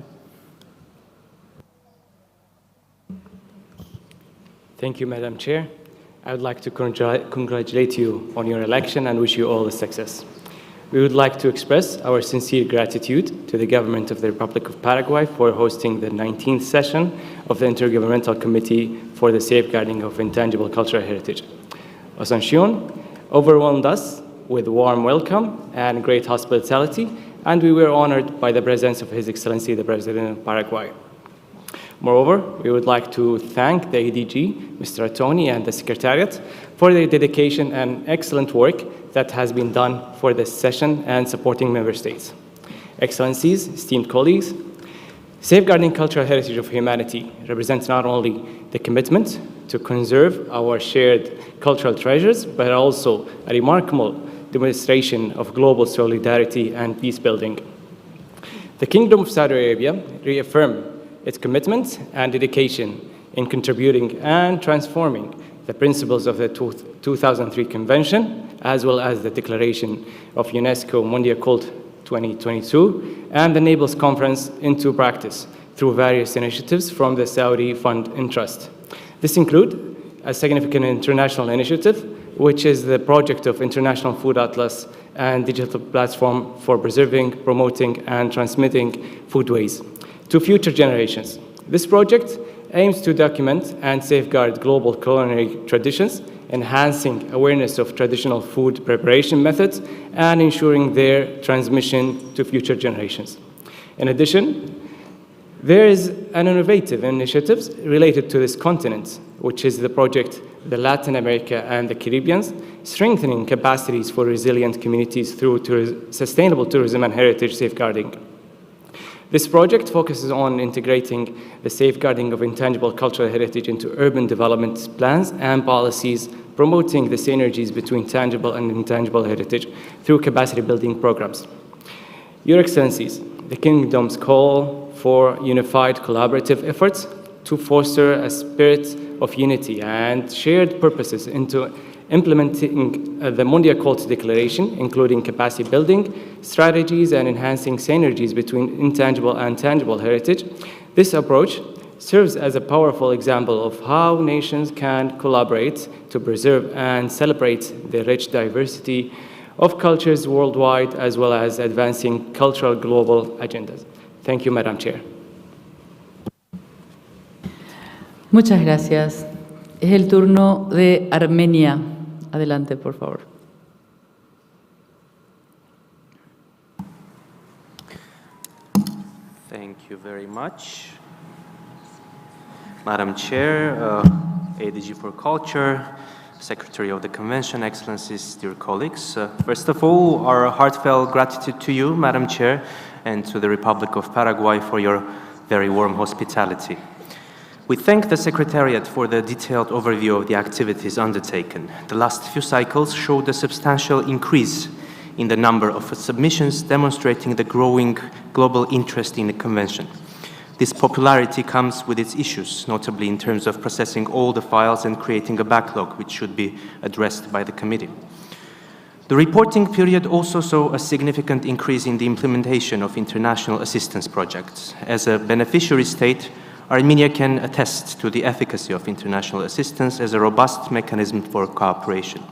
Thank you, Madam Chair. I would like to congratulate you on your election and wish you all the success. We would like to express our sincere gratitude to the government of the Republic of Paraguay for hosting the 19th session of the Intergovernmental Committee for the Safeguarding of Intangible Cultural Heritage. Asunción overwhelmed us with warm welcome and great hospitality, and we were honored by the presence of His Excellency, the President of Paraguay. Moreover, we would like to thank the ADG, Mr. Atoni, and the Secretariat for their dedication and excellent work that has been done for this session and supporting member states. Excellencies, esteemed colleagues, safeguarding cultural heritage of humanity represents not only the commitment to conserve our shared cultural treasures, but also a remarkable demonstration of global solidarity and peace building. The Kingdom of Saudi Arabia reaffirmed its commitment and dedication in contributing and transforming the principles of the 2003 Convention, as well as the Declaration of UNESCO Mondial Cult 2022 and the Naples Conference into practice through various initiatives from the Saudi Fund and Trust. This includes a significant international initiative, which is the project of International Food Atlas and digital platform for preserving, promoting, and transmitting foodways to future generations. This project aims to document and safeguard global culinary traditions, enhancing awareness of traditional food preparation methods, and ensuring their transmission to future generations. In addition, there is an innovative initiative related to this continent, which is the project the Latin America and the Caribbean, strengthening capacities for resilient communities through sustainable tourism and heritage safeguarding. This project focuses on integrating the safeguarding of intangible cultural heritage into urban development plans and policies, promoting the synergies between tangible and intangible heritage through capacity building programs. Your Excellencies, the Kingdom's call for unified collaborative efforts to foster a spirit of unity and shared purposes into implementing the Mondial Cult Declaration, including capacity building, strategies, and enhancing synergies between intangible and tangible heritage. This approach serves as a powerful example of how nations can collaborate to preserve and celebrate the rich diversity of cultures worldwide, as well as advancing cultural global agendas. Thank you, Madam Chair. Muchas gracias. Es el turno de Armenia. Adelante, por favor. Thank you very much. Madam Chair, ADG for Culture, Secretary of the Convention, Excellencies, dear colleagues. First of all, our heartfelt gratitude to you, Madam Chair, and to the Republic of Paraguay for your very warm hospitality. We thank the Secretariat for the detailed overview of the activities undertaken. The last few cycles showed a substantial increase in the number of submissions, demonstrating the growing global interest in the Convention. This popularity comes with its issues, notably in terms of processing all the files and creating a backlog, which should be addressed by the committee. The reporting period also saw a significant increase in the implementation of international assistance projects. As a beneficiary state, Armenia can attest to the efficacy of international assistance as a robust mechanism for cooperation.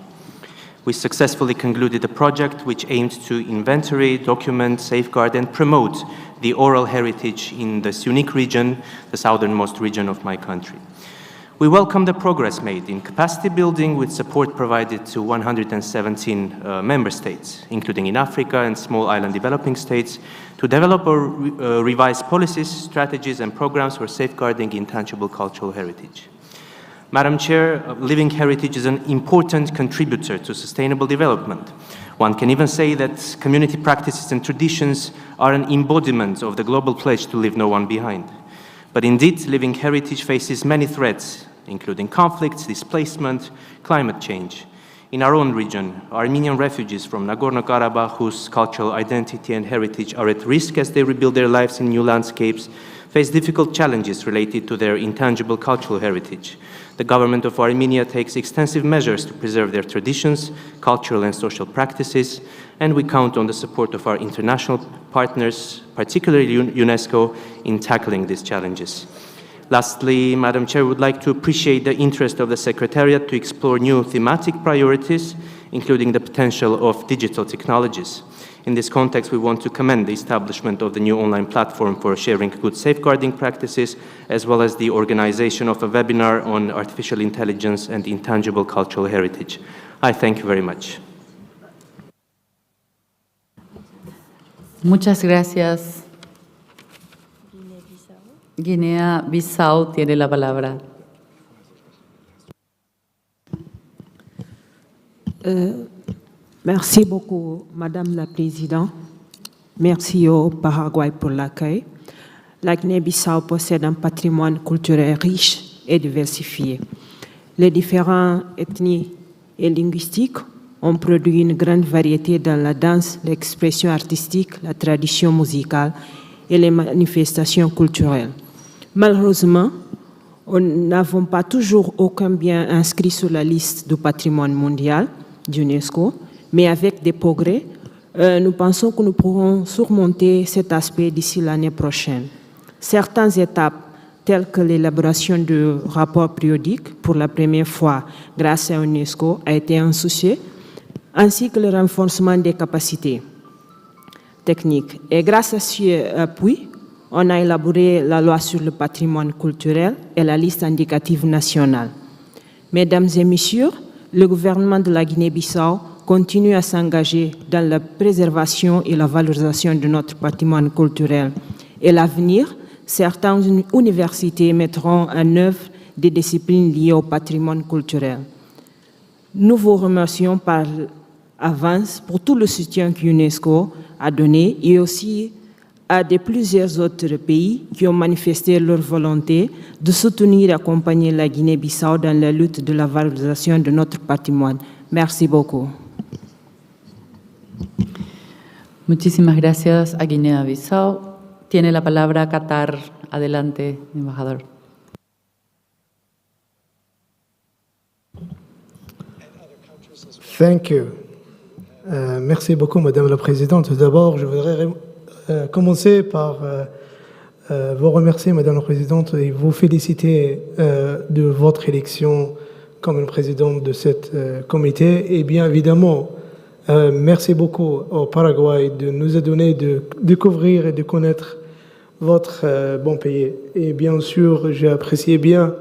We successfully concluded a project which aimed to inventory, document, safeguard, and promote the oral heritage in this unique region, the southernmost region of my country. We welcome the progress made in capacity building with support provided to 117 member states, including in Africa and small island developing states, to develop or revise policies, strategies, and programs for safeguarding intangible cultural heritage. Madam Chair, living heritage is an important contributor to sustainable development. One can even say that community practices and traditions are an embodiment of the global pledge to leave no one behind. But indeed, living heritage faces many threats, including conflicts, displacement, climate change. In our own region, Armenian refugees from Nagorno-Karabakh, whose cultural identity and heritage are at risk as they rebuild their lives in new landscapes, face difficult challenges related to their intangible cultural heritage. The government of Armenia takes extensive measures to preserve their traditions, cultural and social practices, and we count on the support of our international partners, particularly UNESCO, in tackling these challenges. Lastly, Madam Chair, we would like to appreciate the interest of the Secretariat to explore new thematic priorities, including the potential of digital technologies. In this context, we want to commend the establishment of the new online platform for sharing good safeguarding practices, as well as the organization of a webinar on artificial intelligence and intangible cultural heritage. I thank you very much. Muchas gracias. Guinea-Bissau tiene la palabra. Merci beaucoup, Madame la Présidente. Merci au Paraguay pour l'accueil. La Guinée-Bissau possède un patrimoine culturel riche et diversifié. Les différentes ethnies et linguistiques ont produit une grande variété dans la danse, l'expression artistique, la tradition musicale et les manifestations culturelles. Malheureusement, nous n'avons pas toujours aucun bien inscrit sur la liste du patrimoine mondial d'UNESCO, mais avec des progrès, nous pensons que nous pourrons surmonter cet aspect d'ici l'année prochaine. Certaines étapes, telles que l'élaboration du rapport périodique pour la première fois grâce à UNESCO, a été un succès, ainsi que le renforcement des capacités techniques. Et grâce à ce appui, on a élaboré la loi sur le patrimoine culturel et la liste indicative nationale. Mesdames et messieurs, le gouvernement de la Guinée-Bissau continue à s'engager dans la préservation et la valorisation de notre patrimoine culturel. Et à l'avenir, certaines universités mettront en œuvre des disciplines liées au patrimoine culturel. Nous vous remercions par avance pour tout le soutien que l'UNESCO a donné et aussi à plusieurs autres pays qui ont manifesté leur volonté de soutenir et accompagner la Guinée-Bissau dans la lutte de la valorisation de notre patrimoine. Merci beaucoup. Muchísimas gracias a Guinea-Bissau. Tiene la palabra Qatar. Adelante, embajador. Thank you. Merci beaucoup, Madame la Présidente. D'abord, je voudrais commencer par vous remercier, Madame la Présidente, et vous féliciter de votre élection comme présidente de ce comité. Et bien évidemment, merci beaucoup au Paraguay de nous donner de découvrir et de connaître votre bon pays. Et bien sûr, j'ai apprécié bien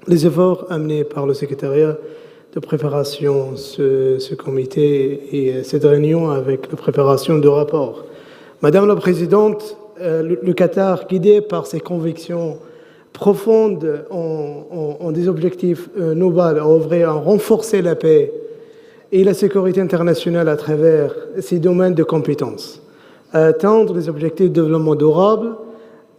les efforts amenés par le Secrétariat de préparation, ce comité et cette réunion avec la préparation du rapport. Madame la Présidente, le Qatar, guidé par ses convictions profondes en des objectifs nobles, a œuvré à renforcer la paix et la sécurité internationale à travers ses domaines de compétences, à atteindre les objectifs de développement durable,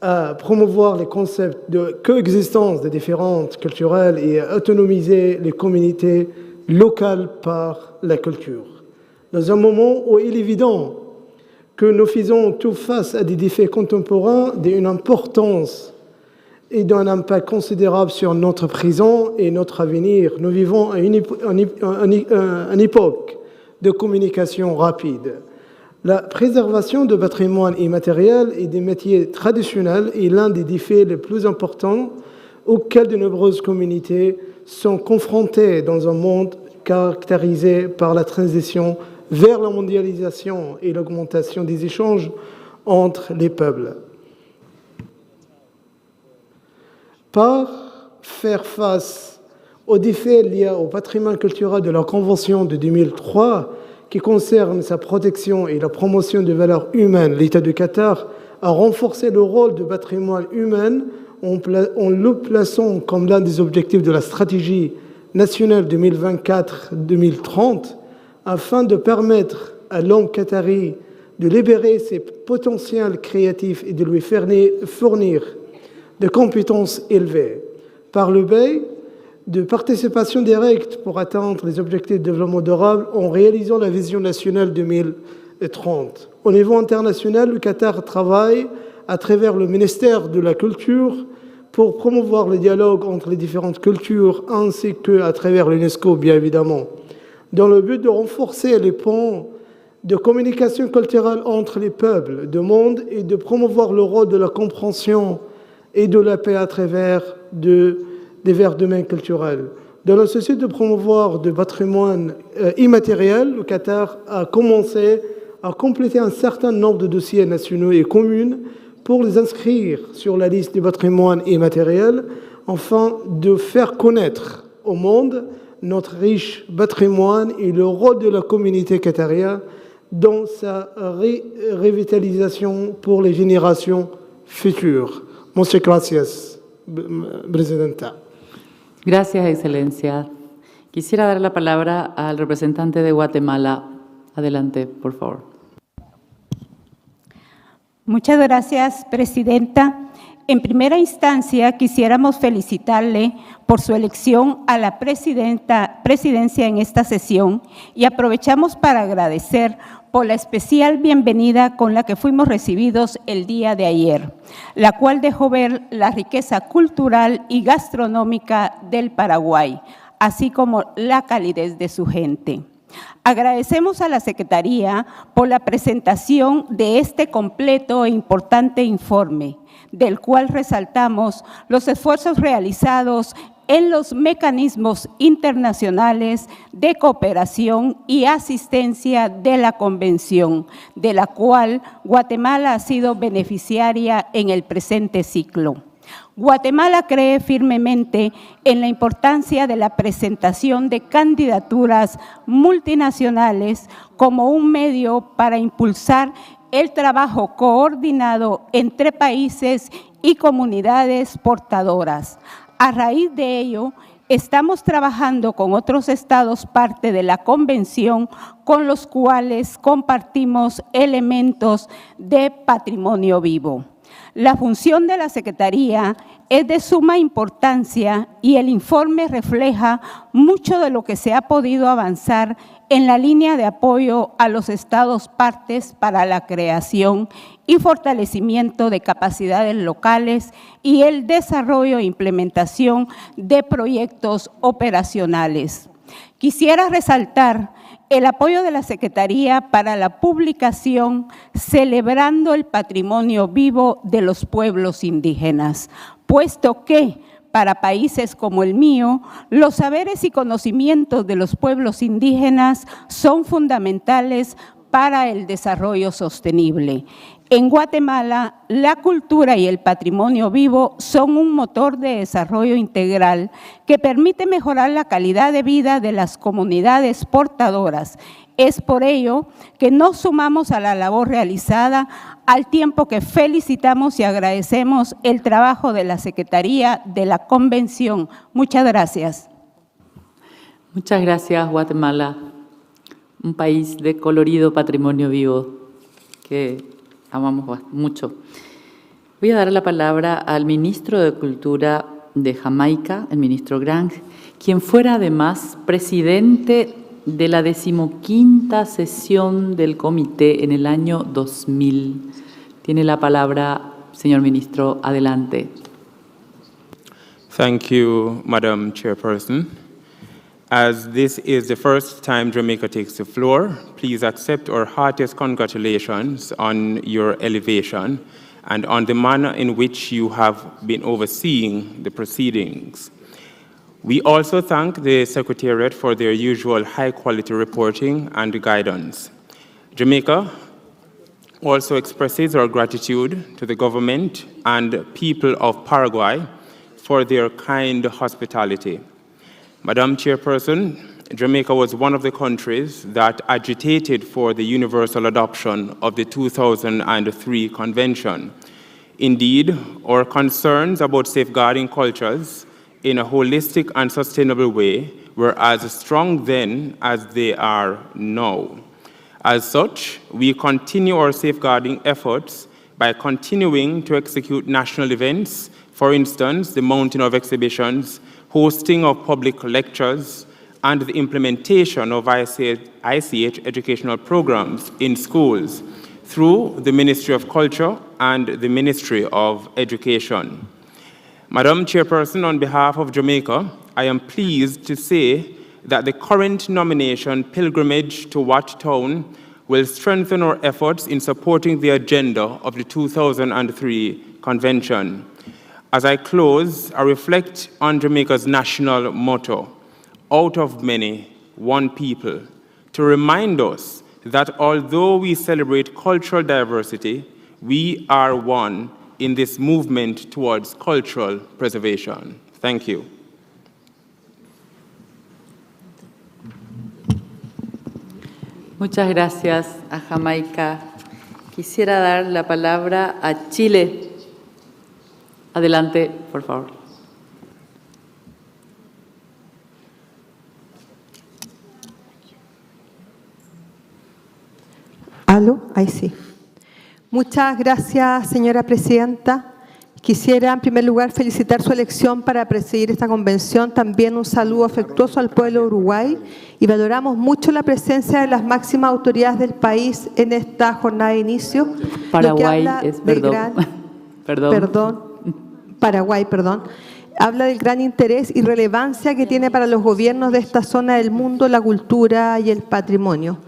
à promouvoir les concepts de coexistence des différentes culturelles et à autonomiser les communautés locales par la culture. Dans un moment où il est évident que nous faisons tout face à des défis contemporains d'une importance et d'un impact considérable sur notre présent et notre avenir, nous vivons à une époque de communication rapide. La préservation du patrimoine immatériel et des métiers traditionnels est l'un des défis les plus importants auxquels de nombreuses communautés sont confrontées dans un monde caractérisé par la transition vers la mondialisation et l'augmentation des échanges entre les peuples. Par faire face aux défis liés au patrimoine culturel de la Convention de 2003, qui concerne sa protection et la promotion des valeurs humaines, l'État du Qatar a renforcé le rôle du patrimoine humain en le plaçant comme l'un des objectifs de la stratégie nationale 2024-2030 afin de permettre à l'homme qatari de libérer ses potentiels créatifs et de lui fournir des compétences élevées. Par le biais de participation directe pour atteindre les objectifs de développement durable en réalisant la vision nationale 2030. Au niveau international, le Qatar travaille à travers le ministère de la Culture pour promouvoir le dialogue entre les différentes cultures ainsi qu'à travers l'UNESCO, bien évidemment, dans le but de renforcer les ponts de communication culturelle entre les peuples du monde et de promouvoir le rôle de la compréhension et de la paix à travers des verres de main culturels. Dans le souci de promouvoir le patrimoine immatériel, le Qatar a commencé à compléter un certain nombre de dossiers nationaux et communs pour les inscrire sur la liste du patrimoine immatériel, afin de faire connaître au monde notre riche patrimoine et le rôle de la communauté qatarienne dans sa revitalisation pour les générations futures. Muchas gracias, Presidenta. Gracias, Excelencia. Quisiera dar la palabra al representante de Guatemala. Adelante, por favor. Muchas gracias, Presidenta. En primera instancia, quisiéramos felicitarle por su elección a la presidencia en esta sesión y aprovechamos para agradecer por la especial bienvenida con la que fuimos recibidos el día de ayer, la cual dejó ver la riqueza cultural y gastronómica del Paraguay, así como la calidez de su gente. Agradecemos a la Secretaría por la presentación de este completo e importante informe, del cual resaltamos los esfuerzos realizados en los mecanismos internacionales de cooperación y asistencia de la Convención, de la cual Guatemala ha sido beneficiaria en el presente ciclo. Guatemala cree firmemente en la importancia de la presentación de candidaturas multinacionales como un medio para impulsar el trabajo coordinado entre países y comunidades portadoras. A raíz de ello, estamos trabajando con otros estados parte de la Convención con los cuales compartimos elementos de patrimonio vivo. La función de la Secretaría es de suma importancia y el informe refleja mucho de lo que se ha podido avanzar en la línea de apoyo a los estados partes para la creación y fortalecimiento de capacidades locales y el desarrollo e implementación de proyectos operacionales. Quisiera resaltar el apoyo de la Secretaría para la publicación Celebrando el Patrimonio Vivo de los Pueblos Indígenas, puesto que para países como el mío, los saberes y conocimientos de los pueblos indígenas son fundamentales para el desarrollo sostenible. En Guatemala, la cultura y el patrimonio vivo son un motor de desarrollo integral que permite mejorar la calidad de vida de las comunidades portadoras. Es por ello que nos sumamos a la labor realizada, al tiempo que felicitamos y agradecemos el trabajo de la Secretaría de la Convención. Muchas gracias. Muchas gracias, Guatemala, un país de colorido patrimonio vivo que amamos mucho. Voy a dar la palabra al ministro de Cultura de Jamaica, el ministro Grant, quien fuera además presidente de la 15ª sesión del comité en el año 2000. Tiene la palabra, señor ministro, adelante. Thank you, Madam Chairperson. As this is the first time Jamaica takes the floor, please accept our heartiest congratulations on your elevation and on the manner in which you have been overseeing the proceedings. We also thank the Secretariat for their usual high-quality reporting and guidance. Jamaica also expresses our gratitude to the government and people of Paraguay for their kind hospitality. Madam Chairperson, Jamaica was one of the countries that agitated for the universal adoption of the 2003 Convention. Indeed, our concerns about safeguarding cultures in a holistic and sustainable way were as strong then as they are now. As such, we continue our safeguarding efforts by continuing to execute national events, for instance, the mounting of exhibitions, hosting of public lectures, and the implementation of ICH educational programs in schools through the Ministry of Culture and the Ministry of Education. Madam Chairperson, on behalf of Jamaica, I am pleased to say that the current nomination pilgrimage to Wat Town will strengthen our efforts in supporting the agenda of the 2003 Convention. As I close, I reflect on Jamaica's national motto, out of many, one people, to remind us that although we celebrate cultural diversity, we are one in this movement towards cultural preservation. Thank you. Muchas gracias a Jamaica. Quisiera dar la palabra a Chile. Adelante, por favor. ¿Aló? Ahí sí. Muchas gracias, señora presidenta. Quisiera, en primer lugar, felicitar su elección para presidir esta convención. También un saludo afectuoso al pueblo de Uruguay. Y valoramos mucho la presencia de las máximas autoridades del país en esta jornada de inicio. Paraguay es, Paraguay, habla del gran interés y relevancia que tiene para los gobiernos de esta zona del mundo la cultura y el patrimonio.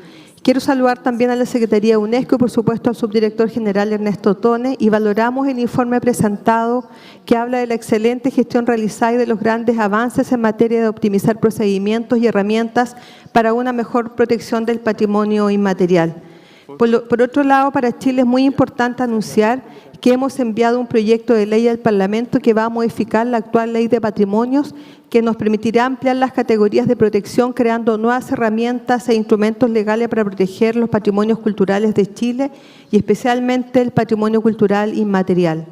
Quiero saludar también a la Secretaría de UNESCO y, por supuesto, al subdirector general Ernesto Tone, y valoramos el informe presentado que habla de la excelente gestión realizada y de los grandes avances en materia de optimizar procedimientos y herramientas para una mejor protección del patrimonio inmaterial. Por otro lado, para Chile es muy importante anunciar que hemos enviado un proyecto de ley al Parlamento que va a modificar la actual ley de patrimonios, que nos permitirá ampliar las categorías de protección, creando nuevas herramientas e instrumentos legales para proteger los patrimonios culturales de Chile y especialmente el patrimonio cultural inmaterial.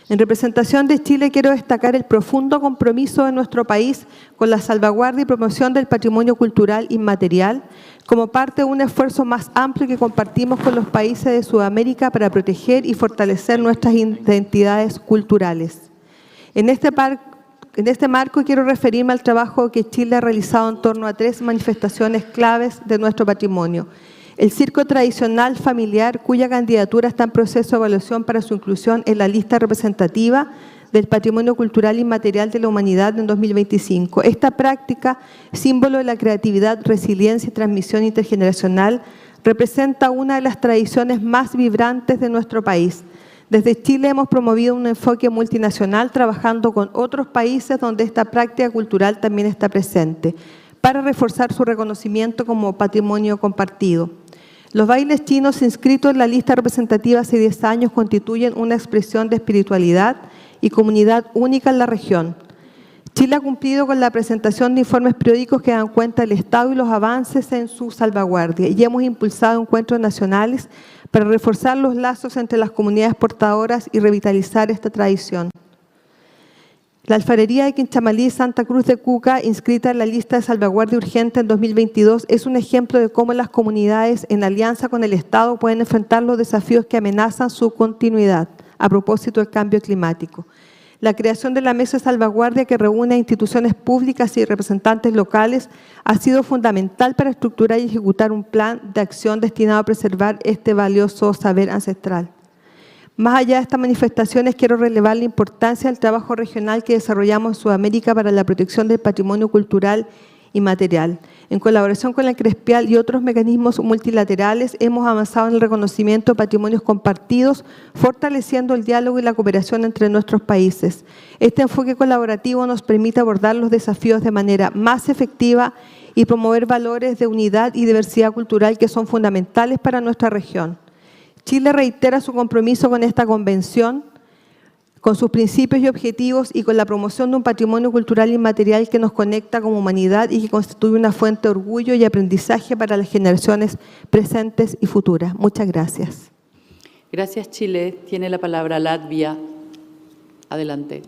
En representación de Chile quiero destacar el profundo compromiso de nuestro país con la salvaguardia y promoción del patrimonio cultural inmaterial como parte de un esfuerzo más amplio que compartimos con los países de Sudamérica para proteger y fortalecer nuestras identidades culturales. En este marco quiero referirme al trabajo que Chile ha realizado en torno a 3 manifestaciones claves de nuestro patrimonio. El circo tradicional familiar, cuya candidatura está en proceso de evaluación para su inclusión en la lista representativa del patrimonio cultural inmaterial de la humanidad en 2025. Esta práctica, símbolo de la creatividad, resiliencia y transmisión intergeneracional, representa una de las tradiciones más vibrantes de nuestro país. Desde Chile hemos promovido un enfoque multinacional trabajando con otros países donde esta práctica cultural también está presente, para reforzar su reconocimiento como patrimonio compartido. Los bailes chinos inscritos en la lista representativa hace 10 años constituyen una expresión de espiritualidad y comunidad única en la región. Chile ha cumplido con la presentación de informes periódicos que dan cuenta del estado y los avances en su salvaguardia, y hemos impulsado encuentros nacionales para reforzar los lazos entre las comunidades portadoras y revitalizar esta tradición. La alfarería de Quinchamalí y Santa Cruz de Cuca, inscrita en la lista de salvaguardia urgente en 2022, es un ejemplo de cómo las comunidades, en alianza con el Estado, pueden enfrentar los desafíos que amenazan su continuidad a propósito del cambio climático. La creación de la mesa de salvaguardia, que reúne a instituciones públicas y representantes locales, ha sido fundamental para estructurar y ejecutar un plan de acción destinado a preservar este valioso saber ancestral. Más allá de estas manifestaciones, quiero relevar la importancia del trabajo regional que desarrollamos en Sudamérica para la protección del patrimonio cultural inmaterial. En colaboración con la CRESPIAL y otros mecanismos multilaterales, hemos avanzado en el reconocimiento de patrimonios compartidos, fortaleciendo el diálogo y la cooperación entre nuestros países. Este enfoque colaborativo nos permite abordar los desafíos de manera más efectiva y promover valores de unidad y diversidad cultural que son fundamentales para nuestra región. Chile reitera su compromiso con esta convención, con sus principios y objetivos y con la promoción de un patrimonio cultural inmaterial que nos conecta como humanidad y que constituye una fuente de orgullo y aprendizaje para las generaciones presentes y futuras. Muchas gracias. Gracias, Chile. Tiene la palabra Latvia. Adelante.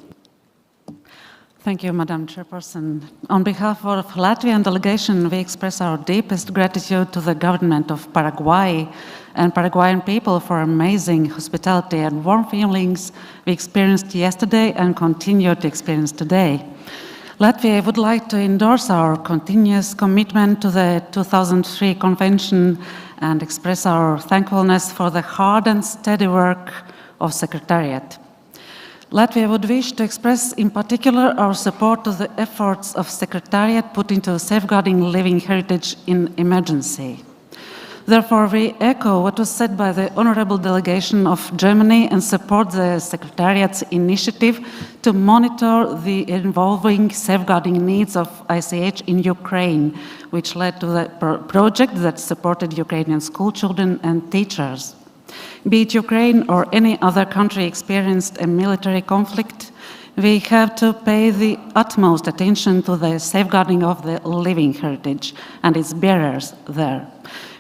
Thank you, Madam Chairperson. On behalf of the Latvian delegation, we express our deepest gratitude to the government of Paraguay and Paraguayan people for amazing hospitality and warm feelings we experienced yesterday and continue to experience today. Latvia would like to endorse our continuous commitment to the 2003 Convention and express our thankfulness for the hard and steady work of Secretariat. Latvia would wish to express in particular our support to the efforts of Secretariat put into safeguarding living heritage in emergency. Therefore, we echo what was said by the honorable delegation of Germany and support the Secretariat's initiative to monitor the evolving safeguarding needs of ICH in Ukraine, which led to the project that supported Ukrainian school children and teachers. Be it Ukraine or any other country experienced a military conflict, we have to pay the utmost attention to the safeguarding of the living heritage and its bearers there.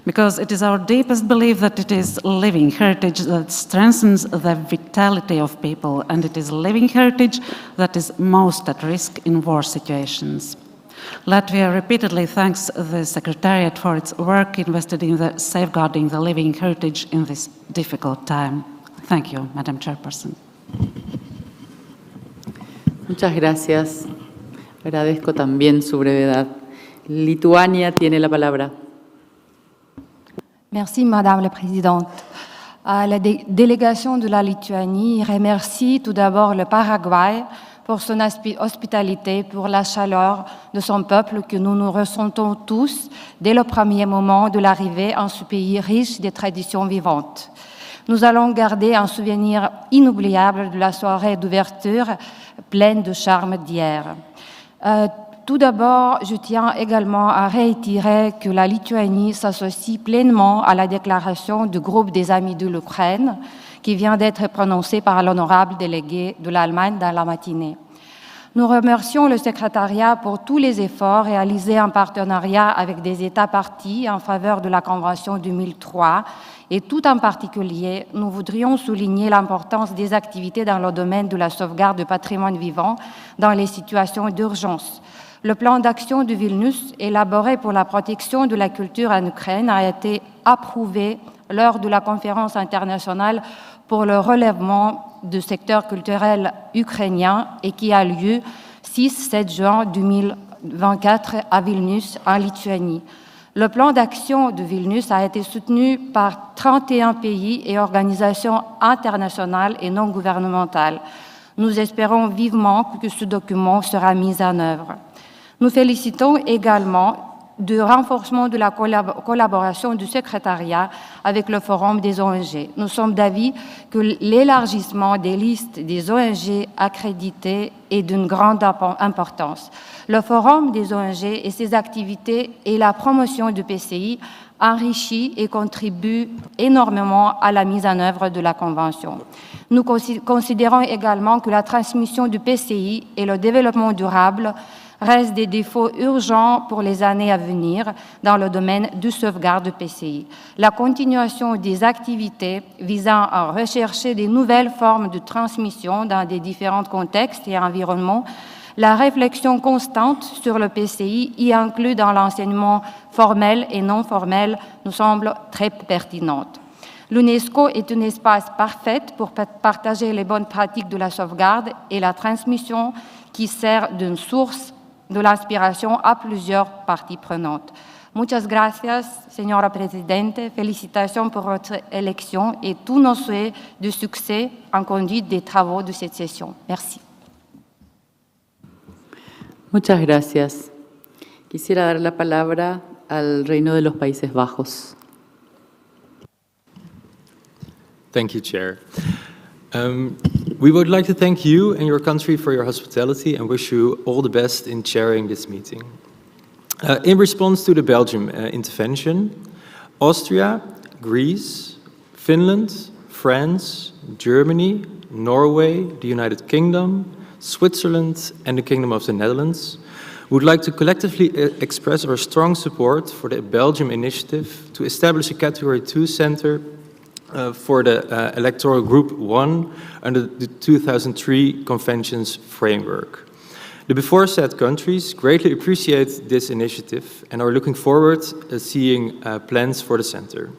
Because it is our deepest belief that it is living heritage that strengthens the vitality of people, and it is living heritage that is most at risk in war situations. Latvia repeatedly thanks the Secretariat for its work invested in the safeguarding the living heritage in this difficult time. Thank you, Madam Chairperson. Muchas gracias. Agradezco también su brevedad. Lituania tiene la palabra. Merci, Madame la Présidente. La délégation de la Lituanie remercie tout d'abord le Paraguay pour son hospitalité, pour la chaleur de son peuple que nous ressentons tous dès le premier moment de l'arrivée en ce pays riche des traditions vivantes. Nous allons garder un souvenir inoubliable de la soirée d'ouverture pleine de charme d'hier. Tout d'abord, je tiens également à réitérer que la Lituanie s'associe pleinement à la déclaration du groupe des Amis de l'Ukraine qui vient d'être prononcée par l'honorable délégué de l'Allemagne dans la matinée. Nous remercions le Secrétariat pour tous les efforts réalisés en partenariat avec des États parties en faveur de la Convention 2003 et tout en particulier, nous voudrions souligner l'importance des activités dans le domaine de la sauvegarde du patrimoine vivant dans les situations d'urgence. Le plan d'action de Vilnius, élaboré pour la protection de la culture en Ukraine, a été approuvé lors de la conférence internationale pour le relèvement du secteur culturel ukrainien et qui a lieu 6-7 juin 2024 à Vilnius, en Lituanie. Le plan d'action de Vilnius a été soutenu par 31 pays et organisations internationales et non gouvernementales. Nous espérons vivement que ce document sera mis en œuvre. Nous félicitons également du renforcement de la collaboration du Secrétariat avec le Forum des ONG. Nous sommes d'avis que l'élargissement des listes des ONG accréditées est d'une grande importance. Le Forum des ONG et ses activités et la promotion du PCI enrichit et contribue énormément à la mise en œuvre de la Convention. Nous considérons également que la transmission du PCI et le développement durable restent des défauts urgents pour les années à venir dans le domaine de sauvegarde du PCI. La continuation des activités visant à rechercher des nouvelles formes de transmission dans des différents contextes et environnements, la réflexion constante sur le PCI, y inclus dans l'enseignement formel et non formel, nous semble très pertinente. L'UNESCO est un espace parfait pour partager les bonnes pratiques de la sauvegarde et la transmission qui sert d'une source de l'inspiration à plusieurs parties prenantes. Muchas gracias, señora Presidente. Félicitations pour votre élection et tous nos souhaits de succès en conduite des travaux de cette session. Merci. Muchas gracias. Quisiera dar la palabra al Reino de los Países Bajos. Thank you, Chair. We would like to thank you and your country for your hospitality and wish you all the best in chairing this meeting. In response to the Belgium intervention, Austria, Greece, Finland, France, Germany, Norway, the United Kingdom, Switzerland, and the Kingdom of the Netherlands would like to collectively express our strong support for the Belgium initiative to establish a Category 2 center for the Electoral Group 1 under the 2003 Convention's framework. The before said countries greatly appreciate this initiative and are looking forward to seeing plans for the center.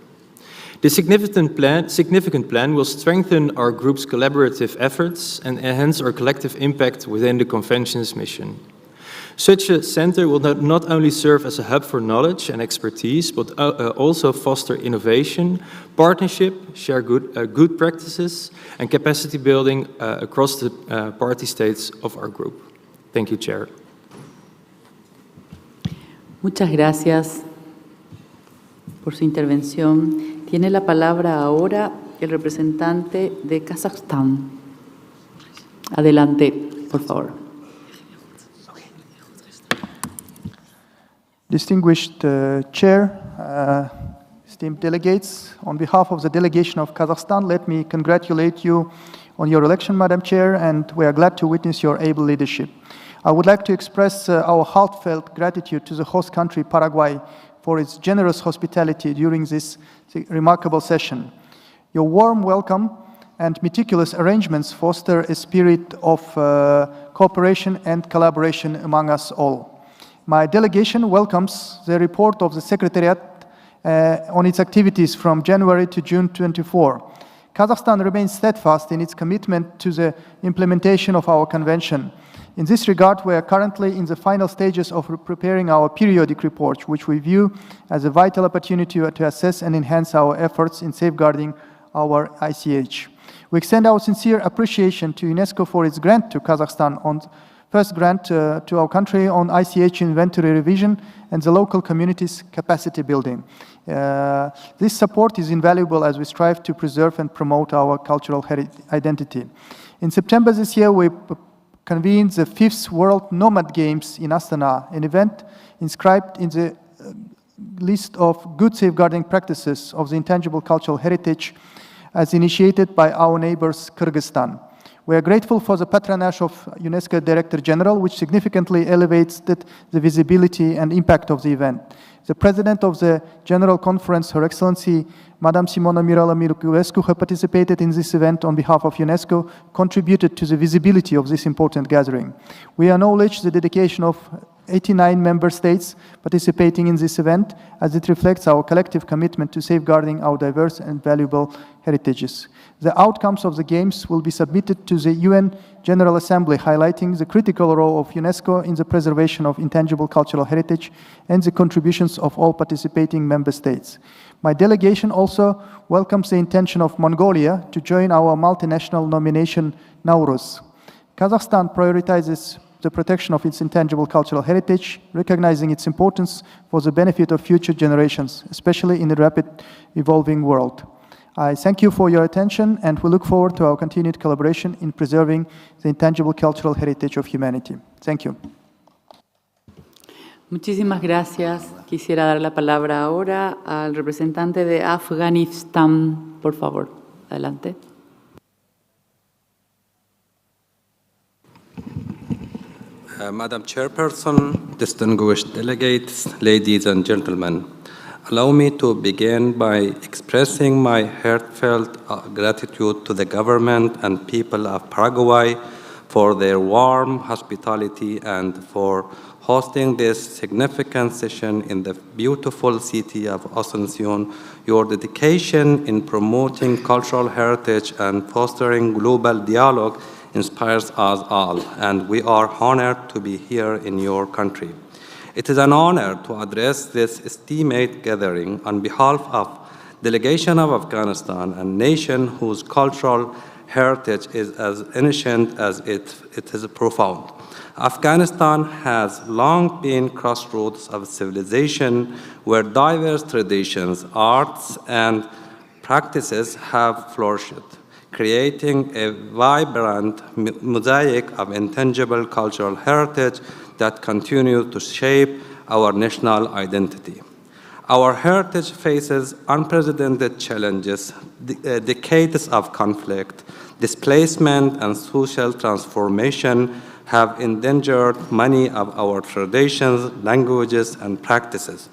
This significant plan will strengthen our group's collaborative efforts and enhance our collective impact within the Convention's mission. Such a center will not only serve as a hub for knowledge and expertise, but also foster innovation, partnership, share good practices, and capacity building across the party states of our group. Thank you, Chair. Muchas gracias. por su intervención. Tiene la palabra ahora el representante de Kazajstán. Adelante, por favor. Distinguished Chair, esteemed delegates, on behalf of the delegation of Kazakhstan, let me congratulate you on your election, Madam Chair, and we are glad to witness your able leadership. I would like to express our heartfelt gratitude to the host country, Paraguay, for its generous hospitality during this remarkable session. Your warm welcome and meticulous arrangements foster a spirit of cooperation and collaboration among us all. My delegation welcomes the report of the Secretariat on its activities from January to June 24. Kazakhstan remains steadfast in its commitment to the implementation of our convention. In this regard, we are currently in the final stages of preparing our periodic report, which we view as a vital opportunity to assess and enhance our efforts in safeguarding our ICH. We extend our sincere appreciation to UNESCO for its grant to Kazakhstan on first grant to our country on ICH inventory revision and the local community's capacity building. This support is invaluable as we strive to preserve and promote our cultural identity. In September this year, we convened the 5th World Nomad Games in Astana, an event inscribed in the list of good safeguarding practices of the intangible cultural heritage as initiated by our neighbors, Kyrgyzstan. We are grateful for the patronage of UNESCO Director General, which significantly elevates the visibility and impact of the event. The President of the General Conference, Her Excellency, Madame Simona Mirola-Miroculescu, who participated in this event on behalf of UNESCO, contributed to the visibility of this important gathering. We acknowledge the dedication of 89 member states participating in this event, as it reflects our collective commitment to safeguarding our diverse and valuable heritages. The outcomes of the Games will be submitted to the UN General Assembly, highlighting the critical role of UNESCO in the preservation of intangible cultural heritage and the contributions of all participating member states. My delegation also welcomes the intention of Mongolia to join our multinational nomination Nauruz. Kazakhstan prioritizes the protection of its intangible cultural heritage, recognizing its importance for the benefit of future generations, especially in a rapid evolving world. I thank you for your attention, and we look forward to our continued collaboration in preserving the intangible cultural heritage of humanity. Thank you. Muchísimas gracias. Quisiera dar la palabra ahora al representante de Afganistán, por favor. Adelante. Madam Chairperson, distinguished delegates, ladies and gentlemen, allow me to begin by expressing my heartfelt gratitude to the government and people of Paraguay for their warm hospitality and for hosting this significant session in the beautiful city of Asunción. Your dedication in promoting cultural heritage and fostering global dialogue inspires us all, and we are honored to be here in your country. It is an honor to address this esteemed gathering on behalf of the delegation of Afghanistan, a nation whose cultural heritage is as ancient as it is profound. Afghanistan has long been crossroads of civilization where diverse traditions, arts, and practices have flourished, creating a vibrant mosaic of intangible cultural heritage that continues to shape our national identity. Our heritage faces unprecedented challenges. Decades of conflict, displacement, and social transformation have endangered many of our traditions, languages, and practices.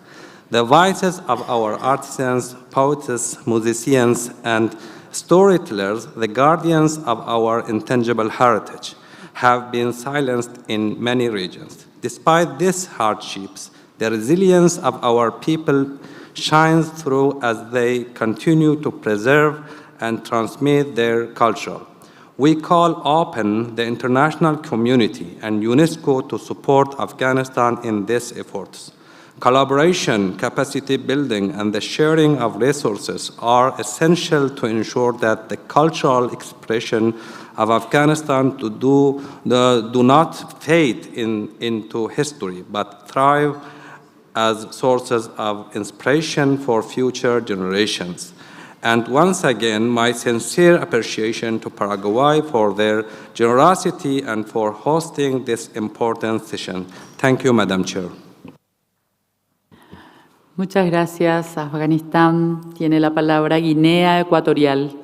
The voices of our artisans, poets, musicians, and storytellers, the guardians of our intangible heritage, have been silenced in many regions. Despite these hardships, the resilience of our people shines through as they continue to preserve and transmit their culture. We call upon the international community and UNESCO to support Afghanistan in these efforts. Collaboration, capacity building, and the sharing of resources are essential to ensure that the cultural expression of Afghanistan do not fade into history, but thrive as sources of inspiration for future generations. And once again, my sincere appreciation to Paraguay for their generosity and for hosting this important session. Thank you, Madam Chair. Muchas gracias. Afganistán tiene la palabra Guinea Ecuatorial.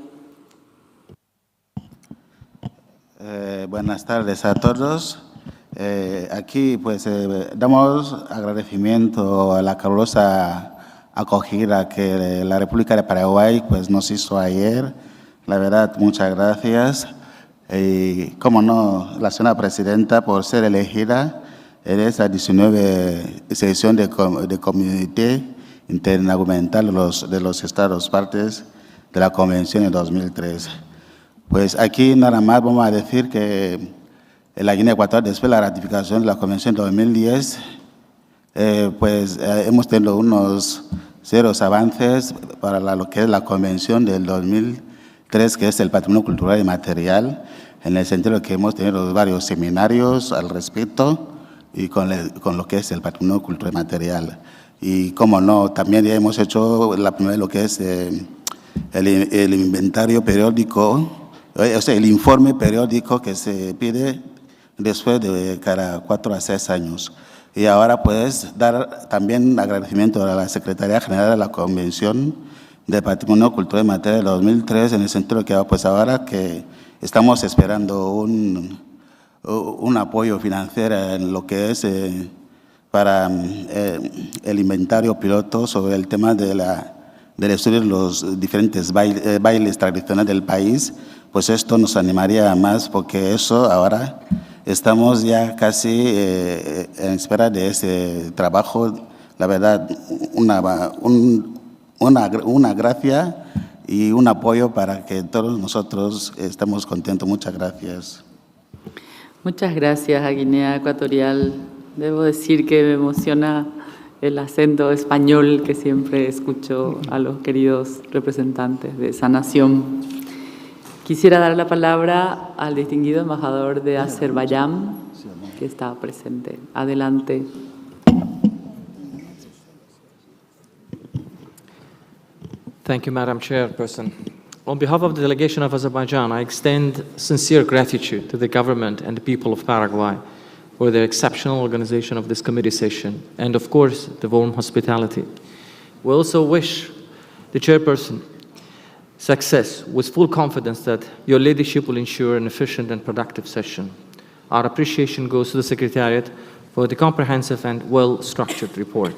Buenas tardes a todos. Aquí pues damos agradecimiento a la calurosa acogida que la República de Paraguay pues nos hizo ayer. La verdad, muchas gracias. Y como no, la señora presidenta por ser elegida en esta 19 sesión de Comité Intergovernmental de los Estados partes de la Convención de 2003. Pues aquí nada más vamos a decir que en la Guinea Ecuatorial, después de la ratificación de la Convención de 2010, hemos tenido unos serios avances para lo que es la Convención del 2003, que es el patrimonio cultural y material, en el sentido de que hemos tenido varios seminarios al respecto y con lo que es el patrimonio cultural y material. Y como no, también ya hemos hecho la primera lo que es el inventario periódico, o sea, el informe periódico que se pide después de cada 4 a 6 años. Y ahora pues dar también agradecimiento a la Secretaría General de la Convención de Patrimonio Cultural y Material de 2003, en el sentido que pues ahora que estamos esperando un apoyo financiero en lo que es para el inventario piloto sobre el tema del estudio de los diferentes bailes tradicionales del país, pues esto nos animaría más, porque eso ahora estamos ya casi en espera de ese trabajo. La verdad, una gracia y un apoyo para que todos nosotros estemos contentos. Muchas gracias. Muchas gracias a Guinea Ecuatorial. Debo decir que me emociona el acento español que siempre escucho a los queridos representantes de esa nación. Quisiera dar la palabra al distinguido embajador de Azerbaiyán, que está presente. Adelante. Thank you, Madam Chairperson. On behalf of the delegation of Azerbaijan, I extend sincere gratitude to the government and the people of Paraguay for their exceptional organization of this committee session and, of course, the warm hospitality. We also wish the Chairperson success with full confidence that your leadership will ensure an efficient and productive session. Our appreciation goes to the Secretariat for the comprehensive and well-structured report.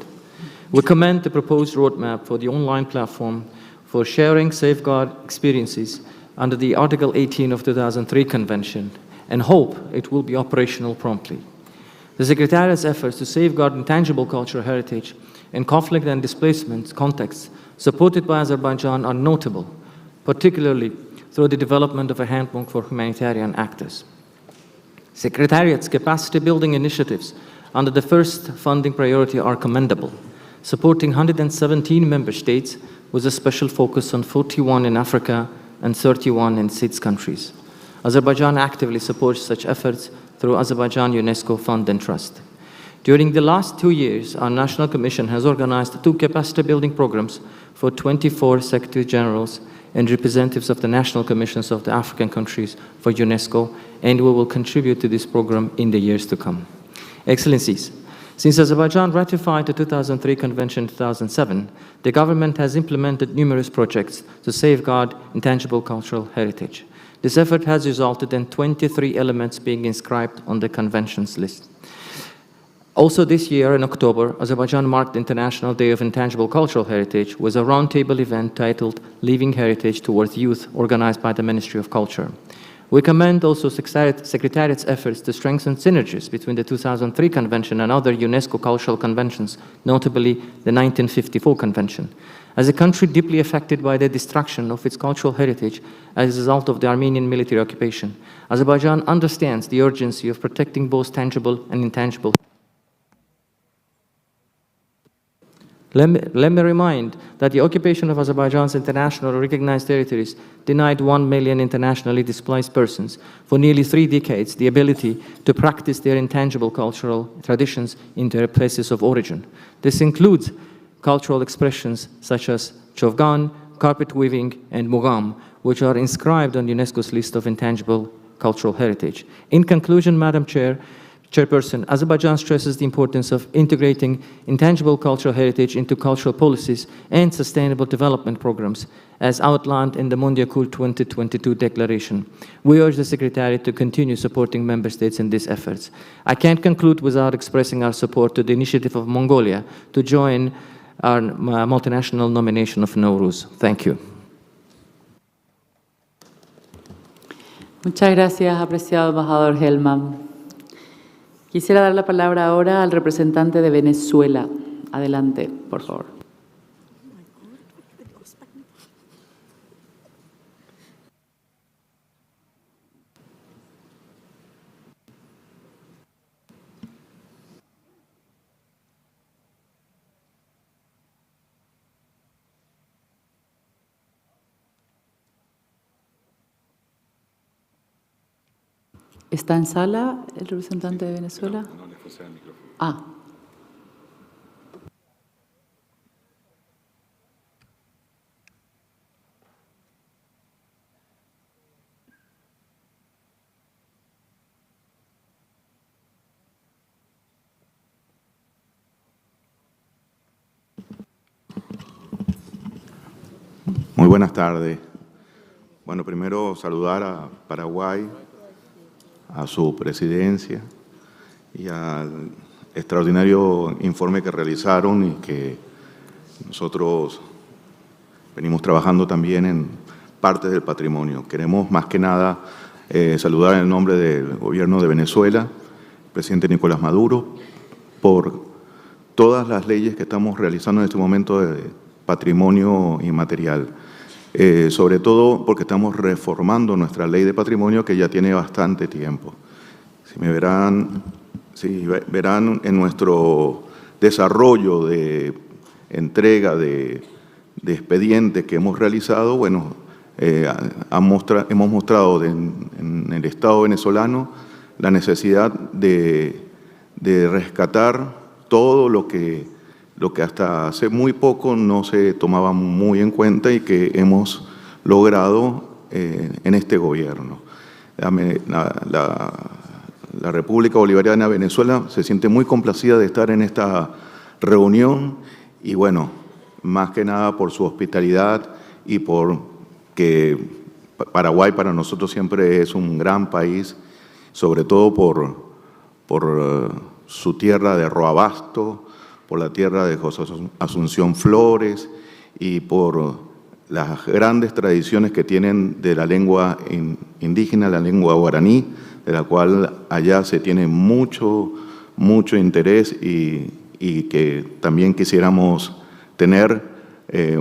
We commend the proposed roadmap for the online platform for sharing safeguard experiences under the Article 18 of 2003 Convention and hope it will be operational promptly. The Secretariat's efforts to safeguard intangible cultural heritage in conflict and displacement contexts supported by Azerbaijan are notable, particularly through the development of a handbook for humanitarian actors. Secretariat's capacity-building initiatives under the first funding priority are commendable, supporting 117 member states with a special focus on 41 in Africa and 31 in 6 countries. Azerbaijan actively supports such efforts through Azerbaijan UNESCO Fund and Trust. During the last 2 years, our National Commission has organized 2 capacity-building programs for 24 Secretary Generals and representatives of the national commissions of the African countries for UNESCO, and we will contribute to this program in the years to come. Excellencies, since Azerbaijan ratified the 2003 Convention in 2007, the government has implemented numerous projects to safeguard intangible cultural heritage. This effort has resulted in 23 elements being inscribed on the Convention's list. Also this year, in October, Azerbaijan marked the International Day of Intangible Cultural Heritage with a roundtable event titled Leaving Heritage Towards Youth, organized by the Ministry of Culture. We commend also Secretariat's efforts to strengthen synergies between the 2003 Convention and other UNESCO cultural conventions, notably the 1954 Convention. As a country deeply affected by the destruction of its cultural heritage as a result of the Armenian military occupation, Azerbaijan understands the urgency of protecting both tangible and intangible. Let me remind that the occupation of Azerbaijan's international recognized territories denied 1 million internationally displaced persons for nearly 3 decades the ability to practice their intangible cultural traditions in their places of origin. This includes cultural expressions such as chovgan, carpet weaving, and mugam, which are inscribed on UNESCO's list of intangible cultural heritage. In conclusion, Madam Chairperson, Azerbaijan stresses the importance of integrating intangible cultural heritage into cultural policies and sustainable development programs, as outlined in the Mondiacult 2022 declaration. We urge the Secretariat to continue supporting member states in these efforts. I can't conclude without expressing our support to the initiative of Mongolia to join our multinational nomination of Nowruz. Thank you. Muchas gracias, apreciado embajador Hellman. Quisiera dar la palabra ahora al representante de Venezuela. Adelante, por favor. ¿Está en sala el representante de Venezuela? No le funciona el micrófono. Ah. Muy buenas tardes. Bueno, primero saludar a Paraguay, a su presidencia y al extraordinario informe que realizaron y que nosotros venimos trabajando también en partes del patrimonio. Queremos más que nada saludar en el nombre del gobierno de Venezuela, el presidente Nicolás Maduro, por todas las leyes que estamos realizando en este momento de patrimonio inmaterial. Sobre todo porque estamos reformando nuestra ley de patrimonio que ya tiene bastante tiempo. Verán en nuestro desarrollo de entrega de expedientes que hemos realizado, bueno, hemos mostrado en el Estado venezolano la necesidad de rescatar todo lo que hasta hace muy poco no se tomaba muy en cuenta y que hemos logrado en este gobierno. La República Bolivariana de Venezuela se siente muy complacida de estar en esta reunión y bueno, más que nada por su hospitalidad y por que Paraguay para nosotros siempre es un gran país, sobre todo por su tierra de Roabasto, por la tierra de José Asunción Flores y por las grandes tradiciones que tienen de la lengua indígena, la lengua guaraní, de la cual allá se tiene mucho interés y que también quisiéramos tener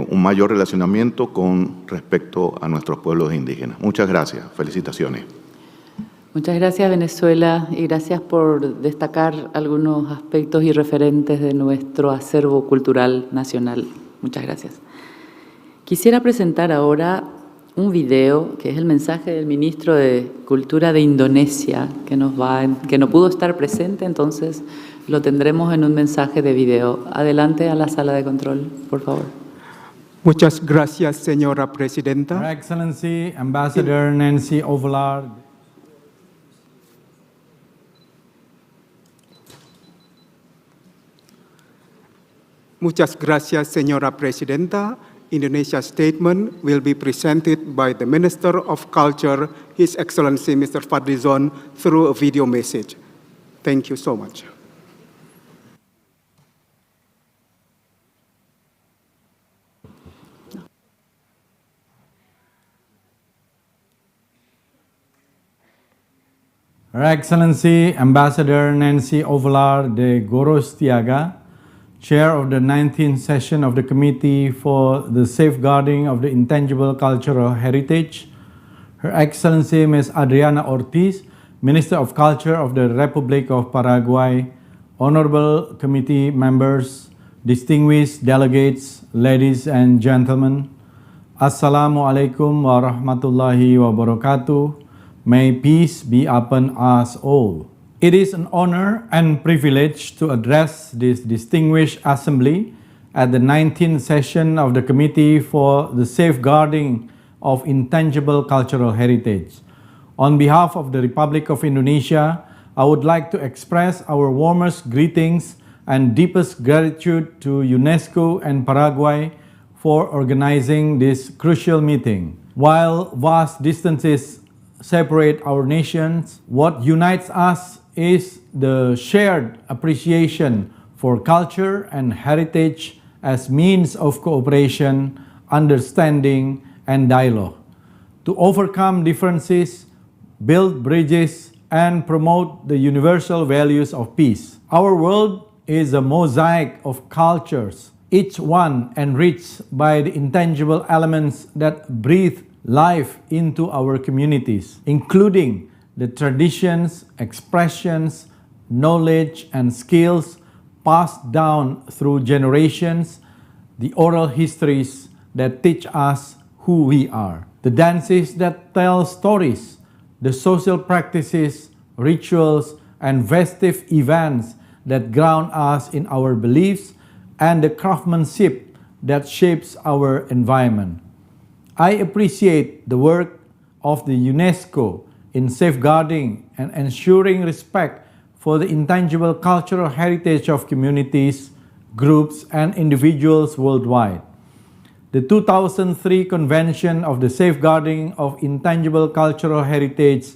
un mayor relacionamiento con respecto a nuestros pueblos indígenas. Muchas gracias. Felicitaciones. Muchas gracias, Venezuela, y gracias por destacar algunos aspectos y referentes de nuestro acervo cultural nacional. Muchas gracias. Quisiera presentar ahora un video, que es el mensaje del ministro de Cultura de Indonesia, que no pudo estar presente, entonces lo tendremos en un mensaje de video. Adelante a la sala de control, por favor. Muchas gracias, señora presidenta. Her Excellency, Ambassador Nancy Ovelar. Muchas gracias, señora presidenta. Indonesia's statement will be presented by the Minister of Culture, His Excellency Mr. Fadlizon, through a video message. Thank you so much. Her Excellency Ambassador Nancy Ovelar de Gorostiaga, Chair of the 19th session of the Committee for the Safeguarding of the Intangible Cultural Heritage, Her Excellency Ms. Adriana Ortiz, Minister of Culture of the Republic of Paraguay, Honorable Committee members, distinguished delegates, ladies and gentlemen, Assalamu alaikum wa rahmatullahi wa barakatuh. May peace be upon us all. It is an honor and privilege to address this distinguished assembly at the 19th session of the Committee for the Safeguarding of Intangible Cultural Heritage. On behalf of the Republic of Indonesia, I would like to express our warmest greetings and deepest gratitude to UNESCO and Paraguay for organizing this crucial meeting. While vast distances separate our nations, what unites us is the shared appreciation for culture and heritage as means of cooperation, understanding, and dialogue. To overcome differences, build bridges, and promote the universal values of peace. Our world is a mosaic of cultures, each one enriched by the intangible elements that breathe life into our communities, including the traditions, expressions, knowledge, and skills passed down through generations, the oral histories that teach us who we are, the dances that tell stories, the social practices, rituals, and festive events that ground us in our beliefs, and the craftsmanship that shapes our environment. I appreciate the work of the UNESCO in safeguarding and ensuring respect for the intangible cultural heritage of communities, groups, and individuals worldwide. The 2003 Convention of the Safeguarding of Intangible Cultural Heritage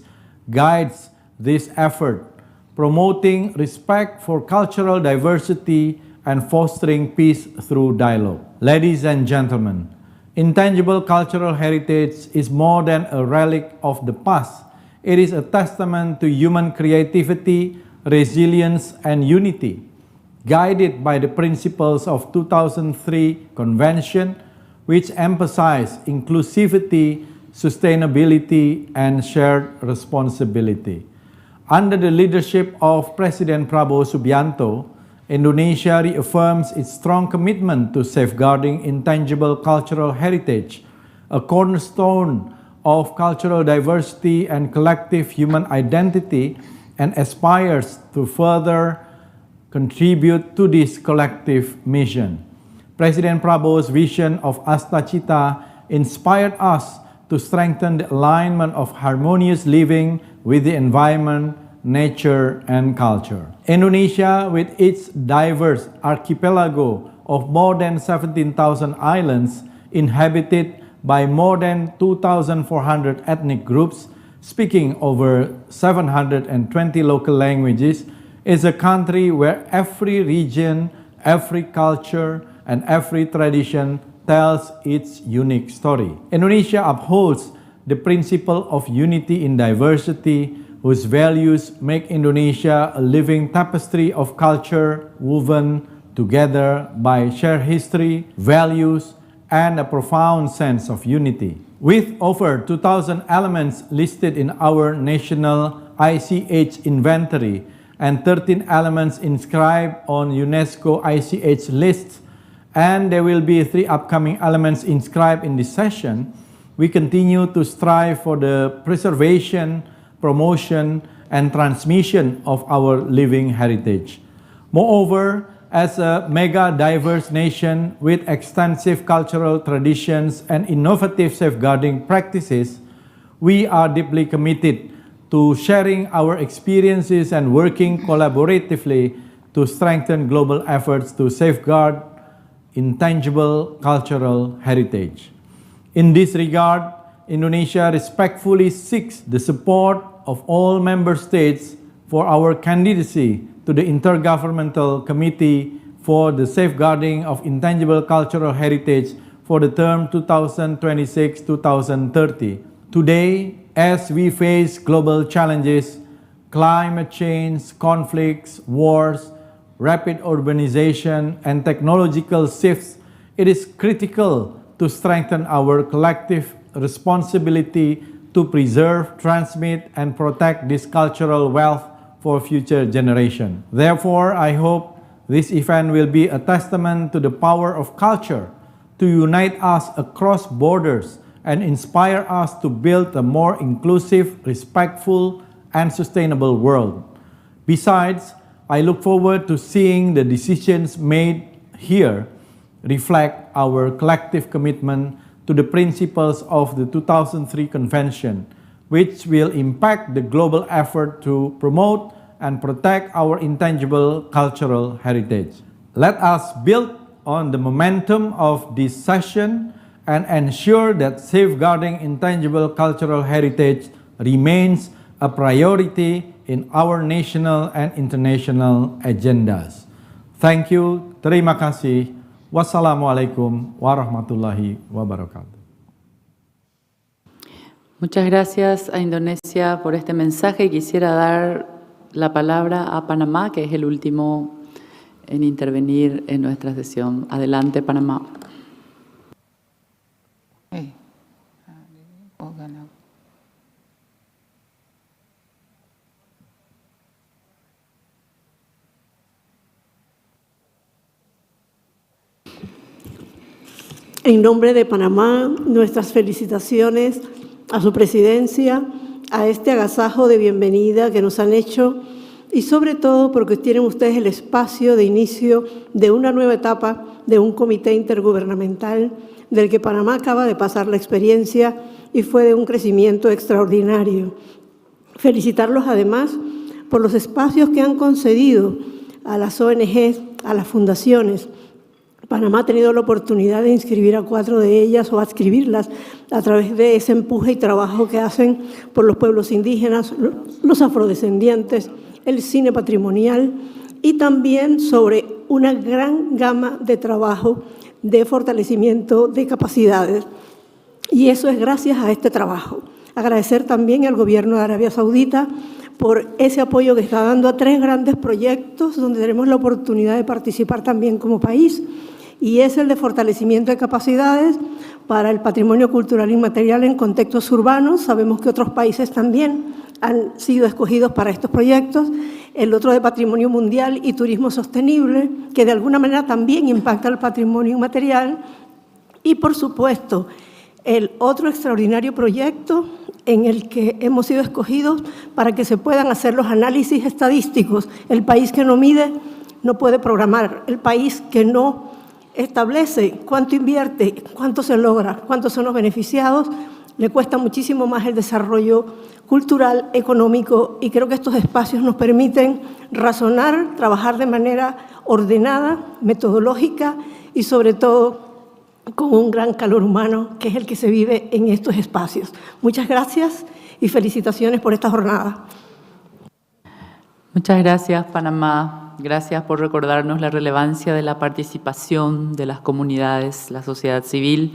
guides this effort, promoting respect for cultural diversity and fostering peace through dialogue. Ladies and gentlemen, intangible cultural heritage is more than a relic of the past. It is a testament to human creativity, resilience, and unity. Guided by the principles of 2003 Convention, which emphasize inclusivity, sustainability, and shared responsibility. Under the leadership of President Prabowo Subianto, Indonesia reaffirms its strong commitment to safeguarding intangible cultural heritage, a cornerstone of cultural diversity and collective human identity, and aspires to further contribute to this collective mission. President Prabowo's vision of Asta Cita inspired us to strengthen the alignment of harmonious living with the environment, nature, and culture. Indonesia, with its diverse archipelago of more than 17,000 islands inhabited by more than 2,400 ethnic groups speaking over 720 local languages, is a country where every region, every culture, and every tradition tells its unique story. Indonesia upholds the principle of unity in diversity, whose values make Indonesia a living tapestry of culture woven together by shared history, values, and a profound sense of unity. With over 2,000 elements listed in our national ICH inventory and 13 elements inscribed on UNESCO ICH lists, and there will be 3 upcoming elements inscribed in this session, we continue to strive for the preservation, promotion, and transmission of our living heritage. Moreover, as a mega-diverse nation with extensive cultural traditions and innovative safeguarding practices, we are deeply committed to sharing our experiences and working collaboratively to strengthen global efforts to safeguard intangible cultural heritage. In this regard, Indonesia respectfully seeks the support of all member states for our candidacy to the Intergovernmental Committee for the Safeguarding of Intangible Cultural Heritage for the term 2026-2030. Today, as we face global challenges, climate change, conflicts, wars, rapid urbanization, and technological shifts, it is critical to strengthen our collective responsibility to preserve, transmit, and protect this cultural wealth for future generations. Therefore, I hope This event will be a testament to the power of culture to unite us across borders and inspire us to build a more inclusive, respectful, and sustainable world. Besides, I look forward to seeing the decisions made here reflect our collective commitment to the principles of the 2003 Convention, which will impact the global effort to promote and protect our intangible cultural heritage. Let us build on the momentum of this session and ensure that safeguarding intangible cultural heritage remains a priority in our national and international agendas. Thank you. Terima kasih. Wassalamualaikum warahmatullahi wabarakatuh. Muchas gracias a Indonesia por este mensaje. Quisiera dar la palabra a Panamá, que es el último en intervenir en nuestra sesión. Adelante, Panamá. En nombre de Panamá, nuestras felicitaciones a su presidencia, a este agasajo de bienvenida que nos han hecho y sobre todo porque tienen ustedes el espacio de inicio de una nueva etapa de un comité intergubernamental del que Panamá acaba de pasar la experiencia y fue de un crecimiento extraordinario. Felicitarlos además por los espacios que han concedido a las ONGs, a las fundaciones. Panamá ha tenido la oportunidad de inscribir a 4 de ellas o adscribirlas a través de ese empuje y trabajo que hacen por los pueblos indígenas, los afrodescendientes, el cine patrimonial y también sobre una gran gama de trabajo de fortalecimiento de capacidades. Y eso es gracias a este trabajo. Agradecer también al gobierno de Arabia Saudita por ese apoyo que está dando a 3 grandes proyectos donde tenemos la oportunidad de participar también como país. Y es el de fortalecimiento de capacidades para el patrimonio cultural inmaterial en contextos urbanos. Sabemos que otros países también han sido escogidos para estos proyectos. El otro de patrimonio mundial y turismo sostenible, que de alguna manera también impacta el patrimonio inmaterial. Y, por supuesto, el otro extraordinario proyecto en el que hemos sido escogidos para que se puedan hacer los análisis estadísticos. El país que no mide no puede programar. El país que no establece cuánto invierte, cuánto se logra, cuántos son los beneficiados, le cuesta muchísimo más el desarrollo cultural, económico, y creo que estos espacios nos permiten razonar, trabajar de manera ordenada, metodológica y sobre todo con un gran calor humano que es el que se vive en estos espacios. Muchas gracias y felicitaciones por esta jornada. Muchas gracias, Panamá. Gracias por recordarnos la relevancia de la participación de las comunidades, la sociedad civil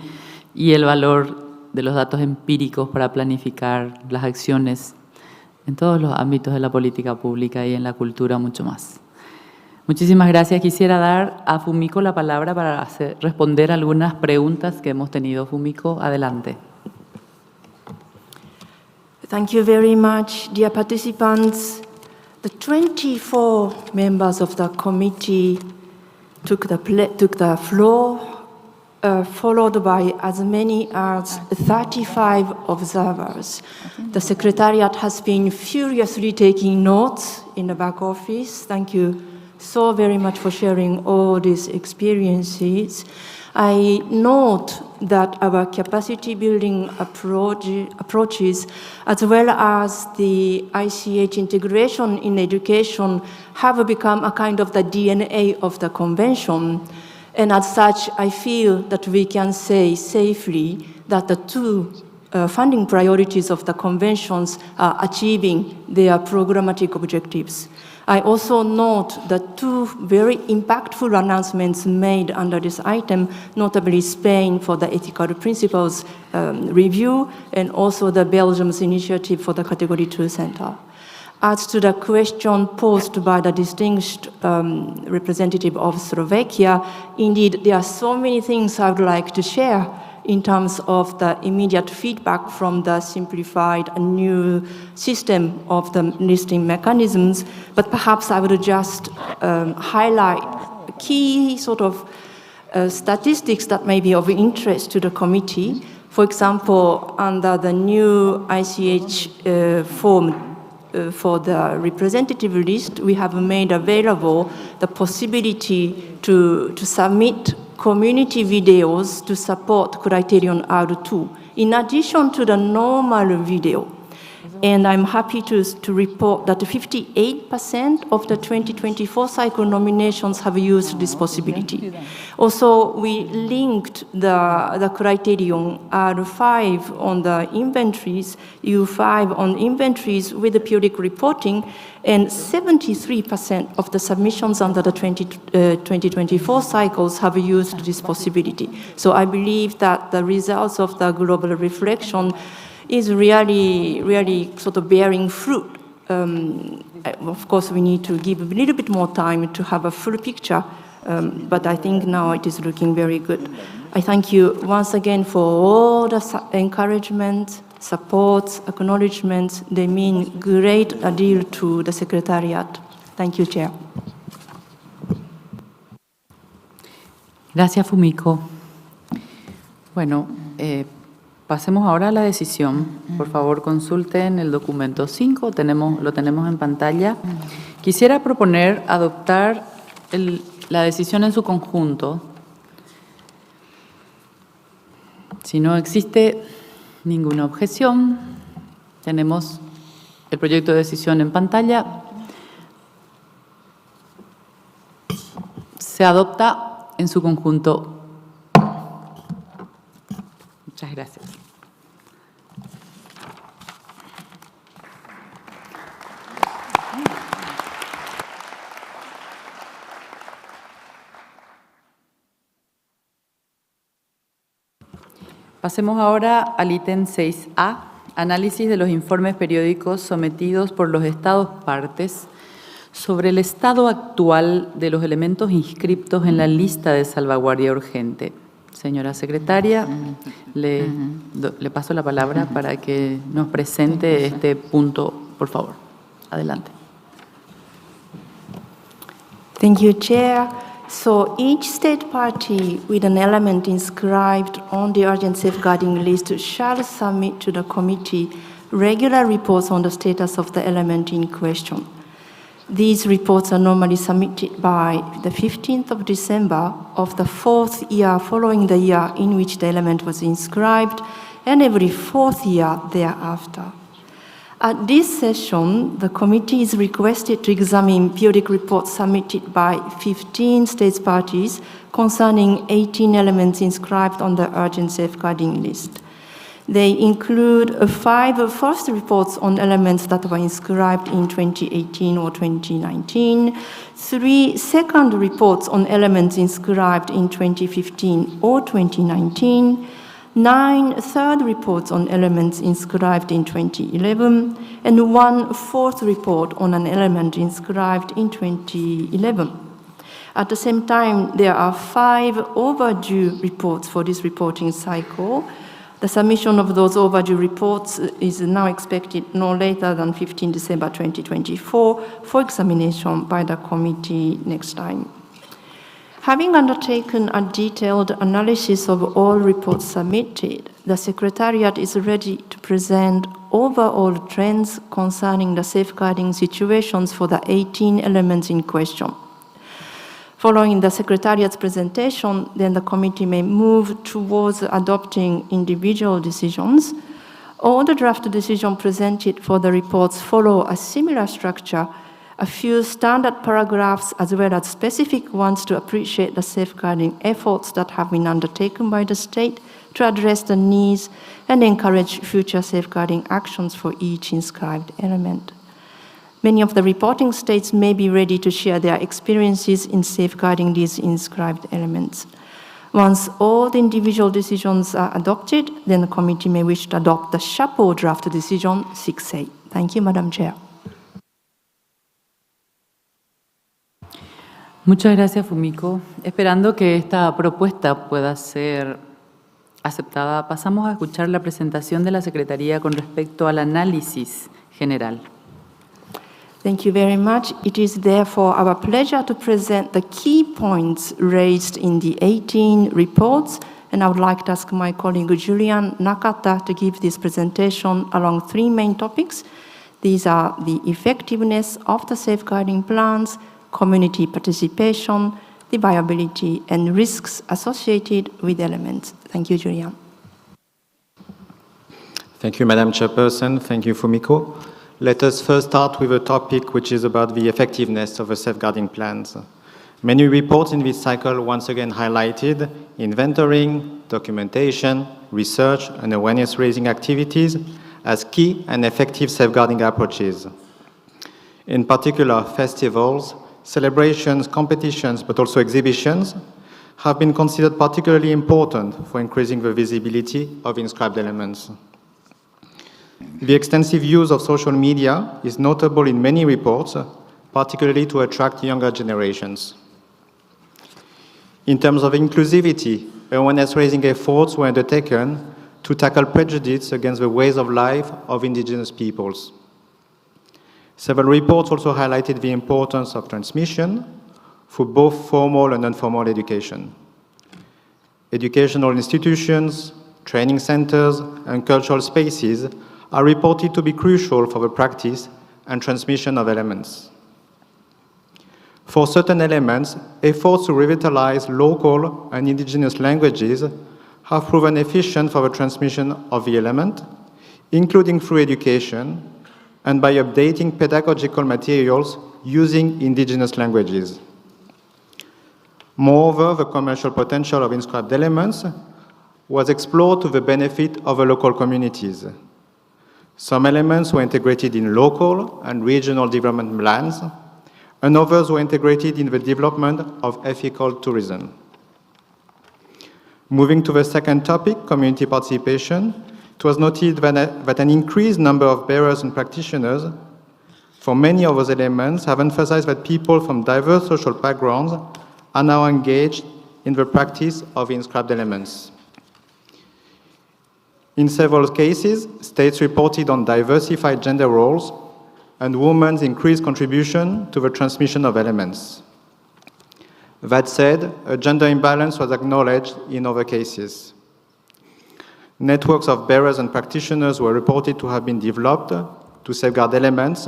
y el valor de los datos empíricos para planificar las acciones en todos los ámbitos de la política pública y en la cultura mucho más. Muchísimas gracias. Quisiera dar a Fumiko la palabra para responder algunas preguntas que hemos tenido. Fumiko, adelante. Thank you very much, dear participants. The 24 members of the committee took the floor, followed by as many as 35 observers. The Secretariat has been furiously taking notes in the back office. Thank you so very much for sharing all these experiences. I note that our capacity building approaches, as well as the ICH integration in education, have become a kind of the DNA of the convention. And as such, I feel that we can say safely that the 2 funding priorities of the conventions are achieving their programmatic objectives. I also note the 2 very impactful announcements made under this item, notably Spain for the ethical principles review and also the Belgium's initiative for the Category 2 Center. As to the question posed by the distinguished representative of Slovakia, indeed, there are so many things I would like to share in terms of the immediate feedback from the simplified new system of the listing mechanisms, but perhaps I would just highlight key sort of statistics that may be of interest to the committee. For example, under the new ICH form for the representative list, we have made available the possibility to submit community videos to support criterion R2, in addition to the normal video. And I'm happy to report that 58% of the 2024 cycle nominations have used this possibility. Also, we linked the criterion R5 on the inventories, U5 on inventories with the periodic reporting, and 73% of the submissions under the 2024 cycles have used this possibility. So I believe that the results of the global reflection is really sort of bearing fruit. Of course, we need to give a little bit more time to have a full picture, but I think now it is looking very good. I thank you once again for all the encouragement, support, acknowledgements. They mean great deal to the Secretariat. Thank you, Chair. Gracias, Fumiko. Bueno, pasemos ahora a la decisión. Por favor, consulten el documento 5, lo tenemos en pantalla. Quisiera proponer adoptar la decisión en su conjunto. Si no existe ninguna objeción, tenemos el proyecto de decisión en pantalla. Se adopta en su conjunto. Muchas gracias. Pasemos ahora al ítem 6A, análisis de los informes periódicos sometidos por los Estados partes sobre el estado actual de los elementos inscriptos en la lista de salvaguardia urgente. Señora secretaria, le paso la palabra para que nos presente este punto, por favor. Adelante. Thank you, Chair. So each state party with an element inscribed on the urgent safeguarding list shall submit to the committee regular reports on the status of the element in question. These reports are normally submitted by the 15th of December of the 4th year following the year in which the element was inscribed, and every 4th year thereafter. At this session, the committee is requested to examine periodic reports submitted by 15 states parties concerning 18 elements inscribed on the urgent safeguarding list. They include 5 first reports on elements that were inscribed in 2018 or 2019, 3 second reports on elements inscribed in 2015 or 2019, 9 third reports on elements inscribed in 2011, and 1 fourth report on an element inscribed in 2011. At the same time, there are 5 overdue reports for this reporting cycle. The submission of those overdue reports is now expected no later than 15 December 2024 for examination by the committee next time. Having undertaken a detailed analysis of all reports submitted, the Secretariat is ready to present overall trends concerning the safeguarding situations for the 18 elements in question. Following the Secretariat's presentation, then the committee may move towards adopting individual decisions. All the draft decisions presented for the reports follow a similar structure, a few standard paragraphs as well as specific ones to appreciate the safeguarding efforts that have been undertaken by the state to address the needs and encourage future safeguarding actions for each inscribed element. Many of the reporting states may be ready to share their experiences in safeguarding these inscribed elements. Once all the individual decisions are adopted, then the committee may wish to adopt the chapeau draft decision 6A. Thank you, Madam Chair. Muchas gracias, Fumiko. Esperando que esta propuesta pueda ser Aceptada. Pasamos a escuchar la presentación de la Secretaría con respecto al análisis general. Thank you very much. It is therefore our pleasure to present the key points raised in the 18 reports, and I would like to ask my colleague Julian Nakata to give this presentation along three main topics. These are the effectiveness of the safeguarding plans, community participation, the viability and risks associated with elements. Thank you, Julian. Thank you, Madam Chairperson. Thank you, Fumiko. Let us first start with a topic which is about the effectiveness of the safeguarding plans. Many reports in this cycle once again highlighted inventorying, documentation, research, and awareness-raising activities as key and effective safeguarding approaches. In particular, festivals, celebrations, competitions, but also exhibitions have been considered particularly important for increasing the visibility of inscribed elements. The extensive use of social media is notable in many reports, particularly to attract younger generations. In terms of inclusivity, awareness-raising efforts were undertaken to tackle prejudice against the ways of life of indigenous peoples. Several reports also highlighted the importance of transmission for both formal and informal education. Educational institutions, training centers, and cultural spaces are reported to be crucial for the practice and transmission of elements. For certain elements, efforts to revitalize local and indigenous languages have proven efficient for the transmission of the element, including through education and by updating pedagogical materials using indigenous languages. Moreover, the commercial potential of inscribed elements was explored to the benefit of the local communities. Some elements were integrated in local and regional development plans, and others were integrated in the development of ethical tourism. Moving to the second topic, community participation, it was noted that an increased number of bearers and practitioners for many of those elements have emphasized that people from diverse social backgrounds are now engaged in the practice of inscribed elements. In several cases, states reported on diversified gender roles and women's increased contribution to the transmission of elements. That said, a gender imbalance was acknowledged in other cases. Networks of bearers and practitioners were reported to have been developed to safeguard elements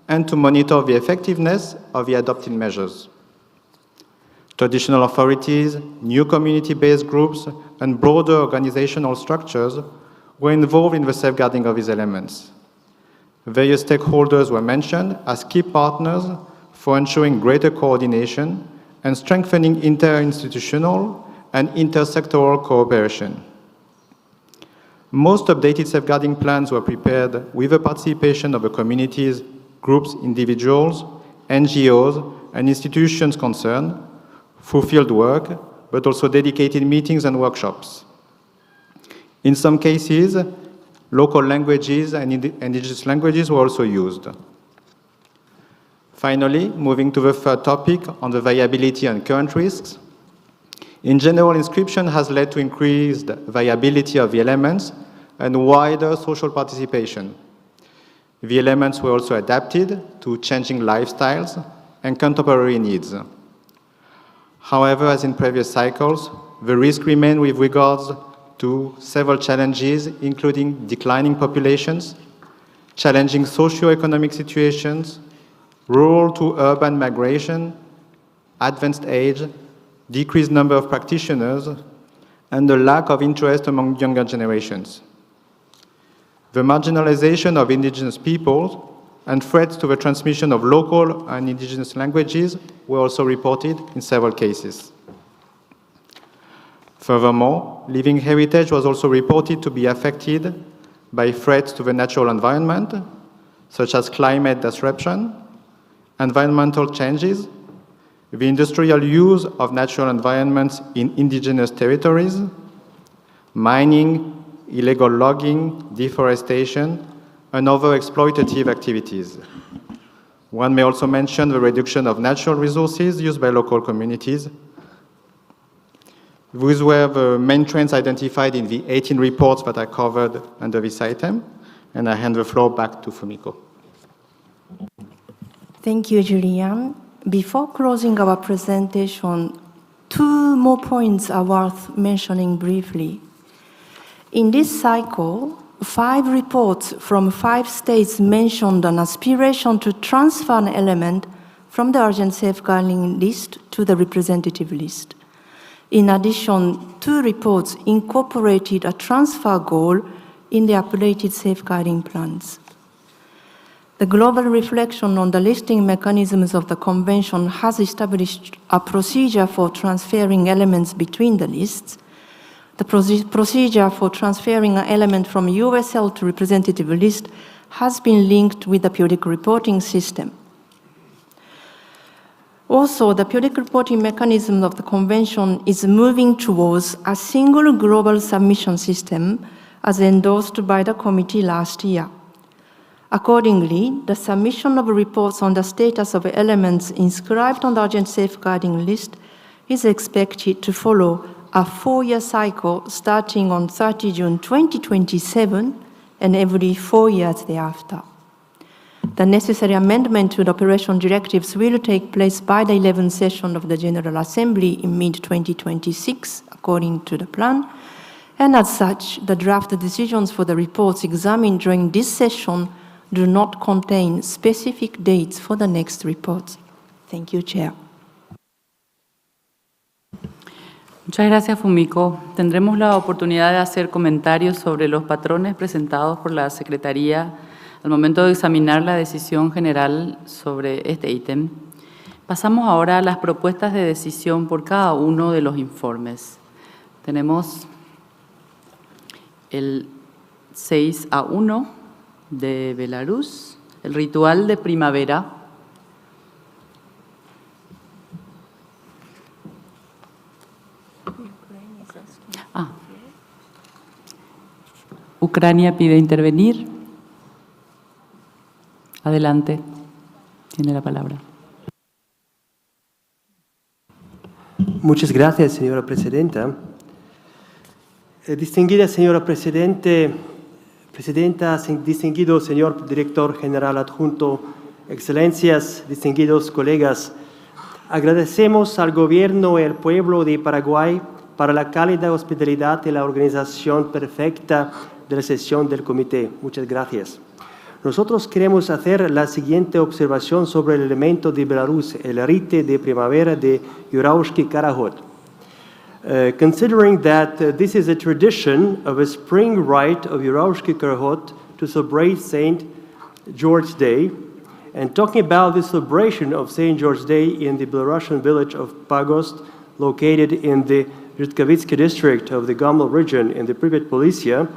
and to monitor the effectiveness of the adopted measures. Traditional authorities, new community-based groups, and broader organizational structures were involved in the safeguarding of these elements. Various stakeholders were mentioned as key partners for ensuring greater coordination and strengthening interinstitutional and intersectoral cooperation. Most updated safeguarding plans were prepared with the participation of the communities, groups, individuals, NGOs, and institutions concerned through field work, but also dedicated meetings and workshops. In some cases, local languages and indigenous languages were also used. Finally, moving to the third topic on the viability and current risks. In general, inscription has led to increased viability of the elements and wider social participation. The elements were also adapted to changing lifestyles and contemporary needs. However, as in previous cycles, the risk remained with regards to several challenges, including declining populations, challenging socio-economic situations, rural to urban migration, advanced age, decreased number of practitioners, and the lack of interest among younger generations. The marginalization of indigenous peoples and threats to the transmission of local and indigenous languages were also reported in several cases. Furthermore, living heritage was also reported to be affected by threats to the natural environment, such as climate disruption, environmental changes, the industrial use of natural environments in indigenous territories, mining, illegal logging, deforestation, and other exploitative activities. One may also mention the reduction of natural resources used by local communities. Those were the main trends identified in the 18 reports that I covered under this item, and I hand the floor back to Fumiko. Thank you, Julian. Before closing our presentation, 2 more points are worth mentioning briefly. In this cycle, 5 reports from 5 states mentioned an aspiration to transfer an element from the urgent safeguarding list to the representative list. In addition, 2 reports incorporated a transfer goal in the updated safeguarding plans. The global reflection on the listing mechanisms of the Convention has established a procedure for transferring elements between the lists. The procedure for transferring an element from USL to representative list has been linked with the periodic reporting system. Also, the periodic reporting mechanism of the Convention is moving towards a single global submission system as endorsed by the committee last year. Accordingly, the submission of reports on the status of elements inscribed on the urgent safeguarding list is expected to follow a 4-year cycle starting on 30 June 2027 and every 4 years thereafter. The necessary amendment to the operation directives will take place by the 11th session of the General Assembly in mid-2026, according to the plan, and as such, the draft decisions for the reports examined during this session do not contain specific dates for the next reports. Thank you, Chair. Muchas gracias, Fumiko. Tendremos la oportunidad de hacer comentarios sobre los patrones presentados por la Secretaría al momento de examinar la decisión general sobre este ítem. Pasamos ahora a las propuestas de decisión por cada uno de los informes. Tenemos el 6A1 de Belarus, el ritual de primavera. Ucrania pide intervenir. Adelante, tiene la palabra. Muchas gracias, señora presidenta. Distinguida señora presidenta, distinguido señor director general adjunto, excelencias, distinguidos colegas, agradecemos al gobierno y al pueblo de Paraguay para la cálida hospitalidad y la organización perfecta de la sesión del comité. Muchas gracias. Nosotros queremos hacer la siguiente observación sobre el elemento de Belarus, el rite de primavera de Yuraushki Karahot. Considering that this is a tradition of a spring rite of Yuraushki Karahot to celebrate St. George Day, and talking about the celebration of St. George Day in the Belarusian village of Pagost, located in the Zhytkavitsky district of the Gomel region in the Pripyat Polisia,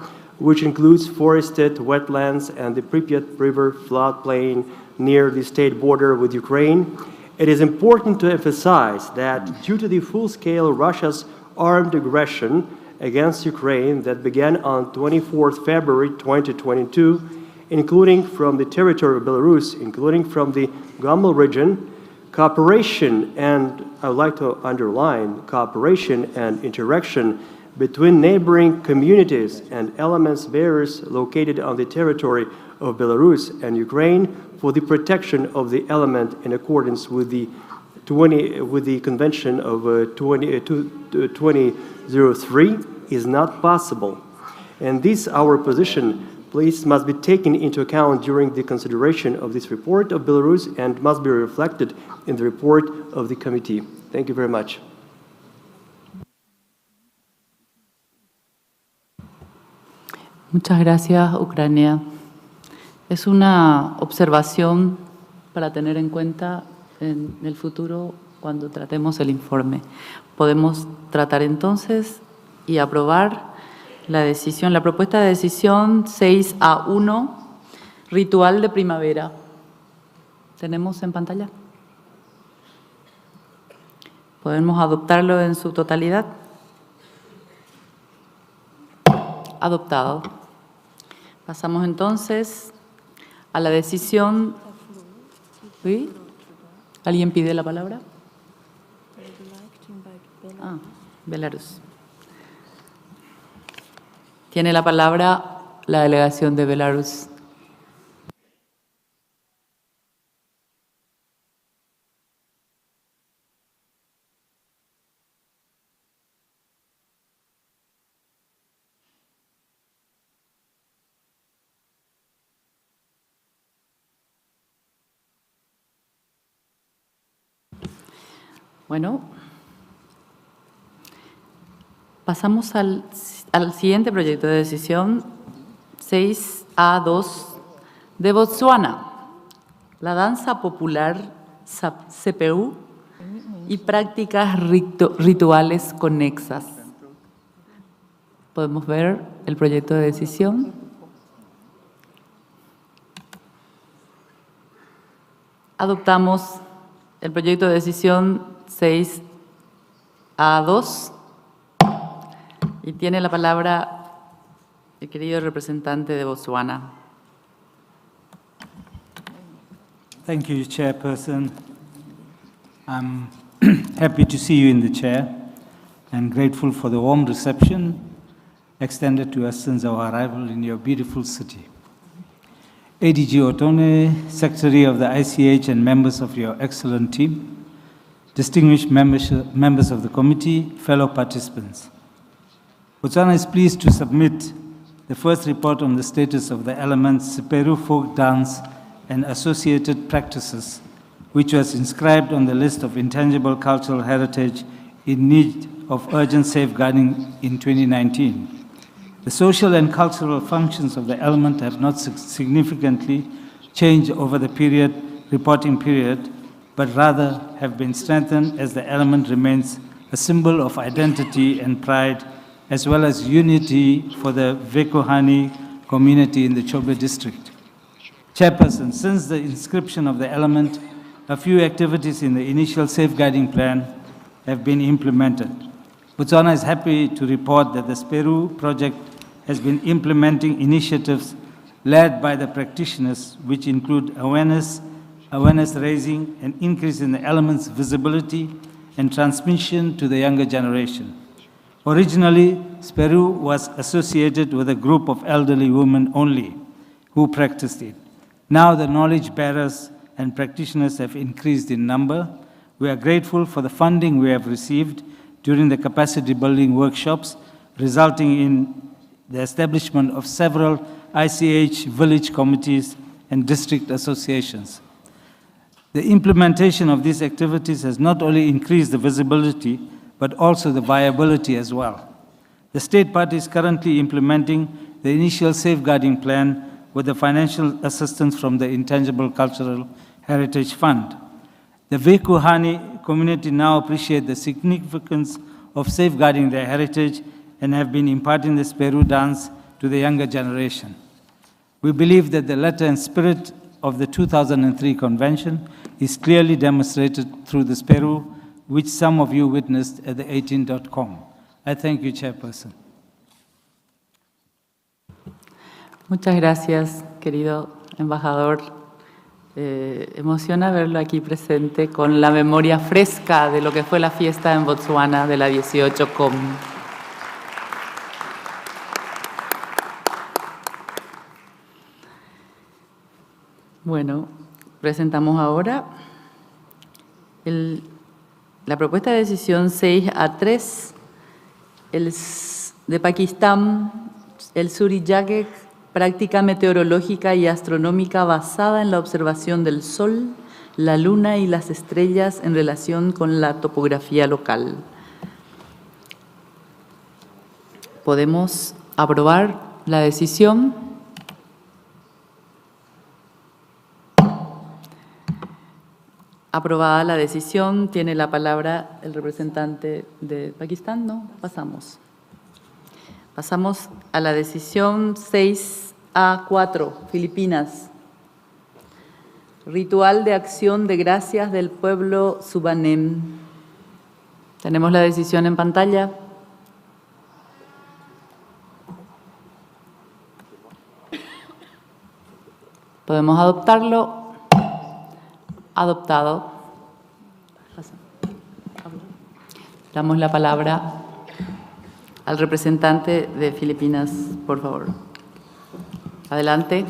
which includes forested wetlands and the Pripyat River floodplain near the state border with Ukraine, it is important to emphasize that due to the full-scale Russia's armed aggression against Ukraine that began on 24th February 2022, including from the territory of Belarus, including from the Gomel region, cooperation, and I would like to underline, cooperation and interaction between neighboring communities and elements bearers located on the territory of Belarus and Ukraine for the protection of the element in accordance with the Convention of 2003 is not possible. And this, our position, please, must be taken into account during the consideration of this report of Belarus and must be reflected in the report of the committee. Thank you very much. Muchas gracias, Ucrania. Es una observación para tener en cuenta en el futuro cuando tratemos el informe. Podemos tratar entonces y aprobar la decisión, la propuesta de decisión 6A1, ritual de primavera. ¿Tenemos en pantalla? ¿Podemos adoptarlo en su totalidad? Adoptado. Pasamos entonces a la decisión. ¿Sí? ¿Alguien pide la palabra? Belarus. Tiene la palabra la delegación de Belarus. Bueno, pasamos al siguiente proyecto de decisión, 6A2 de Botsuana, la danza popular CPU y prácticas rituales conexas. Podemos ver el proyecto de decisión. Adoptamos el proyecto de decisión 6A2 y tiene la palabra el querido representante de Botsuana. Thank you, Chairperson. I'm happy to see you in the chair and grateful for the warm reception extended to us since our arrival in your beautiful city. ADG Otone, Secretary of the ICH and members of your excellent team, distinguished members of the committee, fellow participants. Botswana is pleased to submit the first report on the status of the elements Seperu folk dance and associated practices, which was inscribed on the list of intangible cultural heritage in need of urgent safeguarding in 2019. The social and cultural functions of the element have not significantly changed over the reporting period, but rather have been strengthened as the element remains a symbol of identity and pride, as well as unity for the Vekuhani community in the Chobe district. Chairperson, since the inscription of the element, a few activities in the initial safeguarding plan have been implemented. Botswana is happy to report that the Speru project has been implementing initiatives led by the practitioners, which include awareness raising, an increase in the element's visibility, and transmission to the younger generation. Originally, Speru was associated with a group of elderly women only who practiced it. Now the knowledge bearers and practitioners have increased in number. We are grateful for the funding we have received during the capacity building workshops, resulting in the establishment of several ICH village committees and district associations. The implementation of these activities has not only increased the visibility, but also the viability as well. The state party is currently implementing the initial safeguarding plan with the financial assistance from the Intangible Cultural Heritage Fund. The Vekuhani community now appreciate the significance of safeguarding their heritage and have been imparting the Speru dance to the younger generation. We believe that the letter and spirit of the 2003 convention is clearly demonstrated through the Speru, which some of you witnessed at the 18.com. I thank you, Chairperson. Muchas gracias, querido embajador. Emociona verlo aquí presente con la memoria fresca de lo que fue la fiesta en Botsuana de la 18com. Bueno, presentamos ahora la propuesta de decisión 6A3 de Pakistán, el Suriyagek, práctica meteorológica y astronómica basada en la observación del Sol, la Luna y las estrellas en relación con la topografía local. Podemos aprobar la decisión. Aprobada la decisión, tiene la palabra el representante de Pakistán, ¿no? Pasamos a la decisión 6A4, Filipinas. Ritual de acción de gracias del pueblo Subanem. Tenemos la decisión en pantalla. Podemos adoptarlo. Adoptado. Damos la palabra al representante de Filipinas, por favor. Adelante.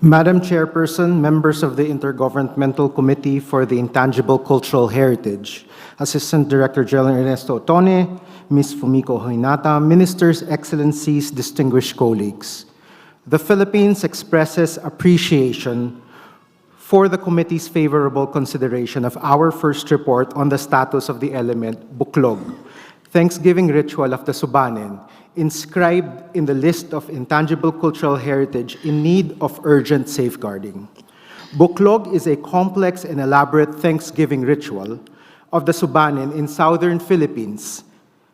Madam Chairperson, members of the Intergovernmental Committee for the Intangible Cultural Heritage, Assistant Director General Ernesto Otone, Ms. Fumiko Hoinata, Ministers, Excellencies, distinguished colleagues. The Philippines expresses appreciation for the committee's favorable consideration of our first report on the status of the element Buklog, Thanksgiving ritual of the Subanen, inscribed in the list of intangible cultural heritage in need of urgent safeguarding. Buklog is a complex and elaborate Thanksgiving ritual of the Subanen in southern Philippines.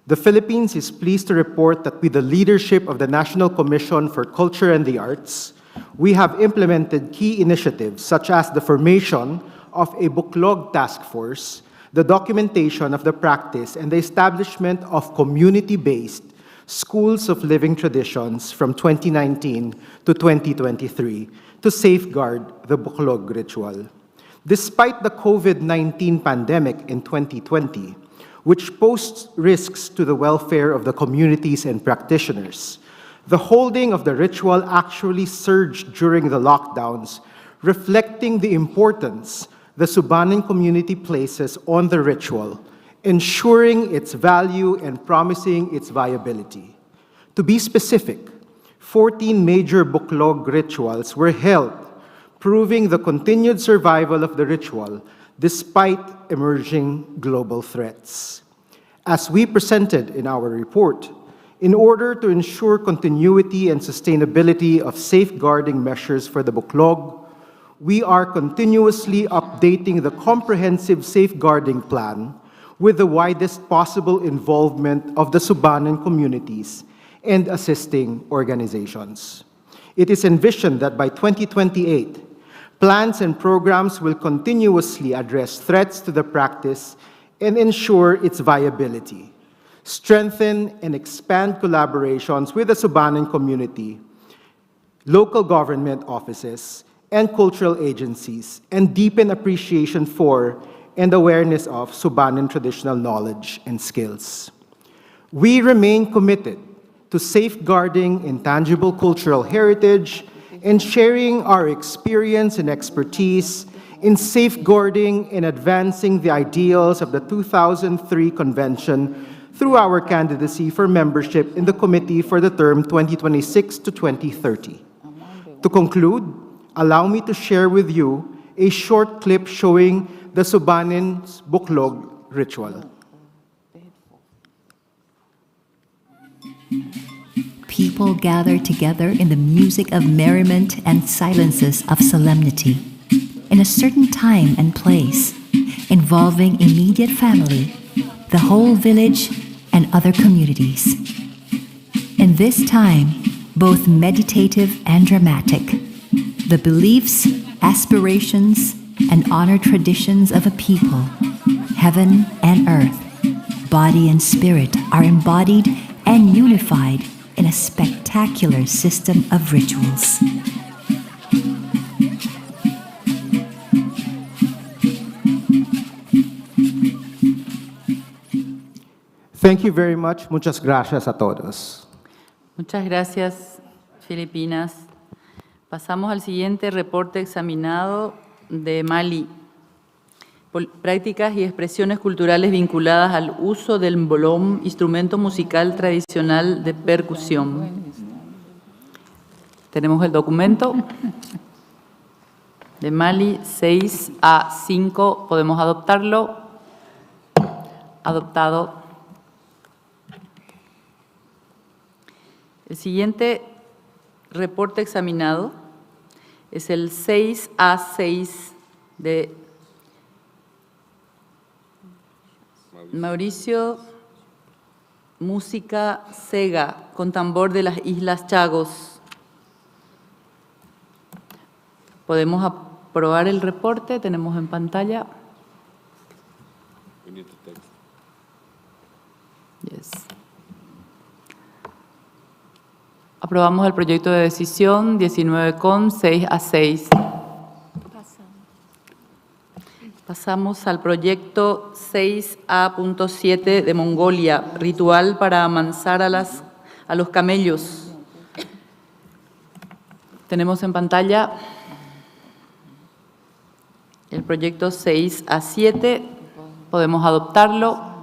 The Philippines is pleased to report that with the leadership of the National Commission for Culture and the Arts, we have implemented key initiatives such as the formation of a Buklog task force, the documentation of the practice, and the establishment of community-based schools of living traditions from 2019 to 2023 to safeguard the Buklog ritual. Despite the COVID-19 pandemic in 2020, which posed risks to the welfare of the communities and practitioners, the holding of the ritual actually surged during the lockdowns, reflecting the importance the Subanen community places on the ritual, ensuring its value and promising its viability. To be specific, 14 major Buklog rituals were held, proving the continued survival of the ritual despite emerging global threats. As we presented in our report, in order to ensure continuity and sustainability of safeguarding measures for the Buklog, we are continuously updating the comprehensive safeguarding plan with the widest possible involvement of the Subanen communities and assisting organizations. It is envisioned that by 2028, plans and programs will continuously address threats to the practice and ensure its viability, strengthen and expand collaborations with the Subanen community, local government offices, and cultural agencies, and deepen appreciation for and awareness of Subanen traditional knowledge and skills. We remain committed to safeguarding intangible cultural heritage and sharing our experience and expertise in safeguarding and advancing the ideals of the 2003 Convention through our candidacy for membership in the committee for the term 2026 to 2030. To conclude, allow me to share with you a short clip showing the Subanen's Buklog ritual. People gather together in the music of merriment and silences of solemnity, in a certain time and place, involving immediate family, the whole village, and other communities. In this time, both meditative and dramatic, the beliefs, aspirations, and honor traditions of a people, heaven and earth, body and spirit, are embodied and unified in a spectacular system of rituals. Thank you very much. Muchas gracias a todos. Muchas gracias, Filipinas. Pasamos al siguiente reporte examinado de Mali. Prácticas y expresiones culturales vinculadas al uso del mbolom, instrumento musical tradicional de percusión. Tenemos el documento de Mali 6 a 5. ¿Podemos adoptarlo? Adoptado. El siguiente reporte examinado es el 6A6 de Mauricio Música Sega con tambor de las Islas Chagos. Podemos aprobar el reporte, tenemos en pantalla. Yes. Aprobamos el proyecto de decisión 19 con 6 a 6. Pasamos al proyecto 6A.7 de Mongolia, ritual para amansar a los camellos. Tenemos en pantalla el proyecto 6A7. Podemos adoptarlo.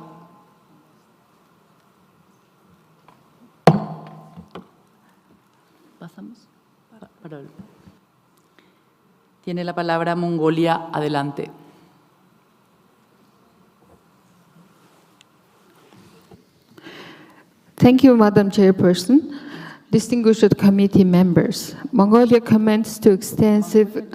Pasamos. Tiene la palabra Mongolia. Adelante. Thank you, Madam Chairperson. Distinguished committee members, Mongolia commends to extensive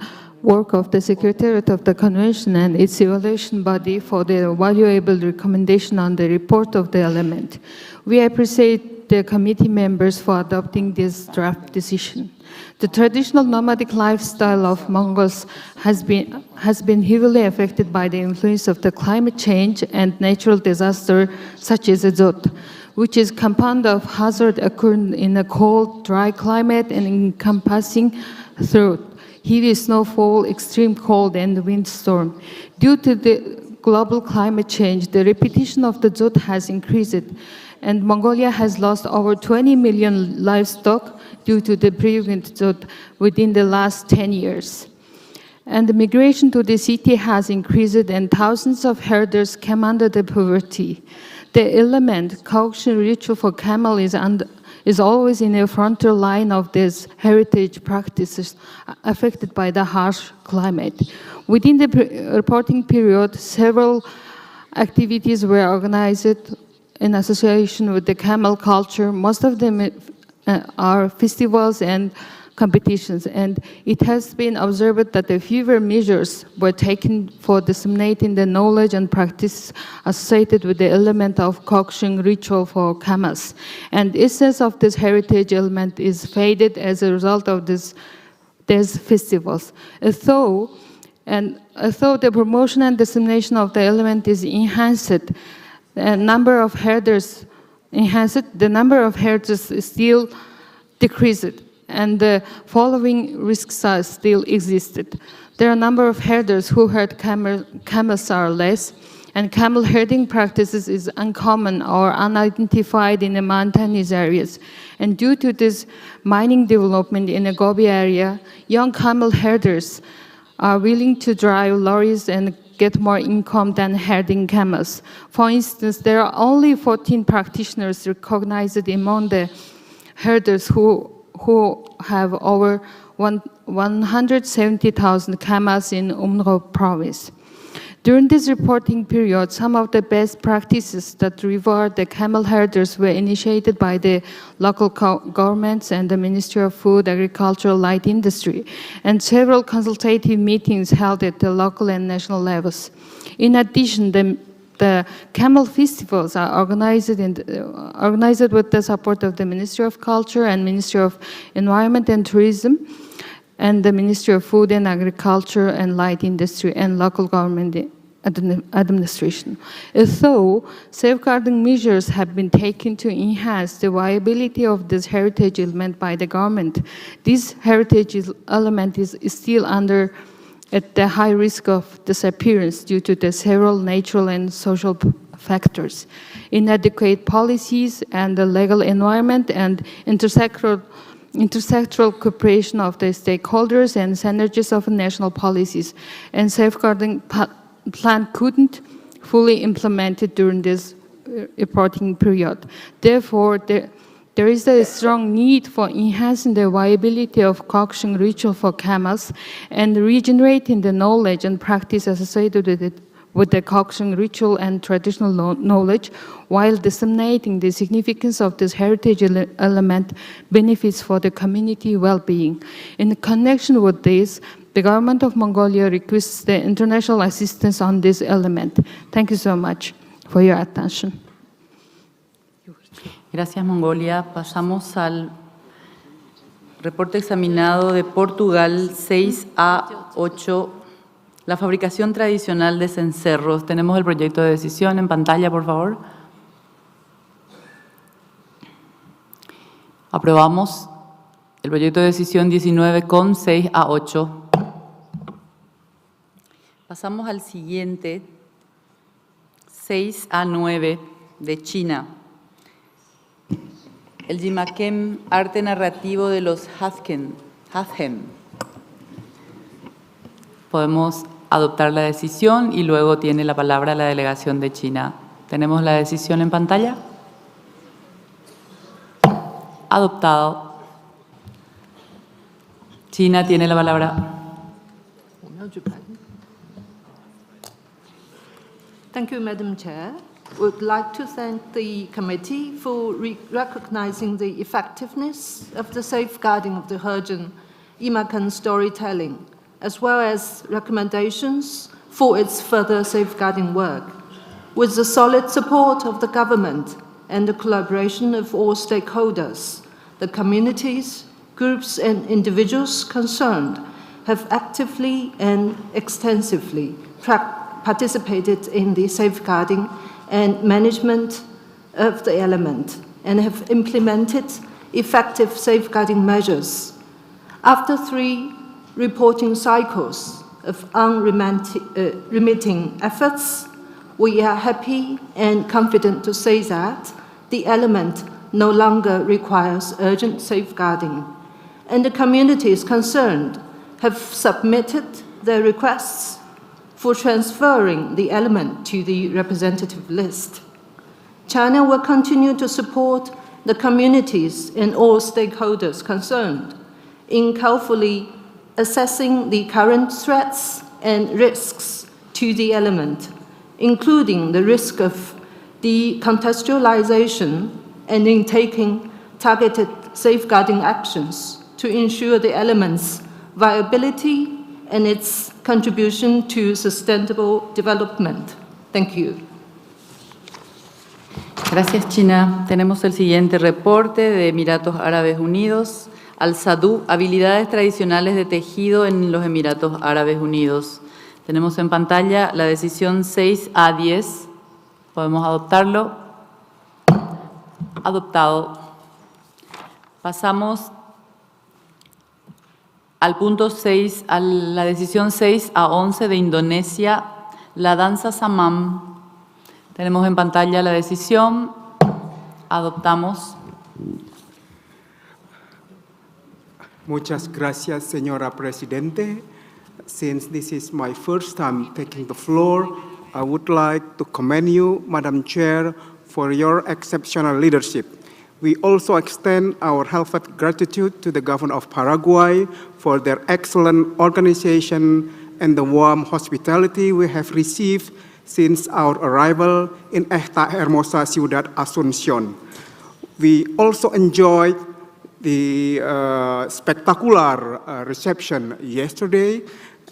work of the Secretariat of the Convention and its evaluation body for their valuable recommendation on the report of the element. We appreciate the committee members for adopting this draft decision. The traditional nomadic lifestyle of Mongols has been heavily affected by the influence of the climate change and natural disaster such as azot, which is compound of hazard occurring in a cold, dry climate and encompassing through heavy snowfall, extreme cold, and windstorm. Due to the global climate change, the repetition of the azot has increased, and Mongolia has lost over 20 million livestock due to the prevalent azot within the last 10 years. And the migration to the city has increased, and thousands of herders came under the poverty. The element, caution ritual for camel, is always in the frontal line of these heritage practices affected by the harsh climate. Within the reporting period, several activities were organized in association with the camel culture. Most of them are festivals and competitions, and it has been observed that the fewer measures were taken for disseminating the knowledge and practice associated with the element of coaxing ritual for camels. And the essence of this heritage element is faded as a result of these festivals. Although the promotion and dissemination of the element is enhanced, the number of herders is still decreased, and the following risks are still existed. There are a number of herders who herd camels are less, and camel herding practices is uncommon or unidentified in the mountainous areas. And due to this mining development in the Gobi area, young camel herders are willing to drive lorries and get more income than herding camels. For instance, there are only 14 practitioners recognized among the herders who have over 170,000 camels in Umro province. During this reporting period, some of the best practices that reward the camel herders were initiated by the local governments and the Ministry of Food, Agriculture, Light Industry, and several consultative meetings held at the local and national levels. In addition, the camel festivals are organized with the support of the Ministry of Culture and Ministry of Environment and Tourism, and the Ministry of Food and Agriculture and Light Industry and local government administration. Although safeguarding measures have been taken to enhance the viability of this heritage element by the government, this heritage element is still at the high risk of disappearance due to the several natural and social factors. Inadequate policies and the legal environment and intersectoral cooperation of the stakeholders and synergies of national policies and safeguarding plan couldn't fully implemented during this reporting period. Therefore, there is a strong need for enhancing the viability of coaxing ritual for camels and regenerating the knowledge and practice associated with the coaxing ritual and traditional knowledge, while disseminating the significance of this heritage element benefits for the community well-being. In connection with this, the government of Mongolia requests the international assistance on this element. Thank you so much for your attention. Gracias, Mongolia. Pasamos al reporte examinado de Portugal 6A8, la fabricación tradicional de cencerros. Tenemos el proyecto de decisión en pantalla, por favor. Aprobamos el proyecto de decisión 19 con 6A8. Pasamos al siguiente, 6 a 9, de China. El Jimakem, arte narrativo de los Hazhem. Podemos adoptar la decisión y luego tiene la palabra la delegación de China. ¿Tenemos la decisión en pantalla? Adoptado. China tiene la palabra. Thank you, Madam Chair. Would like to thank the committee for recognizing the effectiveness of the safeguarding of the Hergen Imakan storytelling, as well as recommendations for its further safeguarding work. With the solid support of the government and the collaboration of all stakeholders, the communities, groups and individuals concerned have actively and extensively participated in the safeguarding and management of the element and have implemented effective safeguarding measures. After 3 reporting cycles of unremitting efforts, we are happy and confident to say that the element no longer requires urgent safeguarding, and the communities concerned have submitted their requests for transferring the element to the representative list. China will continue to support the communities and all stakeholders concerned in carefully assessing the current threats and risks to the element, including the risk of decontextualization, and in taking targeted safeguarding actions to ensure the element's viability and its contribution to sustainable development. Thank you. Gracias, China. Tenemos el siguiente reporte de Emiratos Árabes Unidos. Al-Sadú, habilidades tradicionales de tejido en los Emiratos Árabes Unidos. Tenemos en pantalla la decisión 6 a 10. ¿Podemos adoptarlo? Adoptado. Pasamos al punto 6, a la decisión 6 a 11 de Indonesia, la danza Samam. Tenemos en pantalla la decisión. Adoptamos. Muchas gracias, señora Presidente. Since this is my first time taking the floor, I would like to commend you, Madam Chair, for your exceptional leadership. We also extend our heartfelt gratitude to the government of Paraguay for their excellent organization and the warm hospitality we have received since our arrival in esta hermosa ciudad Asunción. We also enjoyed the spectacular reception yesterday,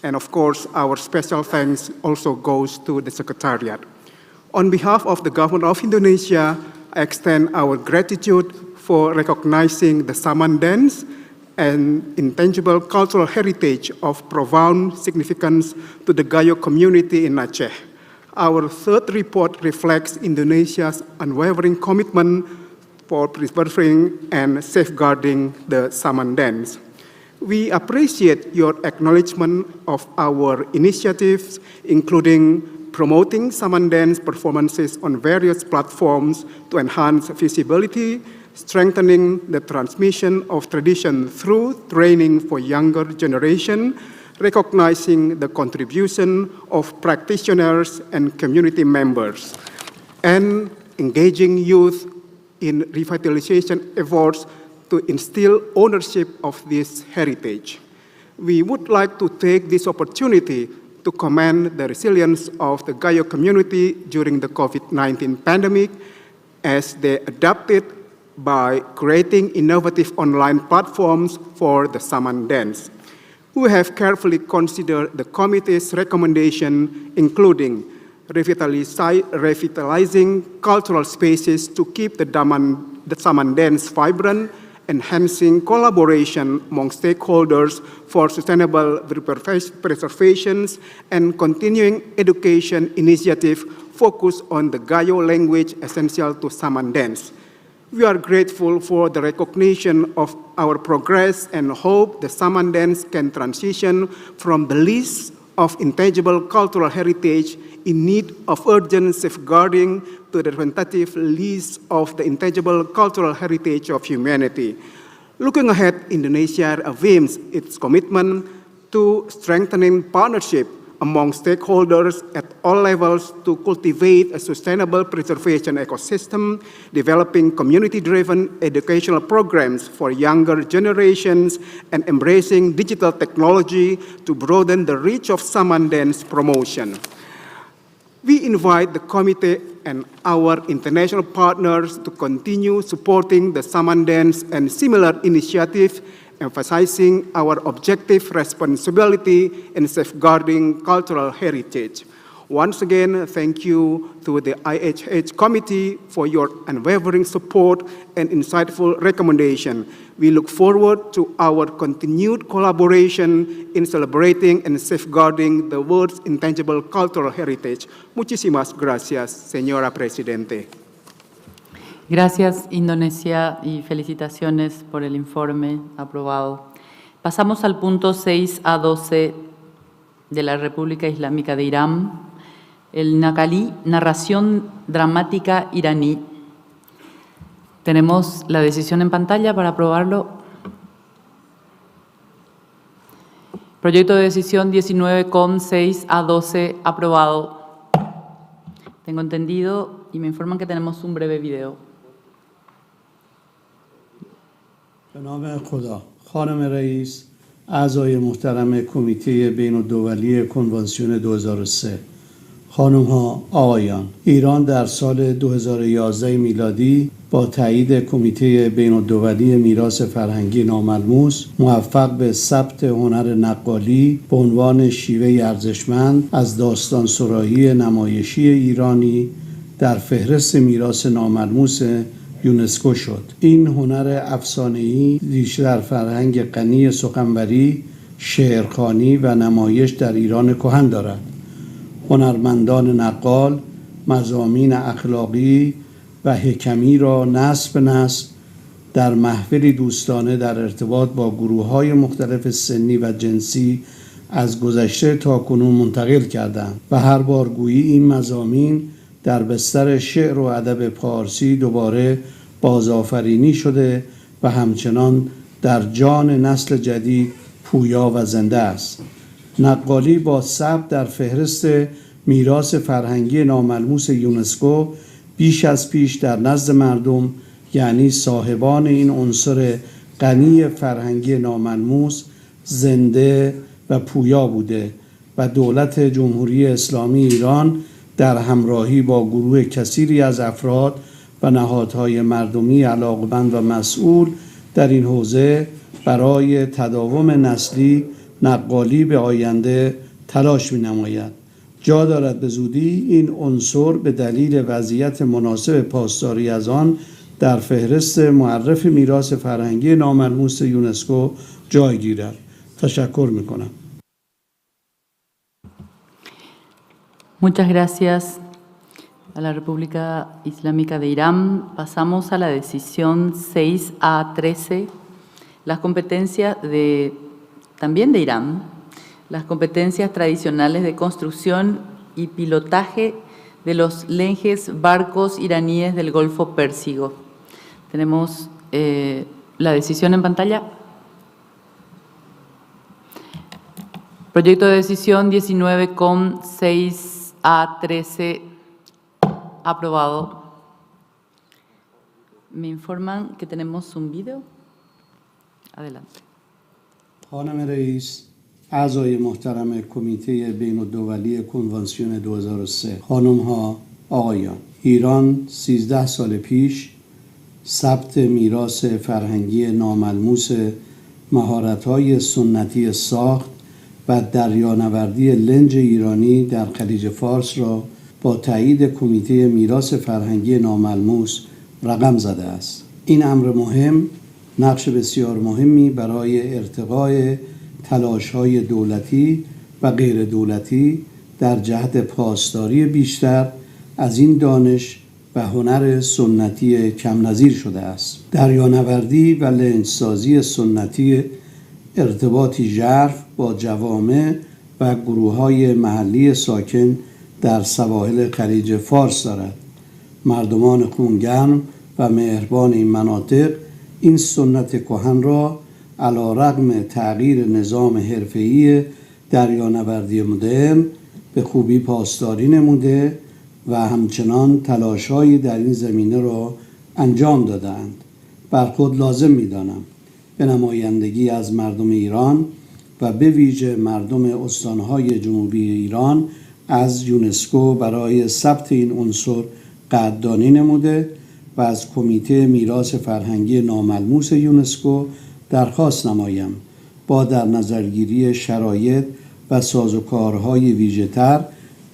and of course our special thanks also goes to the Secretariat. On behalf of the government of Indonesia, I extend our gratitude for recognizing the Saman dance and intangible cultural heritage of profound significance to the Gayo community in Aceh. Our third report reflects Indonesia's unwavering commitment for preserving and safeguarding the Saman dance. We appreciate your acknowledgement of our initiatives, including promoting Saman dance performances on various platforms to enhance visibility, strengthening the transmission of tradition through training for younger generation, recognizing the contribution of practitioners and community members, and engaging youth in revitalization efforts to instill ownership of this heritage. We would like to take this opportunity to commend the resilience of the Gayo community during the COVID-19 pandemic as they adapted by creating innovative online platforms for the Saman dance. We have carefully considered the committee's recommendation, including revitalizing cultural spaces to keep the Saman dance vibrant, enhancing collaboration among stakeholders for sustainable preservation, and continuing education initiative focused on the Gayo language essential to Saman dance. We are grateful for the recognition of our progress and hope the Saman dance can transition from the list of intangible cultural heritage in need of urgent safeguarding to the tentative list of the intangible cultural heritage of humanity. Looking ahead, Indonesia affirms its commitment to strengthening partnership among stakeholders at all levels to cultivate a sustainable preservation ecosystem, developing community-driven educational programs for younger generations, and embracing digital technology to broaden the reach of Saman dance promotion. We invite the committee and our international partners to continue supporting the Saman dance and similar initiatives, emphasizing our objective responsibility in safeguarding cultural heritage. Once again, thank you to the IHH Committee for your unwavering support and insightful recommendation. We look forward to our continued collaboration in celebrating and safeguarding the world's intangible cultural heritage. Muchísimas gracias, señora Presidente. Gracias, Indonesia, y felicitaciones por el informe aprobado. Pasamos al punto 6A12 de la República Islámica de Irán, el Naqalí, narración dramática iraní. Tenemos la decisión en pantalla para aprobarlo. Proyecto de decisión 19,6A12 aprobado. Tengo entendido y me informan que tenemos un breve video. به نام خدا. خانم رئیس، اعضای محترم کمیته بین‌الدولی کنوانسیون 2003، خانم ها، آقایان، ایران در سال 2011 میلادی با تایید کمیته بین‌الدولی میراث فرهنگی ناملموس موفق به ثبت هنر نقالی به عنوان شیوه ارزشمند از داستانسرایی نمایشی ایرانی در فهرست میراث ناملموس یونسکو شد. این هنر افسانه‌ای ریشه در فرهنگ غنی سخنوری، شعرخوانی و نمایش در ایران کهن دارد. هنرمندان نقال مضامین اخلاقی و حکمی را نسل به نسل در محفلی دوستانه در ارتباط با گروه‌های مختلف سنی و جنسی از گذشته تا کنون منتقل کردند و هر بار گویی این مضامین در بستر شعر و ادب پارسی دوباره بازآفرینی شده و همچنان در جان نسل جدید پویا و زنده است. نقالی با ثبت در فهرست میراث فرهنگی ناملموس یونسکو بیش از پیش در نزد مردم، یعنی صاحبان این عنصر غنی فرهنگی ناملموس، زنده و پویا بوده و دولت جمهوری اسلامی ایران در همراهی با گروه کثیری از افراد و نهادهای مردمی علاقمند و مسئول در این حوزه برای تداوم نسلی نقالی به آینده تلاش می‌نماید. جا دارد به زودی این عنصر به دلیل وضعیت مناسب پاسداری از آن در فهرست معرف میراث فرهنگی ناملموس یونسکو جای گیرد. تشکر می‌کنم. Muchas gracias a la República Islámica de Irán. Pasamos a la decisión 6A13, las competencias también de Irán, las competencias tradicionales de construcción y pilotaje de los lenjes barcos iraníes del Golfo Pérsico. Tenemos la decisión en pantalla. Proyecto de decisión 19,6A13 aprobado. Me informan que tenemos un video. Adelante. خانم رئیس، اعضای محترم کمیته بین‌الدولی کنوانسیون 2003، خانم ها، آقایان، ایران 13 سال پیش ثبت میراث فرهنگی ناملموس مهارت‌های سنتی ساخت و دریانوردی لنج ایرانی در خلیج فارس را با تایید کمیته میراث فرهنگی ناملموس رقم زده است. این امر مهم نقش بسیار مهمی برای ارتقای تلاش‌های دولتی و غیر دولتی در جهت پاسداری بیشتر از این دانش و هنر سنتی کم نظیر شده است. دریانوردی و لنجسازی سنتی ارتباطی ژرف با جوامع و گروه‌های محلی ساکن در سواحل خلیج فارس دارد. مردمان خونگرم و مهربان این مناطق این سنت کهن را علی‌رغم تغییر نظام حرفه‌ای دریانوردی مدرن به خوبی پاسداری نموده و همچنان تلاش‌هایی در این زمینه را انجام داده‌اند. بر خود لازم می‌دانم به نمایندگی از مردم ایران و به ویژه مردم استان‌های جنوبی ایران از یونسکو برای ثبت این عنصر قدردانی نموده و از کمیته میراث فرهنگی ناملموس یونسکو درخواست نمایم با در نظرگیری شرایط و سازوکارهای ویژه‌تر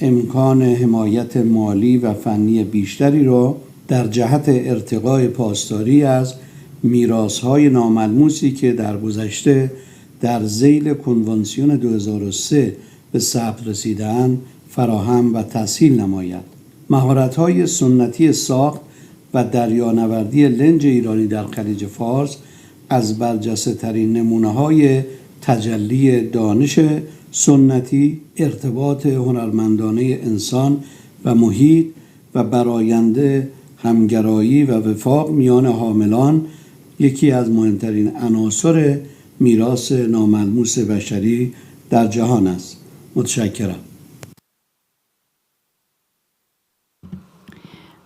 امکان حمایت مالی و فنی بیشتری را در جهت ارتقای پاسداری از میراث‌های ناملموسی که در گذشته در ذیل کنوانسیون 2003 به ثبت رسیده‌اند فراهم و تسهیل نماید. مهارت‌های سنتی ساخت و دریانوردی لنج ایرانی در خلیج فارس از برجسته‌ترین نمونه‌های تجلی دانش سنتی، ارتباط هنرمندانه انسان و محیط و براینده همگرایی و وفاق میان حاملان یکی از مهمترین عناصر میراث ناملموس بشری در جهان است. متشکرم.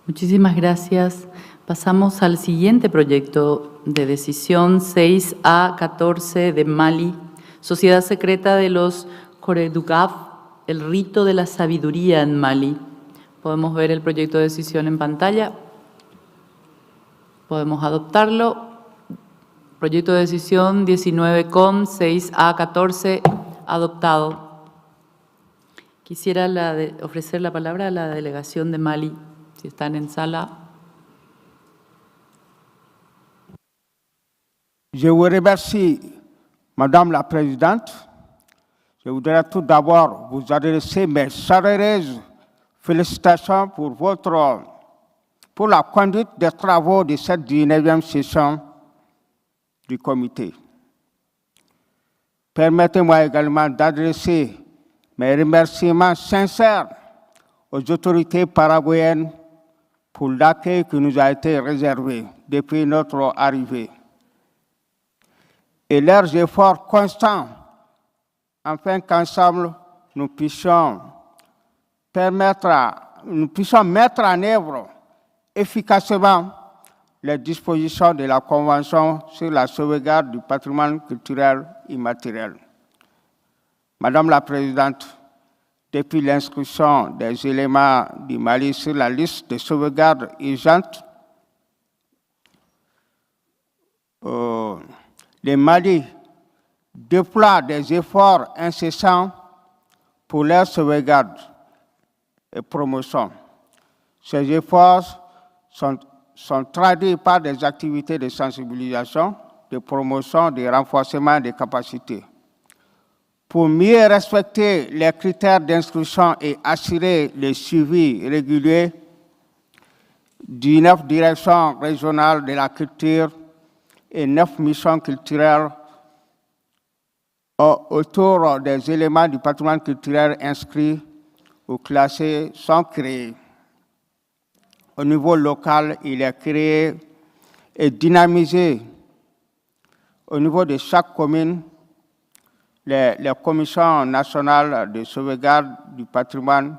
Muchísimas gracias. Pasamos al siguiente proyecto de decisión 6A14 de Mali, Sociedad Secreta de los Koredugaf, el rito de la sabiduría en Mali. Podemos ver el proyecto de decisión en pantalla. Podemos adoptarlo. Proyecto de decisión 19COM 6A14 adoptado. Quisiera ofrecer la palabra a la delegación de Mali, si están en sala. Je vous remercie, Madame la Présidente. Je voudrais tout d'abord vous adresser mes chaleureuses félicitations pour la conduite des travaux de cette 19e session du comité. Permettez-moi également d'adresser mes remerciements sincères aux autorités paraguayennes pour l'accueil qui nous a été réservé depuis notre arrivée et leurs efforts constants afin qu'ensemble nous puissions mettre en œuvre efficacement les dispositions de la Convention sur la sauvegarde du patrimoine culturel immatériel. Madame la Présidente, depuis l'inscription des éléments du Mali sur la liste de sauvegarde urgente, le Mali déploie des efforts incessants pour leur sauvegarde et promotion. Ces efforts sont traduits par des activités de sensibilisation, de promotion, de renforcement des capacités. Pour mieux respecter les critères d'inscription et assurer le suivi régulier, 19 directions régionales de la culture et 9 missions culturelles autour des éléments du patrimoine culturel inscrits ou classés sont créés. Au niveau local, il est créé et dynamisé au niveau de chaque commune les commissions nationales de sauvegarde du patrimoine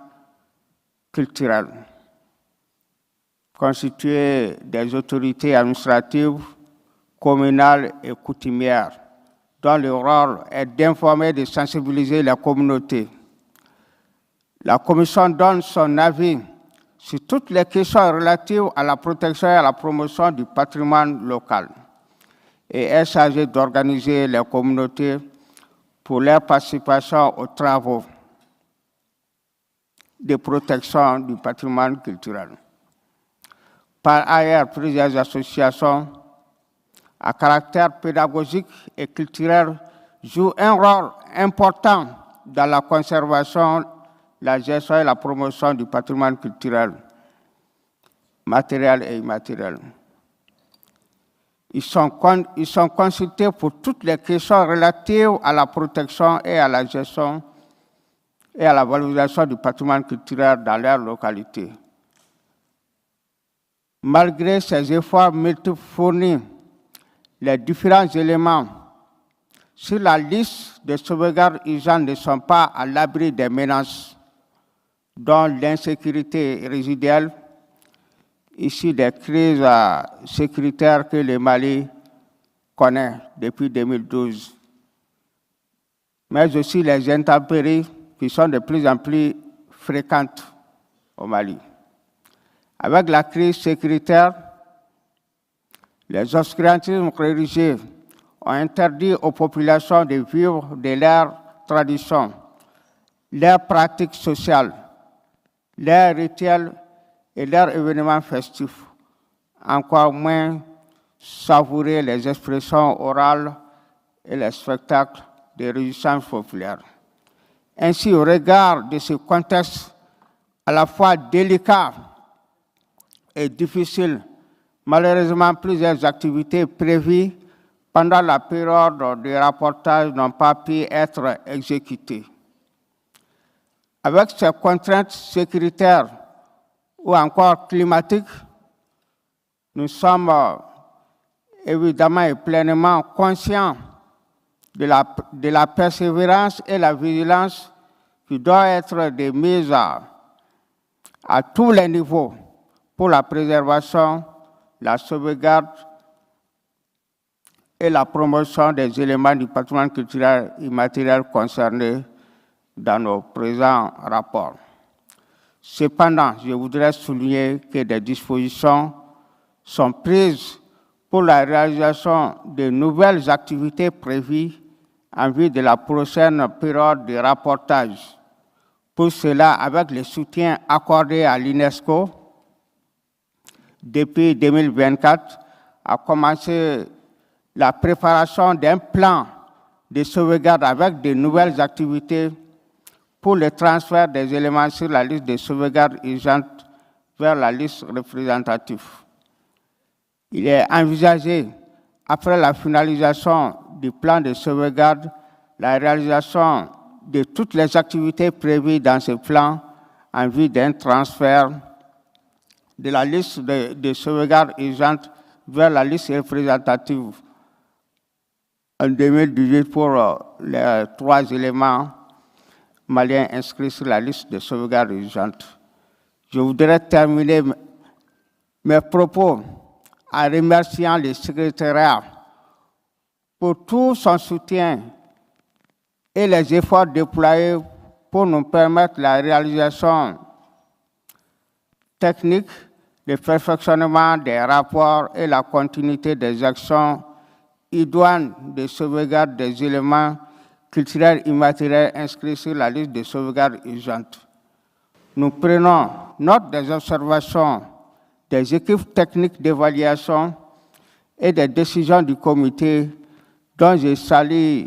culturel, constituées des autorités administratives, communales et coutumières, dont le rôle est d'informer et de sensibiliser la communauté. La commission donne son avis sur toutes les questions relatives à la protection et à la promotion du patrimoine local et est chargée d'organiser les communautés pour leur participation aux travaux de protection du patrimoine culturel. Par ailleurs, plusieurs associations à caractère pédagogique et culturel jouent un rôle important dans la conservation, la gestion et la promotion du patrimoine culturel, matériel et immatériel. Ils sont consultés pour toutes les questions relatives à la protection et à la gestion et à la valorisation du patrimoine culturel dans leur localité. Malgré ces efforts multiples fournis, les différents éléments sur la liste de sauvegarde urgentes ne sont pas à l'abri des menaces, dont l'insécurité résiduelle, issue des crises sécuritaires que le Mali connaît depuis 2012, mais aussi les intempéries qui sont de plus en plus fréquentes au Mali. Avec la crise sécuritaire, les obscurantismes religieux ont interdit aux populations de vivre de leurs traditions, leurs pratiques sociales, leurs rituels et leurs événements festifs, encore moins savourer les expressions orales et les spectacles de réjouissance populaire. Ainsi, au regard de ce contexte à la fois délicat et difficile, malheureusement, plusieurs activités prévues pendant la période de rapportage n'ont pas pu être exécutées. Avec ces contraintes sécuritaires ou encore climatiques, nous sommes évidemment et pleinement conscients de la persévérance et la vigilance qui doivent être de mise à tous les niveaux pour la préservation, la sauvegarde et la promotion des éléments du patrimoine culturel immatériel concernés dans nos présents rapports. Cependant, je voudrais souligner que des dispositions sont prises pour la réalisation de nouvelles activités prévues en vue de la prochaine période de rapportage. Pour cela, avec le soutien accordé à l'UNESCO, depuis 2024, a commencé la préparation d'un plan de sauvegarde avec de nouvelles activités pour le transfert des éléments sur la liste de sauvegarde urgente vers la liste représentative. Il est envisagé, après la finalisation du plan de sauvegarde, la réalisation de toutes les activités prévues dans ce plan en vue d'un transfert de la liste de sauvegarde urgente vers la liste représentative en 2018 pour les 3 éléments maliens inscrits sur la liste de sauvegarde urgente. Je voudrais terminer mes propos en remerciant le Secretariat pour tout son soutien et les efforts déployés pour nous permettre la réalisation technique, le perfectionnement des rapports et la continuité des actions idoines de sauvegarde des éléments culturels immatériels inscrits sur la liste de sauvegarde urgente. Nous prenons note des observations des équipes techniques d'évaluation et des décisions du comité dont je salue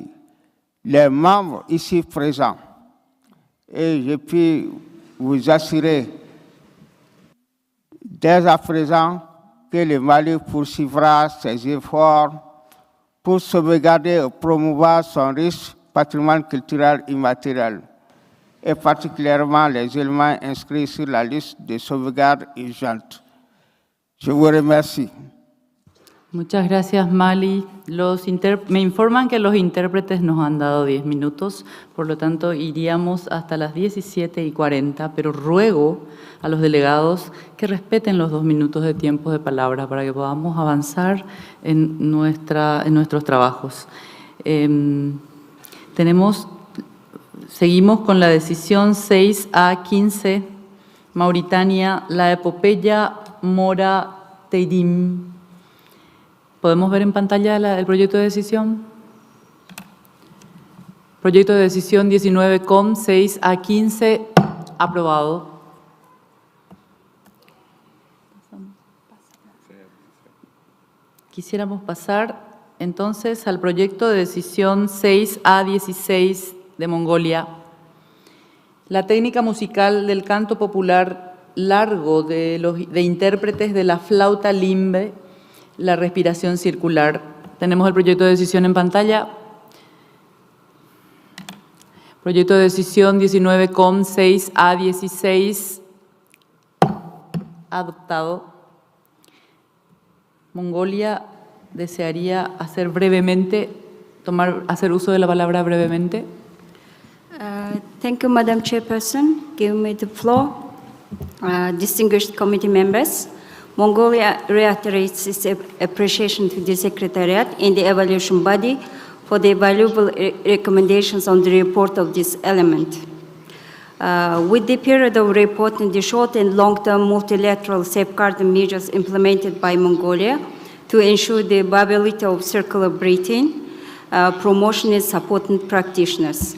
les membres ici présents. Et je puis vous assurer dès à présent que le Mali poursuivra ses efforts pour sauvegarder et promouvoir son riche patrimoine culturel immatériel, et particulièrement les éléments inscrits sur la liste de sauvegarde urgente. Je vous remercie. Muchas gracias, Mali. Me informan que los intérpretes nos han dado 10 minutos, por lo tanto iríamos hasta las 17:40, pero ruego a los delegados que respeten los 2 minutos de tiempo de palabra para que podamos avanzar en nuestros trabajos. Seguimos con la decisión 6A15, Mauritania, la epopeya Mora Teidim. ¿Podemos ver en pantalla el proyecto de decisión? Proyecto de decisión 19COM 6A15, aprobado. Quisiéramos pasar entonces al proyecto de decisión 6A16 de Mongolia. La técnica musical del canto popular largo de intérpretes de la flauta limbe, la respiración circular. Tenemos el proyecto de decisión en pantalla. Proyecto de decisión 19,6A16 adoptado. Mongolia desearía hacer uso de la palabra brevemente. Thank you, Madam Chairperson. Give me the floor. Distinguished committee members, Mongolia reiterates its appreciation to the Secretariat and the evaluation body for the valuable recommendations on the report of this element. With the period of report and the short and long-term multilateral safeguarding measures implemented by Mongolia to ensure the viability of circular breathing, promotion and supporting practitioners.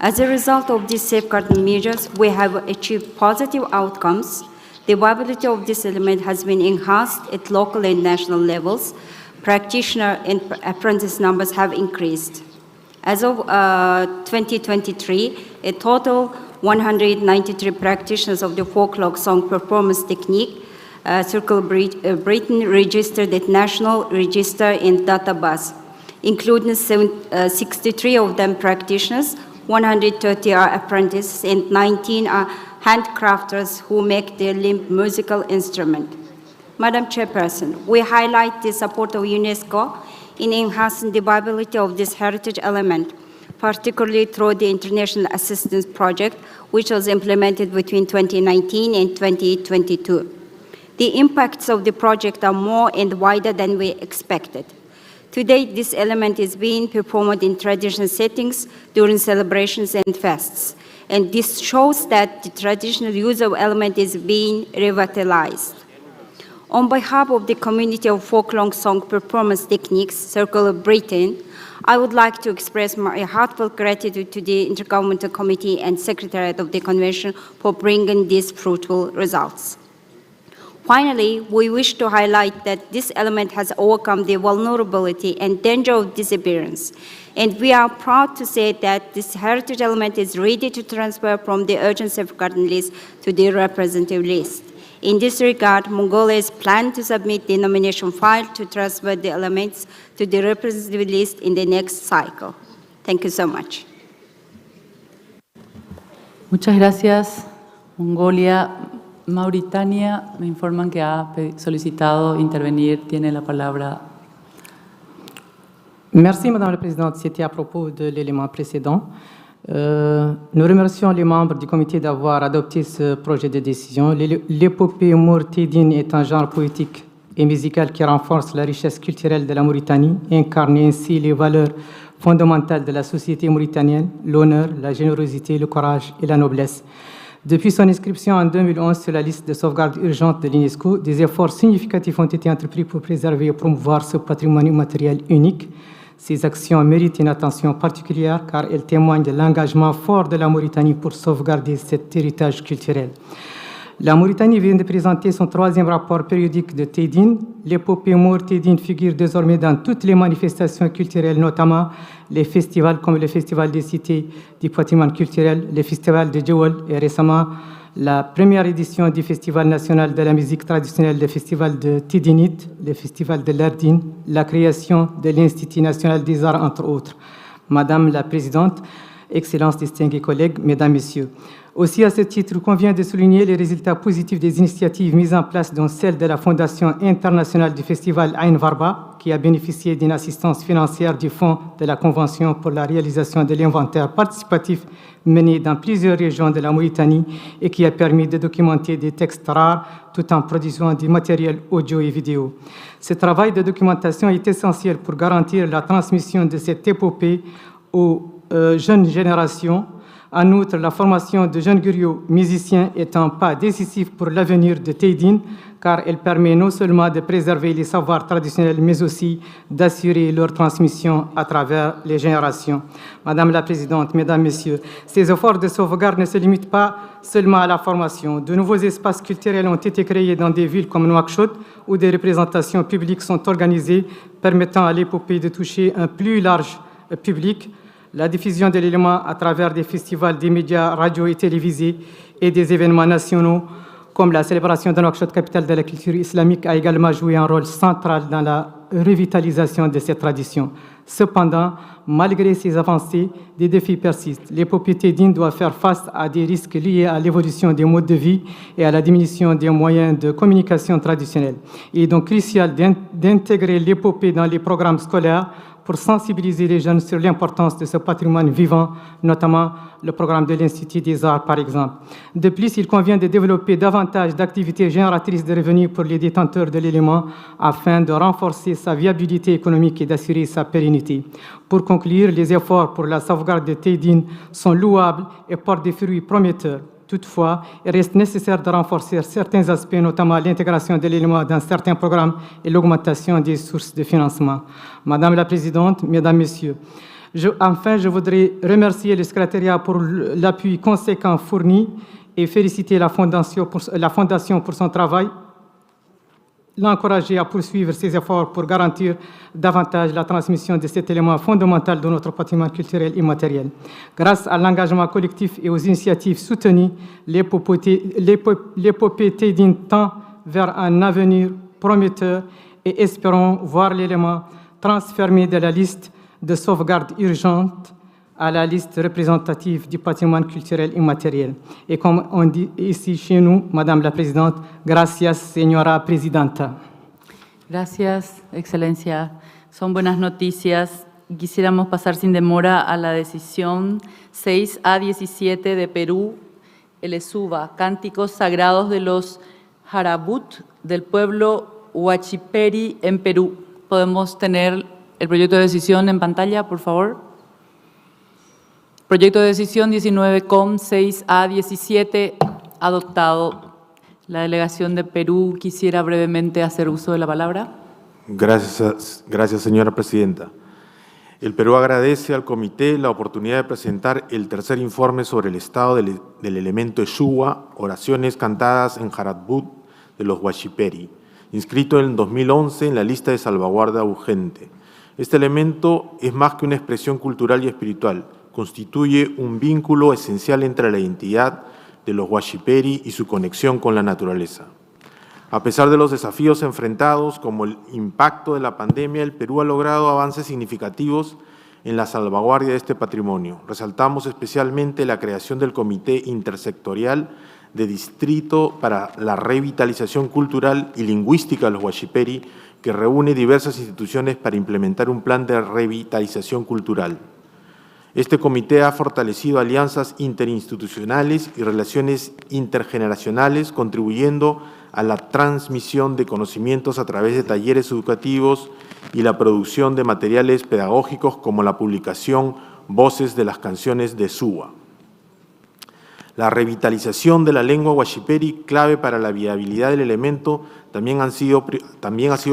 As a result of these safeguarding measures, we have achieved positive outcomes. The viability of this element has been enhanced at local and national levels. Practitioner and apprentice numbers have increased. As of 2023, a total 193 practitioners of the folklore song performance technique, circular breathing, registered at national register and database, including 63 of them practitioners, 130 are apprentices, and 19 are handcrafters who make their limb musical instrument. Madam Chairperson, we highlight the support of UNESCO in enhancing the viability of this heritage element, particularly through the International Assistance Project, which was implemented between 2019 and 2022. The impacts of the project are more and wider than we expected. Today, this element is being performed in traditional settings during celebrations and fests, and this shows that the traditional use of element is being revitalized. On behalf of the community of folklore song performance techniques, circular breathing, I would like to express my heartfelt gratitude to the Intergovernmental Committee and Secretariat of the Convention for bringing these fruitful results. Finally, we wish to highlight that this element has overcome the vulnerability and danger of disappearance, and we are proud to say that this heritage element is ready to transfer from the urgent safeguarding list to the representative list. In this regard, Mongolia is planning to submit the nomination file to transfer the elements to the representative list in the next cycle. Thank you so much. Muchas gracias, Mongolia. Mauritania, me informan que ha solicitado intervenir. Tiene la palabra. Merci, Madame la Présidente. C'était à propos de l'élément précédent. Nous remercions les membres du comité d'avoir adopté ce projet de décision. L'épopée mourtédine est un genre poétique et musical qui renforce la richesse culturelle de la Mauritanie, incarne ainsi les valeurs fondamentales de la société mauritanienne, l'honneur, la générosité, le courage et la noblesse. Depuis son inscription en 2011 sur la liste de sauvegarde urgente de l'UNESCO, des efforts significatifs ont été entrepris pour préserver et promouvoir ce patrimoine immatériel unique. Ces actions méritent une attention particulière car elles témoignent de l'engagement fort de la Mauritanie pour sauvegarder cet héritage culturel. La Mauritanie vient de présenter son 3e rapport périodique de Tédine. L'épopée maure Tédine figure désormais dans toutes les manifestations culturelles, notamment les festivals comme le Festival des cités du patrimoine culturel, le Festival de Djewel et récemment la première édition du Festival national de la musique traditionnelle, le Festival de Tédinite, le Festival de l'Ardine, la création de l'Institut national des arts, entre autres. Madame la Présidente, Excellences, distingués collègues, Mesdames, Messieurs, aussi, à ce titre, il convient de souligner les résultats positifs des initiatives mises en place, dont celle de la Fondation internationale du Festival Ain Varba, qui a bénéficié d'une assistance financière du Fonds de la Convention pour la réalisation de l'inventaire participatif mené dans plusieurs régions de la Mauritanie et qui a permis de documenter des textes rares tout en produisant du matériel audio et vidéo. Ce travail de documentation est essentiel pour garantir la transmission de cette épopée aux jeunes générations. En outre, la formation de jeunes griots musiciens est un pas décisif pour l'avenir de Tédine, car elle permet non seulement de préserver les savoirs traditionnels, mais aussi d'assurer leur transmission à travers les générations. Madame la Présidente, Mesdames, Messieurs, ces efforts de sauvegarde ne se limitent pas seulement à la formation. De nouveaux espaces culturels ont été créés dans des villes comme Nouakchott, où des représentations publiques sont organisées, permettant à l'épopée de toucher un plus large public. La diffusion de l'élément à travers des festivals, des médias, radio et télévisés et des événements nationaux, comme la célébration de Nouakchott, capitale de la culture islamique, a également joué un rôle central dans la revitalisation de cette tradition. Cependant, malgré ces avancées, des défis persistent. Les propriétés dignes doivent faire face à des risques liés à l'évolution des modes de vie et à la diminution des moyens de communication traditionnels. Il est donc crucial d'intégrer l'épopée dans les programmes scolaires pour sensibiliser les jeunes sur l'importance de ce patrimoine vivant, notamment le programme de l'Institut des Arts, par exemple. De plus, il convient de développer davantage d'activités génératrices de revenus pour les détenteurs de l'élément afin de renforcer sa viabilité économique et d'assurer sa pérennité. Pour conclure, les efforts pour la sauvegarde de Teydin sont louables et portent des fruits prometteurs. Toutefois, il reste nécessaire de renforcer certains aspects, notamment l'intégration de l'élément dans certains programmes et l'augmentation des sources de financement. Madame la Présidente, Mesdames, Messieurs, enfin, je voudrais remercier le Secretariat pour l'appui conséquent fourni et féliciter la Fondation pour son travail, l'encourager à poursuivre ses efforts pour garantir davantage la transmission de cet élément fondamental de notre patrimoine culturel immatériel. Grâce à l'engagement collectif et aux initiatives soutenues, l'épopée Teydin tend vers un avenir prometteur et espérons voir l'élément transféré de la liste de sauvegarde urgente à la liste représentative du patrimoine culturel immatériel. Et comme on dit ici chez nous, Madame la Présidente, gracias, señora Presidenta. Gracias, Excelencia. Son buenas noticias. Quisiéramos pasar sin demora a la decisión 6A17 de Perú, el ESUBA, Cánticos Sagrados de los Jarabut del pueblo Huachiperi en Perú. ¿Podemos tener el proyecto de decisión en pantalla, por favor? Proyecto de decisión 19,6A17 adoptado. La delegación de Perú quisiera brevemente hacer uso de la palabra. Gracias, señora presidenta. El Perú agradece al comité la oportunidad de presentar el tercer informe sobre el estado del elemento Exúa, oraciones cantadas en Jaratbut de los Huachiperi, inscrito en 2011 en la lista de salvaguarda urgente. Este elemento es más que una expresión cultural y espiritual, constituye un vínculo esencial entre la identidad de los Huachiperi y su conexión con la naturaleza. A pesar de los desafíos enfrentados, como el impacto de la pandemia, el Perú ha logrado avances significativos en la salvaguardia de este patrimonio. Resaltamos especialmente la creación del Comité Intersectorial de Distrito para la Revitalización Cultural y Lingüística de los Huachiperi, que reúne diversas instituciones para implementar un plan de revitalización cultural. Este comité ha fortalecido alianzas interinstitucionales y relaciones intergeneracionales, contribuyendo a la transmisión de conocimientos a través de talleres educativos y la producción de materiales pedagógicos como la publicación Voces de las canciones de Suwa. La revitalización de la lengua Huachiperi, clave para la viabilidad del elemento, también ha sido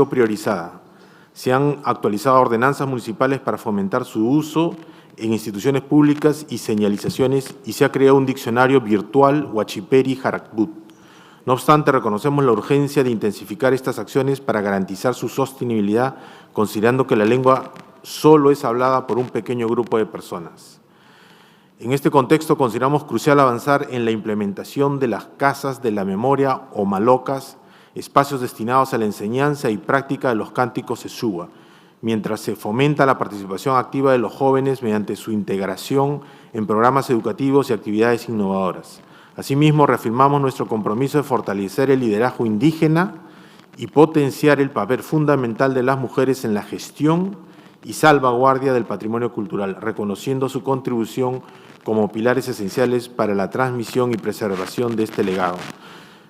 priorizada. Se han actualizado ordenanzas municipales para fomentar su uso en instituciones públicas y señalizaciones, y se ha creado un diccionario virtual Huachiperi Jaratbut. No obstante, reconocemos la urgencia de intensificar estas acciones para garantizar su sostenibilidad, considerando que la lengua solo es hablada por un pequeño grupo de personas. En este contexto, consideramos crucial avanzar en la implementación de las casas de la memoria o malocas, espacios destinados a la enseñanza y práctica de los cánticos Exúa, mientras se fomenta la participación activa de los jóvenes mediante su integración en programas educativos y actividades innovadoras. Asimismo, reafirmamos nuestro compromiso de fortalecer el liderazgo indígena y potenciar el papel fundamental de las mujeres en la gestión y salvaguardia del patrimonio cultural, reconociendo su contribución como pilares esenciales para la transmisión y preservación de este legado.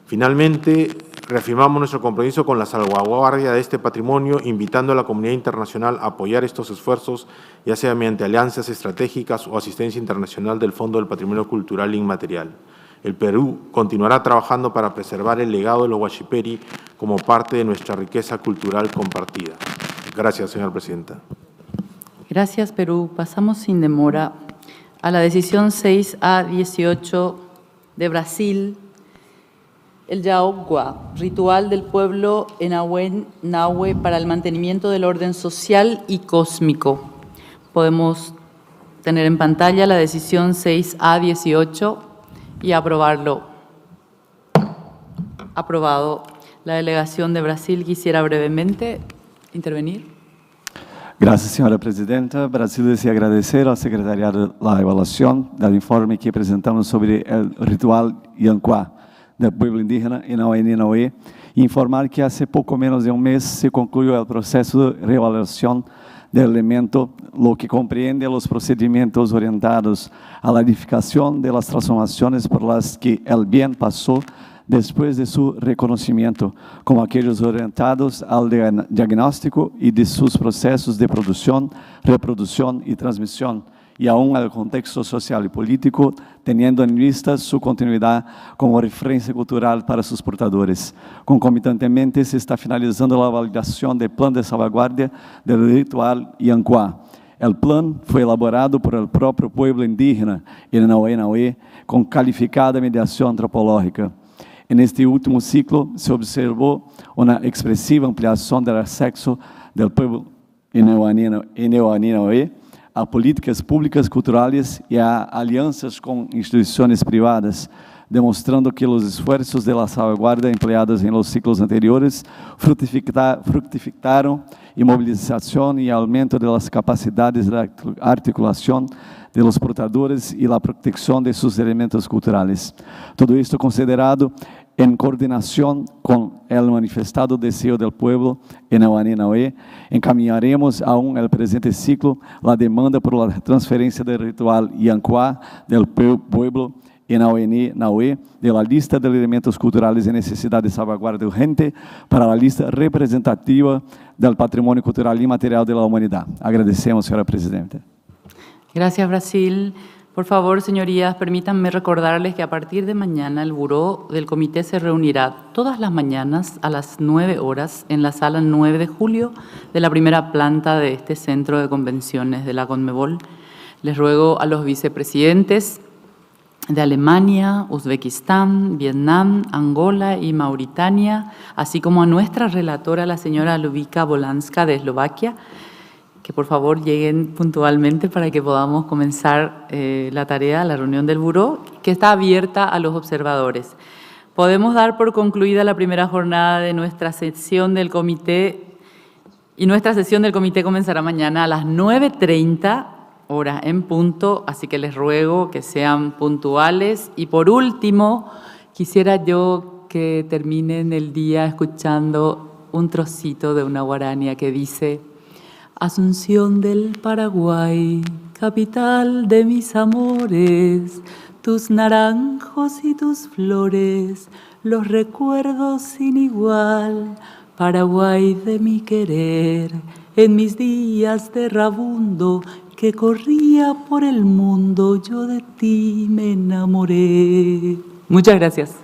Finalmente, reafirmamos nuestro compromiso con la salvaguardia de este patrimonio, invitando a la comunidad internacional a apoyar estos esfuerzos, ya sea mediante alianzas estratégicas o asistencia internacional del Fondo del Patrimonio Cultural Inmaterial. El Perú continuará trabajando para preservar el legado de los Huachiperi como parte de nuestra riqueza cultural compartida. Gracias, señora presidenta. Gracias, Perú. Pasamos sin demora a la decisión 6A18 de Brasil, el Yaogua, ritual del pueblo Enauen Nahue para el mantenimiento del orden social y cósmico. Podemos tener en pantalla la decisión 6A18 y aprobarlo. Aprobado. La delegación de Brasil quisiera brevemente intervenir. Gracias, señora presidenta. Brasil desea agradecer al Secretariado la evaluación del informe que presentamos sobre el ritual Yancuá del pueblo indígena Inaué e informar que hace poco menos de un mes se concluyó el proceso de reevaluación del elemento, lo que comprende los procedimientos orientados a la edificación de las transformaciones por las que el bien pasó después de su reconocimiento, como aquellos orientados al diagnóstico y de sus procesos de producción, reproducción y transmisión, y aún al contexto social y político, teniendo en vista su continuidad como referencia cultural para sus portadores. Concomitantemente, se está finalizando la validación del plan de salvaguardia del ritual Yancuá. El plan fue elaborado por el propio pueblo indígena Inaué con calificada mediación antropológica. En este último ciclo se observó una expresiva ampliación del acceso del pueblo Inaué a políticas públicas culturales y a alianzas con instituciones privadas, demostrando que los esfuerzos de la salvaguardia empleados en los ciclos anteriores fructificaron en movilización y aumento de las capacidades de articulación de los portadores y la protección de sus elementos culturales. Todo esto considerado en coordinación con el manifestado deseo del pueblo Inaué, encaminaremos aún el presente ciclo la demanda por la transferencia del ritual Yancuá del pueblo Inaué de la lista de elementos culturales en necesidad de salvaguardia urgente para la lista representativa del patrimonio cultural inmaterial de la humanidad. Agradecemos, señora presidenta. Gracias, Brasil. Por favor, señorías, permítanme recordarles que a partir de mañana el buró del comité se reunirá todas las mañanas a las 9 horas en la sala 9 de julio de la primera planta de este centro de convenciones de la Conmebol. Les ruego a los vicepresidentes de Alemania, Uzbekistán, Vietnam, Angola y Mauritania, así como a nuestra relatora, la señora Lubica Bolanska de Eslovaquia, que por favor lleguen puntualmente para que podamos comenzar la tarea, la reunión del buró, que está abierta a los observadores. Podemos dar por concluida la primera jornada de nuestra sesión del comité, y nuestra sesión del comité comenzará mañana a las 9:30 horas en punto, así que les ruego que sean puntuales. Y por último, quisiera yo que terminen el día escuchando un trocito de una guarania que dice: Asunción del Paraguay, capital de mis amores, tus naranjos y tus flores, los recuerdos sin igual, Paraguay de mi querer, en mis días de rabundo, que corría por el mundo, yo de ti me enamoré. Muchas gracias.